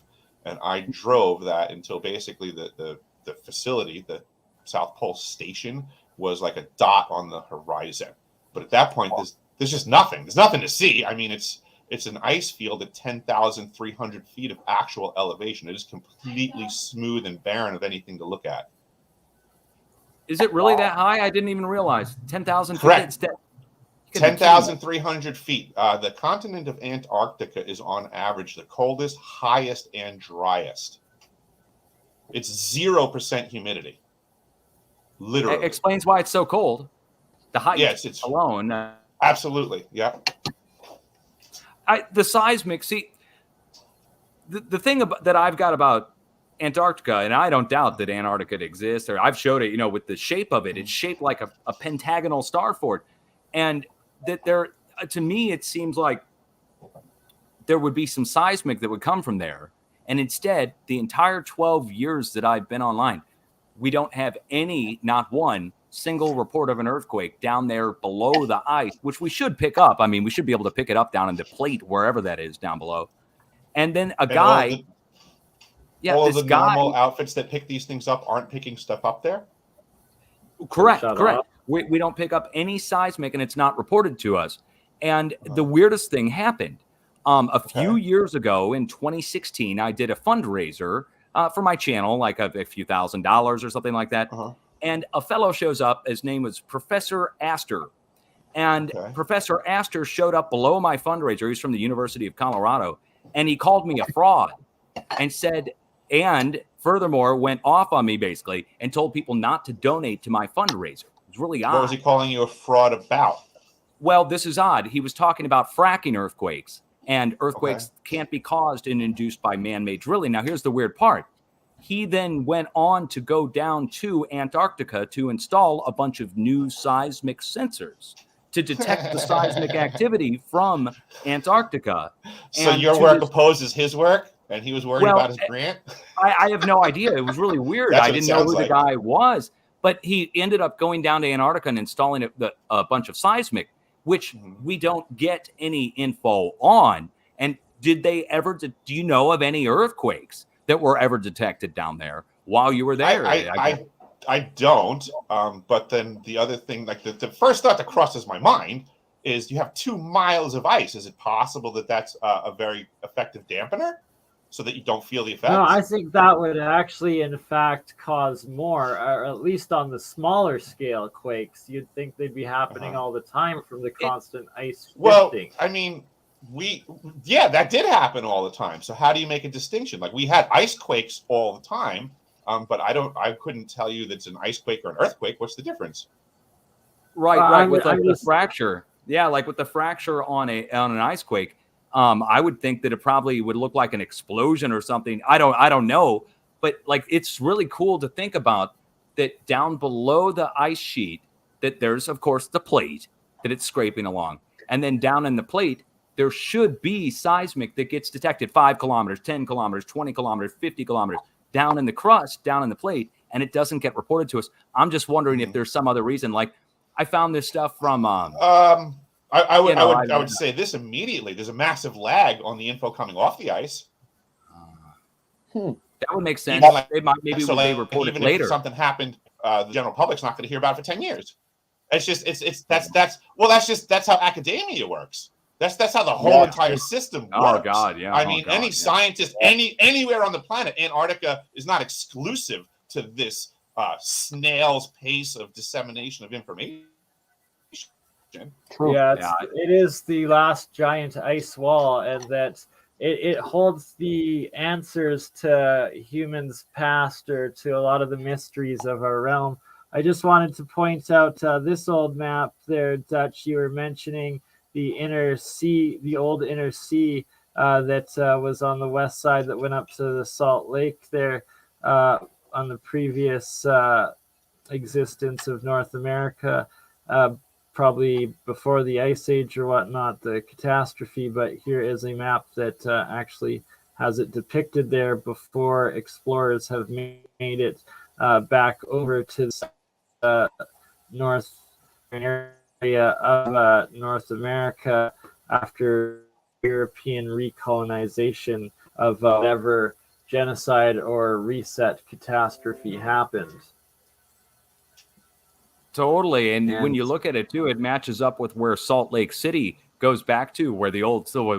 And I drove that until basically the facility, the South Pole Station, was like a dot on the horizon. But at that point, there's just nothing. There's nothing to see. I mean, it's an ice field at 10,300 feet of actual elevation. It is completely smooth and barren of anything to look at. Is it really that high? I didn't even realize. 10,000 feet. Correct. 10,300 feet. The continent of Antarctica is on average the coldest, highest, and driest. It's 0% humidity. Literally. It explains why it's so cold. The height it's alone. Absolutely. Yeah. The seismic, see, the thing that I've got about Antarctica, and I don't doubt that Antarctica exists, or I've showed it, with the shape of it. It's shaped like a pentagonal star fort. And that to me, it seems like there would be some seismic that would come from there. And instead, the entire 12 years that I've been online, we don't have not one single report of an earthquake down there below the ice, which we should pick up. I mean, we should be able to pick it up down in the plate, wherever that is down below. And then Yeah, all of this the guy, normal outfits that pick these things up aren't picking stuff up there. Correct. We don't pick up any seismic, and it's not reported to us. And the weirdest thing happened. A few years ago in 2016, I did a fundraiser for my channel, like a few $1,000s or something like that. And a fellow shows up. His name was Professor Astor. And Professor Astor showed up below my fundraiser. He's from the University of Colorado. And he called me a fraud and said, and furthermore, went off on me basically and told people not to donate to my fundraiser. It was really odd. What was he calling you a fraud about? Well, this is odd. He was talking about fracking earthquakes, and earthquakes can't be caused and induced by man-made drilling. Now, here's the weird part. He then went on to go down to Antarctica to install a bunch of new seismic sensors to detect the seismic activity from Antarctica. So your work opposes his work, and he was worried about his grant? I have no idea. It was really weird. I didn't know who the guy was, but he ended up going down to Antarctica and installing a bunch of seismic, which we don't get any info on. And did they ever, do you know of any earthquakes that were ever detected down there while you were there? I don't. But then the other thing, like the first thought that crosses my mind is you have 2 miles of ice. Is it possible that that's a very effective dampener so that you don't feel the effects? No, I think that would actually, in fact, cause more, or at least on the smaller scale quakes. You'd think they'd be happening all the time from the constant ice shifting. Well, I mean, that did happen all the time. So how do you make a distinction? Like we had ice quakes all the time, but I couldn't tell you that's an ice quake or an earthquake. What's the difference? Right. With the fracture. Yeah, like with the fracture on an ice quake, I would think that it probably would look like an explosion or something. I don't know, but like it's really cool to think about that down below the ice sheet that there's of course the plate that it's scraping along, and then down in the plate there should be seismic that gets detected 5 kilometers, 10 kilometers, 20 kilometers, 50 kilometers down in the crust, down in the plate, and it doesn't get reported to us. I'm just wondering if there's some other reason. Like I found this stuff from I would say this immediately. There's a massive lag on the info coming off the ice. That would make sense. They might they report it later. If something happened, the general public's not going to hear about it for 10 years. It's just that's how academia works. That's how the whole entire system works. Oh God, yeah. I mean, any scientist anywhere on the planet, Antarctica is not exclusive to this snail's pace of dissemination of information. Yeah, it is the last giant ice wall, and that it holds the answers to humans' past or to a lot of the mysteries of our realm. I just wanted to point out this old map there, Dutch. You were mentioning the inner sea, the old inner sea that was on the west side that went up to the Salt Lake there on the previous existence of North America. Probably before the Ice Age or whatnot, the catastrophe, but here is a map that actually has it depicted there before explorers have made it back over to the north area of North America after European recolonization of whatever genocide or reset catastrophe happened. Totally. And when you look at it too, it matches up with where Salt Lake City goes back to, where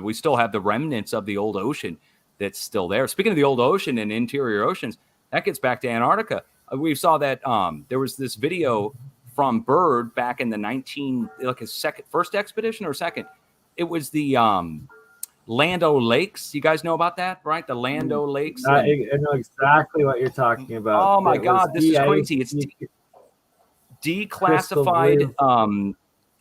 we still have the remnants of the old ocean that's still there. Speaking of the old ocean and interior oceans, that gets back to Antarctica. We saw that there was this video from Byrd back in the first expedition or second. It was the Lando Lakes. You guys know about that, right? The Lando Lakes. I know exactly what you're talking about. Oh my God, this is crazy. It's declassified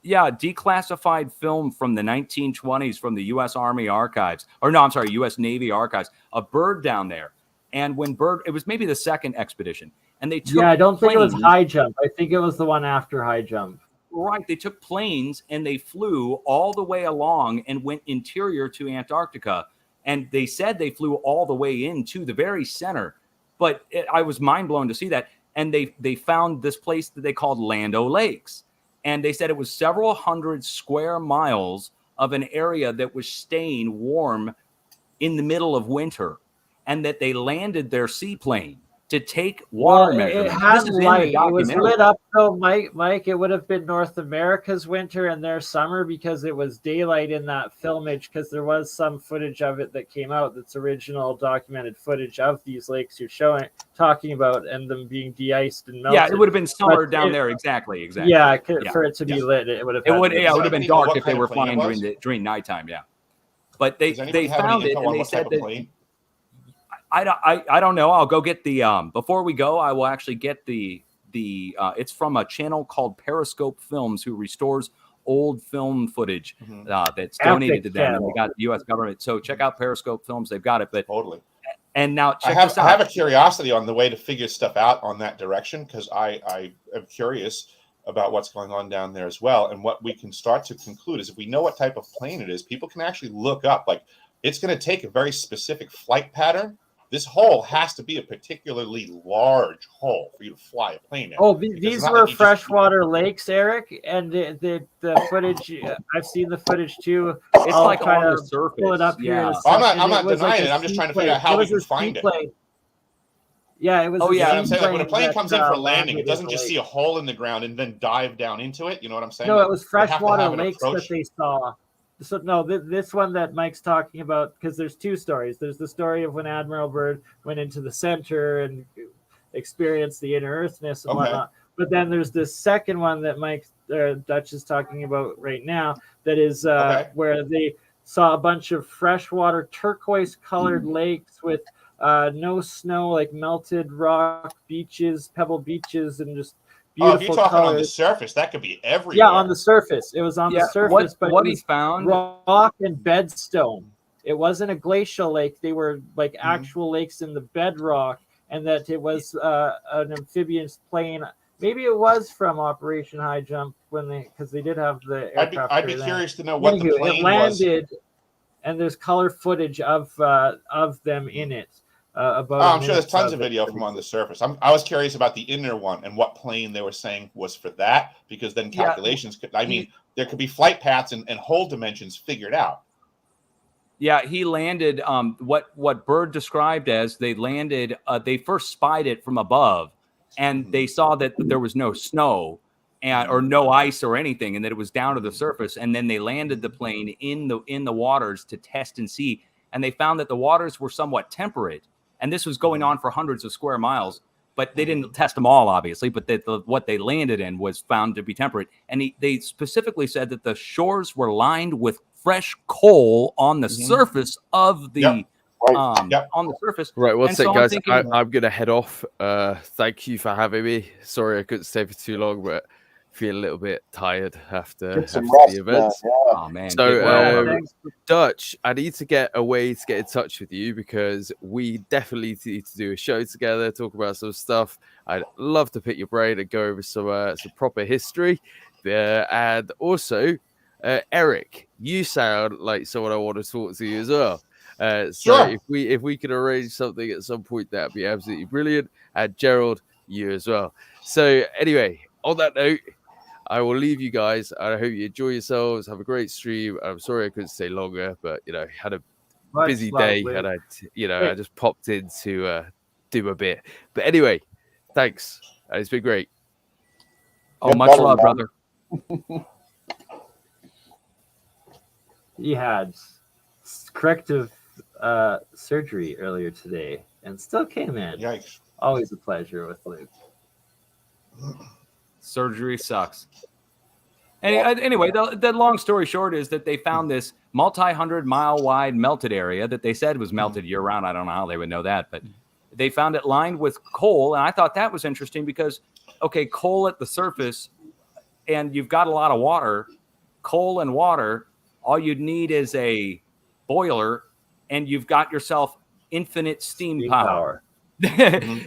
declassified film from the 1920s from the U.S. Army Archives, U.S. Navy Archives, a Byrd down there. And when Byrd, it was maybe the second expedition, and they took I don't think it was High Jump. I think it was the one after High Jump. Right, they took planes and they flew all the way along and went interior to Antarctica, and they said they flew all the way into the very center. But I was mind blown to see that. And they found this place that they called Lando Lakes. And they said it was several hundred square miles of an area that was staying warm in the middle of winter. and that they landed their seaplane to take water measurements. It had This is in the light. It was documentary. lit up though, Mike. It would have been North America's winter and their summer because it was daylight in that filmage. Because there was some footage of it that came out. That's original documented footage of these lakes you're talking about, and them being de-iced and melted. Yeah, it would have been summer down there. Exactly. Yeah, for it to be lit, it would have. It would have been dark if they were flying during nighttime. Yeah, but they found it and they said that. I don't know. I'll go get the before we go. I will actually get the it's from a channel called Periscope Films, who restores old film footage that's donated to them. And they got the U.S. government. So check out Periscope Films. They've got it. But totally. And now check I this out. I have a curiosity on the way to figure stuff out on that direction, because I am curious about what's going on down there as well. And what we can start to conclude is if we know what type of plane it is, people can actually look up. Like, it's going to take a very specific flight pattern. This hole has to be a particularly large hole for you to fly a plane in. Oh, these were freshwater lakes, Eric, and the footage. I've seen the footage too. It's like on the surface. Pull it up here. I'm not denying it. I'm just trying to figure out how we can find it. Yeah, it was. Oh yeah, I'm saying, like, when a plane comes in for landing, it doesn't just see a hole in the ground and then dive down into it. You know what I'm saying? No, it was freshwater lakes that they saw. So no, this one that Mike's talking about, because there's two stories. There's the story of when Admiral Byrd went into the center and experienced the inner earthness and whatnot. But then there's this second one that Mike Dutch is talking about right now. That is where they saw a bunch of freshwater turquoise-colored lakes with no snow, like melted rock beaches, pebble beaches, and just beautiful if you're talking colors. On the surface, that could be everywhere. Yeah, on the surface. It was on the surface, but what he found, rock and bedstone. It wasn't a glacial lake. They were like actual lakes in the bedrock, and that it was an amphibian plane. Maybe it was from Operation High Jump because they did have the aircraft. I'd be curious to know what the plane it landed, and there's color footage of them in it. I'm sure there's tons of video from on the surface. I was curious about the inner one and what plane they were saying was for that, because then calculations could. I mean, there could be flight paths and hole dimensions figured out. Yeah, he landed. What Byrd described as they landed. They first spied it from above, and they saw that there was no snow or no ice or anything, and that it was down to the surface. And then they landed the plane in the waters to test and see, and they found that the waters were somewhat temperate. And this was going on for hundreds of square miles, but they didn't test them all, obviously. But what they landed in was found to be temperate. And they specifically said that the shores were lined with fresh coal on the surface of the on the surface. Right, what's it, guys? I'm gonna head off. Thank you for having me. Sorry I couldn't stay for too long, but feel a little bit tired after the event. Oh man! So Dutch, I need to get a way to get in touch with you, because we definitely need to do a show together, talk about some stuff. I'd love to pick your brain and go over some proper history. And also, Eric, you sound like someone I want to talk to you as well. So if we could arrange something at some point, that'd be absolutely brilliant. And Gerald, you as well. So anyway, on that note, I will leave you guys. I hope you enjoy yourselves. Have a great stream. I'm sorry I couldn't stay longer, but had a busy day, and I just popped in to do a bit. But anyway, thanks. It's been great. Oh, much love, brother. He had corrective surgery earlier today and still came in. Yikes. Always a pleasure with Luke. Surgery sucks. Anyway, the long story short is that they found this multi-100-mile wide melted area that they said was melted year-round. I don't know how they would know that, but they found it lined with coal, and I thought that was interesting because, coal at the surface, and you've got a lot of water, coal and water, all you'd need is a boiler, and you've got yourself infinite steam power.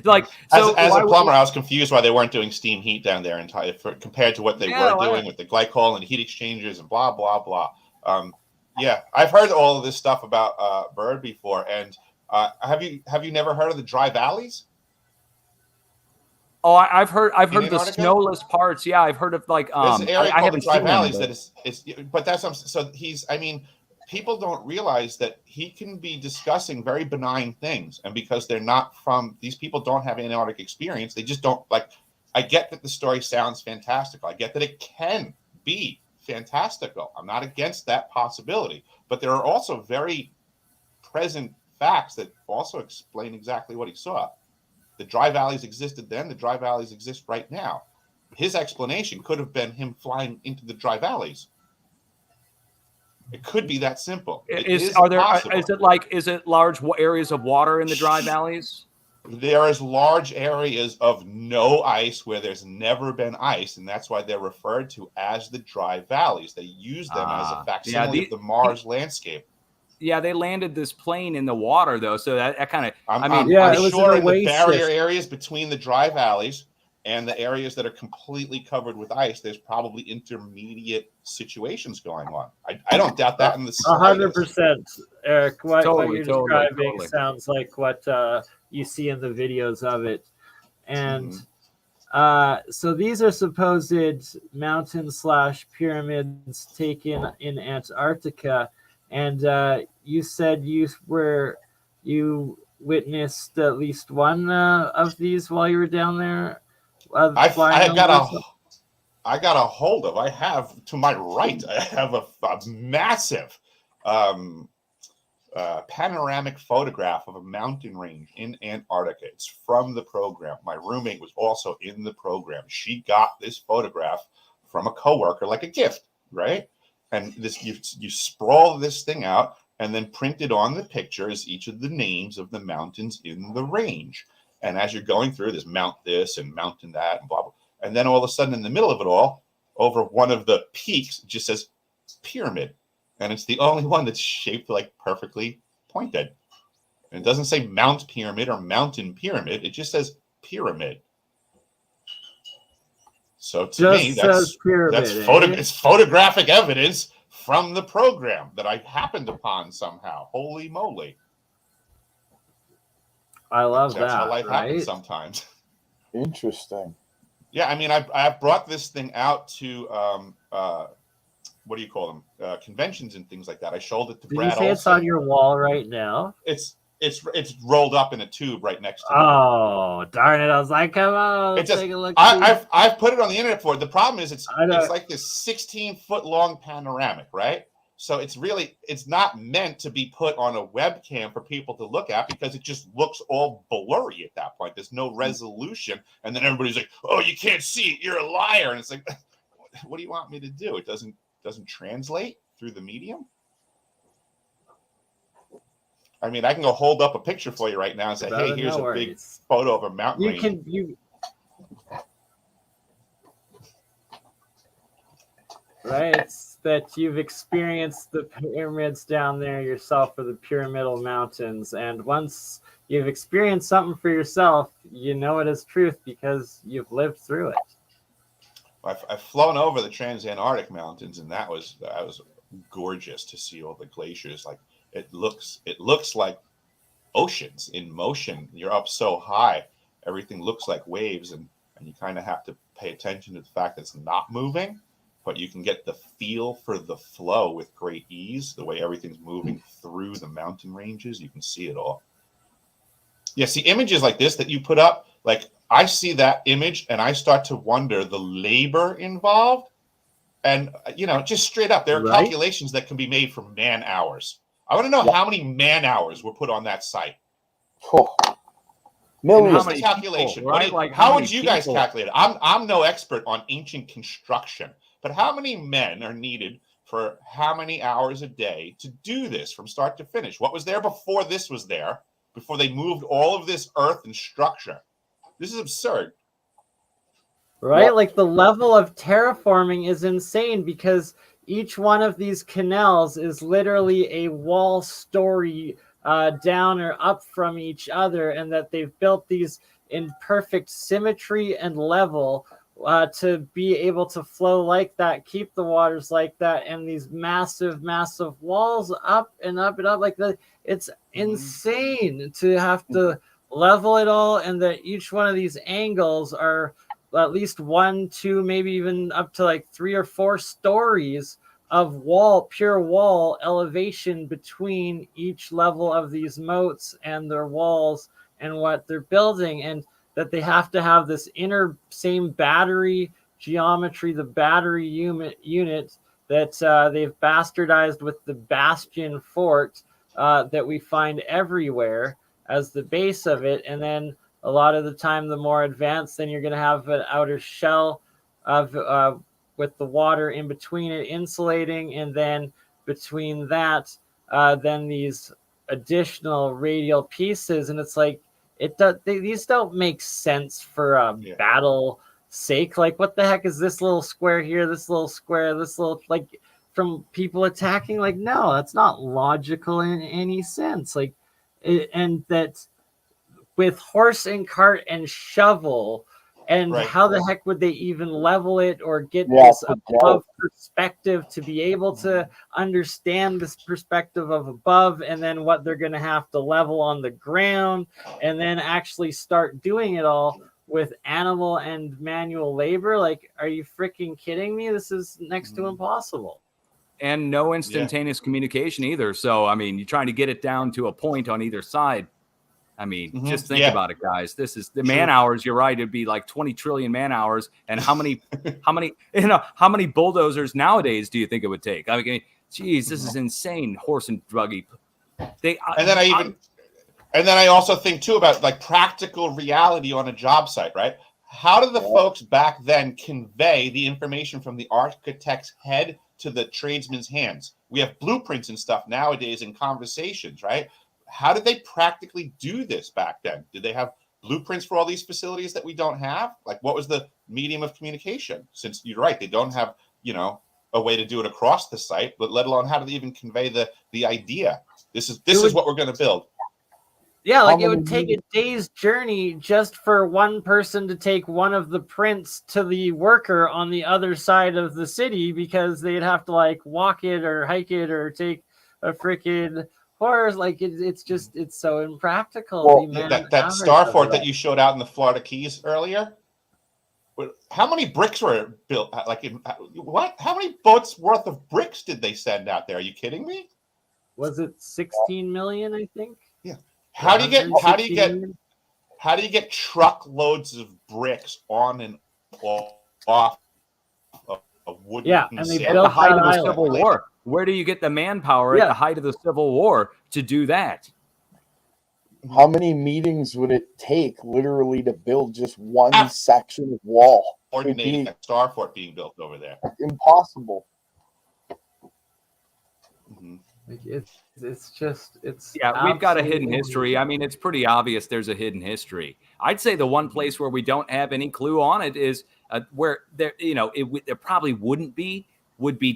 Like, so as a plumber, I was confused why they weren't doing steam heat down there compared to what they were doing with the glycol and heat exchangers and blah blah blah. I've heard all of this stuff about Byrd before, and have you never heard of the dry valleys? Oh, I've heard the snowless parts. Yeah, I've heard of like there's an area called the dry valleys that is but that's so he's people don't realize that he can be discussing very benign things, and because they're not from, these people don't have Antarctic experience, they just don't like. I get that the story sounds fantastical. I get that it can be fantastical. I'm not against that possibility, but there are also very present facts that also explain exactly what he saw. The dry valleys existed then, the dry valleys exist right now. His explanation could have been him flying into the dry valleys. It could be that simple. Is it large areas of water in the dry valleys? There is large areas of no ice where there's never been ice, and that's why they're referred to as the dry valleys. They use them as a facsimile of the Mars landscape. Yeah, they landed this plane in the water, though, so that kind of... I'm sure in the barrier areas between the dry valleys and the areas that are completely covered with ice, there's probably intermediate situations going on. I don't doubt that in the slightest. 100%, Eric. What you're describing sounds like what you see in the videos of it. And so these are supposed mountain/pyramids taken in Antarctica. And you said you witnessed at least one of these while you were down there. I have to my right, I have a massive panoramic photograph of a mountain range in Antarctica. It's from the program. My roommate was also in the program. She got this photograph from a coworker, like a gift, right? And this, you sprawl this thing out and then printed on the pictures each of the names of the mountains in the range. And as you're going through this, mount this and mountain that and blah, blah. And then all of a sudden in the middle of it all, over one of the peaks, it just says pyramid. And it's the only one that's shaped like perfectly pointed. And it doesn't say Mount Pyramid or Mountain Pyramid. It just says pyramid. So to me, it's photographic evidence from the program that I happened upon somehow. Holy moly. I love that. That's how life happens sometimes. Interesting. Yeah, I mean, I've brought this thing out to what do you call them? Conventions and things like that. I showed it to Brad. Did you say it's on your wall right now? It's rolled up in a tube right next to me. Oh, darn it! I was like, come on, take a look. I've put it on the internet for it. The problem is it's like this 16-foot long panoramic, right? So it's not meant to be put on a webcam for people to look at because it just looks all blurry at that point. There's no resolution. And then everybody's like, oh, you can't see it. You're a liar. And it's like, what do you want me to do? It doesn't translate through the medium. I mean, I can go hold up a picture for you right now and say, hey, here's a big photo of a mountain range. Right, that you've experienced the pyramids down there yourself, or the pyramidal mountains, and once you've experienced something for yourself, you know it as truth because you've lived through it. I've flown over the Transantarctic Mountains, and that was gorgeous to see all the glaciers. Like it looks like oceans in motion. You're up so high, everything looks like waves, and you kind of have to pay attention to the fact that it's not moving. But you can get the feel for the flow with great ease, the way everything's moving through the mountain ranges. You can see it all. Yeah, see, images like this that you put up, like I see that image and I start to wonder the labor involved. And, just straight up, there are calculations that can be made from man hours. I want to know how many man hours were put on that site. Oh. Millions. How many calculation? Right? How would you guys calculate it? I'm no expert on ancient construction. But how many men are needed for how many hours a day to do this from start to finish? What was there before this was there, before they moved all of this earth and structure? This is absurd. Right? Well, like the level of terraforming is insane because each one of these canals is literally a wall story down or up from each other, and that they've built these in perfect symmetry and level to be able to flow like that, keep the waters like that, and these massive walls up and up and up like that. It's insane to have to level it all, and that each one of these angles are at least 1, 2, maybe even up to like 3 or 4 stories of pure wall elevation between each level of these moats and their walls and what they're building, and that they have to have this inner same battery geometry, the battery unit that they've bastardized with the bastion fort that we find everywhere as the base of it. And then a lot of the time, the more advanced, then you're going to have an outer shell of with the water in between it insulating, and then between that then these additional radial pieces. And it's like these don't make sense for a battle sake. Like, what the heck is this little square here, this little square, this little, like, from people attacking? Like, no, that's not logical in any sense. Like, and that with horse and cart and shovel, and how the heck would they even level it or get this above perspective to be able to understand this perspective of above, and then what they're going to have to level on the ground, and then actually start doing it all with animal and manual labor? Like, are you freaking kidding me? This is next to impossible. And no instantaneous communication either. So, I mean, you're trying to get it down to a point on either side. I mean, just think about it, guys. This is the man hours. You're right. It'd be like 20 trillion man hours. And how many bulldozers nowadays do you think it would take? I mean, geez, this is insane. Horse and buggy. And then I also think too about like practical reality on a job site, right? How do the folks back then convey the information from the architect's head to the tradesman's hands? We have blueprints and stuff nowadays in conversations, right? How did they practically do this back then? Did they have blueprints for all these facilities that we don't have? Like, what was the medium of communication? Since you're right, they don't have, a way to do it across the site, but let alone how do they even convey the idea? This is what we're going to build. Yeah, like it would take a day's journey just for one person to take one of the prints to the worker on the other side of the city, because they'd have to like walk it or hike it or take a freaking horse. Like it's so impractical. Well, that StarFort that you showed out in the Florida Keys earlier, how many bricks were built? Like, what? How many boats worth of bricks did they send out there? Are you kidding me? Was it 16 million? I think. Yeah. How do you get truckloads of bricks on and off of wood? Yeah, and they built at the height of the island. Civil War. Where do you get the manpower at the height of the Civil War to do that? How many meetings would it take, literally, to build just one section of wall? Coordinating a StarFort being built over there. Impossible. Like it's we've got a hidden history. I mean, it's pretty obvious there's a hidden history. I'd say the one place where we don't have any clue on it is where there, it probably would be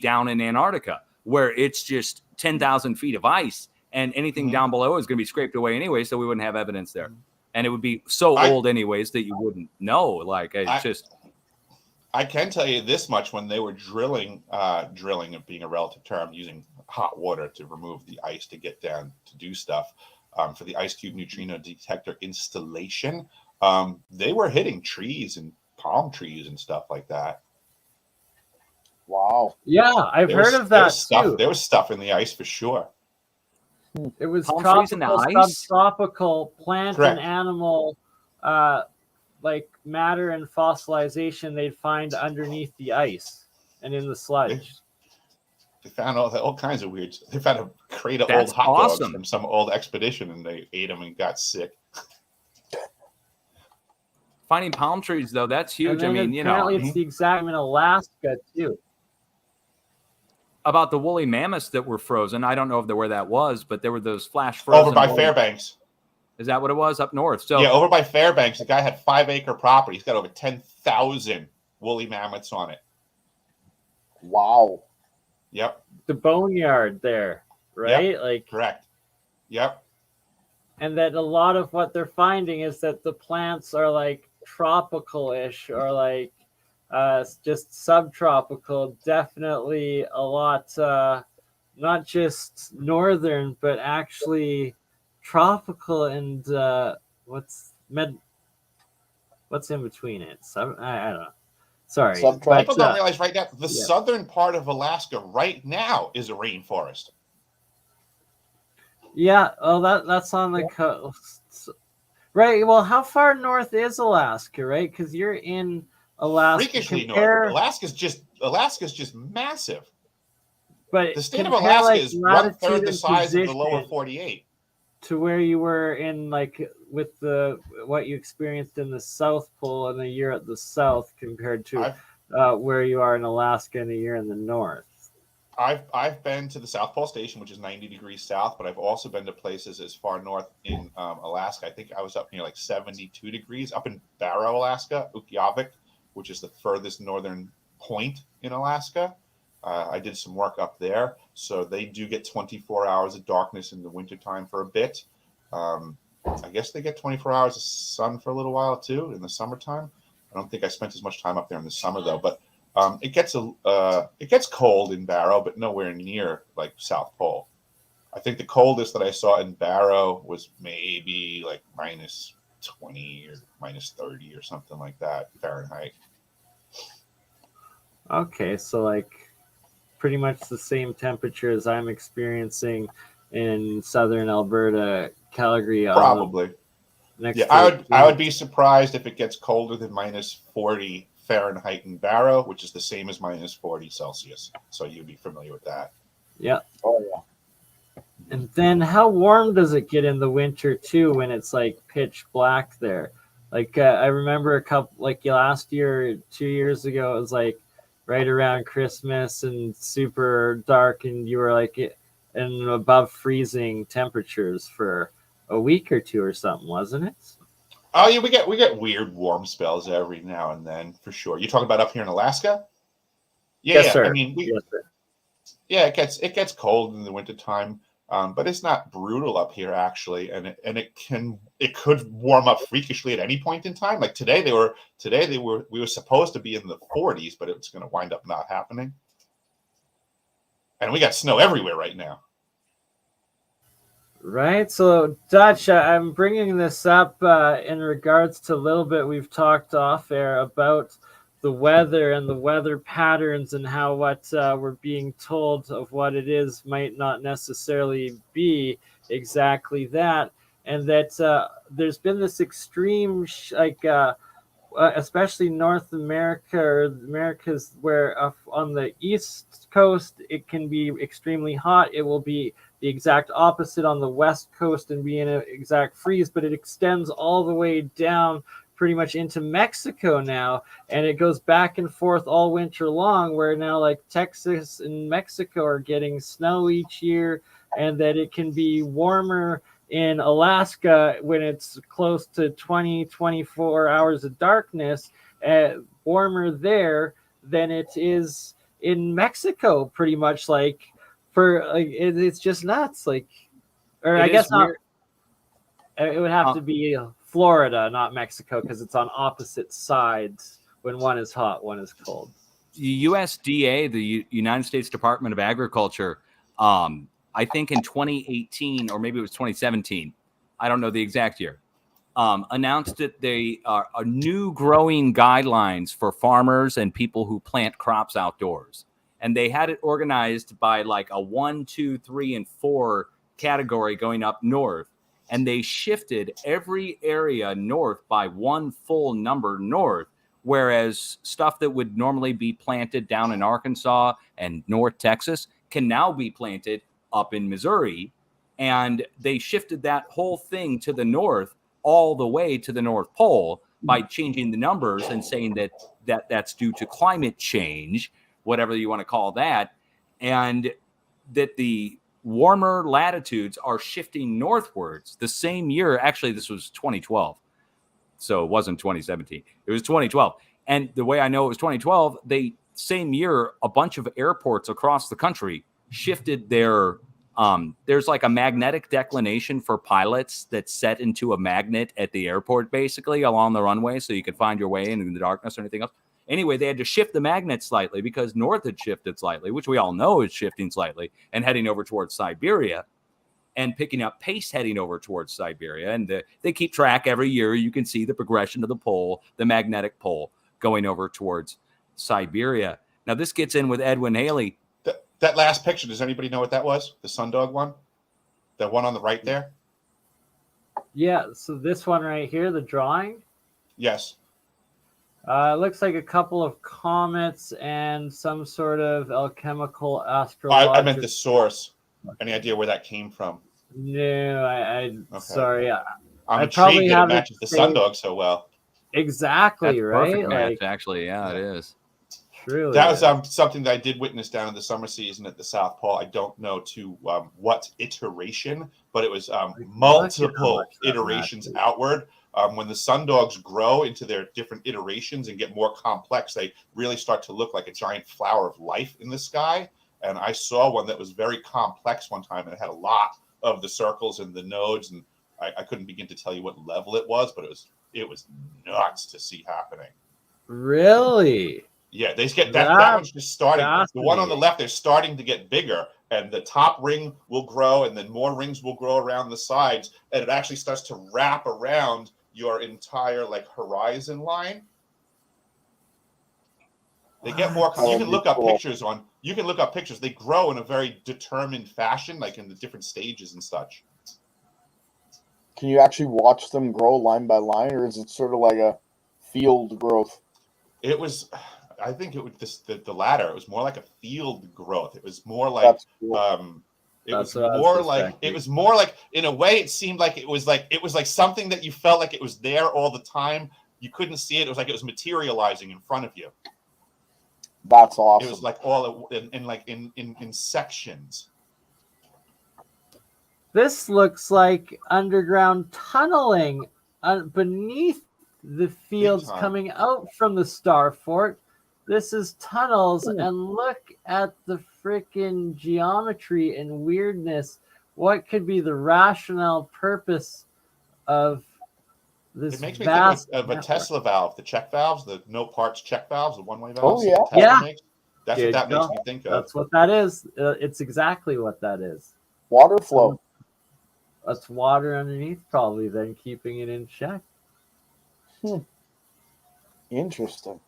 down in Antarctica, where it's just 10,000 feet of ice, and anything down below is going to be scraped away anyway, so we wouldn't have evidence there, and it would be so old anyways that you wouldn't know. Like, it's just. I can tell you this much: when they were drilling being a relative term, using hot water to remove the ice to get down to do stuff for the ice cube neutrino detector installation, they were hitting trees and palm trees and stuff like that. Wow. Yeah, I've heard of that too. There was stuff in the ice for sure. It was palm tropical, trees in the ice? subtropical plant and animal like matter and fossilization they'd find underneath the ice and in the sludge. They found all kinds of weird. They found a crate of old hot dogs from some old expedition, and they ate them and got sick. Finding palm trees, though, that's huge. I mean, apparently it's the exact in Alaska too. About the woolly mammoths that were frozen, I don't know where that was, but there were those flash frozen over by Fairbanks. Is that what it was up north? So yeah, over by Fairbanks, the guy had 5-acre property. He's got over 10,000 woolly mammoths on it. Wow. Yep. The boneyard there, right? Yep. Like correct. Yep. And that a lot of what they're finding is that the plants are like tropical-ish or like just subtropical. Definitely a lot, not just northern, but actually tropical and what's in between it? So I don't know. Sorry. People don't realize right now the southern part of Alaska right now is a rainforest. Yeah, that's on the coast. Right. Well, how far north is Alaska, right? Because you're in Alaska. Freakishly north. Alaska's just massive. But the state of Alaska is 1/3 the size of the lower 48. To where you were in with what you experienced in the South Pole in a year at the South compared to where you are in Alaska in a year in the North. I've been to the South Pole Station, which is 90 degrees south, but I've also been to places as far north in Alaska. I think I was up near 72 degrees up in Barrow, Alaska, Ukqiavik, which is the furthest northern point in Alaska. I did some work up there. So they do get 24 hours of darkness in the wintertime for a bit. I guess they get 24 hours of sun for a little while too in the summertime. I don't think I spent as much time up there in the summer though, but it gets cold in Barrow, but nowhere near South Pole. I think the coldest that I saw in Barrow was maybe minus 20 or minus 30 or something like that Fahrenheit. Okay, so pretty much the same temperature as I'm experiencing in southern Alberta, Calgary. Probably. I would be surprised if it gets colder than minus 40 Fahrenheit in Barrow, which is the same as minus 40 Celsius. So you'd be familiar with that. Yeah. Oh yeah. And then how warm does it get in the winter too when it's pitch black there? I remember a couple last year, 2 years ago, it was right around Christmas and super dark, and you were in above freezing temperatures for a week or two or something, wasn't it? Oh yeah, we get weird warm spells every now and then for sure. You talking about up here in Alaska? Yeah, yes, sir. I mean, yes, sir. Yeah, it gets cold in the wintertime, but it's not brutal up here actually, and it could warm up freakishly at any point in time. Today we were supposed to be in the 40s, but it's going to wind up not happening. And we got snow everywhere right now. Right. So, Dutch, I'm bringing this up in regards to a little bit we've talked off air about the weather and the weather patterns and how what we're being told of what it is might not necessarily be exactly that. And that there's been this extreme, especially North America or Americas, where on the East Coast, it can be extremely hot. It will be the exact opposite on the West Coast and be in an exact freeze, but it extends all the way down pretty much into Mexico now. And it goes back and forth all winter long, where now Texas and Mexico are getting snow each year, and that it can be warmer in Alaska when it's close to 24 hours of darkness, warmer there than it is in Mexico, pretty much it's just nuts. Or I guess not. It would have to be Florida, not Mexico, because it's on opposite sides. When one is hot, one is cold. USDA, the United States Department of Agriculture, I think in 2018 or maybe it was 2017, I don't know the exact year, announced that they are new growing guidelines for farmers and people who plant crops outdoors. And they had it organized by a 1, 2, 3, and 4 category going up north. And they shifted every area north by one full number north, whereas stuff that would normally be planted down in Arkansas and North Texas can now be planted up in Missouri. And they shifted that whole thing to the north, all the way to the North Pole, by changing the numbers and saying that's due to climate change, whatever you want to call that, and that the warmer latitudes are shifting northwards the same year. Actually, this was 2012, so it wasn't 2017. It was 2012. And the way I know it was 2012, same year, a bunch of airports across the country shifted their there's a magnetic declination for pilots that's set into a magnet at the airport, basically along the runway, so you could find your way in the darkness or anything else. Anyway, they had to shift the magnet slightly because north had shifted slightly, which we all know is shifting slightly and heading over towards Siberia and picking up pace heading over towards Siberia. And they keep track every year. You can see the progression of the pole, the magnetic pole, going over towards Siberia. Now, this gets in with Edwin Haley. That last picture, does anybody know what that was? The sundog one? The one on the right there? Yeah, so this one right here, the drawing? Yes. It looks like a couple of comets and some sort of alchemical astrological... I meant the source. Any idea where that came from? No, Okay. Sorry. I'm intrigued that it matches the sundog so well. Exactly, That's right? Perfect match, actually. Yeah, it is. Truly. That was something that I did witness down in the summer season at the South Pole. I don't know to what iteration, but it was multiple iterations outward. When the sundogs grow into their different iterations and get more complex, they really start to look like a giant flower of life in the sky. And I saw one that was very complex one time, and it had a lot of the circles and the nodes, and I couldn't begin to tell you what level it was, but it was nuts to see happening. Really? Yeah, they get that one's just starting. The one on the left, they're starting to get bigger, and the top ring will grow, and then more rings will grow around the sides, and it actually starts to wrap around your entire like horizon line. They get more. You can look up pictures on. You can look up pictures. They grow in a very determined fashion, like in the different stages and such. Can you actually watch them grow line by line, or is it sort of like a field growth? It was. I think it was the latter. It was more like a field growth. It was more like it was more like in a way it seemed like it was like something that you felt like it was there all the time. You couldn't see it. It was like it was materializing in front of you. That's awesome. It was like all in sections. This looks like underground tunneling beneath the fields coming out from the starfort. This is tunnels, and look at the freaking geometry and weirdness. What could be the rationale purpose of this? It makes me think of a Tesla valve, the check valves, the no parts check valves, the one-way valves. Oh yeah. That's what that makes me think of. That's what that is. It's exactly what that is. Water flow. That's water underneath, probably, then keeping it in check. Interesting.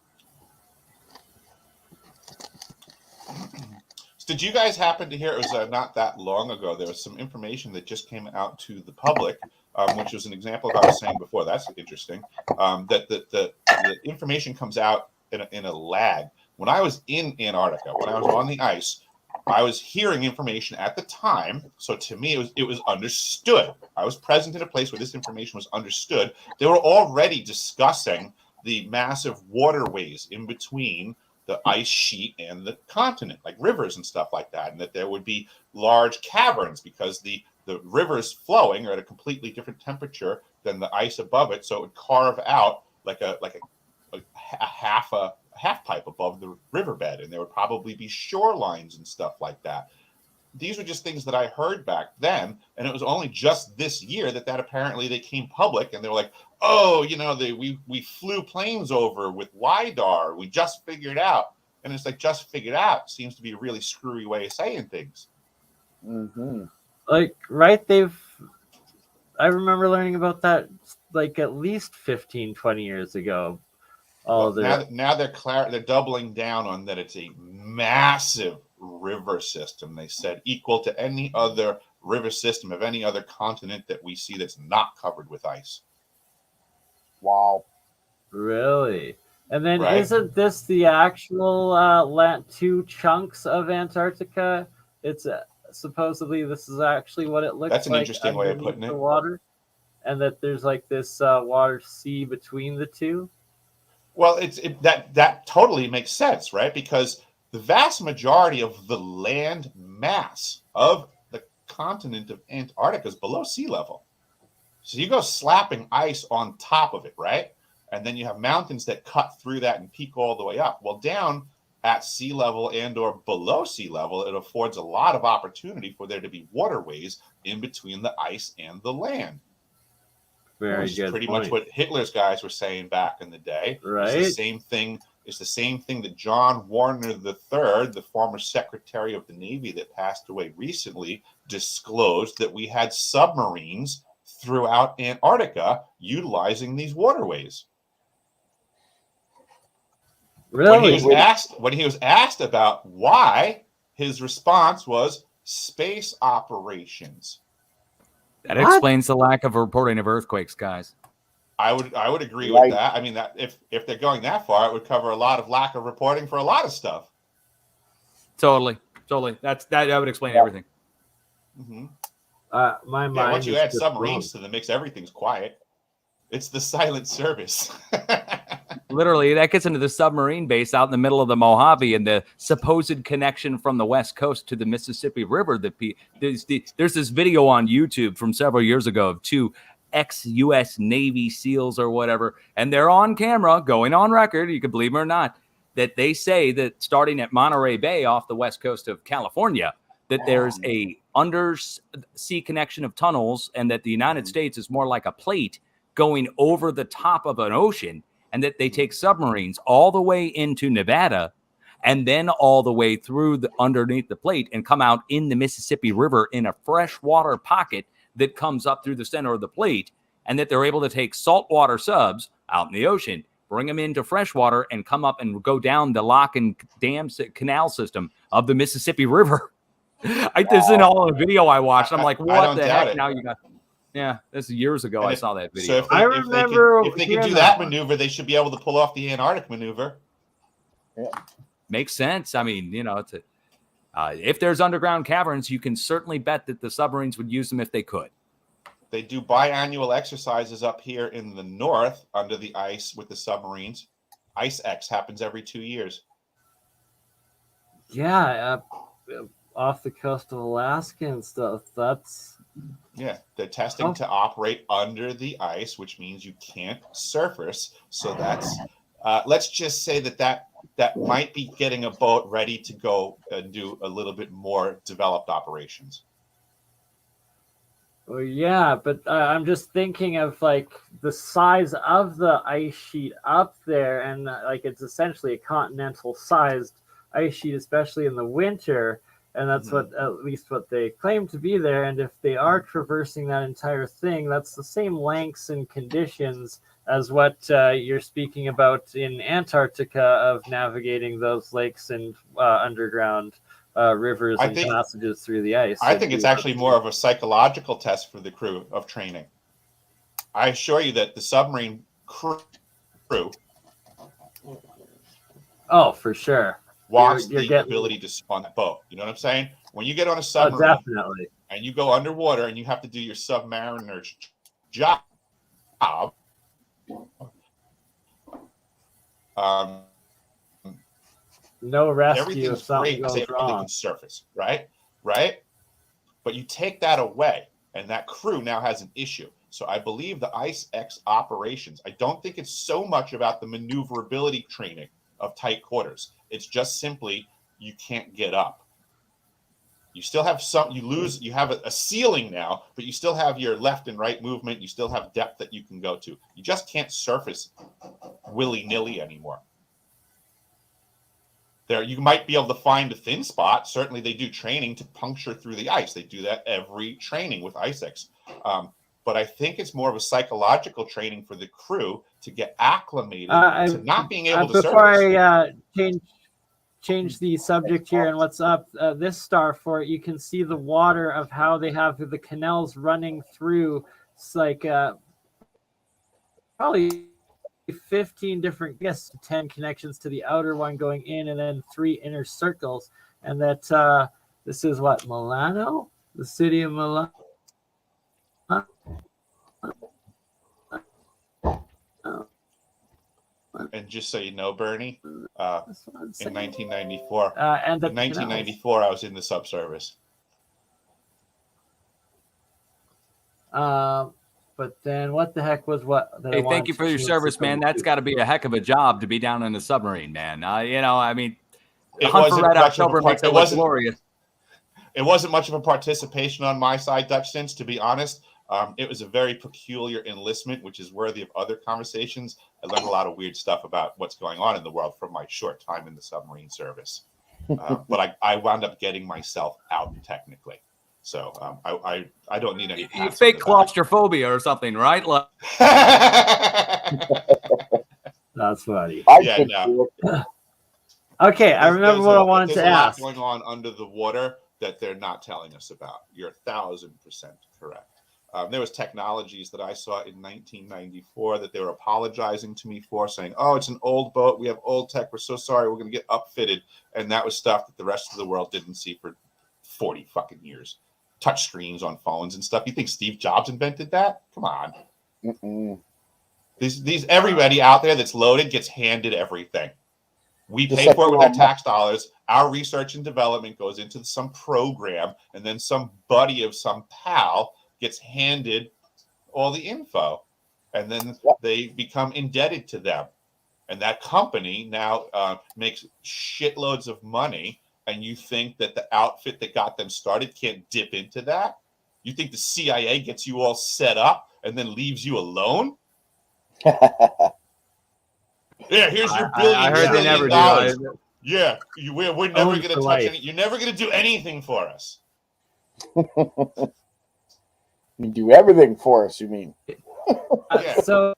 Did you guys happen to hear, it was not that long ago, there was some information that just came out to the public, which was an example of what I was saying before. That's interesting. That the information comes out in a lag. When I was in Antarctica, when I was on the ice, I was hearing information at the time. So to me, it was understood. I was present in a place where this information was understood. They were already discussing the massive waterways in between the ice sheet and the continent, like rivers and stuff like that, and that there would be large caverns because the rivers flowing are at a completely different temperature than the ice above it, so it would carve out like a half pipe above the riverbed, and there would probably be shorelines and stuff like that. These were just things that I heard back then, and it was only just this year that apparently they came public, and they were like, oh, we flew planes over with LiDAR. We just figured out. And it's like, just figured out seems to be a really screwy way of saying things. Mm-hmm. Like, right, I remember learning about that like at least 15, 20 years ago. Now they're doubling down on that. It's a massive river system. They said equal to any other river system of any other continent that we see that's not covered with ice. Wow. Really? And then isn't this the actual two chunks of Antarctica? It's supposedly this is actually what it looks like. That's an interesting way of putting it. The water, and that there's like this water sea between the two. Well, that totally makes sense, right? Because the vast majority of the land mass of the continent of Antarctica is below sea level. So you go slapping ice on top of it, right? And then you have mountains that cut through that and peak all the way up. Well, down at sea level and or below sea level, it affords a lot of opportunity for there to be waterways in between the ice and the land. Very good. Pretty much what Hitler's guys were saying back in the day. Right. It's the same thing. It's the same thing that John Warner III, the former Secretary of the Navy that passed away recently, disclosed that we had submarines throughout Antarctica utilizing these waterways. Really? When he was asked about why, his response was space operations. That explains the lack of reporting of earthquakes, guys. I would agree with that. I mean, that if they're going that far, it would cover a lot of lack of reporting for a lot of stuff. Totally. That would explain everything. Mm-hmm. My mind. Once you add submarines to the mix, everything's quiet. It's the silent service. Literally, that gets into the submarine base out in the middle of the Mojave and the supposed connection from the West Coast to the Mississippi River. There's this video on YouTube from several years ago of two ex-U.S. Navy SEALs or whatever, and they're on camera, going on record, you can believe them or not, that they say that starting at Monterey Bay off the west coast of California, that there's a undersea connection of tunnels, and that the United States is more like a plate going over the top of an ocean, and that they take submarines all the way into Nevada and then all the way through underneath the plate and come out in the Mississippi River in a freshwater pocket that comes up through the center of the plate, and that they're able to take saltwater subs out in the ocean, bring them into freshwater, and come up and go down the lock and dam canal system of the Mississippi River. This isn't all a video I watched. I'm like, what the heck? Now you got... Yeah, this is years ago. I saw that video. So if they can do that maneuver, they should be able to pull off the Antarctic maneuver. Yeah. Makes sense. I mean, if there's underground caverns, you can certainly bet that the submarines would use them if they could. They do biannual exercises up here in the north under the ice with the submarines. Ice X happens every 2 years. Yeah, off the coast of Alaska and stuff. Yeah, they're testing to operate under the ice, which means you can't surface. So that's let's just say that might be getting a boat ready to go and do a little bit more developed operations. Well, yeah, but I'm just thinking of like the size of the ice sheet up there, and like it's essentially a continental-sized ice sheet, especially in the winter. And that's what, at least what they claim to be there. And if they are traversing that entire thing, that's the same lengths and conditions as what you're speaking about in Antarctica of navigating those lakes and underground rivers and passages through the ice. I think it's actually more of a psychological test for the crew of training. I assure you that the submarine crew. Oh, for sure. Wants the ability to spawn that boat. You know what I'm saying? When you get on a submarine and you go underwater and you have to do your submariner's job, no rescue everything's if something great goes wrong. Can surface, right? But you take that away, and that crew now has an issue. So I believe the Ice X operations, I don't think it's so much about the maneuverability training of tight quarters. It's just simply you can't get up. You still have you have a ceiling now, but you still have your left and right movement. You still have depth that you can go to. You just can't surface willy-nilly anymore. There, you might be able to find a thin spot. Certainly they do training to puncture through the ice. They do that every training with IceX. But I think it's more of a psychological training for the crew to get acclimated to not being able to surface. Before I change the subject here and what's up, this StarFort, you can see the water of how they have the canals running through. It's like probably 15 different, 10 connections to the outer one going in, and then 3 inner circles. And that this is what, Milano? The city of Milano? And just so you know, Bernie, in 1994, and in 1994, I was in the subservice. But then what the heck was what? Hey, thank you for your service, man. That's got to be a heck of a job to be down in the submarine, man. I mean, it wasn't Red October makes it look glorious. It wasn't much of a participation on my side, Dutch Sense, to be honest. It was a very peculiar enlistment, which is worthy of other conversations. I learned a lot of weird stuff about what's going on in the world from my short time in the submarine service. But I wound up getting myself out technically. So I don't need any. You fake claustrophobia or something, right? That's funny. Okay, I remember what I wanted to ask. There's a lot going on under the water that they're not telling us about. You're 1,000% correct. There was technologies that I saw in 1994 that they were apologizing to me for, saying, "Oh, it's an old boat. We have old tech. We're so sorry. We're going to get upfitted." And that was stuff that the rest of the world didn't see for 40 fucking years. Touch screens on phones and stuff. You think Steve Jobs invented that? Come on. Mm-mm. These everybody out there that's loaded gets handed everything. We pay for it with our tax dollars. Our research and development goes into some program, and then some buddy of some pal gets handed all the info, and then they become indebted to them. And that company now makes shitloads of money, and you think that the outfit that got them started can't dip into that? You think the CIA gets you all set up and then leaves you alone? Yeah, here's your I heard they never $1 do. Yeah, we're never going to touch any. You're never going to do anything for us. You do everything for us, you mean? So,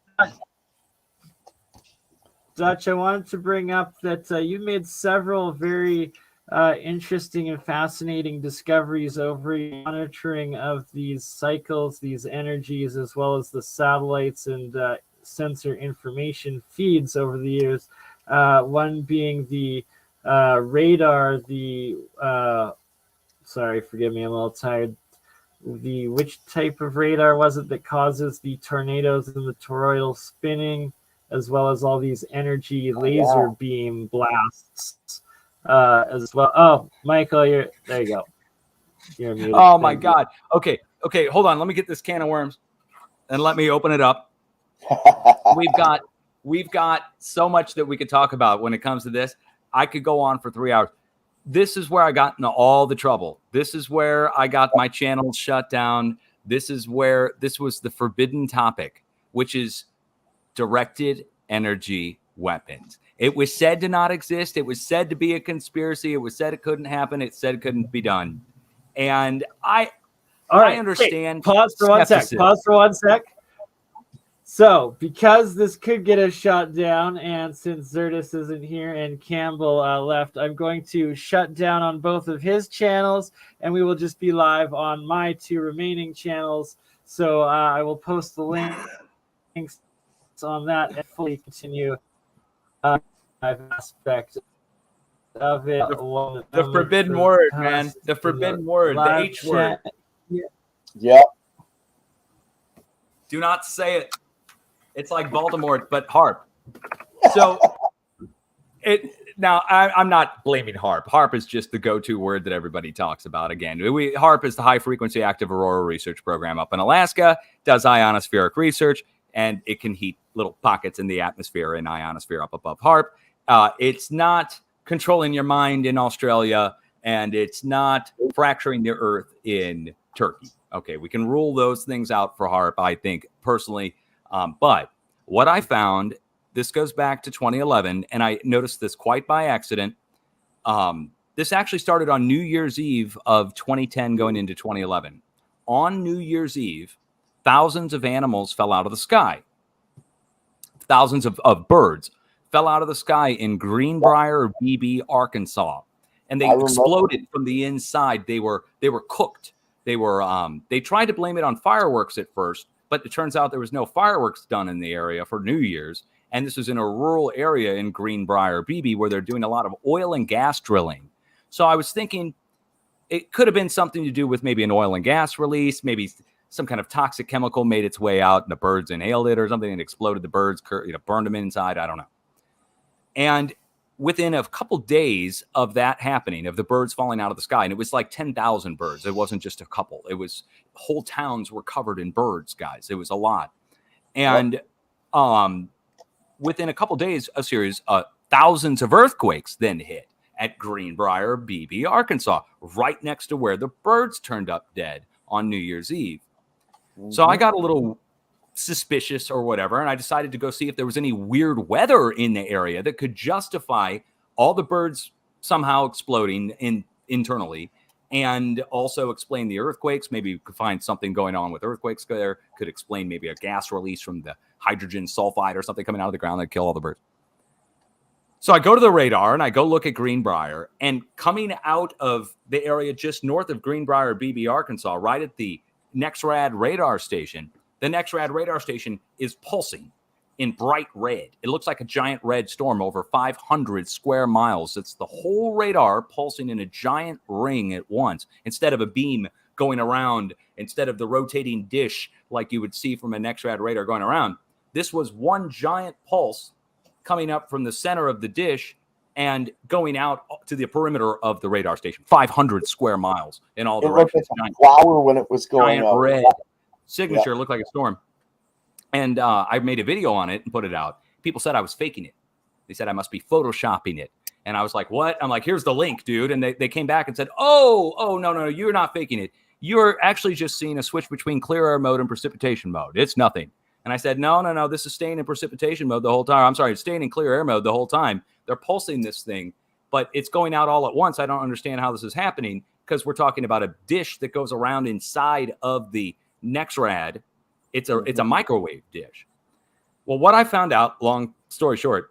Dutch, I wanted to bring up that you made several very interesting and fascinating discoveries over monitoring of these cycles, these energies, as well as the satellites and sensor information feeds over the years. One being the radar, sorry, forgive me, I'm a little tired. Which type of radar was it that causes the tornadoes and the toroidal spinning, as well as all these energy laser beam blasts as well? Oh, Michael, there you go. You're muted. Oh my God. Okay, hold on. Let me get this can of worms and let me open it up. We've got so much that we could talk about when it comes to this. I could go on for 3 hours. This is where I got into all the trouble. This is where I got my channels shut down. This was the forbidden topic, which is directed energy weapons. It was said to not exist. It was said to be a conspiracy. It was said it couldn't happen. It said it couldn't be done. And I understand. Wait, pause for 1 sec. So, because this could get us shut down, and since Zardos isn't here and Campbell left, I'm going to shut down on both of his channels, and we will just be live on my 2 remaining channels. So I will post the links on that and fully continue aspect of it. The forbidden word, man. The forbidden word. The H word. Yeah. Do not say it. It's like Voldemort, but HARP. So I'm not blaming HARP. HARP is just the go-to word that everybody talks about. Again, HARP is the High Frequency Active Aurora Research Program up in Alaska, does ionospheric research, and it can heat little pockets in the atmosphere and ionosphere up above HARP. It's not controlling your mind in Australia, and it's not fracturing the Earth in Turkey. Okay, we can rule those things out for HARP, I think, personally. But what I found, this goes back to 2011, and I noticed this quite by accident. This actually started on New Year's Eve of 2010 going into 2011. On New Year's Eve, thousands of animals fell out of the sky. Thousands of birds fell out of the sky in Greenbrier, Beebe, Arkansas. And they exploded from the inside. They were cooked. They tried to blame it on fireworks at first, but it turns out there was no fireworks done in the area for New Year's. And this was in a rural area in Greenbrier, Beebe, where they're doing a lot of oil and gas drilling. So I was thinking it could have been something to do with maybe an oil and gas release, maybe some kind of toxic chemical made its way out and the birds inhaled it or something and exploded the birds, burned them inside. I don't know. And within a couple days of that happening, of the birds falling out of the sky, and it was like 10,000 birds. It wasn't just a couple. It was whole towns were covered in birds, guys. It was a lot. And within a couple days, a series of thousands of earthquakes then hit at Greenbrier, Beebe, Arkansas, right next to where the birds turned up dead on New Year's Eve. Mm-hmm. So I got a little suspicious or whatever, and I decided to go see if there was any weird weather in the area that could justify all the birds somehow exploding internally, and also explain the earthquakes. Maybe we could find something going on with earthquakes there, could explain maybe a gas release from the hydrogen sulfide or something coming out of the ground that kill all the birds. So I go to the radar and I go look at Greenbrier, and coming out of the area just north of Greenbrier, BB, Arkansas, right at the NEXRAD radar station, the NEXRAD radar station is pulsing in bright red. It looks like a giant red storm over 500 square miles. It's the whole radar pulsing in a giant ring at once, instead of a beam going around, instead of the rotating dish like you would see from a NEXRAD radar going around. This was one giant pulse coming up from the center of the dish and going out to the perimeter of the radar station, 500 square miles in all directions. It looked like a flower when it was going giant up. Red signature, looked like a storm. And I made a video on it and put it out. People said I was faking it. They said I must be photoshopping it. And I was like, what? I'm like, here's the link, dude. And they came back and said, no, you're not faking it. You're actually just seeing a switch between clear air mode and precipitation mode. It's nothing. And I said, no, this is staying in precipitation mode the whole time. I'm sorry, it's staying in clear air mode the whole time. They're pulsing this thing, but it's going out all at once. I don't understand how this is happening, because we're talking about a dish that goes around inside of the NEXRAD. It's a microwave dish. Well, what I found out, long story short,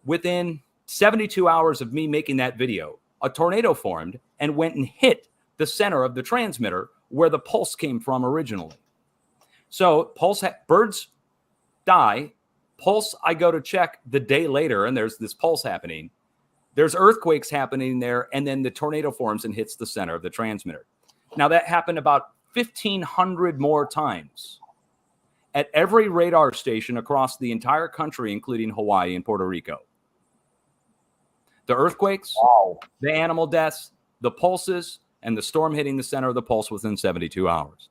within 72 hours of me making that video, a tornado formed and went and hit the center of the transmitter where the pulse came from originally. So birds die. Pulse, I go to check the day later, and there's this pulse happening. There's earthquakes happening there, and then the tornado forms and hits the center of the transmitter. Now, that happened about 1,500 more times at every radar station across the entire country, including Hawaii and Puerto Rico. The earthquakes, the animal deaths, the pulses, and the storm hitting the center of the pulse within 72 hours.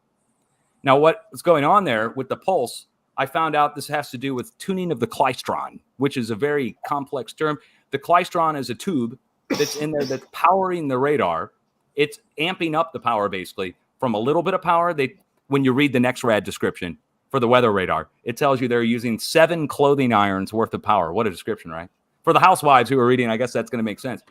Now, what's going on there with the pulse, I found out this has to do with tuning of the klystron, which is a very complex term. The klystron is a tube that's in there that's powering the radar. It's amping up the power, basically, from a little bit of power. When you read the NEXRAD description for the weather radar, it tells you they're using 7 clothing irons worth of power. What a description, right? For the housewives who are reading, I guess that's going to make sense.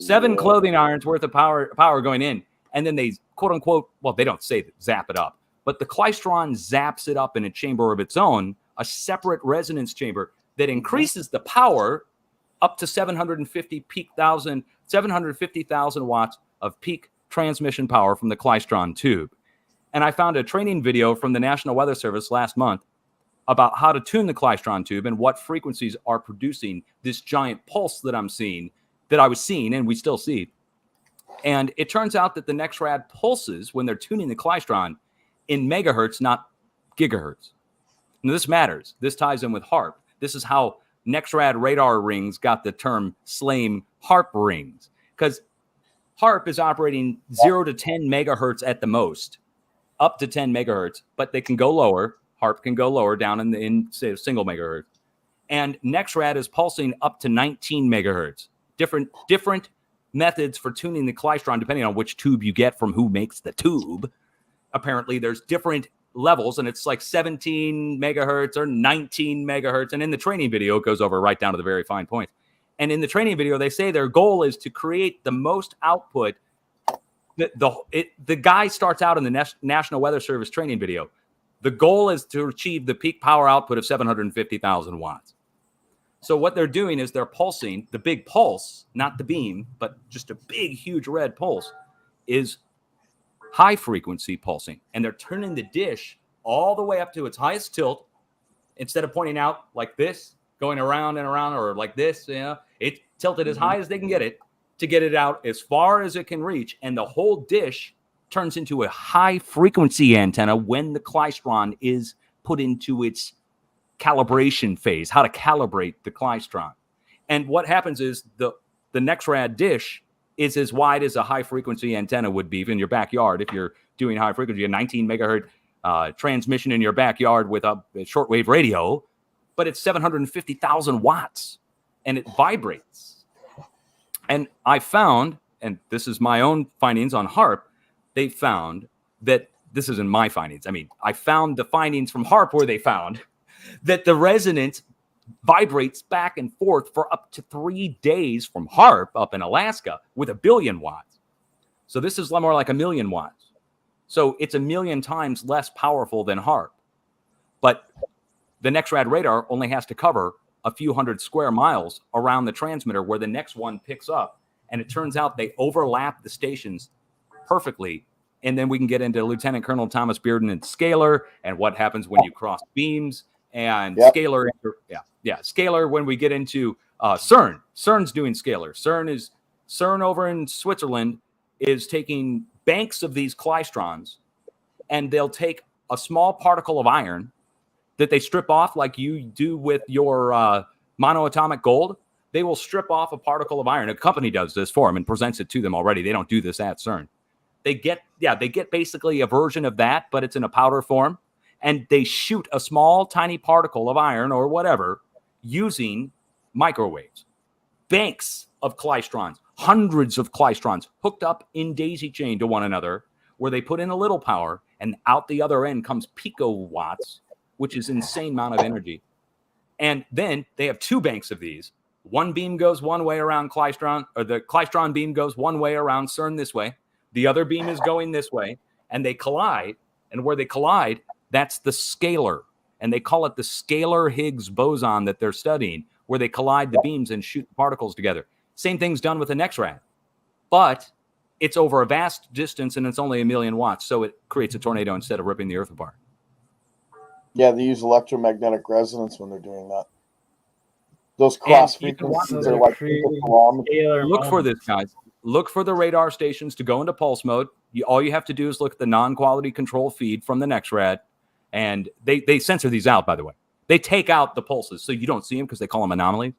7 clothing irons worth of power going in. And then they, quote unquote, well, they don't say that, zap it up. But the klystron zaps it up in a chamber of its own, a separate resonance chamber that increases the power up to 750,000 watts of peak transmission power from the klystron tube. And I found a training video from the National Weather Service last month about how to tune the klystron tube and what frequencies are producing this giant pulse that I'm seeing, that I was seeing and we still see. And it turns out that the NEXRAD pulses when they're tuning the klystron in megahertz, not gigahertz. Now, this matters. This ties in with HAARP. This is how NEXRAD radar rings got the term SLAME HAARP rings, because HAARP is operating 0 to 10 megahertz at the most, up to 10 megahertz, but they can go lower. HAARP can go lower, down in say, single megahertz. And NEXRAD is pulsing up to 19 megahertz. Different methods for tuning the klystron, depending on which tube you get from who makes the tube. Apparently, there's different levels, and it's like 17 megahertz or 19 megahertz. And in the training video, it goes over right down to the very fine points. And in the training video, they say their goal is to create the most output. The guy starts out in the National Weather Service training video. The goal is to achieve the peak power output of 750,000 watts. So what they're doing is they're pulsing. The big pulse, not the beam, but just a big, huge red pulse, is high frequency pulsing. And they're turning the dish all the way up to its highest tilt. Instead of pointing out like this, going around and around, or like this, it's tilted as high as they can get it to get it out as far as it can reach. And the whole dish turns into a high frequency antenna when the klystron is put into its calibration phase, how to calibrate the klystron. And what happens is the NEXRAD dish is as wide as a high frequency antenna would be in your backyard. If you're doing high frequency, a 19 megahertz transmission in your backyard with a shortwave radio, but it's 750,000 watts and it vibrates. And I found, and this is my own findings on HAARP, they found that, this isn't my findings. I mean, I found the findings from HAARP where they found that the resonance vibrates back and forth for up to 3 days from HAARP up in Alaska with 1 billion watts. So this is more like 1 million watts. So it's 1 million times less powerful than HAARP. But the NEXRAD radar only has to cover a few hundred square miles around the transmitter where the next one picks up. And it turns out they overlap the stations perfectly. And then we can get into Lieutenant Colonel Thomas Bearden and scalar and what happens when you cross beams and scalar. Scalar when we get into CERN. CERN's doing scalar. CERN over in Switzerland is taking banks of these klystrons, and they'll take a small particle of iron that they strip off like you do with your monoatomic gold. They will strip off a particle of iron. A company does this for them and presents it to them already. They don't do this at CERN. They get basically a version of that, but it's in a powder form. And they shoot a small, tiny particle of iron or whatever using microwaves. Banks of klystrons, hundreds of klystrons hooked up in daisy chain to one another, where they put in a little power, and out the other end comes picowatts, which is an insane amount of energy. And then they have two banks of these. One beam goes one way around klystron, or the klystron beam goes one way around CERN this way. The other beam is going this way, and they collide. And where they collide, that's the scalar. And they call it the scalar Higgs boson that they're studying, where they collide the beams and shoot particles together. Same thing's done with the NEXRAD. But it's over a vast distance, and it's only 1 million watts, so it creates a tornado instead of ripping the Earth apart. Yeah, they use electromagnetic resonance when they're doing that. Those cross frequencies are like look for this, guys. Look for the radar stations to go into pulse mode. All you have to do is look at the non-quality control feed from the NEXRAD, and they censor these out, by the way. They take out the pulses, so you don't see them because they call them anomalies.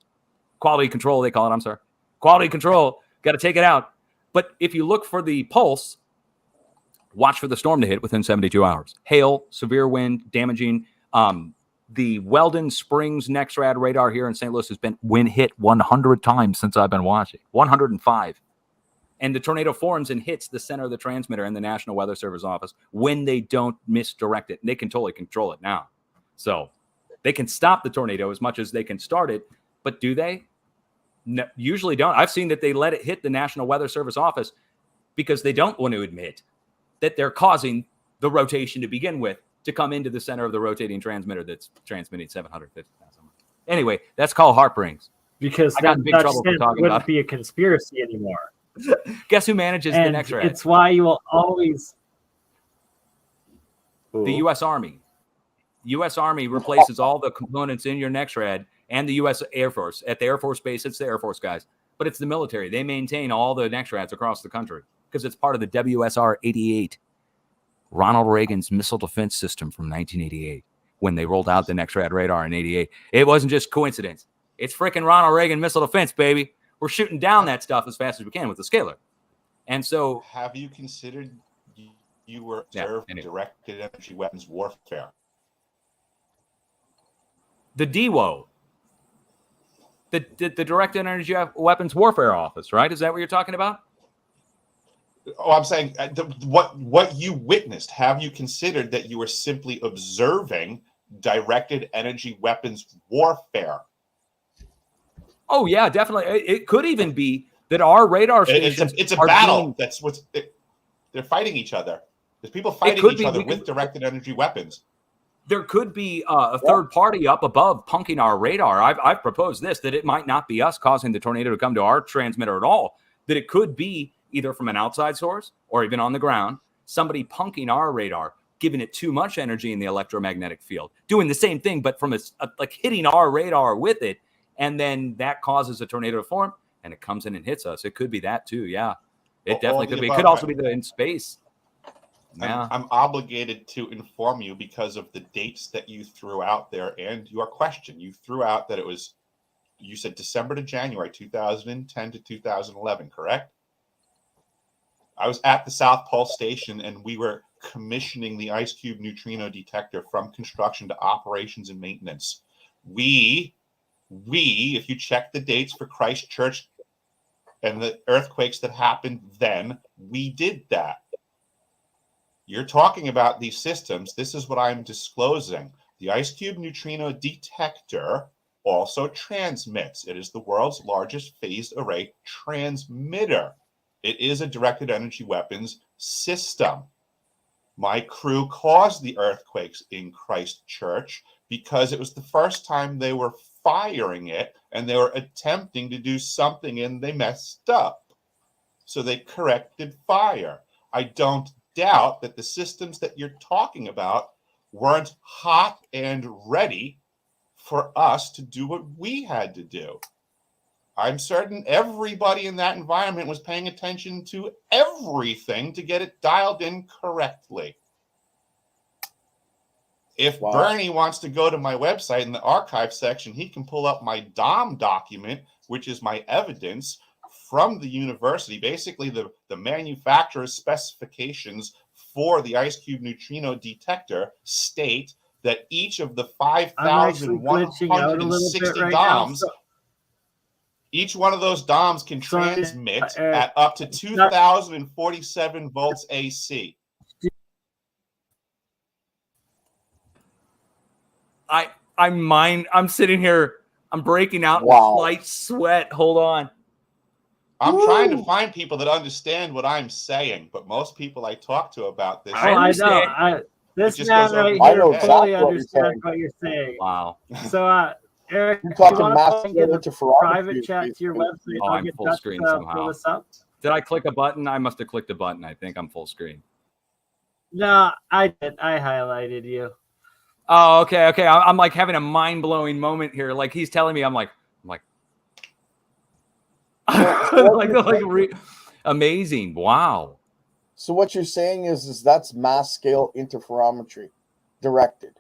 Quality control, they call it. I'm sorry. Quality control, got to take it out. But if you look for the pulse, watch for the storm to hit within 72 hours. Hail, severe wind, damaging. The Weldon Springs NEXRAD radar here in St. Louis has been wind hit 100 times since I've been watching. 105. And the tornado forms and hits the center of the transmitter in the National Weather Service office when they don't misdirect it. And they can totally control it now. So they can stop the tornado as much as they can start it. But do they? No, usually don't. I've seen that they let it hit the National Weather Service office because they don't want to admit that they're causing the rotation to begin with to come into the center of the rotating transmitter that's transmitting 750,000. Anyway, that's called heartburns. Because that wouldn't be a conspiracy anymore. Guess who manages the NEXRAD? It's why you will always... The U.S. Army. U.S. Army replaces all the components in your NEXRAD and the U.S. Air Force. At the Air Force Base, it's the Air Force guys. But it's the military. They maintain all the NEXRADs across the country because it's part of the WSR-88, Ronald Reagan's missile defense system from 1988, when they rolled out the NEXRAD radar in 88. It wasn't just coincidence. It's freaking Ronald Reagan missile defense, baby. We're shooting down that stuff as fast as we can with the scalar. And so... Have you considered you were observed directed energy weapons warfare? The DWO. The Directed Energy Weapons Warfare Office, right? Is that what you're talking about? Oh, I'm saying what you witnessed. Have you considered that you were simply observing directed energy weapons warfare? Oh yeah, definitely. It could even be that our radar stations. It's a battle. That's what's they're fighting each other. There's people fighting each other with directed energy weapons. There could be a third party up above punking our radar. I've proposed this, that it might not be us causing the tornado to come to our transmitter at all. That it could be either from an outside source or even on the ground, somebody punking our radar, giving it too much energy in the electromagnetic field, doing the same thing, but from like hitting our radar with it. And then that causes a tornado to form and it comes in and hits us. It could be that too. Yeah, it definitely could be. It could also be in space. Yeah. I'm obligated to inform you because of the dates that you threw out there and your question. You threw out that you said December to January 2010 to 2011, correct? I was at the South Pole Station and we were commissioning the Ice Cube neutrino detector from construction to operations and maintenance. We, if you check the dates for Christchurch and the earthquakes that happened then, we did that. You're talking about these systems. This is what I'm disclosing. The Ice Cube neutrino detector also transmits. It is the world's largest phased array transmitter. It is a directed energy weapons system. My crew caused the earthquakes in Christchurch because it was the first time they were firing it, and they were attempting to do something and they messed up. So they corrected fire. I don't doubt that the systems that you're talking about weren't hot and ready for us to do what we had to do. I'm certain everybody in that environment was paying attention to everything to get it dialed in correctly. If BurnEye wants to go to my website in the archive section, he can pull up my DOM document, which is my evidence from the university. Basically, the manufacturer's specifications for the ice cube neutrino detector state that each of the 5,160 DOMs, each one of those DOMs can transmit at up to 2,047 volts AC. I'm sitting here, I'm breaking out in slight sweat. Hold on. I'm trying to find people that understand what I'm saying, but most people I talk to about this, I know. This man right here fully understands what you're saying. Wow. So, Eric, you're talking mass private chat to your website. Oh, I'm full screen somehow. Did I click a button? I must have clicked a button. I think I'm full screen. No, I did. I highlighted you. Oh, okay. I'm like having a mind-blowing moment here. Like he's telling me, I'm like, amazing. Wow. So what you're saying is that's mass scale interferometry directed.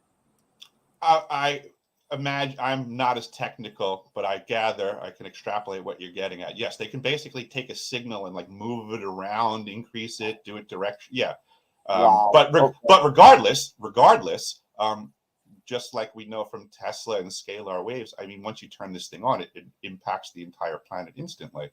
I imagine, I'm not as technical, but I gather I can extrapolate what you're getting at. Yes, they can basically take a signal and like move it around, increase it, do it direction. Yeah. But regardless, just like we know from Tesla and scalar waves, I mean, once you turn this thing on, it impacts the entire planet instantly.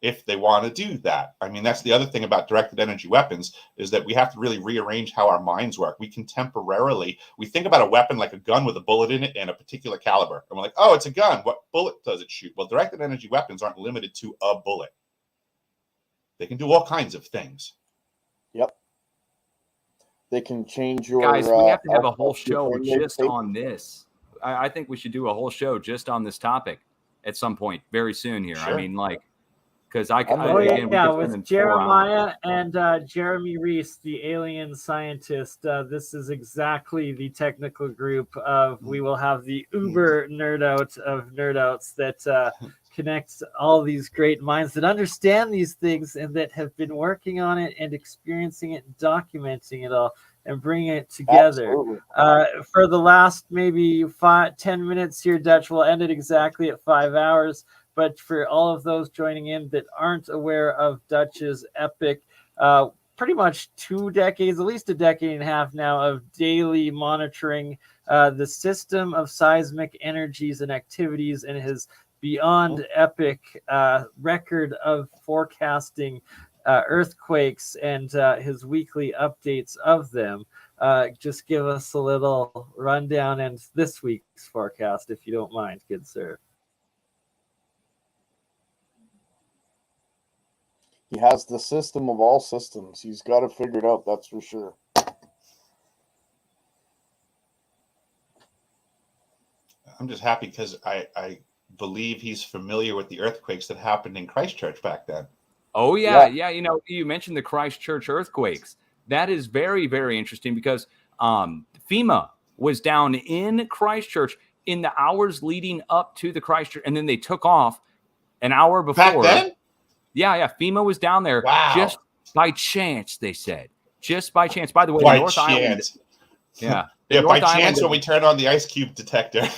If they want to do that. I mean, that's the other thing about directed energy weapons, is that we have to really rearrange how our minds work. We can temporarily, we think about a weapon like a gun with a bullet in it and a particular caliber. And we're like, oh, it's a gun. What bullet does it shoot? Well, directed energy weapons aren't limited to a bullet. They can do all kinds of things. Yep. They can change your... Guys, we have to have a whole show just on this. I think we should do a whole show just on this topic at some point very soon here. Sure. I mean, like, because with Jeremiah and Jeremy Reese, the alien scientist. This is exactly the technical group of. We will have the uber nerd out of nerdouts that connects all these great minds that understand these things and that have been working on it and experiencing it, and documenting it all, and bringing it together. For the last maybe 10 minutes here, Dutch, will end it exactly at 5 hours. But for all of those joining in that aren't aware of Dutch's epic, pretty much 2 decades, at least a decade and a half now, of daily monitoring the system of seismic energies and activities, and his beyond epic record of forecasting earthquakes and his weekly updates of them. Just give us a little rundown and this week's forecast, if you don't mind, good sir. He has the system of all systems. He's got it figured out, that's for sure. I'm just happy because I believe he's familiar with the earthquakes that happened in Christchurch back then. Oh, yeah. You know, you mentioned the Christchurch earthquakes. That is very, very interesting because FEMA was down in Christchurch in the hours leading up to the Christchurch, and then they took off an hour before. Back then? Yeah. FEMA was down there just by chance, they said. Just by chance. By the way, North Island. Yeah, by chance when we turned on the ice cube detector.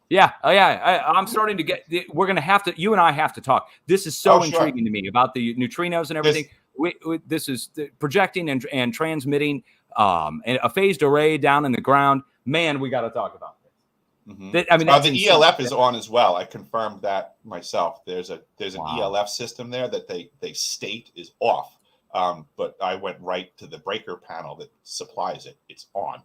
Yeah. Oh, yeah. I'm starting to get. We're going to have to. You and I have to talk. This is so intriguing to me about the neutrinos and everything. This is projecting and transmitting a phased array down in the ground. Man, we got to talk about this. Mm-hmm. The ELF is on as well. I confirmed that myself. There's an ELF system there that they state is off, but I went right to the breaker panel that supplies it. It's on.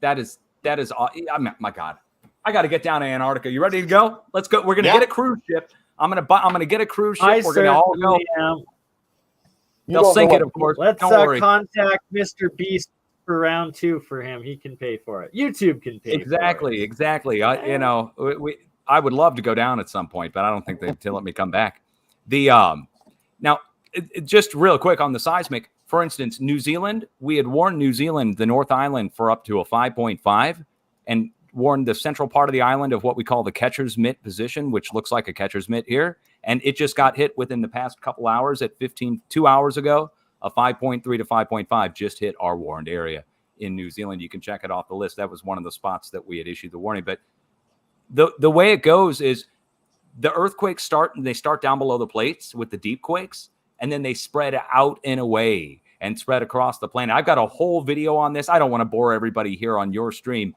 That is. My God. I got to get down to Antarctica. You ready to go? Let's go. We're gonna get a cruise ship. I'm gonna get a cruise ship. We're gonna all go. They'll sink it, of course. Let's contact Mr. Beast for round 2 for him. He can pay for it. YouTube can pay for it. Exactly. I would love to go down at some point, but I don't think they'd let me come back. Now, just real quick on the seismic, for instance, New Zealand, we had warned New Zealand, the North Island, for up to a 5.5, and warned the central part of the island of what we call the catcher's mitt position, which looks like a catcher's mitt here. And it just got hit within the past couple hours at 2 hours ago. A 5.3 to 5.5 just hit our warned area in New Zealand. You can check it off the list. That was one of the spots that we had issued the warning. But the way it goes is the earthquakes start down below the plates with the deep quakes, and then they spread out and away and spread across the planet. I've got a whole video on this. I don't want to bore everybody here on your stream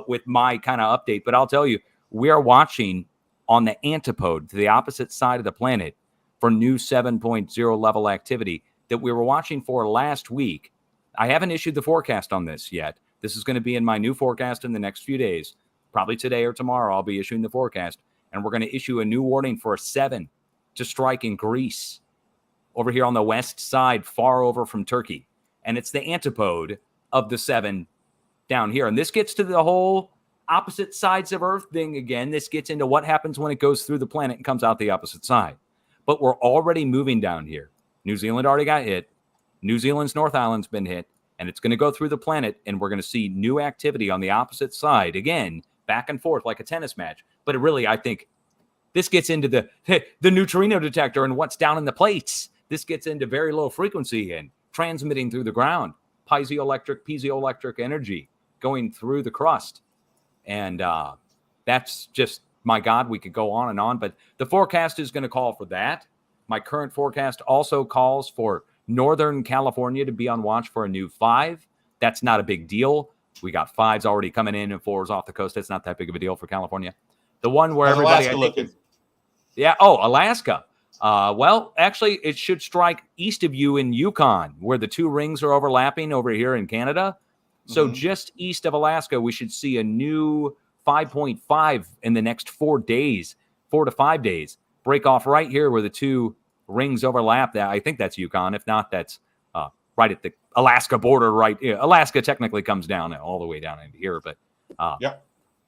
with my kind of update, but I'll tell you, we are watching on the antipode to the opposite side of the planet for new 7.0 level activity that we were watching for last week. I haven't issued the forecast on this yet. This is going to be in my new forecast in the next few days. Probably today or tomorrow, I'll be issuing the forecast. And we're going to issue a new warning for a 7 to strike in Greece over here on the west side, far over from Turkey. And it's the antipode of the 7 down here. And this gets to the whole opposite sides of Earth thing again. This gets into what happens when it goes through the planet and comes out the opposite side. But we're already moving down here. New Zealand already got hit. New Zealand's North Island's been hit. And it's going to go through the planet, and we're going to see new activity on the opposite side. Again, back and forth like a tennis match. But it really, I think, this gets into the neutrino detector and what's down in the plates. This gets into very low frequency and transmitting through the ground. Piezoelectric energy going through the crust. And that's just, my God, we could go on and on. But the forecast is going to call for that. My current forecast also calls for Northern California to be on watch for a new 5. That's not a big deal. We got 5s already coming in and 4s off the coast. That's not that big of a deal for California. The one where everybody... Alaska. Well, actually, it should strike east of you in Yukon, where the 2 rings are overlapping over here in Canada. So just east of Alaska, we should see a new 5.5 in the next 4 days, 4 to 5 days. Break off right here where the 2 rings overlap. I think that's Yukon. If not, that's right at the Alaska border. Right, Alaska technically comes down all the way down into here, but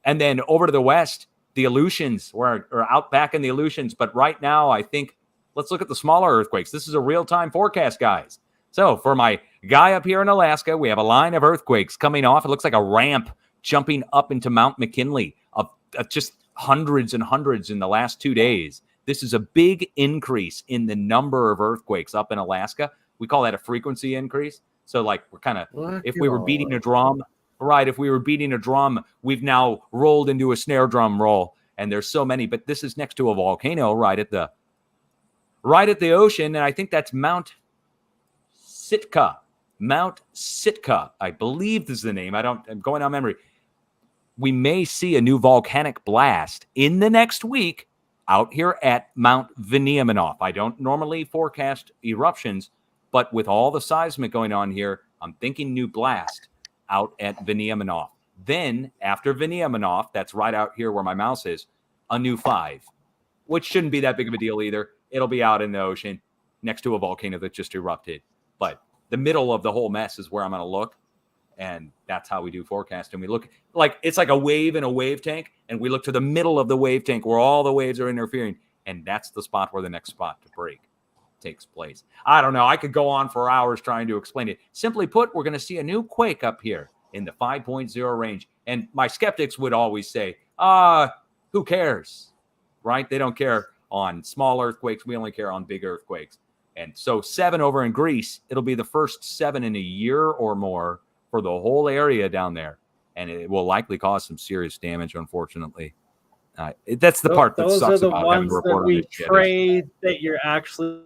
and then over to the west, the Aleutians are out back in the Aleutians. But right now, I think let's look at the smaller earthquakes. This is a real-time forecast, guys. So for my guy up here in Alaska, we have a line of earthquakes coming off. It looks like a ramp jumping up into Mount McKinley of just hundreds and hundreds in the last 2 days. This is a big increase in the number of earthquakes up in Alaska. We call that a frequency increase. So like we're kind of, if we were beating a drum, right, if we were beating a drum, we've now rolled into a snare drum roll. And there's so many, but this is next to a volcano right at the ocean. And I think that's Mount Sitka. Mount Sitka, I believe is the name. I'm going on memory. We may see a new volcanic blast in the next week out here at Mount Veniaminoff. I don't normally forecast eruptions, but with all the seismic going on here, I'm thinking new blast out at Veniaminoff. Then after Veniaminoff, that's right out here where my mouse is, a new 5, which shouldn't be that big of a deal either. It'll be out in the ocean next to a volcano that just erupted. But the middle of the whole mess is where I'm going to look. And that's how we do forecasting. We look like it's like a wave in a wave tank. And we look to the middle of the wave tank where all the waves are interfering. And that's the spot where the next spot to break takes place. I don't know. I could go on for hours trying to explain it. Simply put, we're going to see a new quake up here in the 5.0 range. And my skeptics would always say, who cares? Right? They don't care on small earthquakes. We only care on big earthquakes. And so 7 over in Greece, it'll be the first 7 in a year or more for the whole area down there. And it will likely cause some serious damage, unfortunately. That's the part that sucks about having to report on this shit. Those are the ones that we pray that you're actually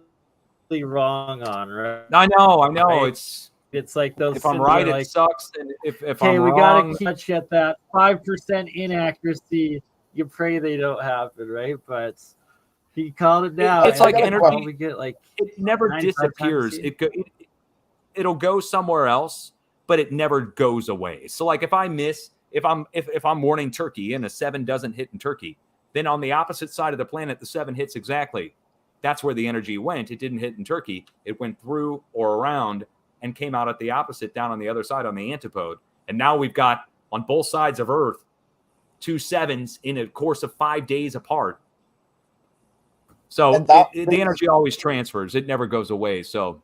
wrong on, right? I know. Right? It's like those. If I'm right, it sucks. And if I'm we wrong, gotta catch at that 5% inaccuracy. You pray they don't happen, right? But he called it down. It's like energy. We get like it never disappears. It'll go somewhere else, but it never goes away. So like if I miss, if I'm warning Turkey and a 7 doesn't hit in Turkey, then on the opposite side of the planet, the 7 hits exactly. That's where the energy went. It didn't hit in Turkey. It went through or around and came out at the opposite down on the other side on the antipode. And now we've got on both sides of Earth 2 sevens in a course of 5 days apart. So the energy always transfers. It never goes away. So,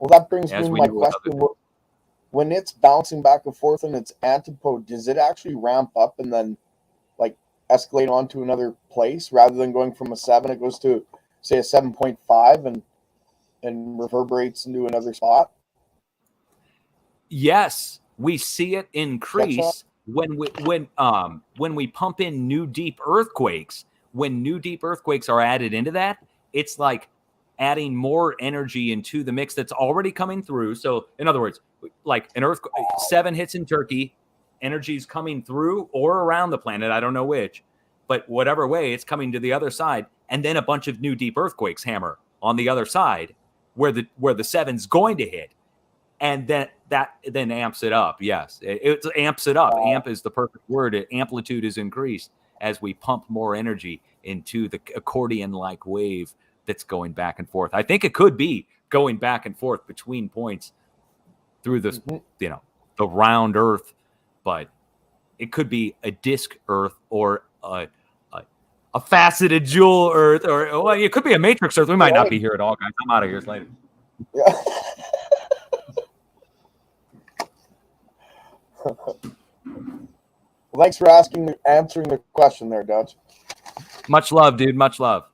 well, that brings me to my question. When it's bouncing back and forth in its antipode, does it actually ramp up and then like escalate onto another place rather than going from a 7? It goes to, say, a 7.5 and reverberates into another spot? Yes, we see it increase when we pump in new deep earthquakes. When new deep earthquakes are added into that, it's like adding more energy into the mix that's already coming through. So in other words, like an earthquake, 7 hits in Turkey, energy's coming through or around the planet, I don't know which, but whatever way, it's coming to the other side, and then a bunch of new deep earthquakes hammer on the other side where the 7's going to hit, and then that amps it up. Yes, it amps it up. Amp is the perfect word. Amplitude is increased as we pump more energy into the accordion-like wave that's going back and forth. I think it could be going back and forth between points through this, the round Earth, but it could be a disk Earth or a faceted jewel Earth, or well, it could be a matrix Earth. We might not be here at all, guys. I'm out of here later. Yeah. Thanks for answering the question there, Dutch. Much love, dude. Much love.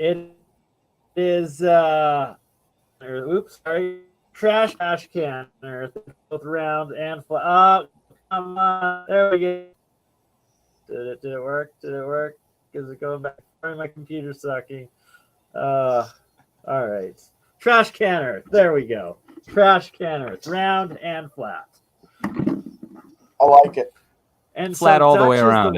It is oops, sorry, trash can Earth, both round and flat. Come on, there we go. Did it work? Did it work? Is it going back? Sorry, my computer's sucking. All right. Trash can Earth. There we go. Trash can Earth, round and flat. I like it. And flat so all Dutch the way around.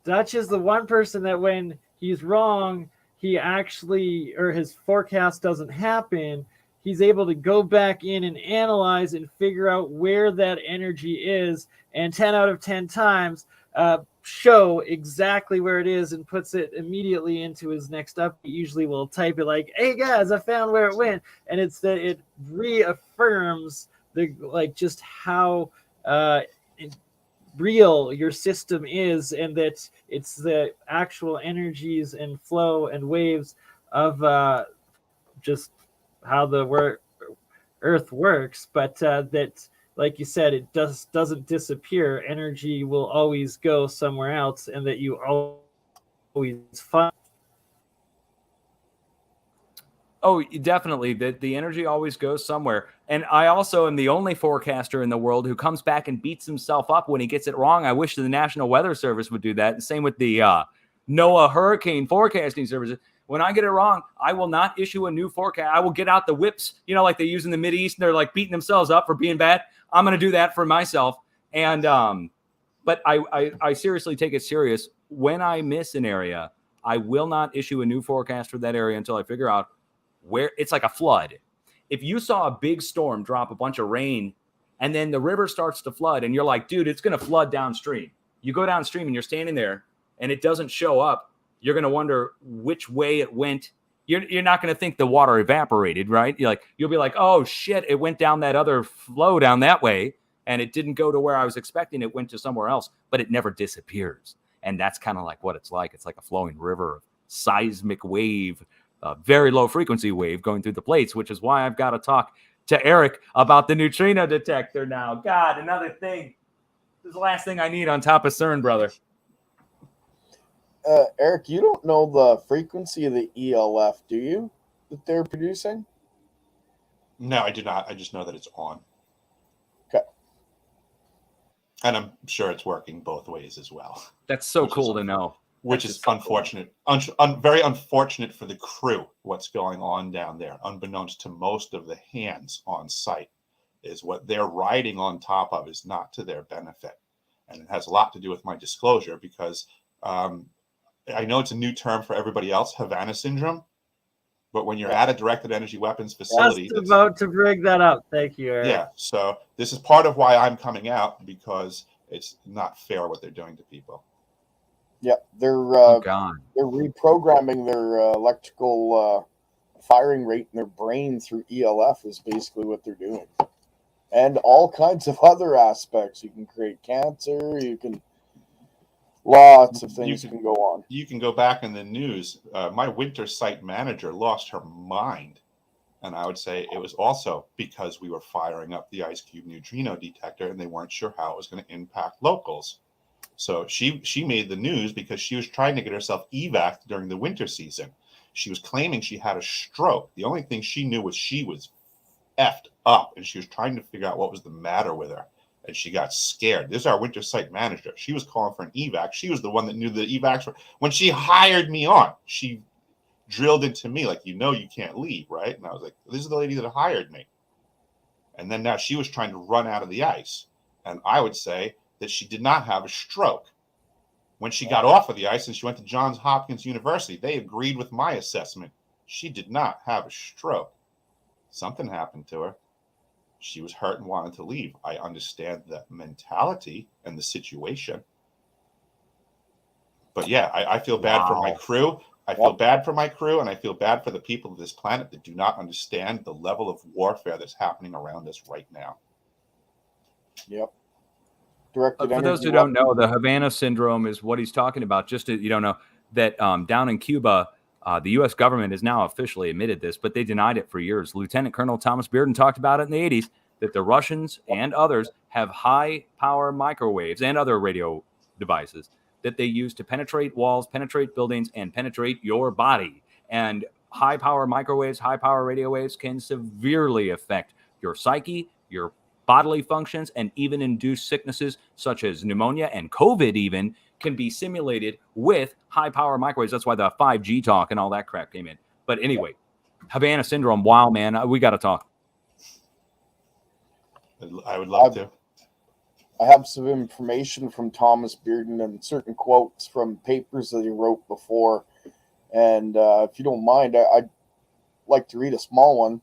Dutch is the one person that when he's wrong, he actually, or his forecast doesn't happen, he's able to go back in and analyze and figure out where that energy is, and 10 out of 10 times show exactly where it is and puts it immediately into his next up. He usually will type it like, "Hey guys, I found where it went," and it's that it reaffirms the just how real your system is, and that it's the actual energies and flow and waves of just how the Earth works, but that, like you said, it doesn't disappear. Energy will always go somewhere else, and that you always find. Oh, definitely. The energy always goes somewhere. And I also am the only forecaster in the world who comes back and beats himself up when he gets it wrong. I wish the National Weather Service would do that. And same with the NOAA Hurricane Forecasting Services. When I get it wrong, I will not issue a new forecast. I will get out the whips, like they use in the Mideast, and they're like beating themselves up for being bad. I'm going to do that for myself. And but I seriously take it serious. When I miss an area, I will not issue a new forecast for that area until I figure out where it's like a flood. If you saw a big storm drop a bunch of rain and then the river starts to flood and you're like, dude, it's going to flood downstream. You go downstream and you're standing there and it doesn't show up. You're going to wonder which way it went. You're not going to think the water evaporated, right? You'll be like, oh shit, it went down that other flow down that way and it didn't go to where I was expecting. It went to somewhere else, but it never disappears. And that's kind of like what it's like. It's like a flowing river, seismic wave, a very low frequency wave going through the plates, which is why I've got to talk to Eric about the neutrino detector now. God, another thing. This is the last thing I need on top of CERN, brother. Eric, you don't know the frequency of the ELF, do you? That they're producing? No, I do not. I just know that it's on. Okay. And I'm sure it's working both ways as well. That's so cool to know. Which is unfortunate. Very unfortunate for the crew, what's going on down there. Unbeknownst to most of the hands on site, is what they're riding on top of is not to their benefit. And it has a lot to do with my disclosure because I know it's a new term for everybody else, Havana syndrome. But when you're at a directed energy weapons facility... Just about to bring that up. Thank you, Eric. Yeah, so this is part of why I'm coming out, because it's not fair what they're doing to people. Yeah, they're God. they're reprogramming their electrical firing rate in their brain through ELF is basically what they're doing, and all kinds of other aspects. You can create cancer. You can lots of things can go on. You can go back in the news. My winter site manager lost her mind. And I would say it was also because we were firing up the ice cube neutrino detector and they weren't sure how it was going to impact locals. So she made the news because she was trying to get herself evac during the winter season. She was claiming she had a stroke. The only thing she knew was she was effed up and she was trying to figure out what was the matter with her. And she got scared. This is our winter site manager. She was calling for an evac. She was the one that knew the evacs were. When she hired me on, she drilled into me like, you can't leave, right? And I was like, this is the lady that hired me. And then now she was trying to run out of the ice. And I would say that she did not have a stroke. When she got off of the ice and she went to Johns Hopkins University, they agreed with my assessment. She did not have a stroke. Something happened to her. She was hurt and wanted to leave. I understand the mentality and the situation. But yeah, I feel bad for my crew. I feel bad for my crew, and I feel bad for the people of this planet that do not understand the level of warfare that's happening around us right now. Yep. For those who don't know, the Havana syndrome is what he's talking about. Just to, you don't know that down in Cuba, the U.S. government has now officially admitted this, but they denied it for years. Lieutenant Colonel Thomas Byrd talked about it in the 80s, that the Russians and others have high-power microwaves and other radio devices that they use to penetrate walls, penetrate buildings, and penetrate your body. And high-power microwaves, high-power radio waves can severely affect your psyche, your bodily functions, and even induce sicknesses such as pneumonia and COVID even can be simulated with high-power microwaves. That's why the 5G talk and all that crap came in. But anyway, Havana syndrome, wow, man, we got to talk. I would love to. I have some information from Thomas Byrd and certain quotes from papers that he wrote before. And if you don't mind, I'd like to read a small one.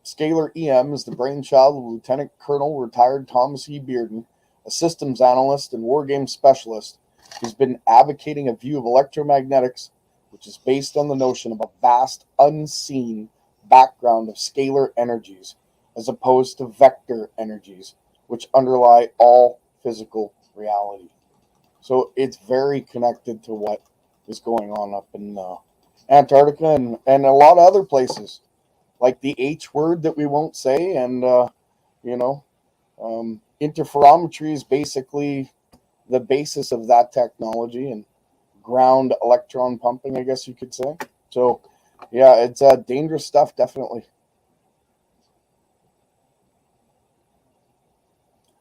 Scalar EM is the brainchild of Lieutenant Colonel retired Thomas E. Byrd, a systems analyst and wargame specialist who's been advocating a view of electromagnetics which is based on the notion of a vast, unseen background of scalar energies as opposed to vector energies, which underlie all physical reality. So it's very connected to what is going on up in Antarctica and a lot of other places, like the H word that we won't say. And, interferometry is basically the basis of that technology and ground electron pumping, I guess you could say. So, yeah, it's dangerous stuff, definitely.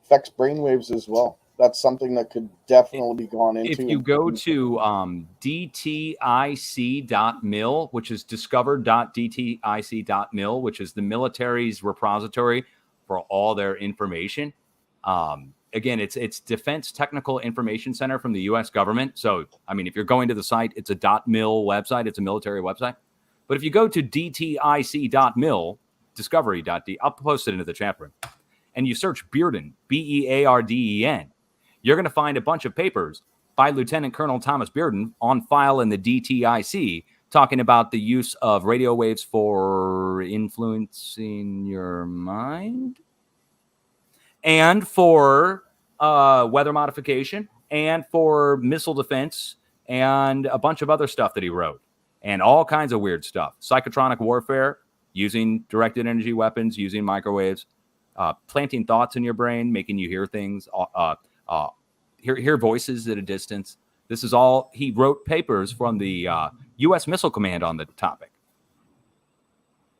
Affects brainwaves as well. That's something that could definitely be gone into. If you go to dtic.mil, which is discover.dtic.mil, which is the military's repository for all their information. Again, it's Defense Technical Information Center from the U.S. government. So, I mean, if you're going to the site, it's a .mil website. It's a military website. But if you go to dtic.mil, discovery.d, I'll post it into the chat room, and you search Bearden, Bearden, you're going to find a bunch of papers by Lieutenant Colonel Thomas Byrd on file in the DTIC talking about the use of radio waves for influencing your mind and for weather modification and for missile defense and a bunch of other stuff that he wrote and all kinds of weird stuff. Psychotronic warfare, using directed energy weapons, using microwaves, planting thoughts in your brain, making you hear things, hear voices at a distance. This is all, he wrote papers from the U.S. Missile Command on the topic.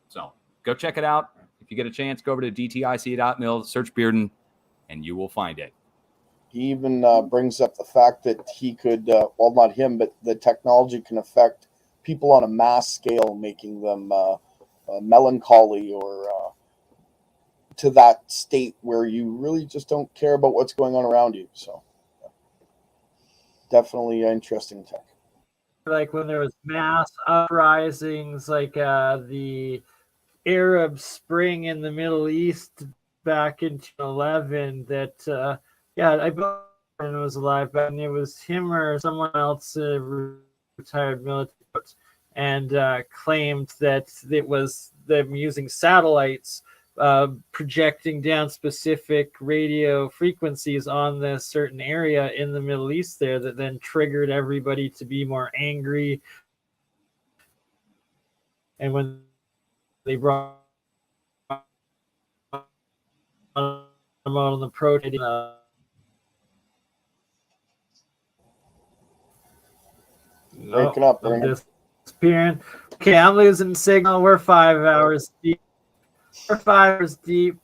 So go check it out. If you get a chance, go over to dtic.mil, search Bearden, and you will find it. He even brings up the fact that he could, well, not him, but the technology can affect people on a mass scale, making them melancholy or to that state where you really just don't care about what's going on around you. So definitely interesting tech. Like when there was mass uprisings, like the Arab Spring in the Middle East back in 2011, that I was alive, but it was him or someone else, retired military, and claimed that it was them using satellites projecting down specific radio frequencies on this certain area in the Middle East there that then triggered everybody to be more angry. And when they brought them out on the protest, breaking up, disappearing. Okay, I'm losing signal. We're 5 hours deep. We're 5 hours deep,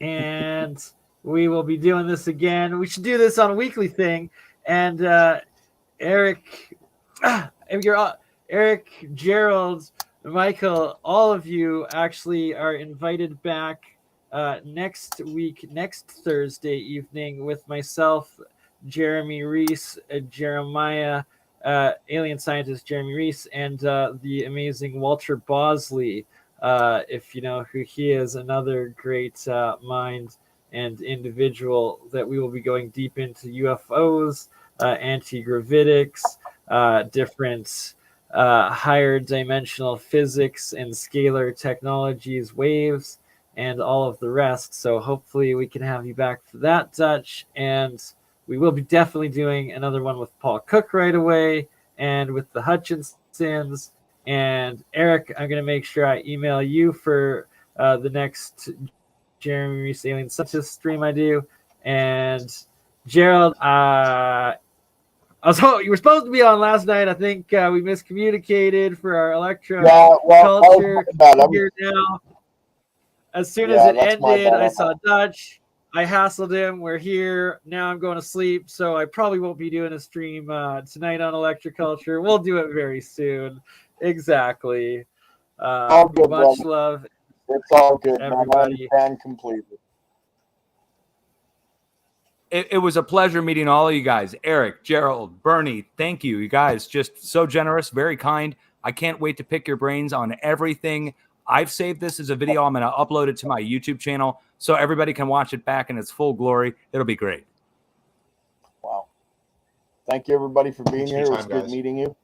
and we will be doing this again. We should do this on a weekly thing. And Eric, Gerald, Michael, all of you actually are invited back next week, next Thursday evening, with myself, Jeremy Reese, Jeremiah, alien scientist Jeremy Reese, and the amazing Walter Bosley. If you know who he is, another great mind and individual that we will be going deep into UFOs, anti-gravitics, different higher dimensional physics and scalar technologies, waves, and all of the rest. So hopefully we can have you back for that, Dutch. And we will be definitely doing another one with Paul Cook right away, and with the Hutchinsons. And Eric, I'm going to make sure I email you for the next Jeremy Reese Alien Scientist stream I do. And Gerald, you were supposed to be on last night. I think we miscommunicated for our electro culture. Here now. As soon as it ended, I saw Dutch. I hassled him. We're here. Now I'm going to sleep, so I probably won't be doing a stream tonight on Electroculture. We'll do it very soon. Exactly. All good, much brother. love. It's all good, everybody. Man. I understand completely. It was a pleasure meeting all of you guys. Eric, Gerald, Bernie, thank you. You guys just so generous, very kind. I can't wait to pick your brains on everything. I've saved this as a video. I'm going to upload it to my YouTube channel so everybody can watch it back in its full glory. It'll be great. Wow. Thank you, everybody, for being here. It was good meeting you.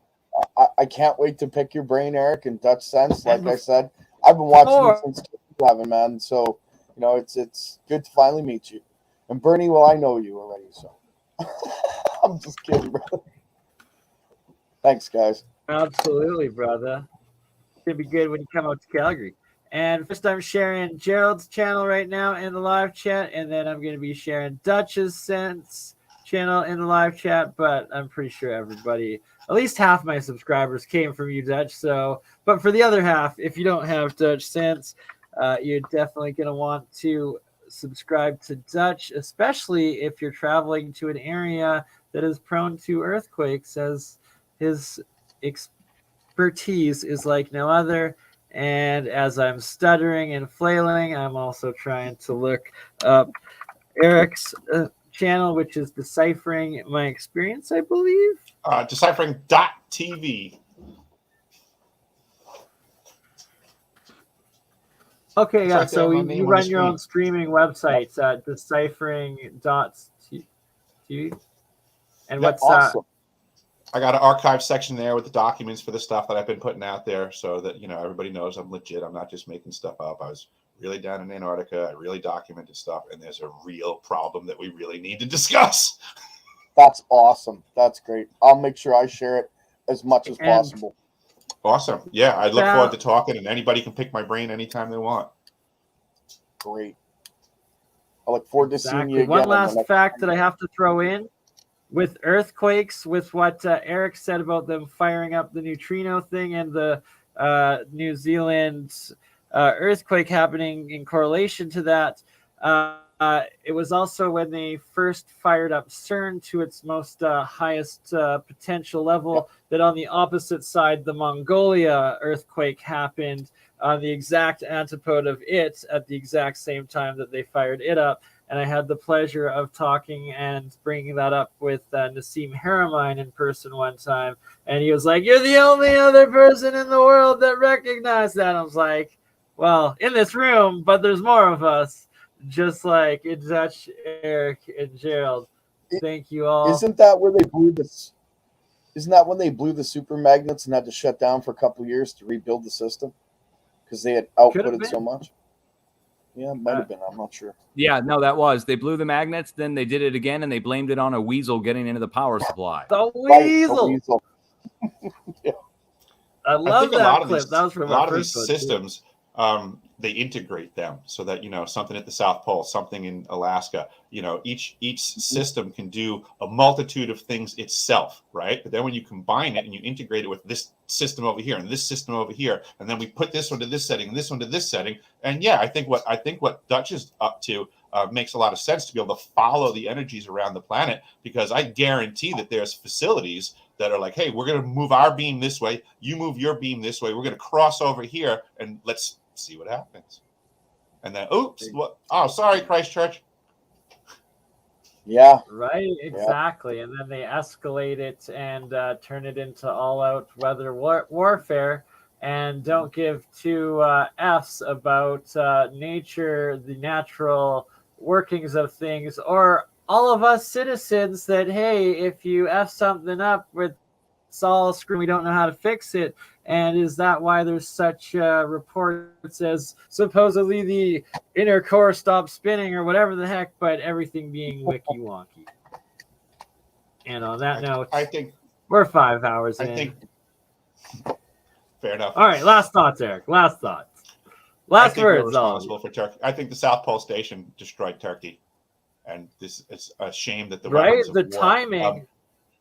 I can't wait to pick your brain, Eric, in Dutch sense. Like I said, I've been watching you since 2011, man. So, you know, it's good to finally meet you. And Bernie, well, I know you already, so I'm just kidding, brother. Thanks, guys. Absolutely, brother. It's going to be good when you come out to Calgary. And first, I'm sharing Gerald's channel right now in the live chat, and then I'm going to be sharing Dutch's Sense channel in the live chat. But I'm pretty sure everybody, at least half my subscribers, came from you, Dutch. So, but for the other half, if you don't have Dutch Sense, you're definitely going to want to subscribe to Dutch, especially if you're traveling to an area that is prone to earthquakes, as his expertise is like no other. And as I'm stuttering and flailing, I'm also trying to look up Eric's channel, which is Deciphering My Experience, I believe. Deciphering.tv. Okay, yeah, so you run your own streaming website, deciphering.tv. And what's awesome. I got an archive section there with the documents for the stuff that I've been putting out there, so that, you know, everybody knows I'm legit. I'm not just making stuff up. I was really down in Antarctica. I really documented stuff, and there's a real problem that we really need to discuss. That's awesome. That's great. I'll make sure I share it as much as possible. Awesome. Yeah, I look forward to talking, and anybody can pick my brain anytime they want. Great. I look forward to seeing you again. One last fact that I have to throw in. With earthquakes, with what Eric said about them firing up the neutrino thing and the New Zealand earthquake happening in correlation to that, it was also when they first fired up CERN to its most highest potential level that on the opposite side, the Mongolia earthquake happened on the exact antipode of it at the exact same time that they fired it up. And I had the pleasure of talking and bringing that up with Nassim Haramein in person one time. And he was like, "You're the only other person in the world that recognized that." I was like, well, in this room, but there's more of us. Just like Dutch, Eric, and Gerald. Thank you all. Isn't that where they blew this? Isn't that when they blew the super magnets and had to shut down for a couple of years to rebuild the system because they had outputted so much? Yeah, it might have been. I'm not sure. Yeah, no, that was. They blew the magnets, then they did it again, and they blamed it on a weasel getting into the power supply. The weasel. Right, the weasel. Yeah. I love that clip. That was from a lot of these systems. They integrate them so that, you know, something at the South Pole, something in Alaska, you know, each system can do a multitude of things itself, right? But then when you combine it and you integrate it with this system over here and this system over here, and then we put this one to this setting and this one to this setting, and yeah, I think what Dutch is up to makes a lot of sense to be able to follow the energies around the planet, because I guarantee that there's facilities that are like, hey, we're going to move our beam this way, you move your beam this way, we're going to cross over here, and let's see what happens. And then, oops, what? Oh, sorry, Christchurch. Yeah. Right, exactly. Yeah. And then they escalate it and turn it into all-out weather warfare, and don't give two Fs about nature, the natural workings of things, or all of us citizens that, hey, if you F something up with it's all screwed, we don't know how to fix it. And is that why there's such reports as supposedly the inner core stopped spinning or whatever the heck, but everything being wiki-wonky? And on that note, I think we're 5 hours in. I think fair enough. All right, last thoughts, Eric. Last thoughts. Last words. Responsible for Turkey. I think the South Pole Station destroyed Turkey, and this is a shame that the timing.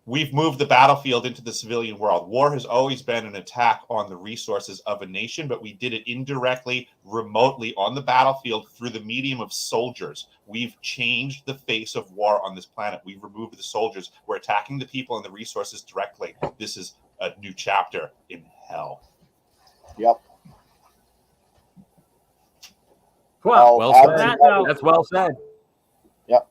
We've moved the battlefield into the civilian world. War has always been an attack on the resources of a nation, but we did it indirectly, remotely on the battlefield through the medium of soldiers. We've changed the face of war on this planet. We've removed the soldiers. We're attacking the people and the resources directly. This is a new chapter in hell. Yep. Well said. That's well said. Yep.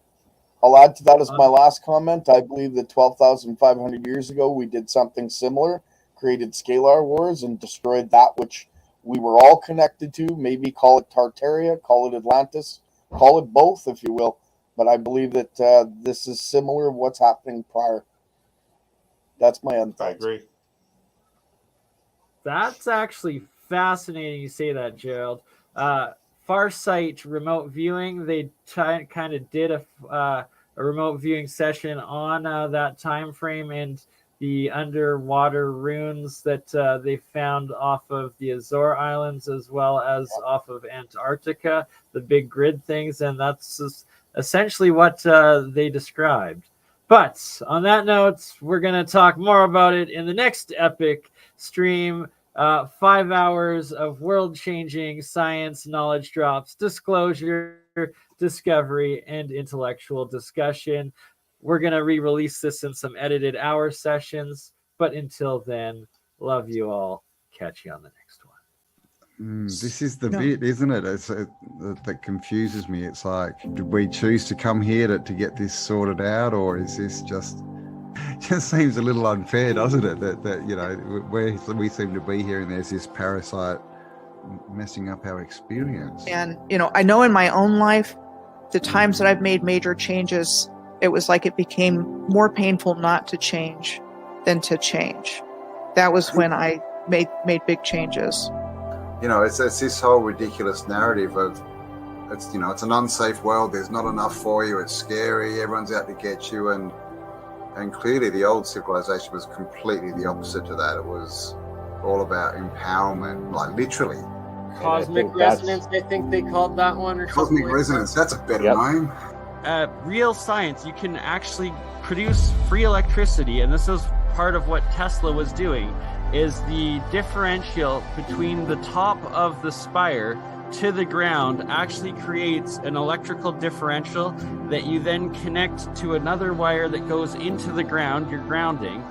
I'll add to that as my last comment. I believe that 12,500 years ago, we did something similar, created scalar wars and destroyed that which we were all connected to. Maybe call it Tartaria, call it Atlantis, call it both, if you will. But I believe that this is similar to what's happening prior. That's my end. I agree. That's actually fascinating you say that, Gerald. Farsight remote viewing, they kind of did a remote viewing session on that time frame and the underwater ruins that they found off of the Azore Islands as well as off of Antarctica, the big grid things, and that's essentially what they described. But on that note, we're going to talk more about it in the next epic stream. 5 hours of world-changing science knowledge drops, disclosure, discovery, and intellectual discussion. We're going to re-release this in some edited hour sessions. But until then, love you all. Catch you on the next one. This is the bit, isn't it? That confuses me. It's like, did we choose to come here to get this sorted out, or is this just seems a little unfair, doesn't it? That you know, we seem to be here and there's this parasite messing up our experience. And you know, I know in my own life, the times that I've made major changes, it was like it became more painful not to change than to change. That was when I made big changes. You know, it's this whole ridiculous narrative of it's an unsafe world. There's not enough for you. It's scary. Everyone's out to get you, and clearly the old civilization was completely the opposite to that. It was all about empowerment, like literally. Cosmic resonance, I think they called that one. Or Cosmic resonance, that's a better name. Real science, you can actually produce free electricity, and this is part of what Tesla was doing, is the differential between the top of the spire to the ground actually creates an electrical differential that you then connect to another wire that goes into the ground, your grounding.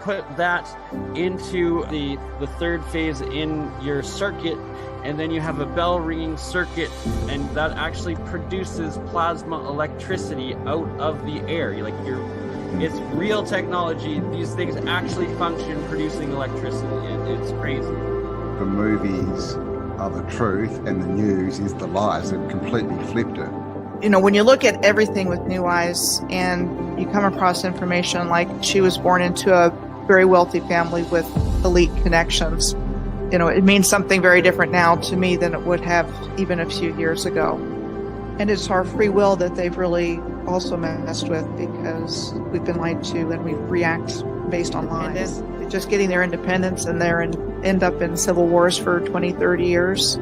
Put that into the third phase in your circuit, and then you have a bell ringing circuit, and that actually produces plasma electricity out of the air. It's real technology. These things actually function producing electricity. It's crazy. The movies are the truth and the news is the lies. They've completely flipped it. you know, when you look at everything with new eyes and you come across information like she was born into a very wealthy family with elite connections, you know, it means something very different now to me than it would have even a few years ago. And it's our free will that they've really also messed with, because we've been lied to and we react based on lies. And just getting their independence and end up in civil wars for 20, 30 years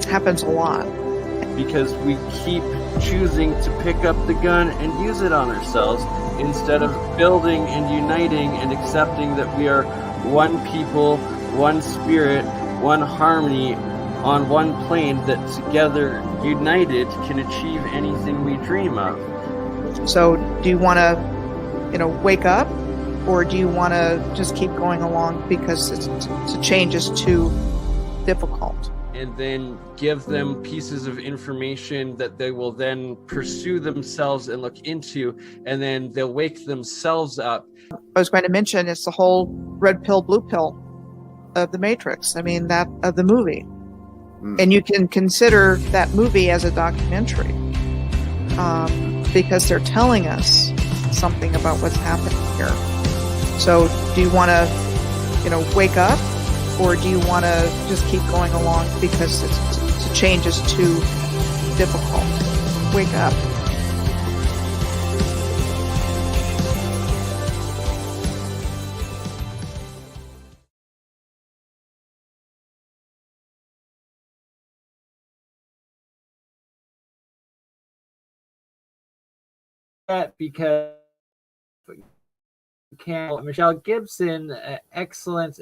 happens a lot. Because we keep choosing to pick up the gun and use it on ourselves instead of building and uniting and accepting that we are one people, one spirit, one harmony on one plane that together, united, can achieve anything we dream of. So do you want to, you know, wake up, or do you want to just keep going along because the change is too difficult? And then give them pieces of information that they will then pursue themselves and look into, and then they'll wake themselves up. I was going to mention it's the whole red pill, blue pill of the Matrix. I mean, that of the movie. And you can consider that movie as a documentary because they're telling us something about what's happening here. So do you want to, you know, wake up, or do you want to just keep going along because the change is too difficult? Wake up. Because Michelle Gibson, excellent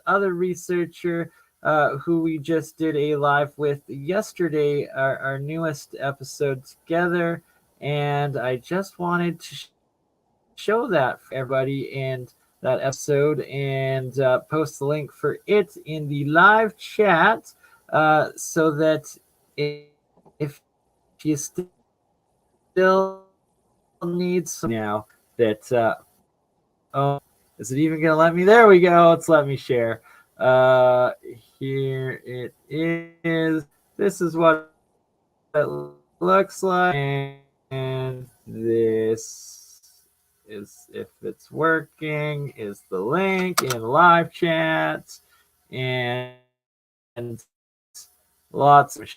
other researcher who we just did a live with yesterday, our newest episode together, and I just wanted to show that for everybody and that episode, and post the link for it in the live chat so that if you still needs some now that oh, is it even gonna let me? There we go. Let's let me share. Here it is. This is what it looks like, and this is, if it's working, is the link in live chat, and lots of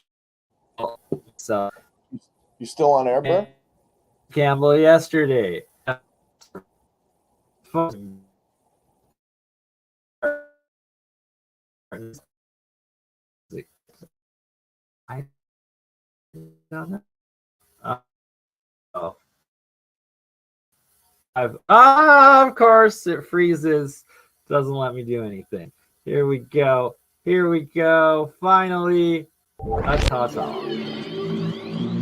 so you still on air, bro? Campbell yesterday. I don't know. Of course it freezes. Doesn't let me do anything. Here we go. Finally, a ta-ta.